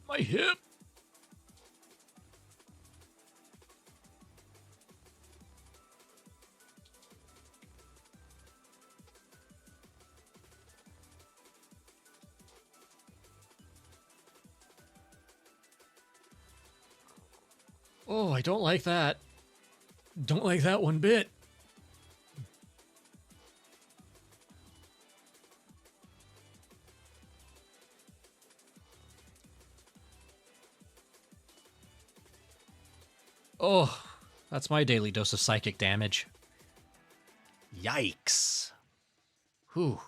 My hip. Oh, I don't like that. Don't like that one bit. Oh, that's my daily dose of psychic damage. Yikes. Whew.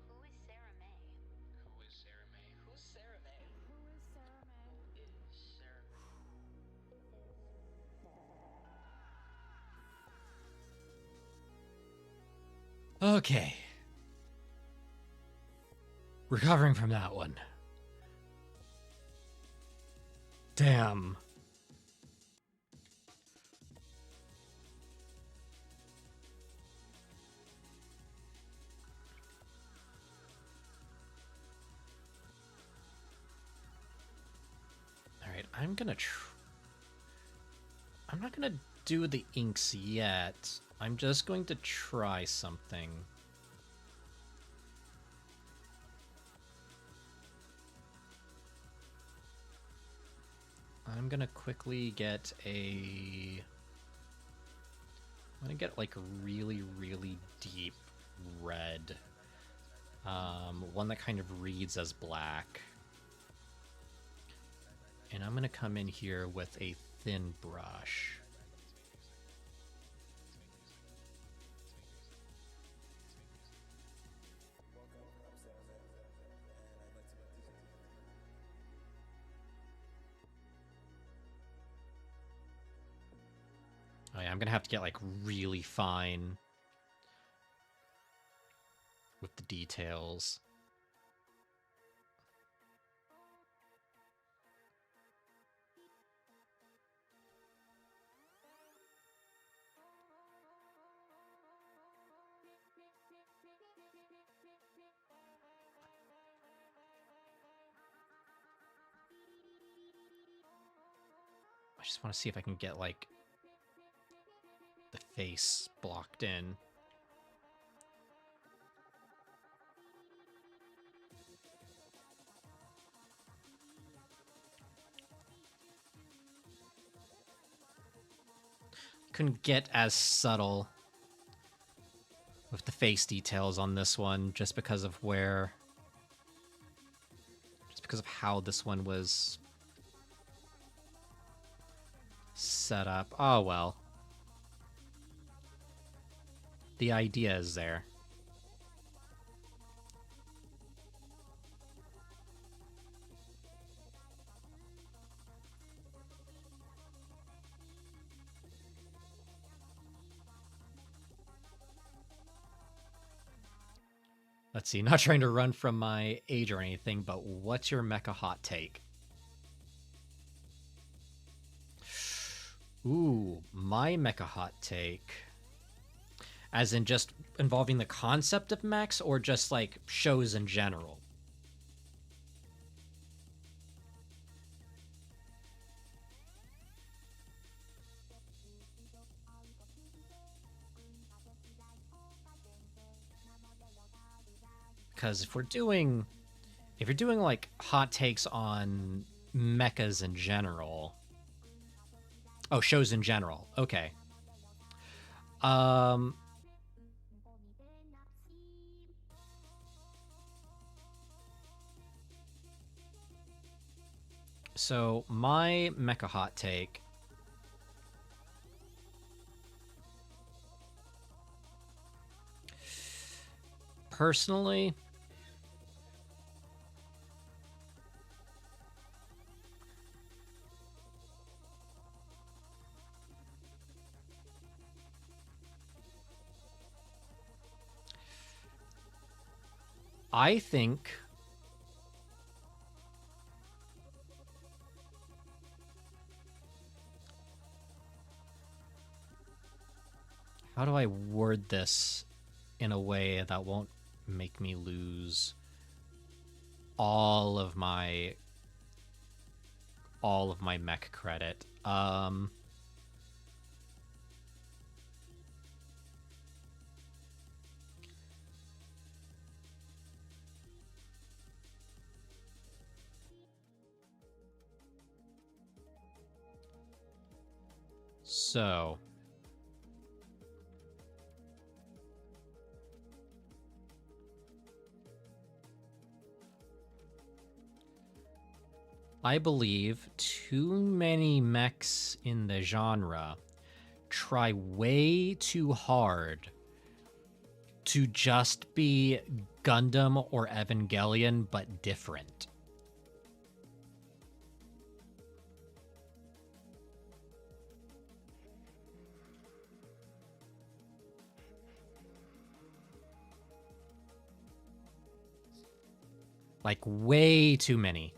Who is Sarah May? Who is Sarah May? Who's Sarah May? Who is Sarah May? Who is Sarah May? Okay. Recovering from that one. Damn. All right, I'm not gonna do the inks yet. I'm just going to try something. I'm gonna quickly get I'm gonna get like a really, really deep red. One that kind of reads as black. And I'm gonna come in here with a thin brush. Oh yeah, I'm gonna have to get like really fine with the details. I just want to see if I can get like the face blocked in. Couldn't get as subtle with the face details on this one just because of how this one was set up. Oh well. The idea is there. Let's see, not trying to run from my age or anything, but what's your mecha hot take? Ooh, my mecha hot take. As in just involving the concept of mechs or just like shows in general? Because if you're doing like hot takes on mechas in general, oh, shows in general, okay. So my mecha hot take. Personally, I think how do I word this in a way that won't make me lose all of my mech credit? So I believe too many mechs in the genre try way too hard to just be Gundam or Evangelion, but different. Like, way too many.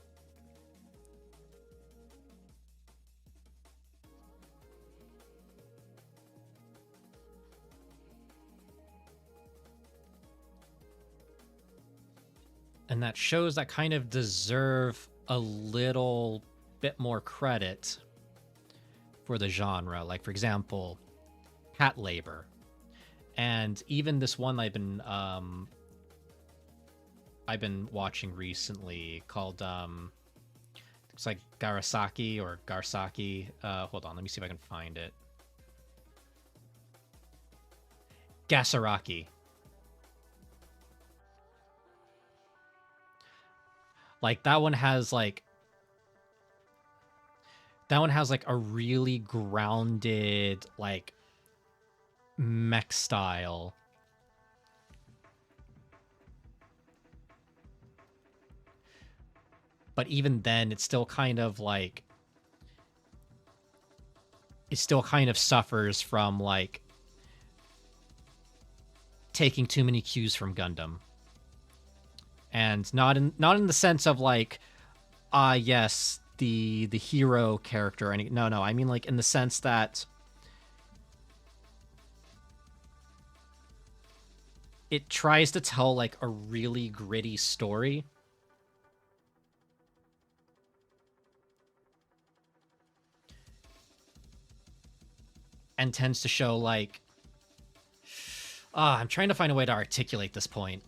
And that shows that kind of deserve a little bit more credit for the genre. Like, for example, Cat Labor. And even this one I've been watching recently called it's like Garasaki or Garsaki. Hold on, let me see if I can find it. Gasaraki. Like that one has like a really grounded like mech style. But even then, it's still kind of like it still kind of suffers from like taking too many cues from Gundam. And not in the sense of like, yes, the hero character. No, I mean like in the sense that it tries to tell like a really gritty story. And tends to show like, I'm trying to find a way to articulate this point.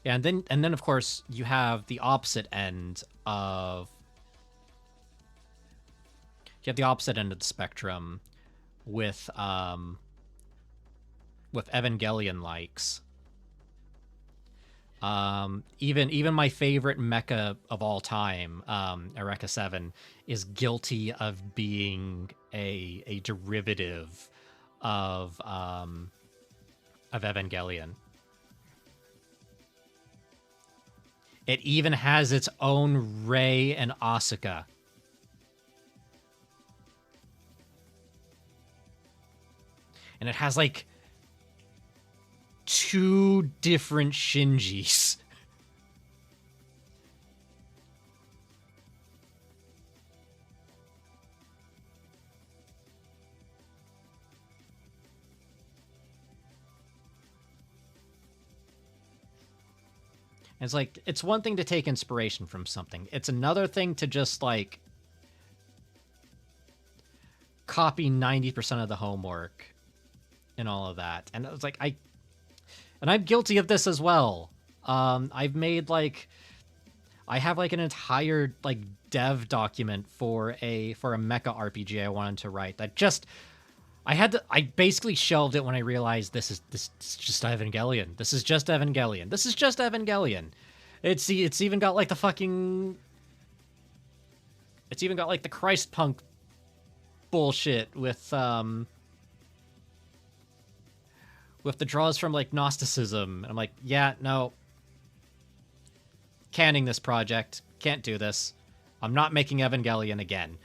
Yeah, and then of course you have the opposite end of the spectrum with Evangelion likes. Even my favorite mecha of all time, Eureka 7, is guilty of being a derivative of Evangelion. It even has its own Rei and Asuka. And it has like 2 different Shinjis. And it's like, it's one thing to take inspiration from something. It's another thing to just like copy 90% of the homework and all of that. And it was like, I'm guilty of this as well. I've made like, I have like an entire like dev document for a mecha RPG I wanted to write that just, I basically shelved it when I realized this is just Evangelion. This is just Evangelion. This is just Evangelion. It's even got like the fucking, it's even got like the Christ punk bullshit with the draws from like Gnosticism. And I'm like, yeah, no. Canning this project. can't do this. I'm not making Evangelion again.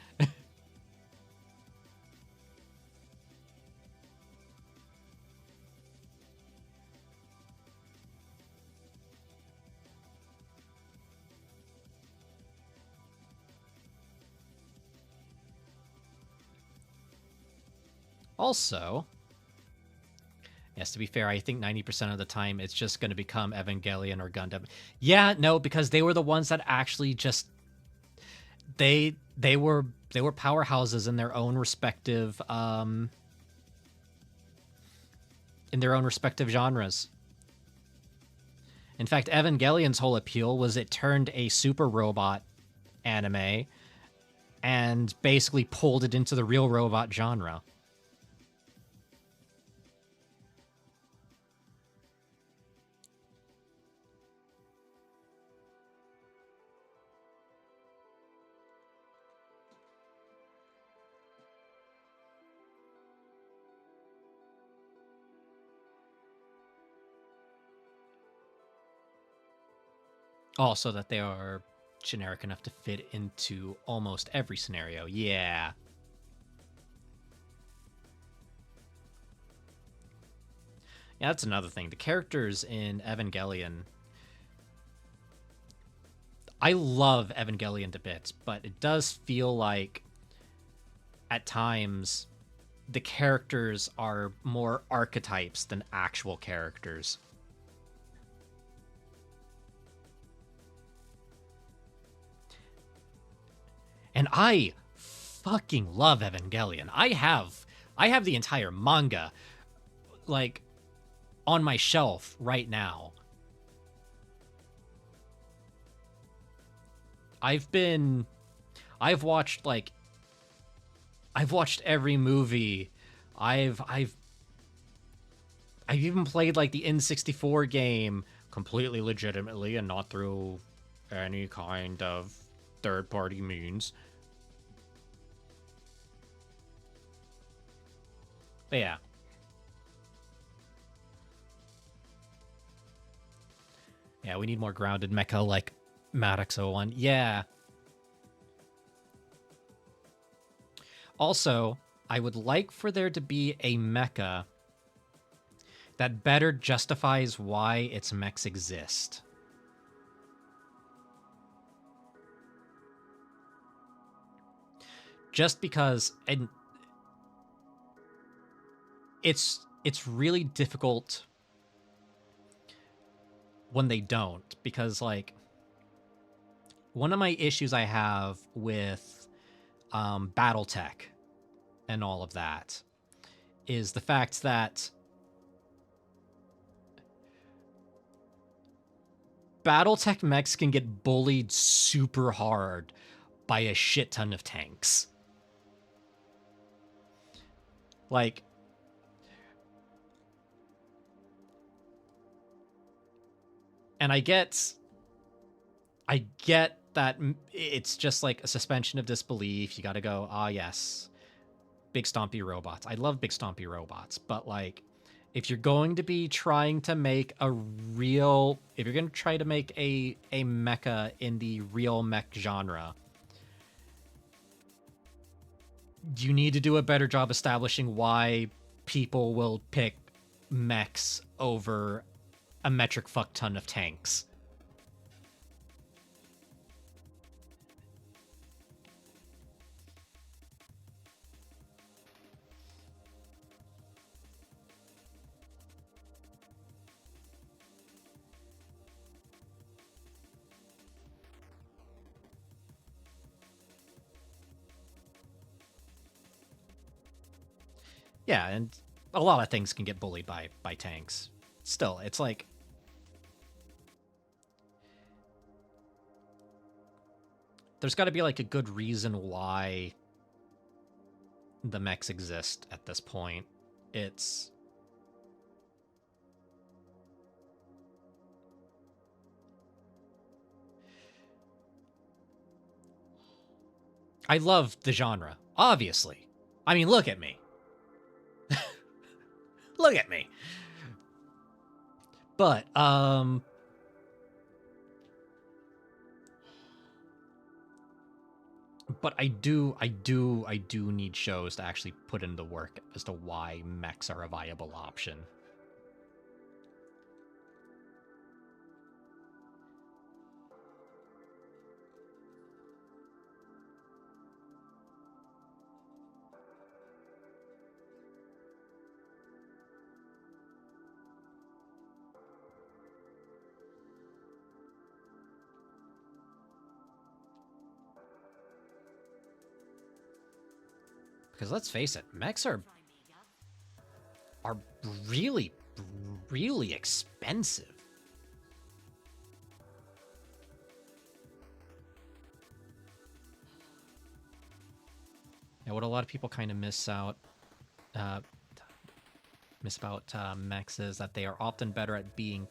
Also, yes, to be fair, I think 90% of the time it's just going to become Evangelion or Gundam. Yeah, no, because they were the ones that actually just they were powerhouses in their own respective genres. In fact, Evangelion's whole appeal was it turned a super robot anime and basically pulled it into the real robot genre. Also, that they are generic enough to fit into almost every scenario. Yeah. Yeah, that's another thing. The characters in Evangelion. I love Evangelion to bits, but it does feel like at times the characters are more archetypes than actual characters. And I fucking love Evangelion. I have the entire manga like on my shelf right now. I've watched every movie. I've even played like the N64 game completely legitimately and not through any kind of third-party means. But yeah. Yeah, we need more grounded mecha like Maddox 01. Yeah. Also, I would like for there to be a mecha that better justifies why its mechs exist. Just because, and it's really difficult when they don't, because like one of my issues I have with BattleTech and all of that is the fact that BattleTech mechs can get bullied super hard by a shit ton of tanks. Like, and I get that it's just like a suspension of disbelief. You got to go, yes, big stompy robots. I love big stompy robots, but like, if you're going to be trying to make if you're going to try to make a mecha in the real mech genre, you need to do a better job establishing why people will pick mechs over a metric fuck ton of tanks. Yeah, and a lot of things can get bullied by tanks. Still, it's like there's got to be like a good reason why the mechs exist at this point. I love the genre, obviously. I mean, look at me. Look at me. But But I do need shows to actually put in the work as to why mechs are a viable option. Because let's face it, mechs are really, really expensive. And what a lot of people kind of miss about mechs is that they are often better at being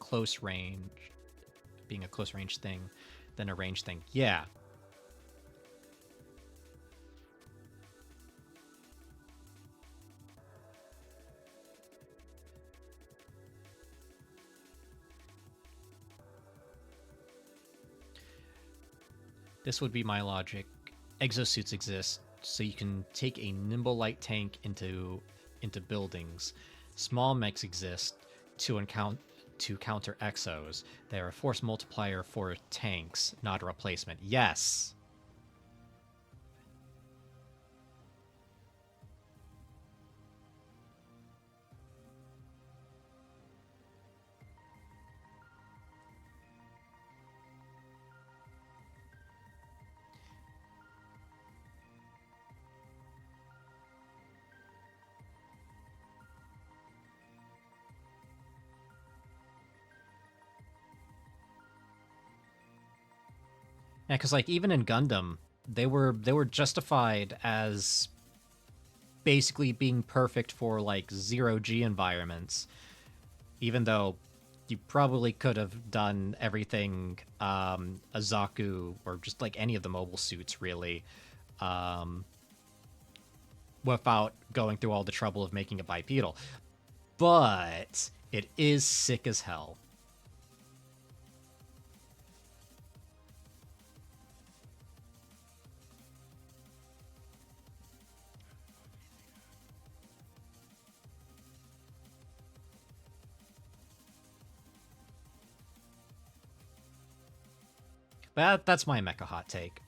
being a close range thing, than a range thing. Yeah. This would be my logic. Exosuits exist so you can take a nimble light tank into buildings. Small mechs exist to counter exos. They are a force multiplier for tanks, not a replacement. Yes. Yeah, because like even in Gundam, they were justified as basically being perfect for like zero G environments, even though you probably could have done everything a Zaku or just like any of the mobile suits really, um, without going through all the trouble of making it bipedal. But it is sick as hell. That's my mecha hot take.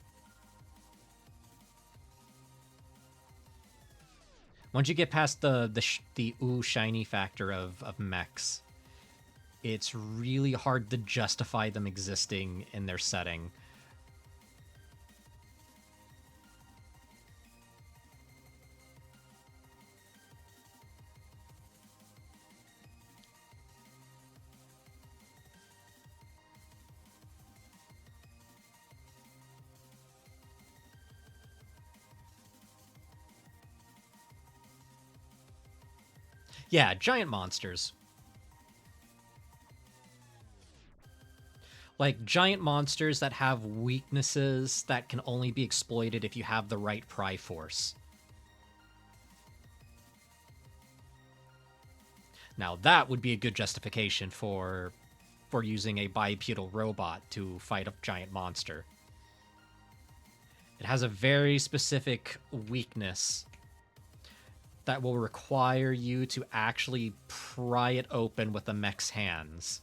Once you get past the ooh shiny factor of mechs, it's really hard to justify them existing in their setting. Yeah, giant monsters. Like giant monsters that have weaknesses that can only be exploited if you have the right pry force. Now that would be a good justification for using a bipedal robot to fight a giant monster. It has a very specific weakness that will require you to actually pry it open with the mech's hands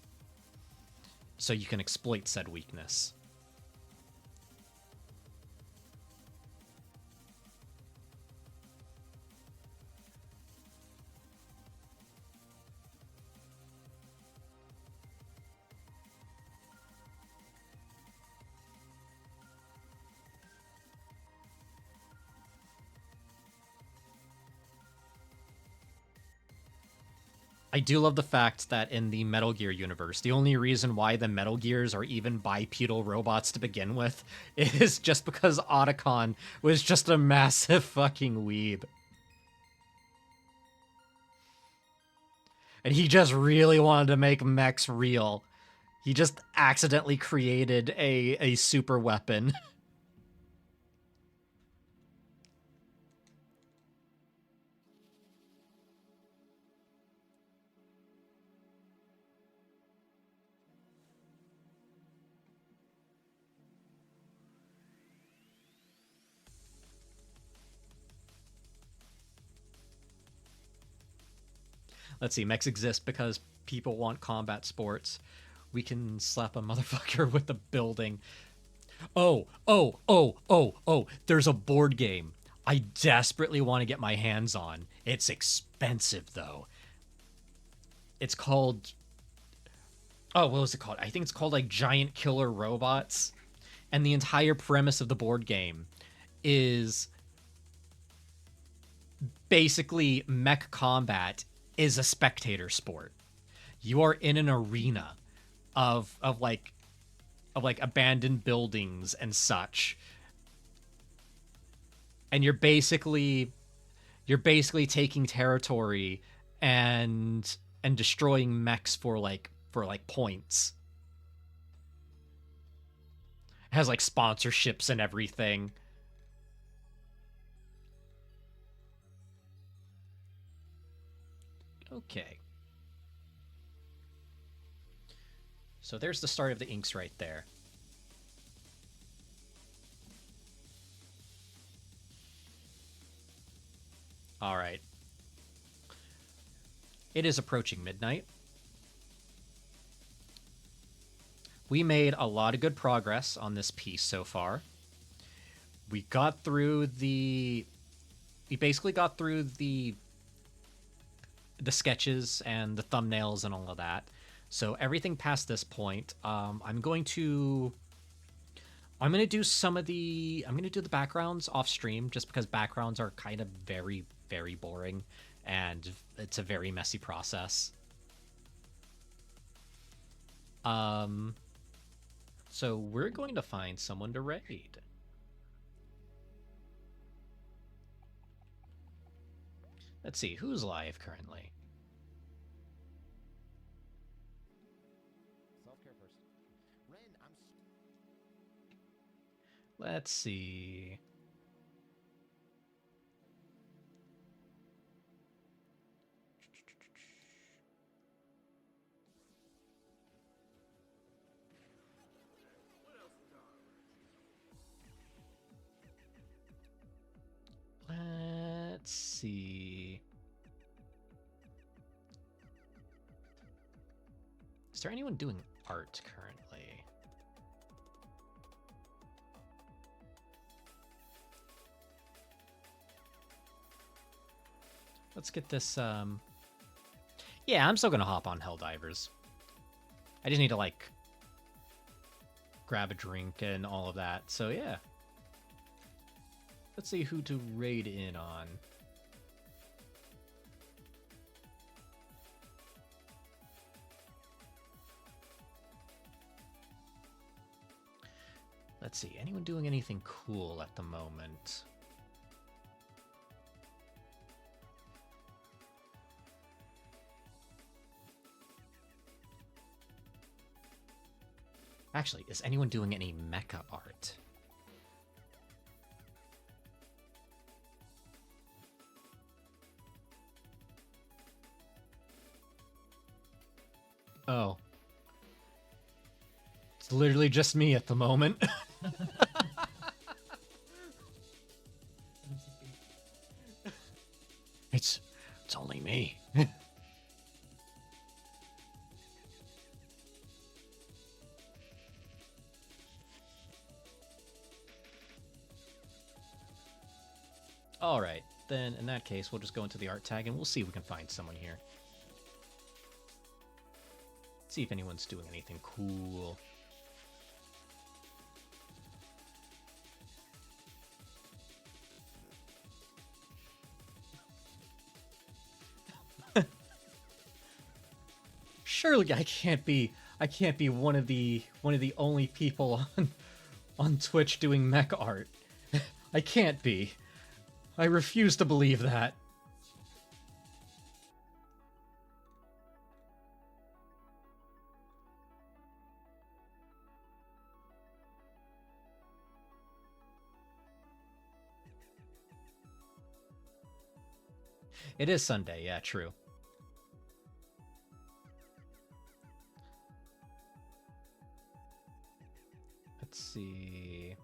so you can exploit said weakness. I do love the fact that in the Metal Gear universe, the only reason why the Metal Gears are even bipedal robots to begin with is just because Otacon was just a massive fucking weeb. And he just really wanted to make mechs real. He just accidentally created a super weapon. Let's see. Mechs exist because people want combat sports. We can slap a motherfucker with a building. Oh. There's a board game I desperately want to get my hands on. It's expensive, though. It's called... Oh, what was it called? I think it's called, like, Giant Killer Robots. And the entire premise of the board game is basically mech combat is a spectator sport. You are in an arena of abandoned buildings and such, and you're basically taking territory and destroying mechs for points. It has like sponsorships and everything. Okay. So there's the start of the inks right there. All right. It is approaching midnight. We made a lot of good progress on this piece so far. We basically got through the sketches and the thumbnails and all of that. So everything past this point, I'm going to do the backgrounds off stream, just because backgrounds are kind of very, very boring and it's a very messy process. So we're going to find someone to raid. Let's see, who's live currently? Self-care first. Ren, Let's see. Let's see. Is there anyone doing art currently? Let's get this, Yeah, I'm still gonna hop on Helldivers. I just need to, like, grab a drink and all of that, so yeah. Let's see who to raid in on. Let's see, anyone doing anything cool at the moment? Actually, is anyone doing any mecha art? Oh. It's literally just me at the moment. It's only me. All right, then in that case, we'll just go into the art tag and we'll see if we can find someone here. See if anyone's doing anything cool. Surely I can't be one of the only people on Twitch doing mech art. I can't be. I refuse to believe that. It is Sunday, yeah, true. Let's see.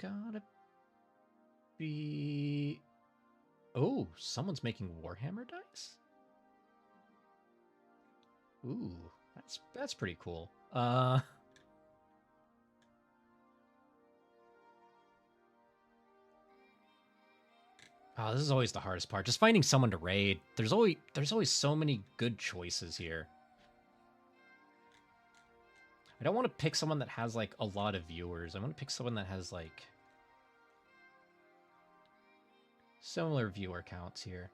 gotta be... Oh, someone's making Warhammer dice? Ooh, that's pretty cool. Oh, this is always the hardest part. Just finding someone to raid. There's always so many good choices here. I don't want to pick someone that has like a lot of viewers. I want to pick someone that has like similar viewer counts here.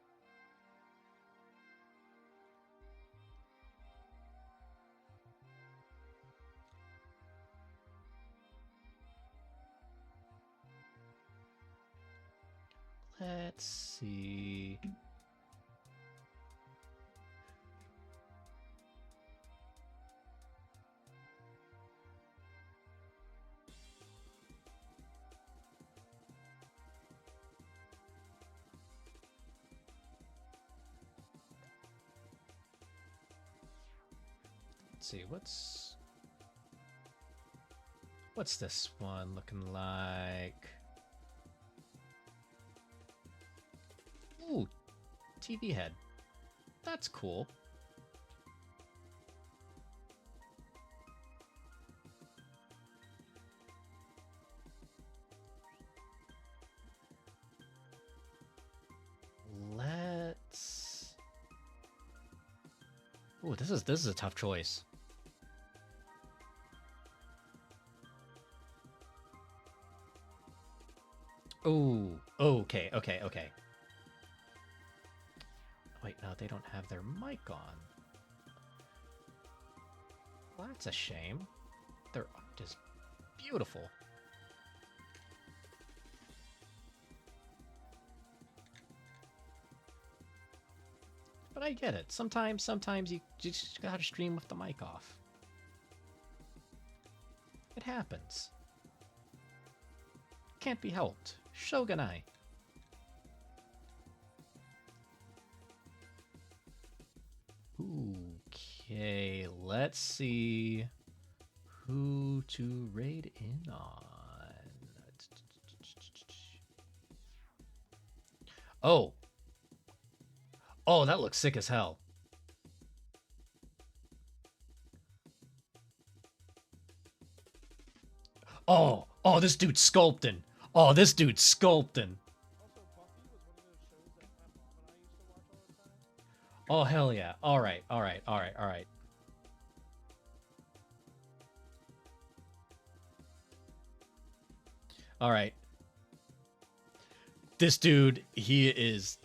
Let's see. Let's see, what's this one looking like? Ooh, TV head. That's cool. Let's... Ooh, this is a tough choice. Ooh, okay. Wait, no, they don't have their mic on. Well, that's a shame. Their art is beautiful. But I get it. Sometimes you just gotta stream with the mic off. It happens. Can't be helped. Shogunai. Okay, let's see who to raid in on. Oh, that looks sick as hell. Oh, this dude's sculpting. Oh, this dude's sculpting. Oh, hell yeah. All right. All right. This dude, he is...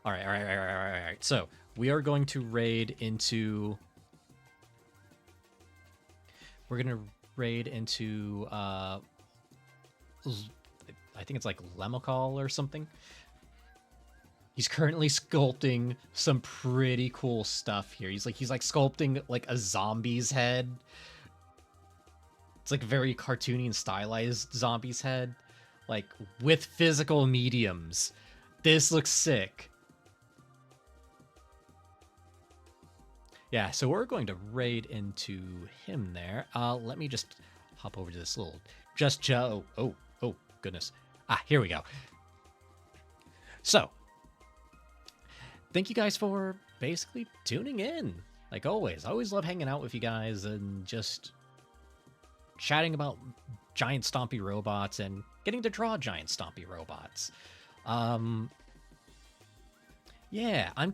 All right. So, we are going to raid into... We're going to raid into... I think it's like Lemokal or something. He's currently sculpting some pretty cool stuff here. He's like sculpting like a zombie's head. It's like very cartoony and stylized zombie's head, like with physical mediums. This looks sick. Yeah, so we're going to raid into him there. Let me just hop over to this little oh goodness. Here we go. So, thank you guys for basically tuning in. Like always. I always love hanging out with you guys and just chatting about giant stompy robots and getting to draw giant stompy robots. Yeah, I'm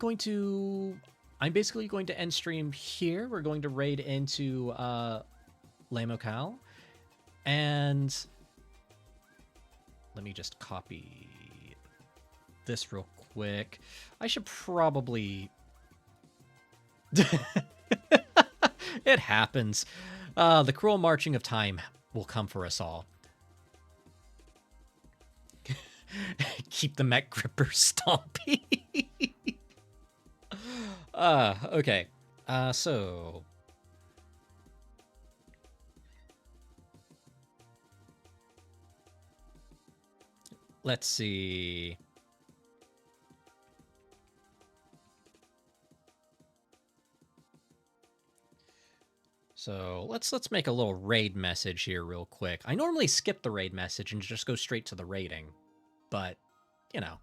basically going to end stream here. We're going to raid into Lemokal. And let me just copy this real quick. I should probably... It happens. The cruel marching of time will come for us all. Keep the mech gripper stompy. Okay. So... Let's see... So let's make a little raid message here real quick. I normally skip the raid message and just go straight to the rating, but you know.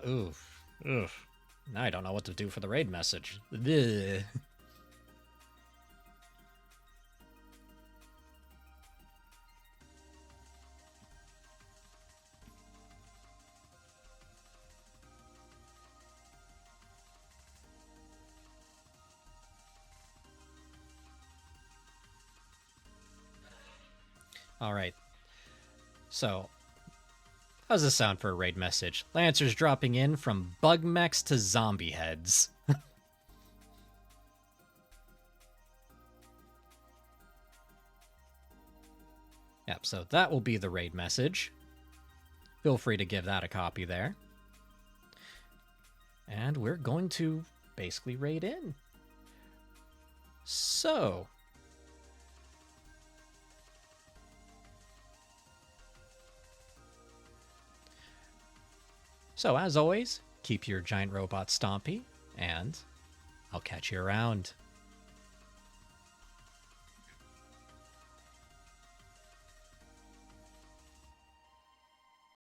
Oof. Oof. Now I don't know what to do for the raid message. Ugh. Alright. So, how's this sound for a raid message? Lancers dropping in from bug mechs to zombie heads. Yep, so that will be the raid message. Feel free to give that a copy there. And we're going to basically raid in. So, as always, keep your giant robot stompy, and I'll catch you around.